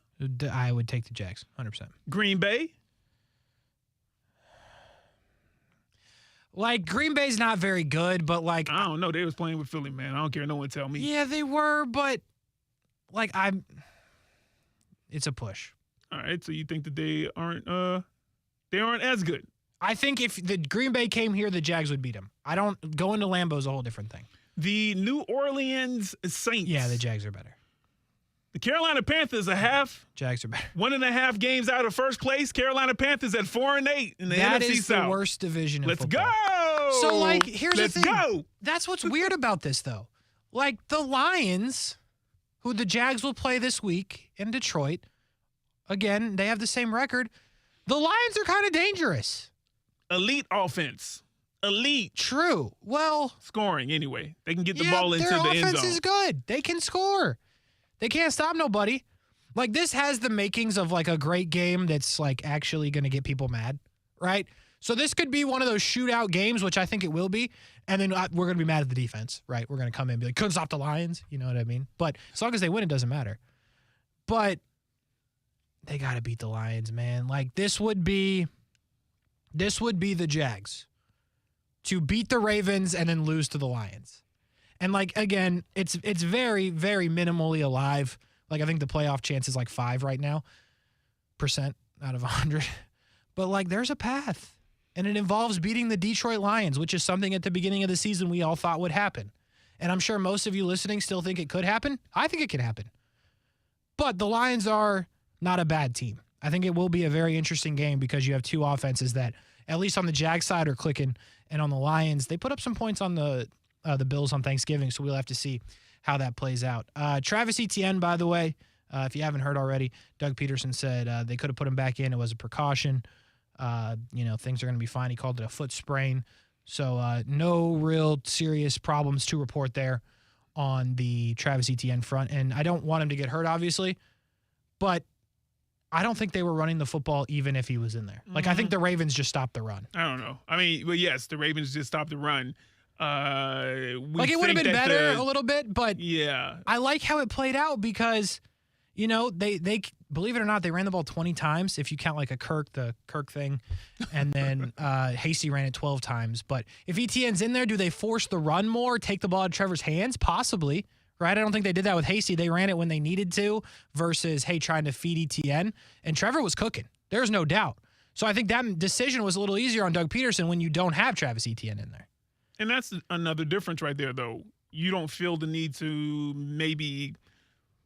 I would take the Jags, 100%. Green Bay. Like, Green Bay's not very good, but like, I don't know. They was playing with Philly, man. I don't care. No one tell me. Yeah, they were, but like, it's a push. All right. So you think that they aren't as good? I think if the Green Bay came here, the Jags would beat them. Going to Lambeau is a whole different thing. The New Orleans Saints. Yeah, the Jags are better. The Carolina Panthers a half. Jags are better. 1.5 games out of first place. Carolina Panthers at 4-8 in the NFC South. That is the worst division in football. Let's go. So, like, here's the thing. Let's go. That's what's weird about this, though. Like, the Lions, who the Jags will play this week in Detroit, again, they have the same record. The Lions are kind of dangerous. Elite offense. Elite. True. Well, scoring anyway. They can get the ball into the end zone. Their offense is good. They can score. They can't stop nobody. Like, this has the makings of like a great game that's like actually going to get people mad, right? So this could be one of those shootout games, which I think it will be. And then we're going to be mad at the defense, right? We're going to come in and be like, couldn't stop the Lions. You know what I mean? But as long as they win, it doesn't matter. But they got to beat the Lions, man. Like, this would be this would be the Jags to beat the Ravens and then lose to the Lions. And, like, again, it's very, very minimally alive. Like, I think the playoff chance is like 5 right now, % out of 100. But, like, there's a path. And it involves beating the Detroit Lions, which is something at the beginning of the season we all thought would happen. And I'm sure most of you listening still think it could happen. I think it can happen. But the Lions are not a bad team. I think it will be a very interesting game because you have two offenses that, at least on the Jags side, are clicking. And on the Lions, they put up some points on the Bills on Thanksgiving, so we'll have to see how that plays out. Travis Etienne, by the way, if you haven't heard already, Doug Peterson said they could have put him back in. It was a precaution. Things are going to be fine. He called it a foot sprain. So no real serious problems to report there on the Travis Etienne front. And I don't want him to get hurt, obviously, but I don't think they were running the football even if he was in there. Like, I think the Ravens just stopped the run. I don't know. I mean, well, yes, the Ravens just stopped the run. It would have been better a little bit, but yeah, I like how it played out because, they believe it or not, they ran the ball 20 times if you count like the Kirk thing, and then Kasey ran it 12 times. But if Etienne's in there, do they force the run more, take the ball out of Trevor's hands? Possibly, right? I don't think they did that with Kasey. They ran it when they needed to versus, trying to feed Etienne. And Trevor was cooking. There's no doubt. So I think that decision was a little easier on Doug Peterson when you don't have Travis Etienne in there. And that's another difference right there, though. You don't feel the need to maybe,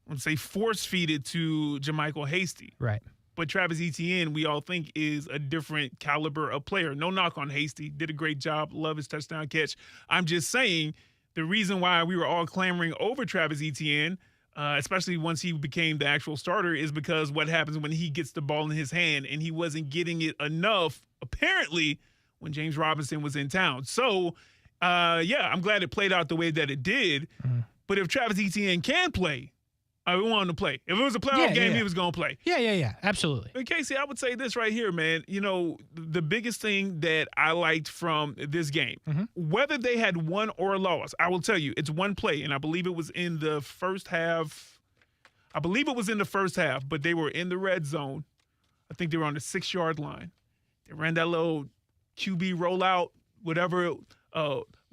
let's say, force feed it to Jermichael Hasty. Right. But Travis Etienne, we all think, is a different caliber of player. No knock on Hasty. Did a great job. Love his touchdown catch. I'm just saying the reason why we were all clamoring over Travis Etienne, especially once he became the actual starter, is because what happens when he gets the ball in his hand, and he wasn't getting it enough, apparently, when James Robinson was in town. So, I'm glad it played out the way that it did. Mm-hmm. But if Travis Etienne can play, I want him to play. If it was a playoff game, he was going to play. Yeah, absolutely. But Kasey, I would say this right here, man. The biggest thing that I liked from this game, whether they had won or lost, I will tell you, it's one play, and I believe it was in the first half. But they were in the red zone. I think they were on the 6-yard line. They ran that little QB rollout, whatever,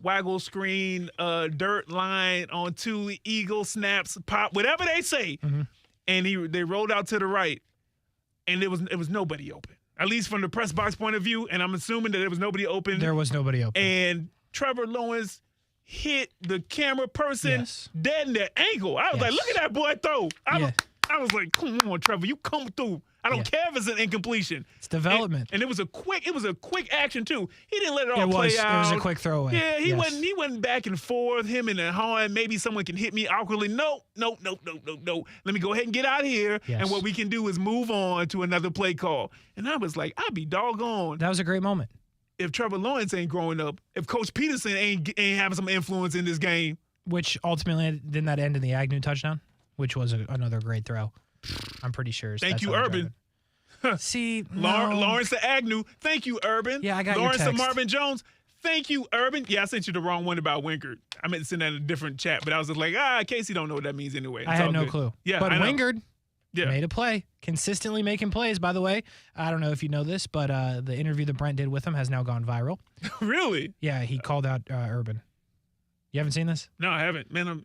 waggle screen, dirt line on 2 eagle snaps, pop, whatever they say. Mm-hmm. And they rolled out to the right, and it was nobody open, at least from the press box point of view. And I'm assuming that there was nobody open. There was nobody open. And Trevor Lawrence hit the camera person dead in the ankle. I was like, look at that boy throw. I was like, come on, Trevor, you come through. I don't care if it's an incompletion. It's development. And it was a quick action too. He didn't let it all play out. It was a quick throwaway. Yeah, he wasn't back and forth, him and the horn. Maybe someone can hit me awkwardly. No. Let me go ahead and get out of here. Yes. And what we can do is move on to another play call. And I was like, I'd be doggone. That was a great moment. If Trevor Lawrence ain't growing up, if Coach Peterson ain't having some influence in this game. Which ultimately, didn't that end in the Agnew touchdown? Which was another great throw. I'm pretty sure. Thank you, Urban. See, Lawrence to Agnew. Thank you, Urban. Yeah, I got Lawrence your to text. Marvin Jones. Thank you, Urban. Yeah, I sent you the wrong one about Wingard. I meant to send that in a different chat, but I was just like, Kasey don't know what that means anyway. I had no clue. Yeah, but Wingard Yeah. Made a play. Consistently making plays, by the way. I don't know if you know this, but the interview that Brent did with him has now gone viral. Really? Yeah, he called out Urban. You haven't seen this? No, I haven't. Man,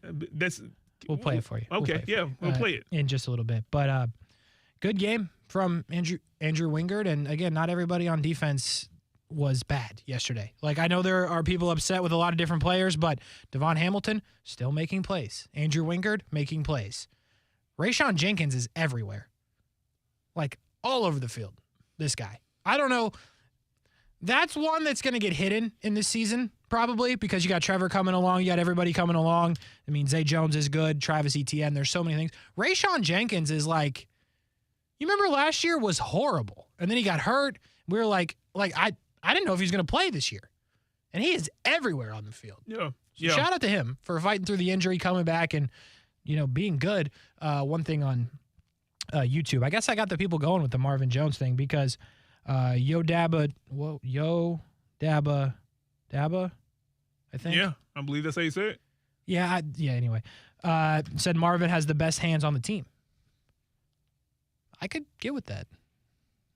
we'll play it for you. Okay, we'll play it. In just a little bit. But good game from Andrew Wingard. And, again, not everybody on defense was bad yesterday. Like, I know there are people upset with a lot of different players, but Devon Hamilton still making plays. Andrew Wingard making plays. Rashean Jenkins is everywhere. Like, all over the field, this guy. I don't know. That's one that's going to get hidden in this season, probably, because you got Trevor coming along. You got everybody coming along. I mean, Zay Jones is good. Travis Etienne. There's so many things. Rashean Jenkins is like, you remember last year was horrible. And then he got hurt. We were like I didn't know if he was going to play this year. And he is everywhere on the field. Yeah. So shout out to him for fighting through the injury, coming back, and, being good. One thing on YouTube, I guess I got the people going with the Marvin Jones thing because Yo Dabba, I think. Yeah, I believe that's how you say it. Yeah, anyway. Said Marvin has the best hands on the team. I could get with that.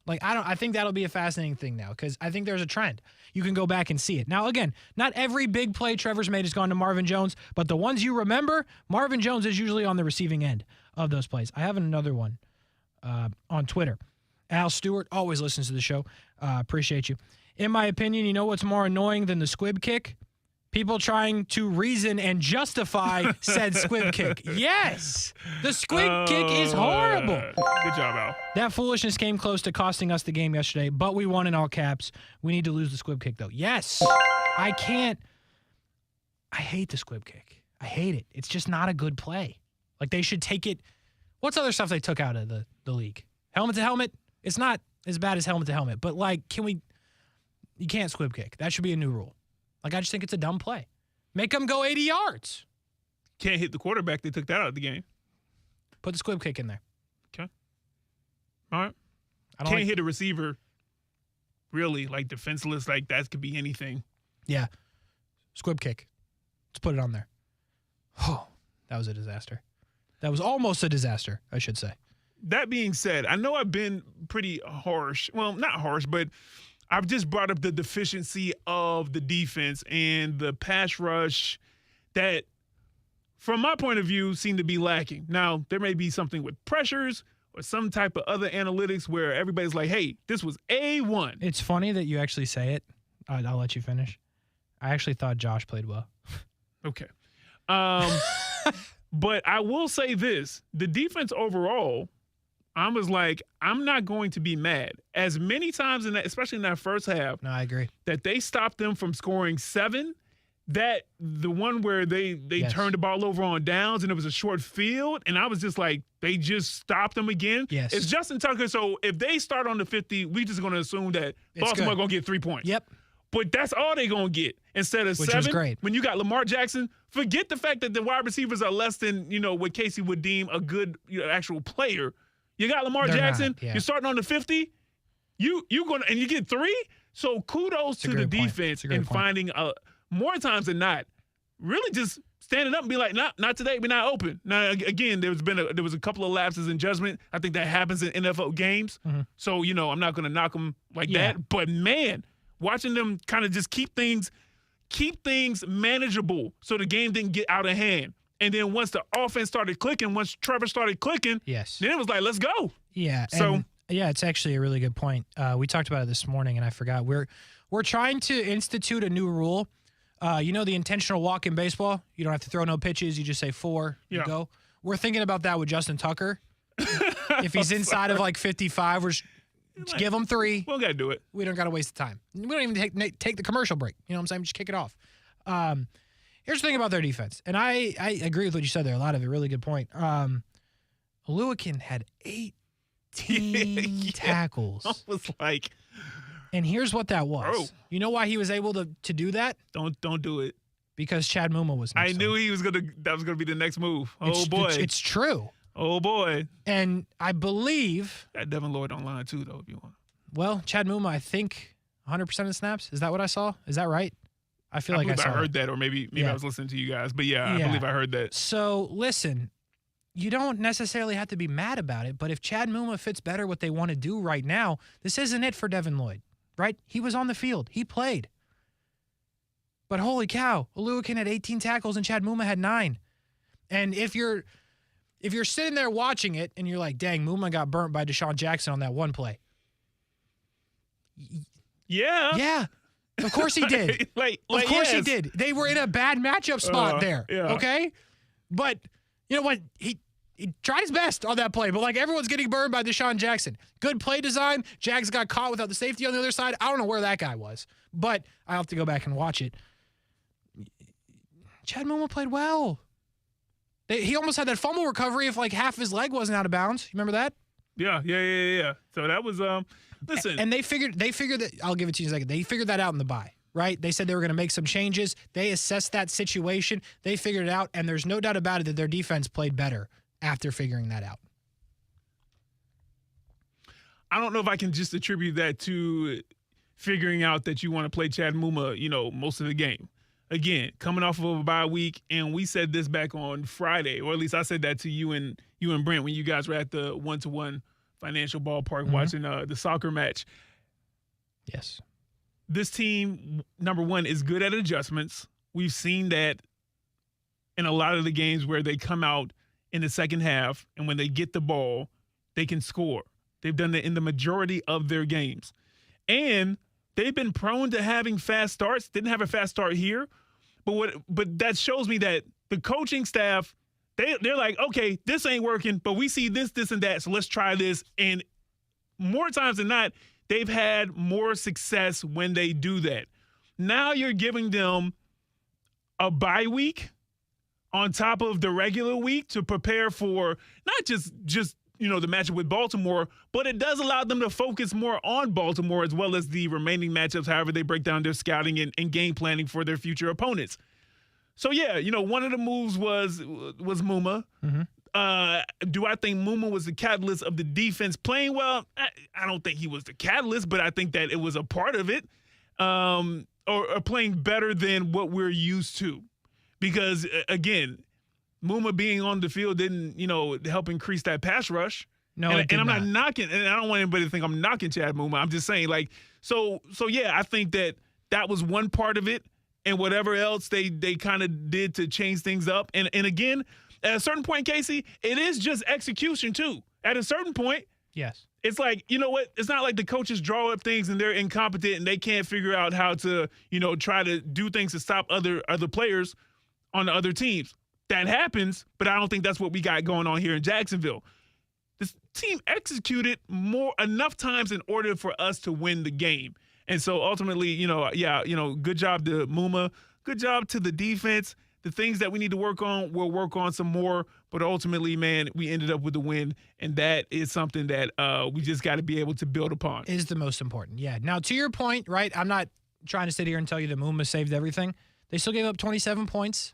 Like, I think that'll be a fascinating thing now because I think there's a trend. You can go back and see it. Now, again, not every big play Trevor's made has gone to Marvin Jones, but the ones you remember, Marvin Jones is usually on the receiving end of those plays. I have another one on Twitter. Al Stewart always listens to the show. Appreciate you. In my opinion, you know what's more annoying than the squib kick? People trying to reason and justify said squib kick. Yes! The squib kick is horrible. Good job, Al. That foolishness came close to costing us the game yesterday, but we won in all caps. We need to lose the squib kick, though. Yes! I hate the squib kick. I hate it. It's just not a good play. Like, they should take it. What's other stuff they took out of the league? Helmet to helmet? It's not as bad as helmet to helmet, but, like, you can't squib kick. That should be a new rule. Like, I just think it's a dumb play. Make them go 80 yards. Can't hit the quarterback. They took that out of the game. Put the squib kick in there. Okay. All right. Can't hit a receiver, really, like defenseless. Like, that could be anything. Yeah. Squib kick. Let's put it on there. Oh, that was a disaster. That was almost a disaster, I should say. That being said, I know I've been pretty harsh. Well, not harsh, but I've just brought up the deficiency of the defense and the pass rush that, from my point of view, seem to be lacking. Now, there may be something with pressures or some type of other analytics where everybody's like, hey, this was A1. It's funny that you actually say it. I'll let you finish. I actually thought Josh played well. Okay. But I will say this. The defense overall, I was like, I'm not going to be mad. As many times, especially in that first half, no, I agree, that they stopped them from scoring 7, that the one where they Yes. turned the ball over on downs and it was a short field, and I was just like, they just stopped them again. Yes. It's Justin Tucker, so if they start on the 50, we just going to assume that Baltimore going to get 3 points. Yep. But that's all they're going to get instead of Which 7. was great. When you got Lamar Jackson, forget the fact that the wide receivers are less than, what Kasey would deem a good actual player. You got Lamar They're Jackson. not, yeah. You're starting on the 50. You going and you get 3. So kudos to the defense in finding more times than not, really just standing up and be like, not today. We're not open. Now again, there was a couple of lapses in judgment. I think that happens in NFL games. Mm-hmm. So I'm not going to knock them like that. But man, watching them kind of just keep things manageable, so the game didn't get out of hand. And then once the offense started clicking, once Trevor started clicking, yes, then it was like, let's go. Yeah. So it's actually a really good point. We talked about it this morning, and I forgot. We're trying to institute a new rule. The intentional walk in baseball. You don't have to throw no pitches. You just say 4. You go. We're thinking about that with Justin Tucker. If he's inside of like 55, we're just give him 3. We don't got to do it. We don't got to waste the time. We don't even take the commercial break. You know what I'm saying? Just kick it off. Here's the thing about their defense, and I agree with what you said there. A lot of it, really good point. Oluwakin had 18 tackles. I was like, and here's what that was. Bro. You know why he was able to do that? Don't do it. Because Chad Muma was next I knew that was gonna be the next move. Oh boy. It's true. Oh boy. And I believe got Devin Lloyd on line too, though, if you want. Well, Chad Muma, I think 100% of the snaps. Is that what I saw? Is that right? I feel like I heard that, or maybe I was listening to you guys. But I believe I heard that. So listen, you don't necessarily have to be mad about it, but if Chad Muma fits better what they want to do right now, this isn't it for Devin Lloyd, right? He was on the field. He played. But holy cow, Oluwakin had 18 tackles and Chad Muma had 9. And if you're sitting there watching it and you're like, dang, Muma got burnt by Deshaun Jackson on that one play. Yeah. Yeah. Of course he did. Of course he did. They were in a bad matchup spot there. Yeah. Okay? But you know what? He tried his best on that play, but like everyone's getting burned by Deshaun Jackson. Good play design. Jags got caught without the safety on the other side. I don't know where that guy was, but I'll have to go back and watch it. Chad Muma played well. He almost had that fumble recovery if like half his leg wasn't out of bounds. You remember that? Yeah. So that was listen. And they figured that, I'll give it to you in a second. They figured that out in the bye, right? They said they were going to make some changes. They assessed that situation. They figured it out, and there's no doubt about it that their defense played better after figuring that out. I don't know if I can just attribute that to figuring out that you want to play Chad Muma, most of the game. Again, coming off of a bye week, and we said this back on Friday, or at least I said that to you and Brent when you guys were at the 1-to-1 Financial Ballpark watching the soccer match. Yes. This team, number one, is good at adjustments. We've seen that in a lot of the games where they come out in the second half, and when they get the ball, they can score. They've done that in the majority of their games. And they've been prone to having fast starts. Didn't have a fast start here. But that shows me that the coaching staff, they're like, okay, this ain't working, but we see this, and that, so let's try this. And more times than not, they've had more success when they do that. Now you're giving them a bye week on top of the regular week to prepare for not just the matchup with Baltimore, but it does allow them to focus more on Baltimore as well as the remaining matchups, however they break down their scouting and game planning for their future opponents. So, yeah, one of the moves was Muma. Do I think Muma was the catalyst of the defense playing well? I don't think he was the catalyst, but I think that it was a part of it, or playing better than what we're used to. Because, again, Muma being on the field didn't, help increase that pass rush. No, and I'm not knocking, and I don't want anybody to think I'm knocking Chad Muma. I'm just saying, so yeah, I think that was one part of it, and whatever else they kind of did to change things up. And again, at a certain point, Kasey, it is just execution too. At a certain point, yes, it's like, you know what? It's not like the coaches draw up things and they're incompetent and they can't figure out how to, try to do things to stop other players on the other teams. That happens, but I don't think that's what we got going on here in Jacksonville. This team executed enough times in order for us to win the game. And so ultimately, good job to Muma, good job to the defense. The things that we need to work on, we'll work on some more. But ultimately, man, we ended up with the win, and that is something that we just got to be able to build upon. Is the most important, yeah. Now, to your point, right, I'm not trying to sit here and tell you that Muma saved everything. They still gave up 27 points,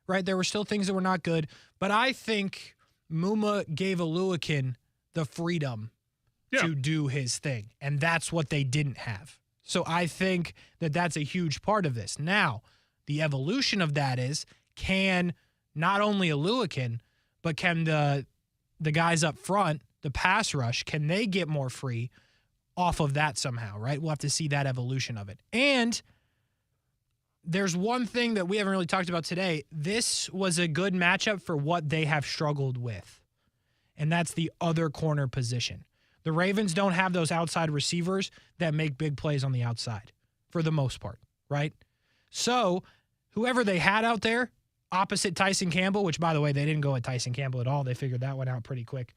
right? There were still things that were not good. But I think Muma gave Aluakin the freedom to do his thing, and that's what they didn't have. So I think that that's a huge part of this. Now, the evolution of that is, can not only Aluakin, but can the guys up front, the pass rush, can they get more free off of that somehow, right? We'll have to see that evolution of it. And there's one thing that we haven't really talked about today. This was a good matchup for what they have struggled with, and that's the other corner position. The Ravens don't have those outside receivers that make big plays on the outside for the most part, right? So whoever they had out there, opposite Tyson Campbell, which, by the way, they didn't go at Tyson Campbell at all. They figured that one out pretty quick.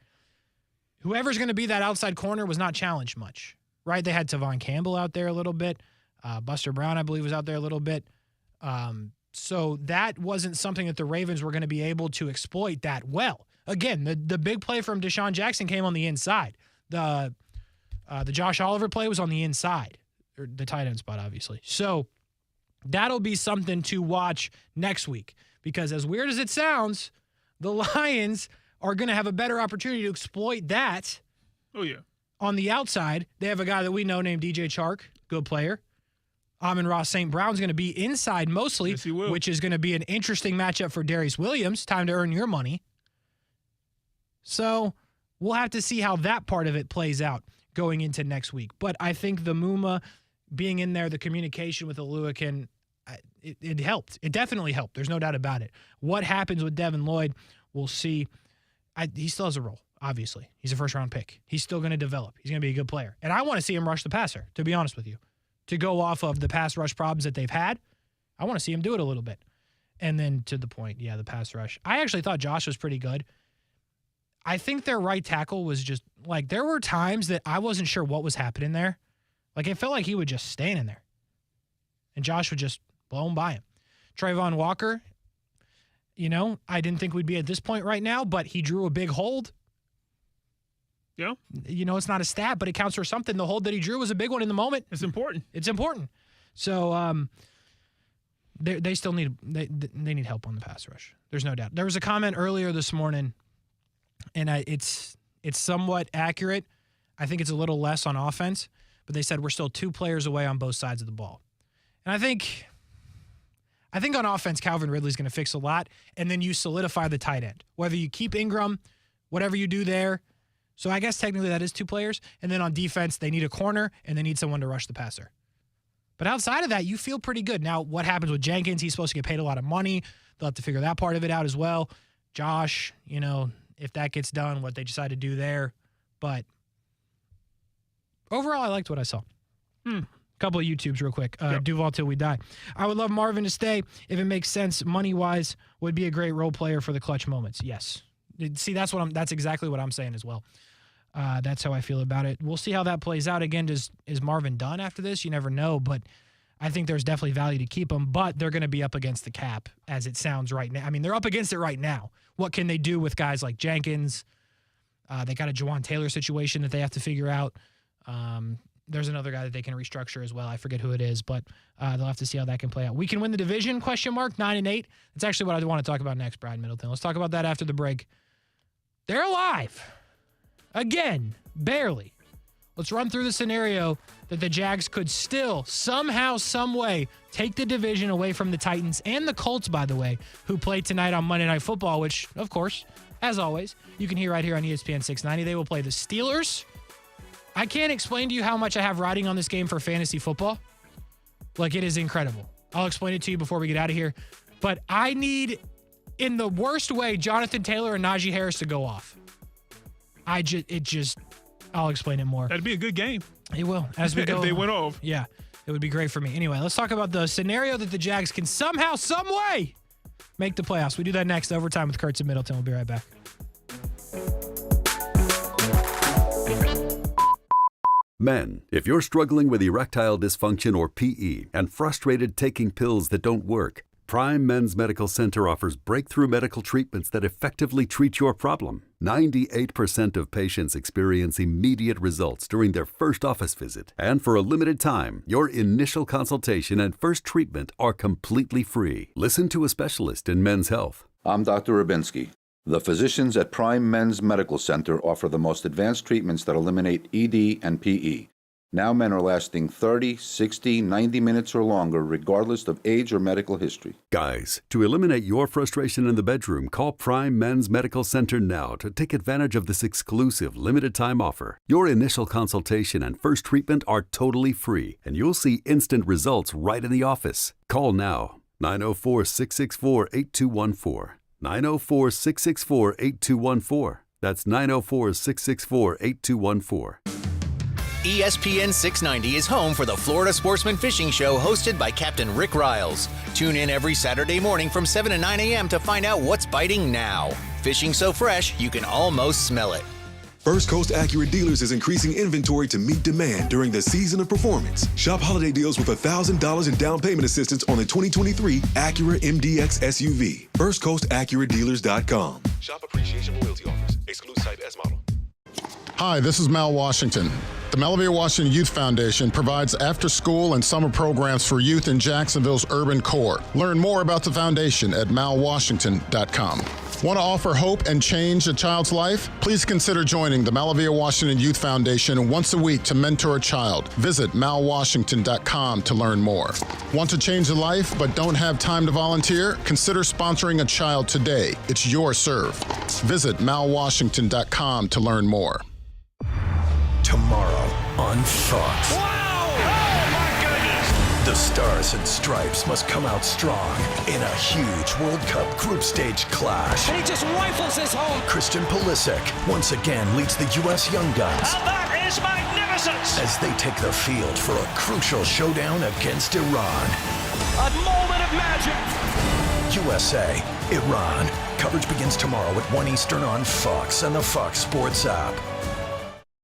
Whoever's going to be that outside corner was not challenged much, right? They had Tavon Campbell out there a little bit. Buster Brown, I believe, was out there a little bit. So that wasn't something that the Ravens were going to be able to exploit that well. Again, the big play from Deshaun Jackson came on the inside. The Josh Oliver play was on the inside, or the tight end spot, obviously. So that'll be something to watch next week, because as weird as it sounds, the Lions are going to have a better opportunity to exploit that. Oh, yeah. On the outside, they have a guy that we know named DJ Chark, good player. Amon-Ra St. Brown's going to be inside mostly, yes, he will, which is going to be an interesting matchup for Darius Williams. Time to earn your money. So we'll have to see how that part of it plays out going into next week. But I think the Muma being in there, the communication with Aluakin, it helped. It definitely helped. There's no doubt about it. What happens with Devin Lloyd, we'll see. He still has a role, obviously. He's a first-round pick. He's still going to develop. He's going to be a good player. And I want to see him rush the passer, to be honest with you. To go off of the pass rush problems that they've had, I want to see him do it a little bit. And then to the point, the pass rush. I actually thought Josh was pretty good. I think their right tackle was just, there were times that I wasn't sure what was happening there. It felt like he would just stand in there. And Josh would just blow him by him. Trayvon Walker, I didn't think we'd be at this point right now, but he drew a big hold. Yeah. It's not a stat, but it counts for something. The hold that he drew was a big one in the moment. It's important. It's important. So they still need they need help on the pass rush. There's no doubt. There was a comment earlier this morning, and it's somewhat accurate. I think it's a little less on offense, but they said we're still 2 players away on both sides of the ball. And I think on offense, Calvin Ridley's going to fix a lot, and then you solidify the tight end. Whether you keep Ingram, whatever you do there, So I guess technically that is 2 players. And then on defense, they need a corner and they need someone to rush the passer. But outside of that, you feel pretty good. Now, what happens with Jenkins? He's supposed to get paid a lot of money. They'll have to figure that part of it out as well. Josh, if that gets done, what they decide to do there. But overall, I liked what I saw. Couple of YouTubes real quick. Duval Till We Die. I would love Marvin to stay if it makes sense money-wise. Would be a great role player for the clutch moments. Yes. See, that's exactly what I'm saying as well. That's how I feel about it. We'll see how that plays out. Again, is Marvin done after this? You never know, but I think there's definitely value to keep him, but they're going to be up against the cap as it sounds right now. I mean, they're up against it right now. What can they do with guys like Jenkins? They got a Jawan Taylor situation that they have to figure out. There's another guy that they can restructure as well. I forget who it is, but they'll have to see how that can play out. We can win the division, ? 9-8. That's actually what I want to talk about next, Brad Middleton. Let's talk about that after the break. They're alive. Again, barely. Let's run through the scenario that the Jags could still somehow, some way, take the division away from the Titans and the Colts, by the way, who play tonight on Monday Night Football, which, of course, as always, you can hear right here on ESPN690. They will play the Steelers. I can't explain to you how much I have riding on this game for fantasy football. Like, it is incredible. I'll explain it to you before we get out of here. But I need, in the worst way, Jonathan Taylor and Najee Harris to go off. I'll explain it more. That'd be a good game. It will. As we go. If they went off. Yeah, it would be great for me. Anyway, let's talk about the scenario that the Jags can somehow, some way make the playoffs. We do that next. Overtime with Kurtz and Middleton. We'll be right back. Men, if you're struggling with erectile dysfunction or PE and frustrated taking pills that don't work, Prime Men's Medical Center offers breakthrough medical treatments that effectively treat your problem. 98% of patients experience immediate results during their first office visit. And for a limited time, your initial consultation and first treatment are completely free. Listen to a specialist in men's health. I'm Dr. Rubinsky. The physicians at Prime Men's Medical Center offer the most advanced treatments that eliminate ED and PE. Now men are lasting 30, 60, 90 minutes or longer, regardless of age or medical history. Guys, to eliminate your frustration in the bedroom, call Prime Men's Medical Center now to take advantage of this exclusive limited-time offer. Your initial consultation and first treatment are totally free, and you'll see instant results right in the office. Call now, 904-664-8214. 904-664-8214. That's 904-664-8214. ESPN 690 is home for the Florida Sportsman Fishing Show hosted by Captain Rick Riles. Tune in every Saturday morning from 7 to 9 a.m. to find out what's biting now. Fishing so fresh, you can almost smell it. First Coast Acura Dealers is increasing inventory to meet demand during the season of performance. Shop holiday deals with $1,000 in down payment assistance on the 2023 Acura MDX SUV. FirstCoastAcuraDealers.com. Shop appreciation loyalty offers. Exclude site S model. Hi, this is Mal Washington. The Malavia Washington Youth Foundation provides after-school and summer programs for youth in Jacksonville's urban core. Learn more about the foundation at malwashington.com. Want to offer hope and change a child's life? Please consider joining the Malavia Washington Youth Foundation once a week to mentor a child. Visit malwashington.com to learn more. Want to change a life but don't have time to volunteer? Consider sponsoring a child today. It's your serve. Visit malwashington.com to learn more. Tomorrow on Fox. Wow! Oh my goodness! The Stars and Stripes must come out strong in a huge World Cup group stage clash. And he just rifles this home. Christian Pulisic once again leads the U.S. Young Guns. And that is magnificent! As they take the field for a crucial showdown against Iran. A moment of magic! USA, Iran. Coverage begins tomorrow at 1 Eastern on Fox and the Fox Sports app.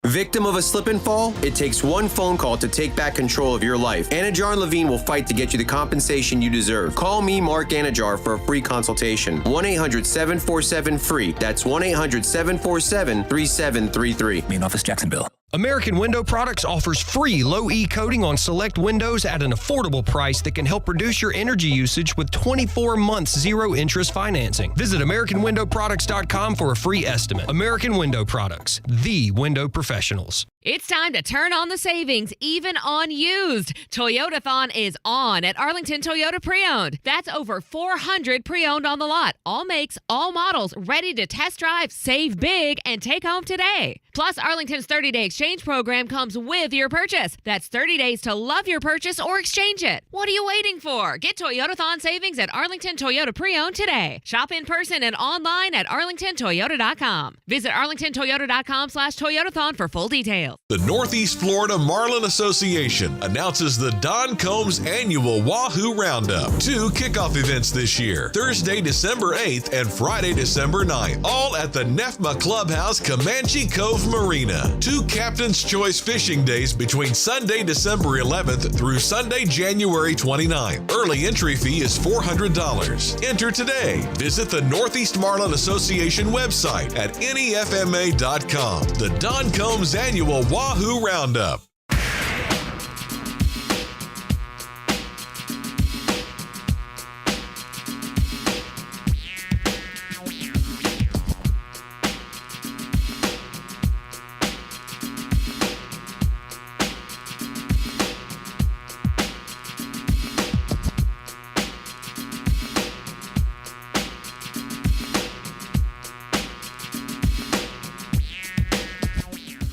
Victim of a slip and fall? It takes one phone call to take back control of your life. Anajar and Levine will fight to get you the compensation you deserve. Call me, Mark Anajar, for a free consultation. 1-800-747-FREE. That's 1-800-747-3733. Main office, Jacksonville. American Window Products offers free low-E coating on select windows at an affordable price that can help reduce your energy usage with 24 months zero-interest financing. Visit AmericanWindowProducts.com for a free estimate. American Window Products, the window professionals. It's time to turn on the savings, even on used. Toyotathon is on at Arlington Toyota Pre-Owned. That's over 400 pre-owned on the lot. All makes, all models, ready to test drive, save big, and take home today. Plus, Arlington's 30-day exchange program comes with your purchase. That's 30 days to love your purchase or exchange it. What are you waiting for? Get Toyotathon savings at Arlington Toyota Pre-Owned today. Shop in person and online at arlingtontoyota.com. Visit arlingtontoyota.com/Toyotathon for full details. The Northeast Florida Marlin Association announces the Don Combs Annual Wahoo Roundup. 2 kickoff events this year, Thursday, December 8th and Friday, December 9th, all at the NEFMA Clubhouse, Comanche Cove Marina. 2 Captain's Choice fishing days between Sunday, December 11th through Sunday, January 29th. Early entry fee is $400. Enter today. Visit the Northeast Marlin Association website at nefma.com. The Don Combs Annual Wahoo Roundup.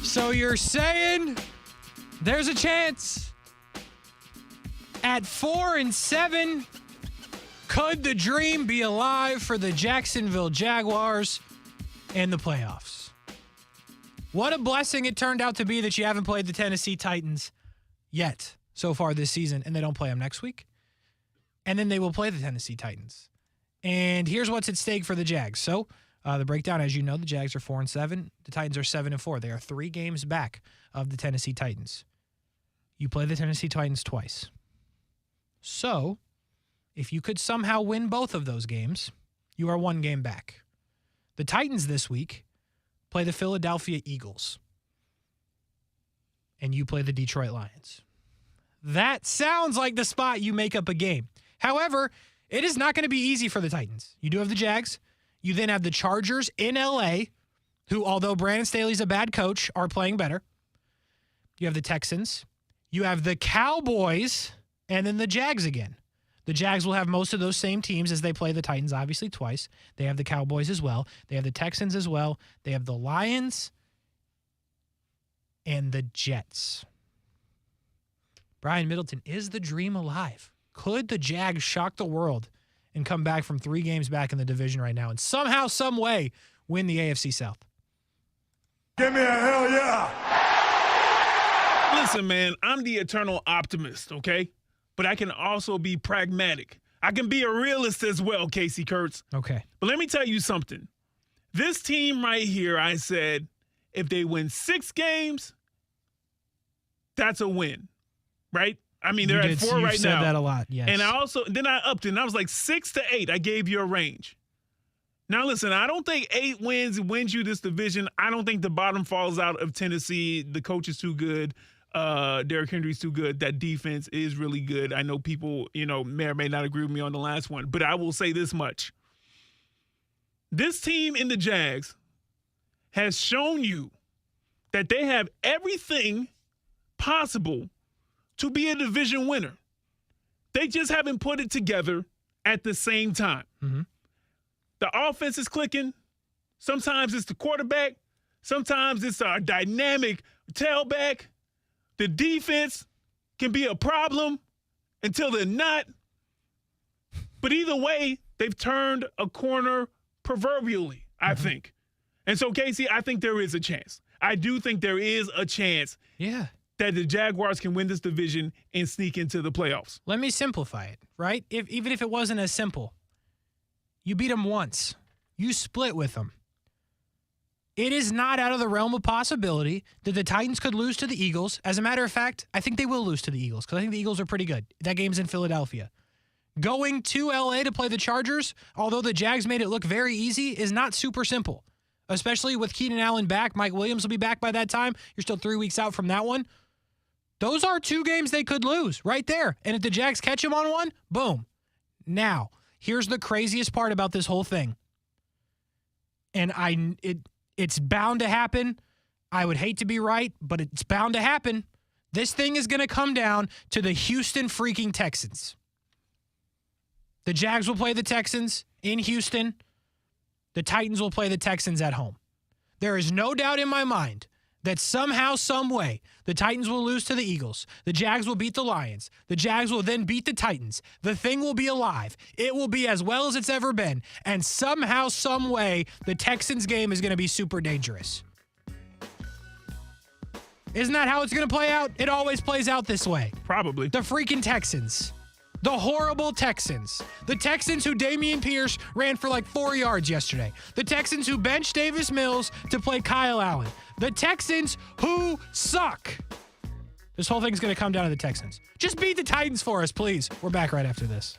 So you're saying there's a chance at 4-7, could the dream be alive for the Jacksonville Jaguars in the playoffs? What a blessing it turned out to be that you haven't played the Tennessee Titans yet so far this season, and they don't play them next week. And then they will play the Tennessee Titans. And here's what's at stake for the Jags. So the breakdown, as you know, the Jags are 4-7. The Titans are 7-4. They are 3 games back of the Tennessee Titans. You play the Tennessee Titans twice. So, if you could somehow win both of those games, you are 1 game back. The Titans this week play the Philadelphia Eagles. And you play the Detroit Lions. That sounds like the spot you make up a game. However, it is not going to be easy for the Titans. You do have the Jags. You then have the Chargers in L.A., who, although Brandon Staley's a bad coach, are playing better. You have the Texans. You have the Cowboys, and then the Jags again. The Jags will have most of those same teams as they play the Titans, obviously, twice. They have the Cowboys as well. They have the Texans as well. They have the Lions and the Jets. Brian Middleton, is the dream alive? Could the Jags shock the world and come back from 3 games back in the division right now and somehow, some way, win the AFC South? Give me a hell yeah. Listen, man, I'm the eternal optimist, okay? But I can also be pragmatic. I can be a realist as well, Kasey Kurtz. Okay. But let me tell you something. This team right here, I said, if they win 6 games, that's a win, right? I mean, they're at 4 right now. You've said that a lot, yes. And I upped it, and I was like 6 to 8. I gave you a range. Now, listen, I don't think 8 wins you this division. I don't think the bottom falls out of Tennessee. The coach is too good. Derrick Henry's too good. That defense is really good. I know people, may or may not agree with me on the last one, but I will say this much. This team in the Jags has shown you that they have everything possible to be a division winner. They just haven't put it together at the same time. Mm-hmm. The offense is clicking. Sometimes it's the quarterback. Sometimes it's our dynamic tailback. The defense can be a problem until they're not. But either way, they've turned a corner proverbially, I think. And so, Kasey, I think there is a chance. I do think there is a chance. Yeah. That the Jaguars can win this division and sneak into the playoffs. Let me simplify it, right? Even if it wasn't as simple, you beat them once. You split with them. It is not out of the realm of possibility that the Titans could lose to the Eagles. As a matter of fact, I think they will lose to the Eagles because I think the Eagles are pretty good. That game's in Philadelphia. Going to L.A. to play the Chargers, although the Jags made it look very easy, is not super simple, especially with Keenan Allen back. Mike Williams will be back by that time. You're still 3 weeks out from that one. Those are 2 games they could lose right there. And if the Jags catch them on one, boom. Now, here's the craziest part about this whole thing. And it's bound to happen. I would hate to be right, but it's bound to happen. This thing is going to come down to the Houston freaking Texans. The Jags will play the Texans in Houston. The Titans will play the Texans at home. There is no doubt in my mind that somehow, some way, the Titans will lose to the Eagles. The Jags will beat the Lions. The Jags will then beat the Titans. The thing will be alive. It will be as well as it's ever been. And somehow, some way, the Texans game is going to be super dangerous. Isn't that how it's going to play out? It always plays out this way. Probably. The freaking Texans. The horrible Texans. The Texans who Dameon Pierce ran for like 4 yards yesterday. The Texans who benched Davis Mills to play Kyle Allen. The Texans who suck. This whole thing's going to come down to the Texans. Just beat the Titans for us, please. We're back right after this.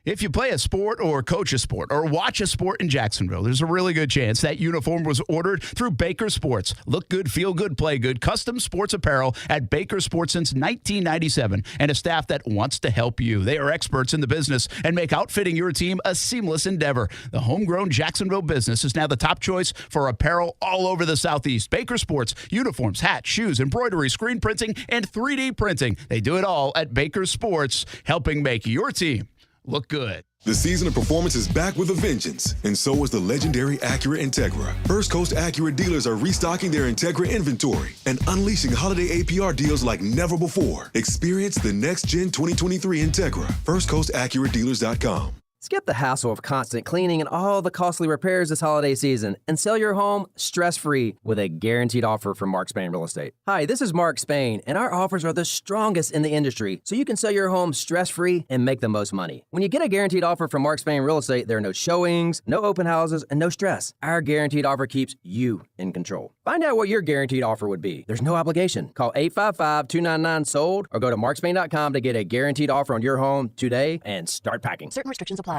If you play a sport or coach a sport or watch a sport in Jacksonville, there's a really good chance that uniform was ordered through Baker Sports. Look good, feel good, play good. Custom sports apparel at Baker Sports since 1997 and a staff that wants to help you. They are experts in the business and make outfitting your team a seamless endeavor. The homegrown Jacksonville business is now the top choice for apparel all over the Southeast. Baker Sports, uniforms, hats, shoes, embroidery, screen printing, and 3D printing. They do it all at Baker Sports, helping make your team look good. The season of performance is back with a vengeance, and so is the legendary Acura Integra. First Coast Acura dealers are restocking their Integra inventory and unleashing holiday APR deals like never before. Experience the next-gen 2023 Integra. FirstCoastAcuraDealers.com. Skip the hassle of constant cleaning and all the costly repairs this holiday season and sell your home stress-free with a guaranteed offer from Mark Spain Real Estate. Hi, this is Mark Spain, and our offers are the strongest in the industry, so you can sell your home stress-free and make the most money. When you get a guaranteed offer from Mark Spain Real Estate, there are no showings, no open houses, and no stress. Our guaranteed offer keeps you in control. Find out what your guaranteed offer would be. There's no obligation. Call 855-299-SOLD or go to markspain.com to get a guaranteed offer on your home today and start packing. Certain restrictions apply.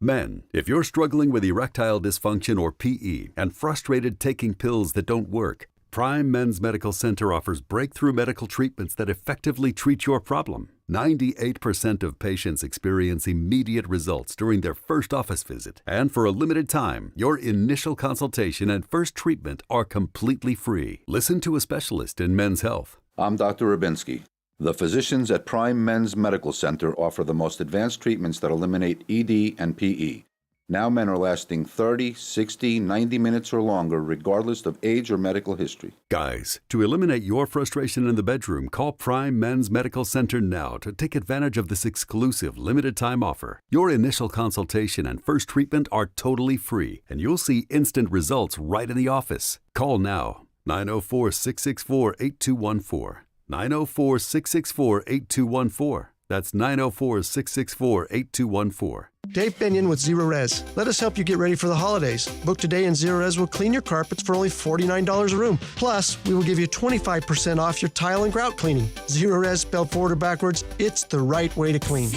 Men, if you're struggling with erectile dysfunction or PE and frustrated taking pills that don't work, Prime Men's Medical Center offers breakthrough medical treatments that effectively treat your problem. 98% of patients experience immediate results during their first office visit. And for a limited time, your initial consultation and first treatment are completely free. Listen to a specialist in men's health. I'm Dr. Rubinski. The physicians at Prime Men's Medical Center offer the most advanced treatments that eliminate ED and PE. Now men are lasting 30, 60, 90 minutes or longer, regardless of age or medical history. Guys, to eliminate your frustration in the bedroom, call Prime Men's Medical Center now to take advantage of this exclusive limited-time offer. Your initial consultation and first treatment are totally free, and you'll see instant results right in the office. Call now, 904-664-8214. 904-664-8214. That's 904-664-8214. Dave Benyon with Zero Res. Let us help you get ready for the holidays. Book today and Zero Res will clean your carpets for only $49 a room. Plus, we will give you 25% off your tile and grout cleaning. Zero Res, spelled forward or backwards, it's the right way to clean.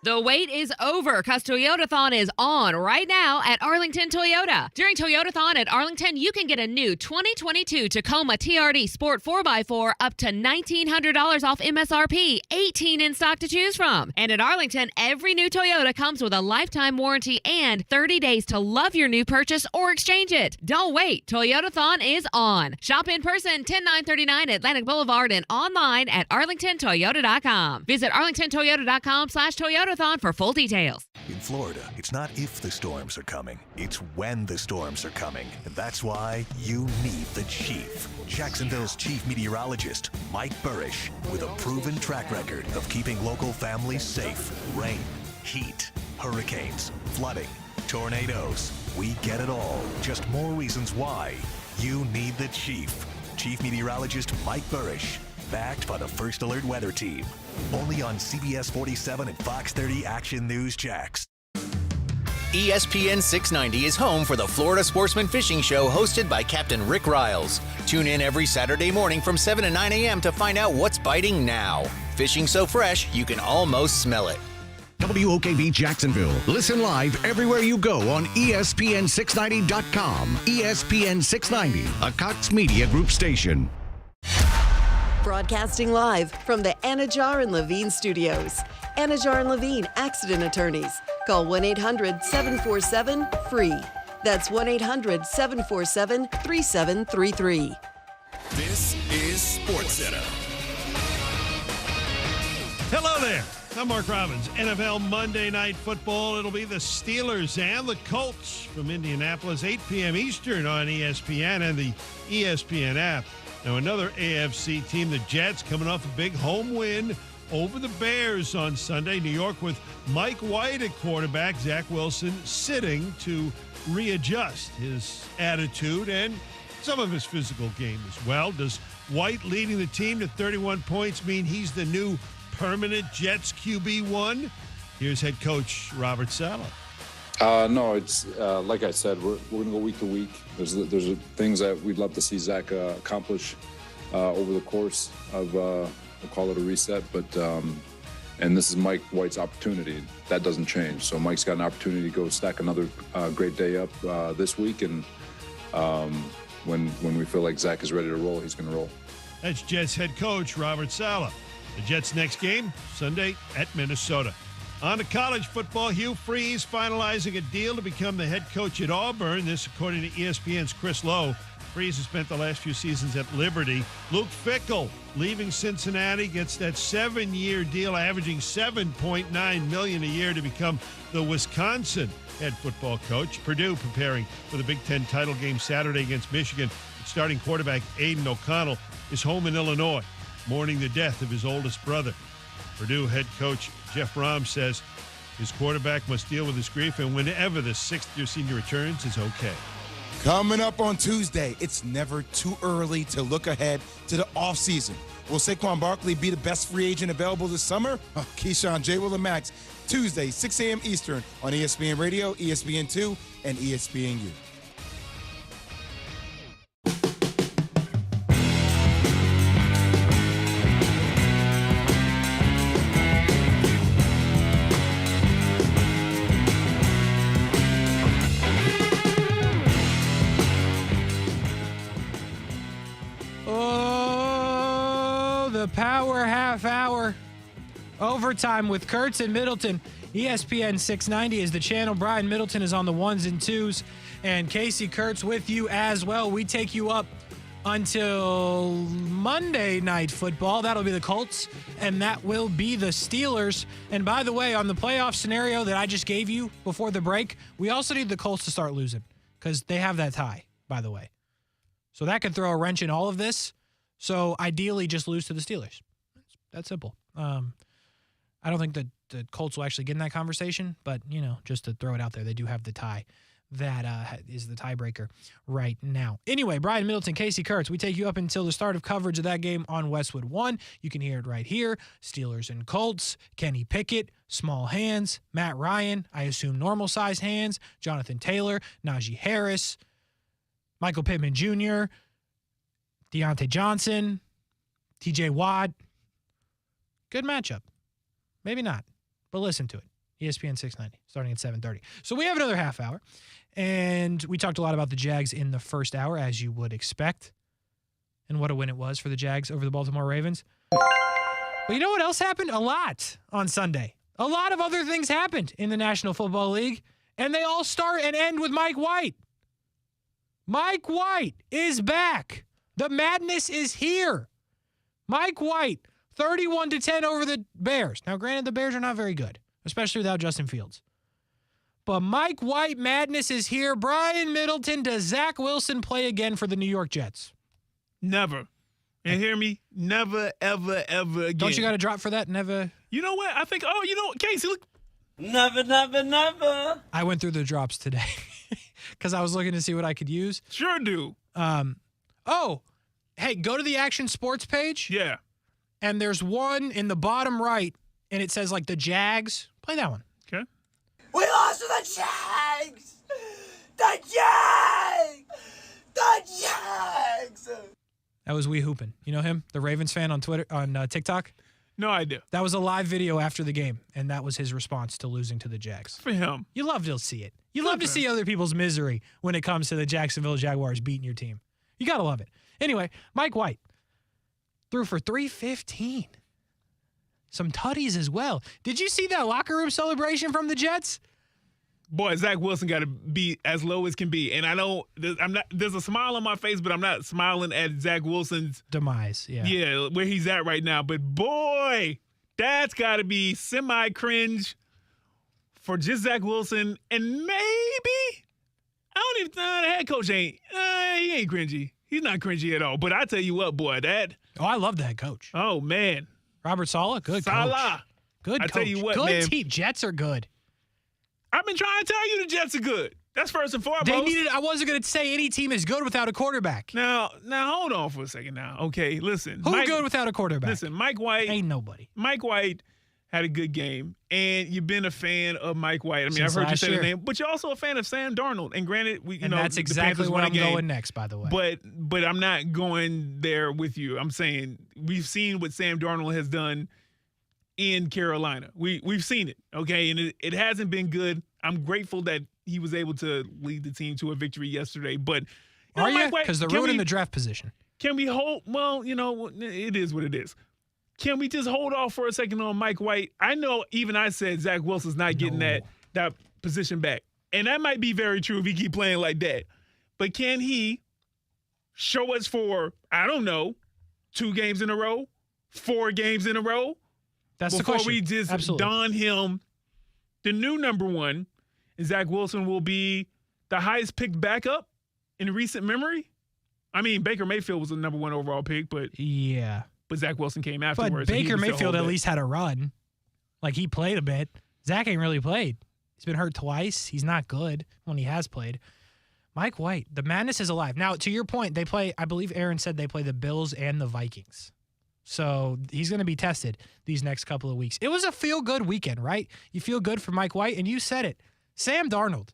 The wait is over because Toyotathon is on right now at Arlington Toyota. During Toyotathon at Arlington, you can get a new 2022 Tacoma TRD Sport 4x4 up to $1,900 off MSRP, 18 in stock to choose from. And at Arlington, every new Toyota comes with a lifetime warranty and 30 days to love your new purchase or exchange it. Don't wait. Toyotathon is on. Shop in person, 10939 Atlantic Boulevard and online at arlingtontoyota.com. Visit arlingtontoyota.com/Toyota for full details. In Florida, it's not if the storms are coming, it's when the storms are coming. And that's why you need the Chief. Jacksonville's chief meteorologist, Mike Burrish, with a proven track record of keeping local families safe. Rain, heat, hurricanes, flooding, tornadoes. We get it all. Just more reasons why you need the Chief. Chief Meteorologist Mike Burrish, backed by the First Alert Weather Team. Only on CBS 47 and Fox 30 Action News Jax. ESPN 690 is home for the Florida Sportsman Fishing Show hosted by Captain Rick Riles. Tune in every Saturday morning from 7 to 9 a.m. to find out what's biting now. Fishing so fresh, you can almost smell it. WOKV Jacksonville. Listen live everywhere you go on ESPN690.com. ESPN690, a Cox Media Group station. Broadcasting live from the Anajar and Levine studios. Anajar and Levine Accident Attorneys. Call 1-800-747-FREE. That's 1-800-747-3733. This is SportsCenter. Hello there. I'm Mark Robbins. NFL Monday Night Football. It'll be the Steelers and the Colts from Indianapolis, 8 p.m. Eastern on ESPN and the ESPN app. Now, another AFC team, the Jets, coming off a big home win over the Bears on Sunday. New York with Mike White at quarterback. Zach Wilson sitting to readjust his attitude and some of his physical game as well. Does White leading the team to 31 points mean he's the new permanent Jets QB1? Here's head coach Robert Saleh. No, it's like I said, we're going to go week to week. There's things that we'd love to see Zach accomplish over the course of, we'll call it a reset, but and this is Mike White's opportunity. That doesn't change. So Mike's got an opportunity to go stack another great day up this week, and when we feel like Zach is ready to roll, he's going to roll. That's Jets head coach Robert Saleh. The Jets' next game, Sunday at Minnesota. On to college football, Hugh Freeze finalizing a deal to become the head coach at Auburn. This according to ESPN's Chris Lowe. Freeze has spent the last few seasons at Liberty. Luke Fickell, leaving Cincinnati, gets that 7-year deal, averaging $7.9 million a year to become the Wisconsin head football coach. Purdue preparing for the Big Ten title game Saturday against Michigan. Starting quarterback Aiden O'Connell is home in Illinois, mourning the death of his oldest brother. Purdue head coach Jeff Rom says his quarterback must deal with his grief, and whenever the sixth-year senior returns is okay. Coming up on Tuesday, it's never too early to look ahead to the offseason. Will Saquon Barkley be the best free agent available this summer? Keyshawn, J. Will, and Max, Tuesday, 6 a.m. Eastern on ESPN Radio, ESPN2, and ESPNU. Power half hour overtime with Kurtz and Middleton. ESPN690 is the channel. Brian Middleton is on the ones and twos, and Kasey Kurtz with you as well. We take you up until Monday Night Football. That'll be the Colts, and that will be the Steelers. And by the way, on the playoff scenario that I just gave you before the break, we also need the Colts to start losing because they have that tie, by the way. So that could throw a wrench in all of this. So ideally, just lose to the Steelers. That's simple. I don't think that the Colts will actually get in that conversation, but, just to throw it out there, they do have the tie. That is the tiebreaker right now. Anyway, Brian Middleton, Kasey Kurtz, we take you up until the start of coverage of that game on Westwood 1. You can hear it right here. Steelers and Colts, Kenny Pickett, small hands, Matt Ryan, I assume normal-sized hands, Jonathan Taylor, Najee Harris, Michael Pittman Jr., Deontay Johnson, TJ Watt. Good matchup. Maybe not, but listen to it. ESPN690, starting at 7:30. So we have another half hour, and we talked a lot about the Jags in the first hour, as you would expect, and what a win it was for the Jags over the Baltimore Ravens. But you know what else happened? A lot on Sunday. A lot of other things happened in the National Football League, and they all start and end with Mike White. Mike White is back. The madness is here. Mike White, 31-10 over the Bears. Now, granted, the Bears are not very good, especially without Justin Fields. But Mike White madness is here. Brian Middleton, does Zach Wilson play again for the New York Jets? Never. And hear me? Never, ever, ever again. Don't you got a drop for that? Never. You know what? I think, Kasey, look. Never, never, never. I went through the drops today because I was looking to see what I could use. Sure do. Hey, go to the Action Sports page. Yeah. And there's one in the bottom right, and it says, the Jags. Play that one. Okay. We lost to the Jags! The Jags! The Jags! That was Wee Hoopin'. You know him? The Ravens fan on Twitter, on TikTok? No idea. That was a live video after the game, and that was his response to losing to the Jags. For him. You love to see it. You love to see other people's misery when it comes to the Jacksonville Jaguars beating your team. You got to love it. Anyway, Mike White threw for 315. Some tutties as well. Did you see that locker room celebration from the Jets? Boy, Zach Wilson got to be as low as can be. And there's a smile on my face, but I'm not smiling at Zach Wilson's demise. Yeah. Yeah, where he's at right now. But boy, That's got to be semi-cringe for just Zach Wilson. And maybe, I don't even know, the head coach he ain't cringy. He's not cringy at all. But I tell you what, boy, that. Oh, I love the head coach. Oh, man. Robert Saleh, good Saleh. coach. Good coach. I tell you what, good man. team. Jets are good. I've been trying to tell you the Jets are good. That's first and foremost. I wasn't going to say any team is good without a quarterback. Now hold on for a second now. Okay, listen. Who's good without a quarterback? Listen, Mike White. Ain't nobody. Mike White had a good game, and you've been a fan of Mike White. I mean, Since I've heard you say last the year. name, but you're also a fan of Sam Darnold. And granted, that's exactly where I'm going next, by the way. But I'm not going there with you. I'm saying we've seen what Sam Darnold has done in Carolina. We've seen it, okay? And it hasn't been good. I'm grateful that he was able to lead the team to a victory yesterday. But Are you? Because they're ruining the draft position. Can we hold? Well, it is what it is. Can we just hold off for a second on Mike White? I know even I said Zach Wilson's not getting that position back. And that might be very true if he keep playing like that. But can he show us for, I don't know, 2 games in a row, 4 games in a row? That's the question. Before we just don him the new number 1, and Zach Wilson will be the highest picked backup in recent memory? I mean, Baker Mayfield was the number 1 overall pick, but yeah. But Zach Wilson came But afterwards. Baker Mayfield at least had a run. Like, he played a bit. Zach ain't really played. He's been hurt twice. He's not good when he has played. Mike White, the madness is alive. Now, to your point, they play, I believe Aaron said they play the Bills and the Vikings. So he's going to be tested these next couple of weeks. It was a feel-good weekend, right? You feel good for Mike White, and you said it. Sam Darnold.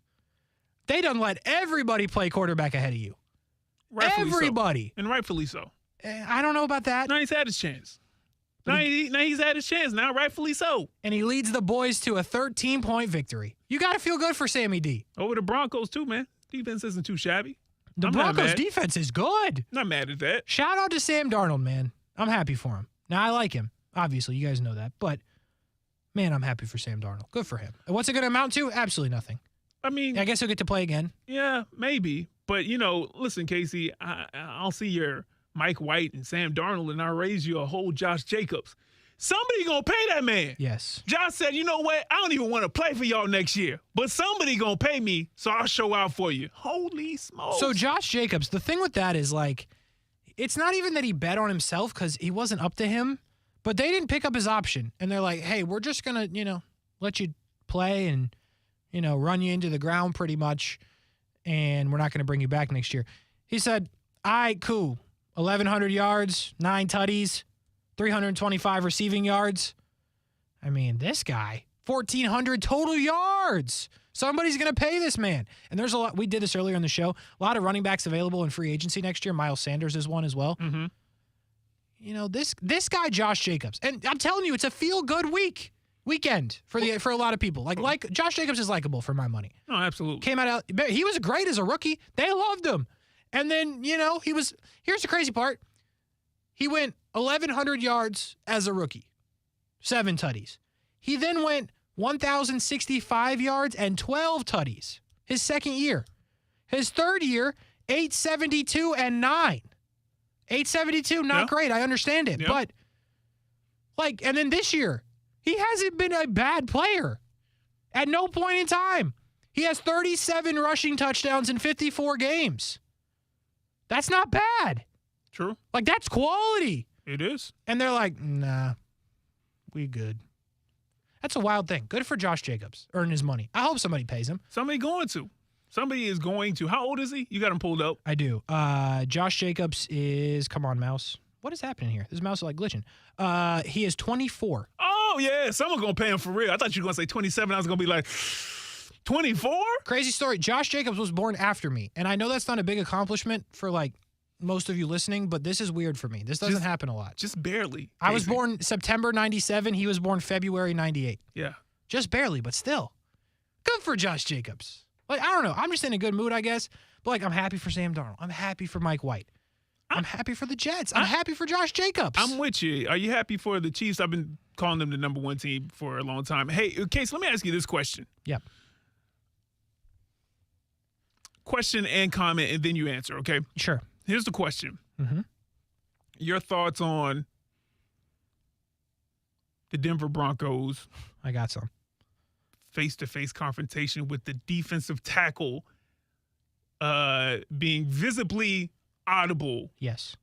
They done let everybody play quarterback ahead of you. Rightfully everybody. So. And rightfully so. I don't know about that. Now he's had his chance. Now he's had his chance. Now rightfully so. And he leads the boys to a 13-point victory. You got to feel good for Sammy D. Over the Broncos too, man. Defense isn't too shabby. The Broncos defense is good. Not mad at that. Shout out to Sam Darnold, man. I'm happy for him. Now, I like him. Obviously, you guys know that. But, man, I'm happy for Sam Darnold. Good for him. And what's it going to amount to? Absolutely nothing. I mean, I guess he'll get to play again. Yeah, maybe. But, listen, Kasey, I'll see your Mike White and Sam Darnold, and I'll raise you a whole Josh Jacobs. Somebody going to pay that man. Yes. Josh said, you know what? I don't even want to play for y'all next year, but somebody going to pay me, so I'll show out for you. Holy smokes. So, Josh Jacobs, the thing with that is, like, it's not even that he bet on himself because he wasn't up to him, but they didn't pick up his option. And they're like, hey, we're just going to, let you play and, run you into the ground pretty much, and we're not going to bring you back next year. He said, all right, cool. 1,100 yards, 9 tutties, 325 receiving yards. I mean, this guy, 1,400 total yards. Somebody's going to pay this man. And there's a lot. We did this earlier in the show. A lot of running backs available in free agency next year. Miles Sanders is one as well. Mm-hmm. This guy, Josh Jacobs. And I'm telling you, it's a feel-good weekend for a lot of people. Like Josh Jacobs is likable for my money. No, absolutely. Came out. He was great as a rookie. They loved him. And then, here's the crazy part. He went 1,100 yards as a rookie. 7 tutties. He then went 1,065 yards and 12 tutties his second year. His third year, 872 and 9. 872, not great. I understand it. Yeah. But, and then this year, he hasn't been a bad player at no point in time. He has 37 rushing touchdowns in 54 games. That's not bad. True. That's quality. It is. And they're like, nah, we good. That's a wild thing. Good for Josh Jacobs, earning his money. I hope somebody pays him. Somebody is going to. How old is he? You got him pulled up. I do. Josh Jacobs is, come on, mouse. What is happening here? This mouse is glitching. He is 24. Oh, yeah. Someone's going to pay him for real. I thought you were going to say 27. I was going to be like, 24? Crazy story. Josh Jacobs was born after me. And I know that's not a big accomplishment for most of you listening, but this is weird for me. This doesn't happen a lot. Just barely. I was born September 97. He was born February 98. Yeah. Just barely, but still. Good for Josh Jacobs. I don't know. I'm just in a good mood, I guess. But, I'm happy for Sam Darnold. I'm happy for Mike White. I'm happy for the Jets. I'm happy for Josh Jacobs. I'm with you. Are you happy for the Chiefs? I've been calling them the number 1 team for a long time. Hey, Kasey, let me ask you this question. Yeah. Question and comment, and then you answer, okay? Sure. Here's the question. Mm-hmm. Your thoughts on the Denver Broncos. I got some. Face-to-face confrontation with the defensive tackle being visibly audible. Yes.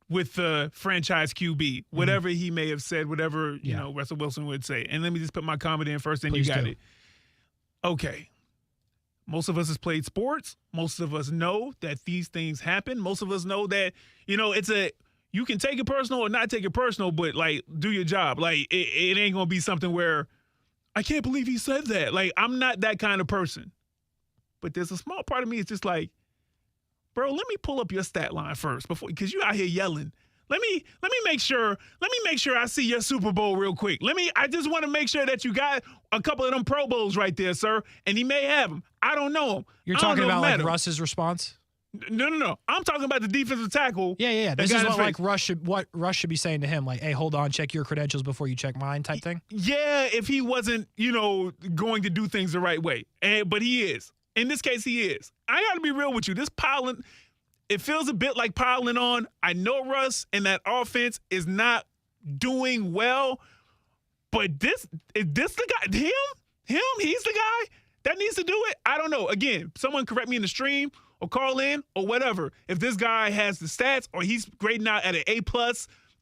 With the franchise QB, whatever he may have said, whatever, you know, Russell Wilson would say. And let me just put my comment in first, and you got it. Okay. Most of us has played sports. Most of us know that these things happen. Most of us know that, you know, you can take it personal or not take it personal, but, like, do your job. Like, it ain't going to be something where, I can't believe he said that. Like, I'm not that kind of person. But there's a small part of me that's just like, bro, let me pull up your stat line first because you out here yelling. Let me make sure I see your Super Bowl real quick. I just want to make sure that you got a couple of them Pro Bowls right there, sir. And he may have them. I don't know him. You're talking about like Russ's response? No. I'm talking about the defensive tackle. Yeah. This is what Russ should be saying to him, like, hey, hold on, check your credentials before you check mine type thing. Yeah, if he wasn't, going to do things the right way. But he is. In this case, he is. I got to be real with you. This piling, it feels a bit like piling on. I know Russ and that offense is not doing well, but is this the guy? Him? He's the guy that needs to do it? I don't know. Again, someone correct me in the stream or call in or whatever. If this guy has the stats or he's grading out at an A+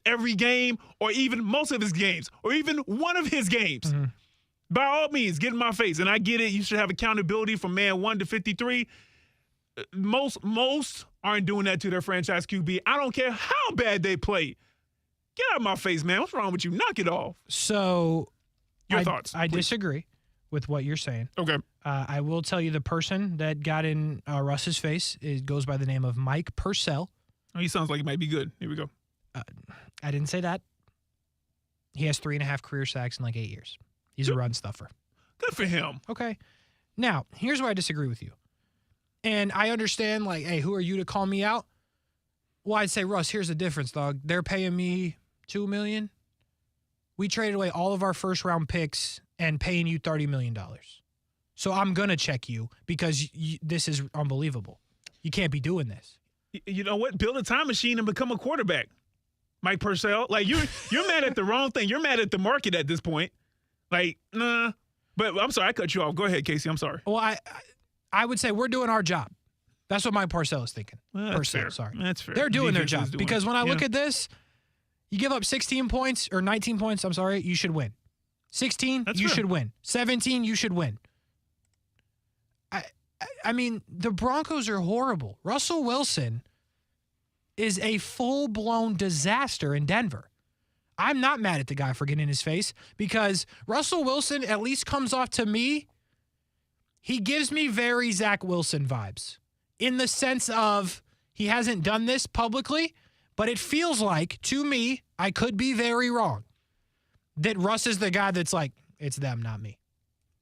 every game or even most of his games or even one of his games. Mm-hmm. By all means, get in my face. And I get it. You should have accountability from man 1 to 53. Most aren't doing that to their franchise QB. I don't care how bad they play. Get out of my face, man. What's wrong with you? Knock it off. So your thoughts? I disagree with what you're saying. Okay. I will tell you the person that got in Russ's face goes by the name of Mike Purcell. Oh, he sounds like he might be good. Here we go. I didn't say that. He has 3.5 career sacks in like 8 years. He's a run stuffer. Good for him. Okay. Now, here's where I disagree with you. And I understand, like, hey, who are you to call me out? Well, I'd say, Russ, here's the difference, dog. They're paying me $2 million. We traded away all of our first-round picks and paying you $30 million. So I'm going to check you because this is unbelievable. You can't be doing this. You know what? Build a time machine and become a quarterback. Mike Purcell. Like, you're mad at the wrong thing. You're mad at the market at this point. Like, nah. But I'm sorry, I cut you off. Go ahead, Kasey. I'm sorry. Well, I would say we're doing our job. That's what Mike Purcell is thinking. Well, that's fair. Sorry. That's fair. They're doing their job. Because when I look at this, you give up 16 points or 19 points, I'm sorry, you should win. 16, you should win. 17, you should win. I mean, the Broncos are horrible. Russell Wilson is a full-blown disaster in Denver. I'm not mad at the guy for getting in his face because Russell Wilson at least comes off to me. He gives me very Zach Wilson vibes in the sense of he hasn't done this publicly, but it feels like, to me, I could be very wrong, that Russ is the guy that's like, it's them, not me.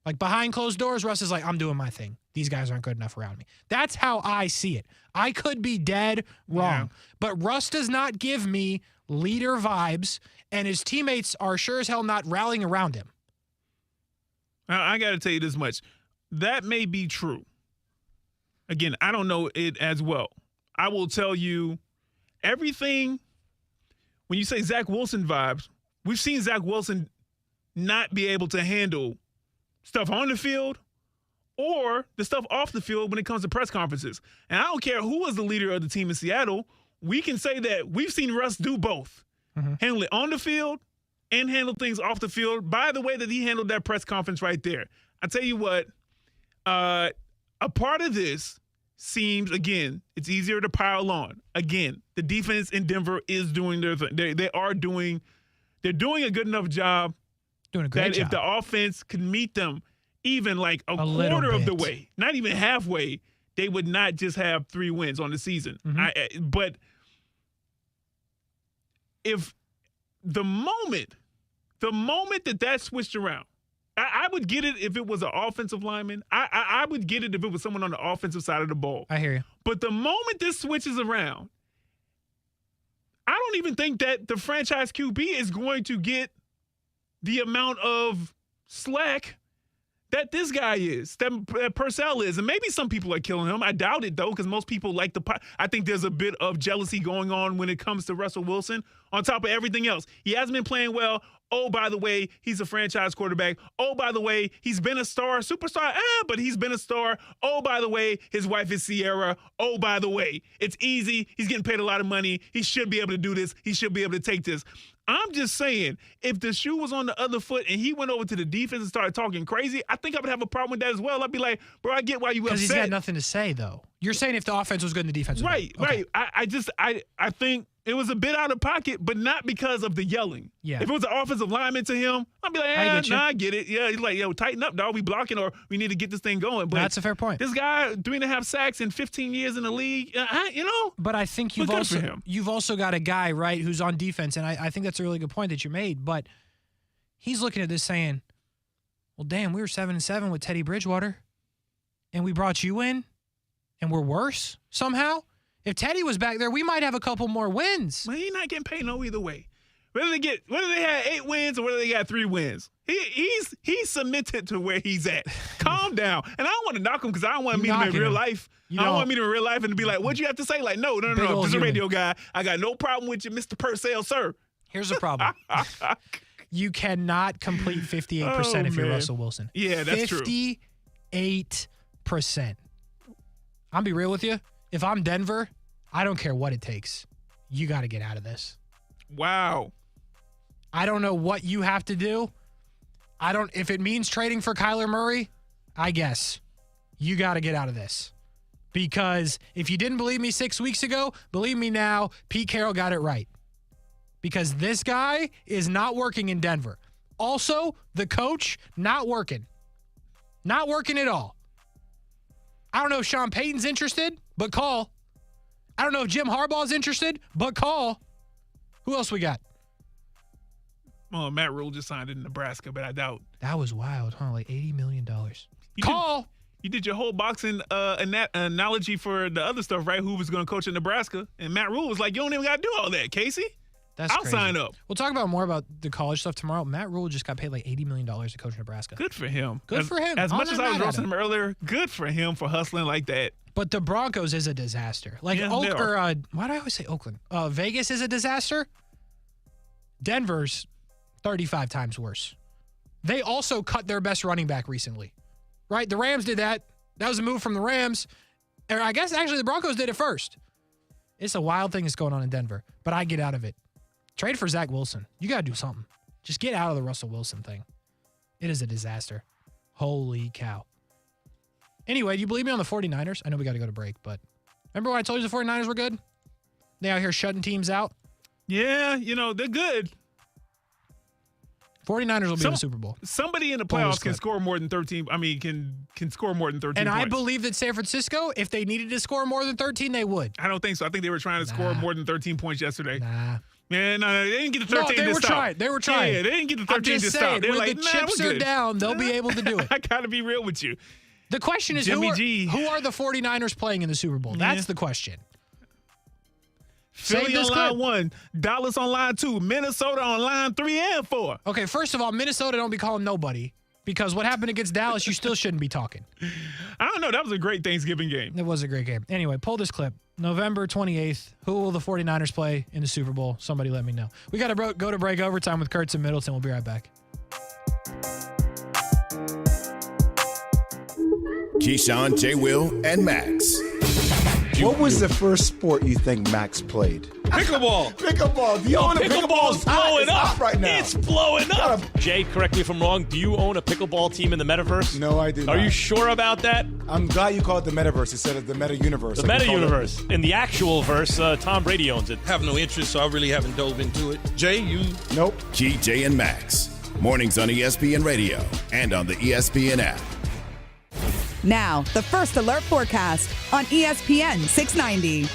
Like behind closed doors, Russ is like, I'm doing my thing. These guys aren't good enough around me. That's how I see it. I could be dead wrong, but Russ does not give me leader vibes, and his teammates are sure as hell not rallying around him. I got to tell you this much. That may be true. Again, I don't know it as well. I will tell you everything. When you say Zach Wilson vibes, we've seen Zach Wilson not be able to handle stuff on the field or the stuff off the field when it comes to press conferences. And I don't care who was the leader of the team in Seattle. We can say that we've seen Russ do both. Mm-hmm. Handle it on the field and handle things off the field by the way that he handled that press conference right there. I tell you what, a part of this seems, again, it's easier to pile on. Again, the defense in Denver is doing their thing. They're doing a good enough job. Doing a great job. If the offense can meet them even like a quarter of the way, not even halfway, they would not just have 3 wins on the season. Mm-hmm. But if the moment that switched around, I would get it if it was an offensive lineman. I would get it if it was someone on the offensive side of the ball. I hear you. But the moment this switches around, I don't even think that the franchise QB is going to get the amount of slack that this guy is, that Purcell is. And maybe some people are killing him. I doubt it, though, because most people like I think there's a bit of jealousy going on when it comes to Russell Wilson on top of everything else. He hasn't been playing well. Oh, by the way, he's a franchise quarterback. Oh, by the way, he's been a star, superstar, but he's been a star. Oh, by the way, his wife is Sierra. Oh, by the way, it's easy. He's getting paid a lot of money. He should be able to do this. He should be able to take this. I'm just saying, if the shoe was on the other foot and he went over to the defense and started talking crazy, I think I would have a problem with that as well. I'd be like, bro, I get why you upset. Because he's got nothing to say, though. You're saying if the offense was good and the defense was right, good. Okay. right. I think it was a bit out of pocket, but not because of the yelling. Yeah. If it was an offensive lineman to him, I'd be like, I get it. Yeah, he's like, yo, tighten up, dog. We blocking or we need to get this thing going. But that's a fair point. This guy, 3.5 sacks in 15 years in the league, But I think you've also got a guy, right, who's on defense, and I think that's a really good point that you made. But he's looking at this saying, well, damn, we were 7-7 with Teddy Bridgewater, and we brought you in, and we're worse somehow? If Teddy was back there, we might have a couple more wins. Well, he's not getting paid no either way. Whether they had 8 wins or whether they got 3 wins, he's submitted to where he's at. Calm down. And I don't want to knock him because I don't want to meet him in real life. I don't want to meet him in real life and be like, what'd you have to say? Like, no. Just a radio guy. I got no problem with you, Mr. Purcell, sir. Here's the problem. You cannot complete 58% if you're Russell Wilson. Yeah, that's true. 58%. I'll be real with you. If I'm Denver, I don't care what it takes. You got to get out of this. Wow. I don't know what you have to do. If it means trading for Kyler Murray, I guess you got to get out of this. Because if you didn't believe me 6 weeks ago, believe me now, Pete Carroll got it right. Because this guy is not working in Denver. Also, the coach, not working. Not working at all. I don't know if Sean Payton's interested, but call. I don't know if Jim Harbaugh's interested, but call. Who else we got? Well, Matt Rule just signed in Nebraska, but I doubt. That was wild, huh? Like $80 million. You did your whole boxing analogy for the other stuff, right? Who was going to coach in Nebraska? And Matt Rule was like, you don't even got to do all that, Kasey. I'll sign up. We'll talk about more about the college stuff tomorrow. Matt Rule just got paid like $80 million to coach Nebraska. Good for him. As much as I was roasting him earlier, good for him for hustling like that. But the Broncos is a disaster. Why do I always say Oakland? Vegas is a disaster. Denver's 35 times worse. They also cut their best running back recently. Right? The Rams did that. That was a move from the Rams. Or I guess actually the Broncos did it first. It's a wild thing that's going on in Denver, but I get out of it. Trade for Zach Wilson. You got to do something. Just get out of the Russell Wilson thing. It is a disaster. Holy cow. Anyway, do you believe me on the 49ers? I know we got to go to break, but remember when I told you the 49ers were good? They out here shutting teams out? Yeah, they're good. 49ers will be in the Super Bowl. Somebody in the playoffs can score more than 13. I mean, can score more than 13 and points. I believe that San Francisco, if they needed to score more than 13, they would. I don't think so. I think they were trying to score more than 13 points yesterday. Nah. Yeah, no, they didn't get the 13 to stop. They were trying. Yeah, they didn't get the 13 to stop. They're like, the chips are down, they'll be able to do it. I got to be real with you. The question is, who are the 49ers playing in the Super Bowl? That's the question. Philly on line 1, Dallas on line 2, Minnesota on line 3 and 4. Okay, first of all, Minnesota don't be calling nobody because what happened against Dallas, you still shouldn't be talking. I don't know. That was a great Thanksgiving game. It was a great game. Anyway, pull this clip. November 28th, who will the 49ers play in the Super Bowl? Somebody let me know. We got to go to break overtime with Kurtz and Middleton. We'll be right back. Keyshawn, J. Will, and Max. What was the first sport you think Max played? Pickleball. Pickleball. Do you own a pickleball? Pickleball's blowing up right now. It's blowing up. Jay, correct me if I'm wrong. Do you own a pickleball team in the metaverse? No, I do not. Are you sure about that? I'm glad you called it the metaverse instead of the meta universe. The meta universe. In the actual verse, Tom Brady owns it. Have no interest, so I really haven't dove into it. Jay, you? Nope. Key, Jay, and Max. Mornings on ESPN Radio and on the ESPN app. Now, the First Alert forecast on ESPN 690.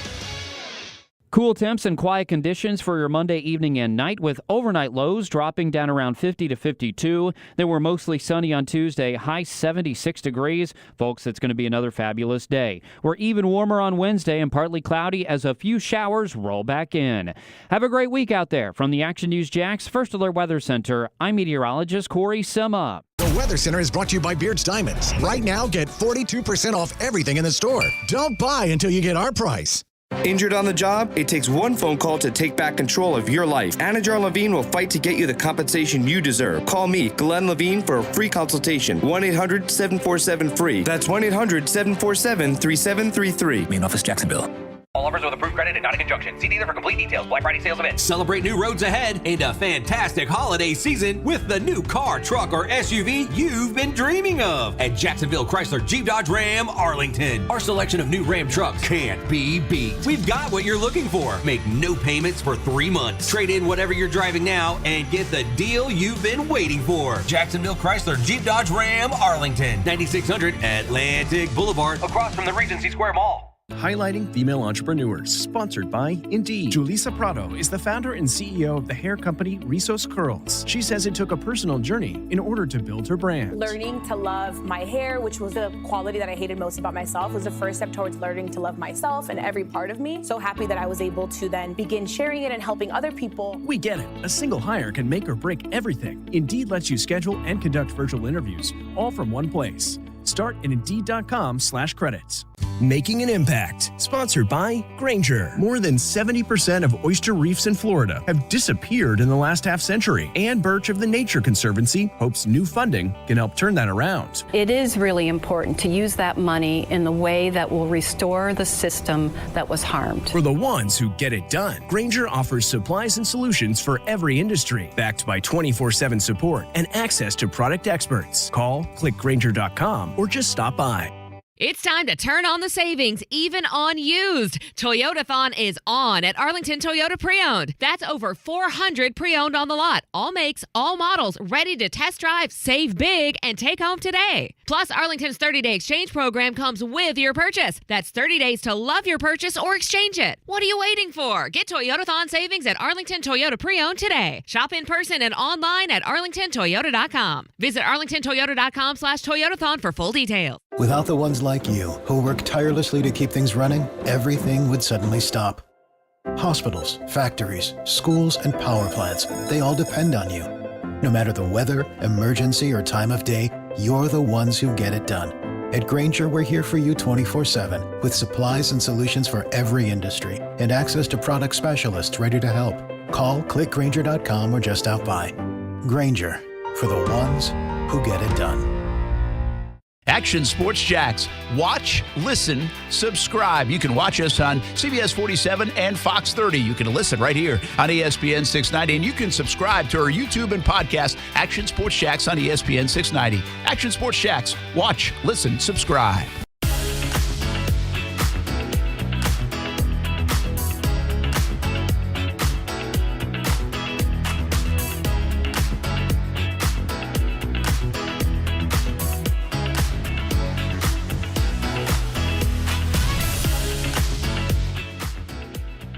Cool temps and quiet conditions for your Monday evening and night with overnight lows dropping down around 50 to 52. They were mostly sunny on Tuesday, high 76 degrees. Folks, it's going to be another fabulous day. We're even warmer on Wednesday and partly cloudy as a few showers roll back in. Have a great week out there. From the Action News Jax First Alert Weather Center, I'm meteorologist Corey Sima. The Weather Center is brought to you by Beard's Diamonds. Right now, get 42% off everything in the store. Don't buy until you get our price. Injured on the job? It takes one phone call to take back control of your life. Anajar Levine will fight to get you the compensation you deserve. Call me, Glenn Levine, for a free consultation. 1-800-747-FREE. That's 1-800-747-3733. Main office, Jacksonville. All offers with approved credit and not in conjunction. See dealer for complete details. Black Friday sales event. Celebrate new roads ahead and a fantastic holiday season with the new car, truck, or SUV you've been dreaming of at Jacksonville Chrysler Jeep Dodge Ram Arlington. Our selection of new Ram trucks can't be beat. We've got what you're looking for. Make no payments for 3 months. Trade in whatever you're driving now and get the deal you've been waiting for. Jacksonville Chrysler Jeep Dodge Ram Arlington. 9600 Atlantic Boulevard. Across from the Regency Square Mall. Highlighting female entrepreneurs, sponsored by Indeed. Julissa Prado is the founder and CEO of the hair company Rizos Curls. She says it took a personal journey in order to build her brand. Learning to love my hair, which was the quality that I hated most about myself, was the first step towards learning to love myself and every part of me. So happy that I was able to then begin sharing it and helping other people. We get it. A single hire can make or break everything. Indeed lets you schedule and conduct virtual interviews, all from one place. Start at Indeed.com/credits. Making an Impact, sponsored by Grainger. More than 70% of oyster reefs in Florida have disappeared in the last half-century. Ann Birch of the Nature Conservancy hopes new funding can help turn that around. It is really important to use that money in the way that will restore the system that was harmed. For the ones who get it done, Grainger offers supplies and solutions for every industry, backed by 24/7 support and access to product experts. Call, click Grainger.com, or just stop by. It's time to turn on the savings, even on used. Toyotathon is on at Arlington Toyota Pre-Owned. That's over 400 pre-owned on the lot. All makes, all models, ready to test drive, save big, and take home today. Plus, Arlington's 30-day exchange program comes with your purchase. That's 30 days to love your purchase or exchange it. What are you waiting for? Get Toyotathon savings at Arlington Toyota Pre-Owned today. Shop in person and online at arlingtontoyota.com. Visit arlingtontoyota.com/Toyotathon for full details. Without the ones like you, who work tirelessly to keep things running, everything would suddenly stop. Hospitals, factories, schools, and power plants, they all depend on you. No matter the weather, emergency, or time of day, you're the ones who get it done. At Grainger, we're here for you 24/7, with supplies and solutions for every industry, and access to product specialists ready to help. Call, click Grainger.com, or just stop by. Grainger, for the ones who get it done. Action Sports Jacks. Watch, listen, subscribe. You can watch us on CBS 47 and Fox 30. You can listen right here on ESPN 690. And you can subscribe to our YouTube and podcast, Action Sports Jacks on ESPN 690. Action Sports Jacks. Watch, listen, subscribe.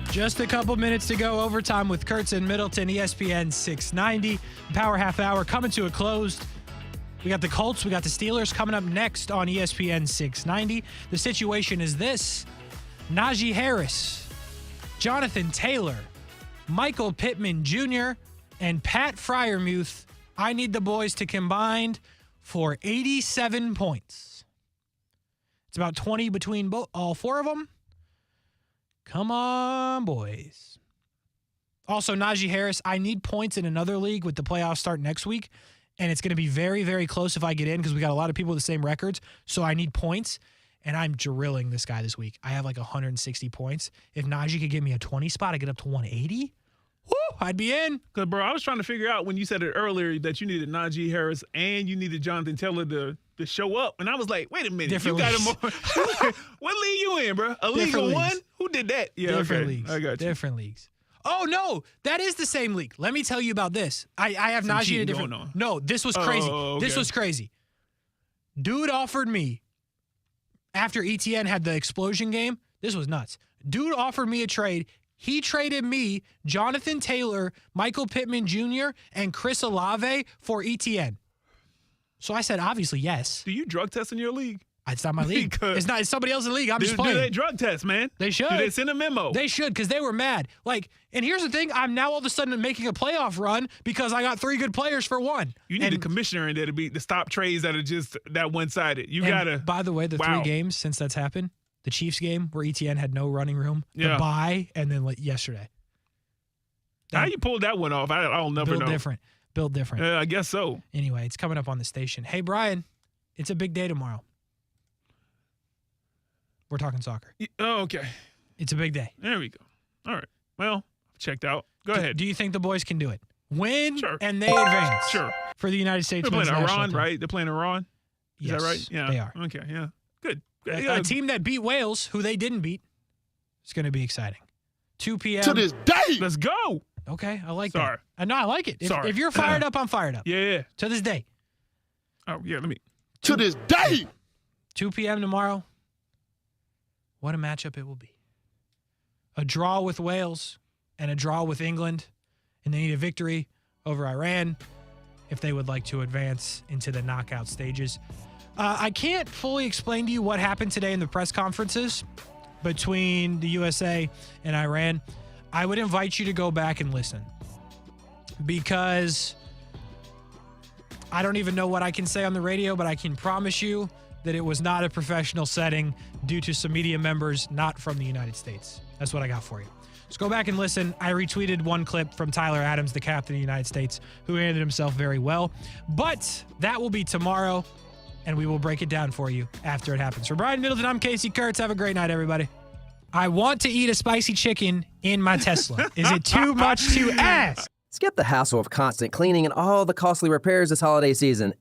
Just a couple minutes to go. Overtime with Kurtz and Middleton, ESPN 690. Power half hour coming to a close. We got the Colts, we got the Steelers coming up next on ESPN 690. The situation is this: Najee Harris, Jonathan Taylor, Michael Pittman Jr., and Pat Freiermuth. I need the boys to combine for 87 points. It's about 20 between all four of them. Come on, boys. Also, Najee Harris, I need points in another league with the playoffs start next week, and it's going to be very, very close if I get in because we got a lot of people with the same records, so I need points, and I'm drilling this guy this week. I have like 160 points. If Najee could give me a 20 spot, I get up to 180. Woo, I'd be in. Because, bro, I was trying to figure out when you said it earlier that you needed Najee Harris and you needed Jonathan Taylor to show up. And I was like, wait a minute. Different you got leagues. him more. What league you in, bro? A league of one? Who did that? Yeah, Different okay. leagues. I got you. Different leagues. Oh, no. That is the same league. Let me tell you about this. I have Some Najee in a cheating different. going on. No, this was crazy. Oh, This okay. was crazy. Dude offered me, after ETN had the explosion game, this was nuts. Dude offered me a trade. He traded me Jonathan Taylor, Michael Pittman Jr., and Chris Olave for ETN. So I said, obviously, yes. Do you drug test in your league? It's not my league. It's somebody else's league. I'm just playing. Do they drug test, man? They should. Do they send a memo? They should, because they were mad. And here's the thing. I'm now all of a sudden making a playoff run because I got 3 good players for 1. You need a commissioner in there to stop trades that are just that one-sided. You got to. By the way, the 3 games since that's happened, the Chiefs game where ETN had no running room, the bye, and then yesterday. How you pulled that one off? I'll never know. Build different. I guess so. Anyway, it's coming up on the station. Hey, Brian, it's a big day tomorrow. We're talking soccer. Oh, okay. It's a big day. There we go. All right. Well, checked out. Go ahead. Do you think the boys can do it? Win, and they advance. Sure. For the United States They're men's playing national Iran, team. right? They're playing Iran? Is Yes, that right? Yeah. they are. Okay, yeah. Good. A team that beat Wales, who they didn't beat. It's going to be exciting. 2 p.m. To this day. Let's go. Okay, I like Sorry. that. No, I like it. Sorry. If you're fired up, I'm fired up. Yeah. To this day. Oh, yeah, let me. To this day. 2 p.m. tomorrow. What a matchup it will be. A draw with Wales and a draw with England, and they need a victory over Iran if they would like to advance into the knockout stages. I can't fully explain to you what happened today in the press conferences between the USA and Iran. I would invite you to go back and listen, because I don't even know what I can say on the radio, but I can promise you that it was not a professional setting due to some media members not from the United States. That's what I got for you. Just go back and listen. I retweeted one clip from Tyler Adams, the captain of the United States, who handled himself very well. But that will be tomorrow, and we will break it down for you after it happens. For Brian Middleton, I'm Kasey Kurtz. Have a great night, everybody. I want to eat a spicy chicken in my Tesla. Is it too much to ask? Skip the hassle of constant cleaning and all the costly repairs this holiday season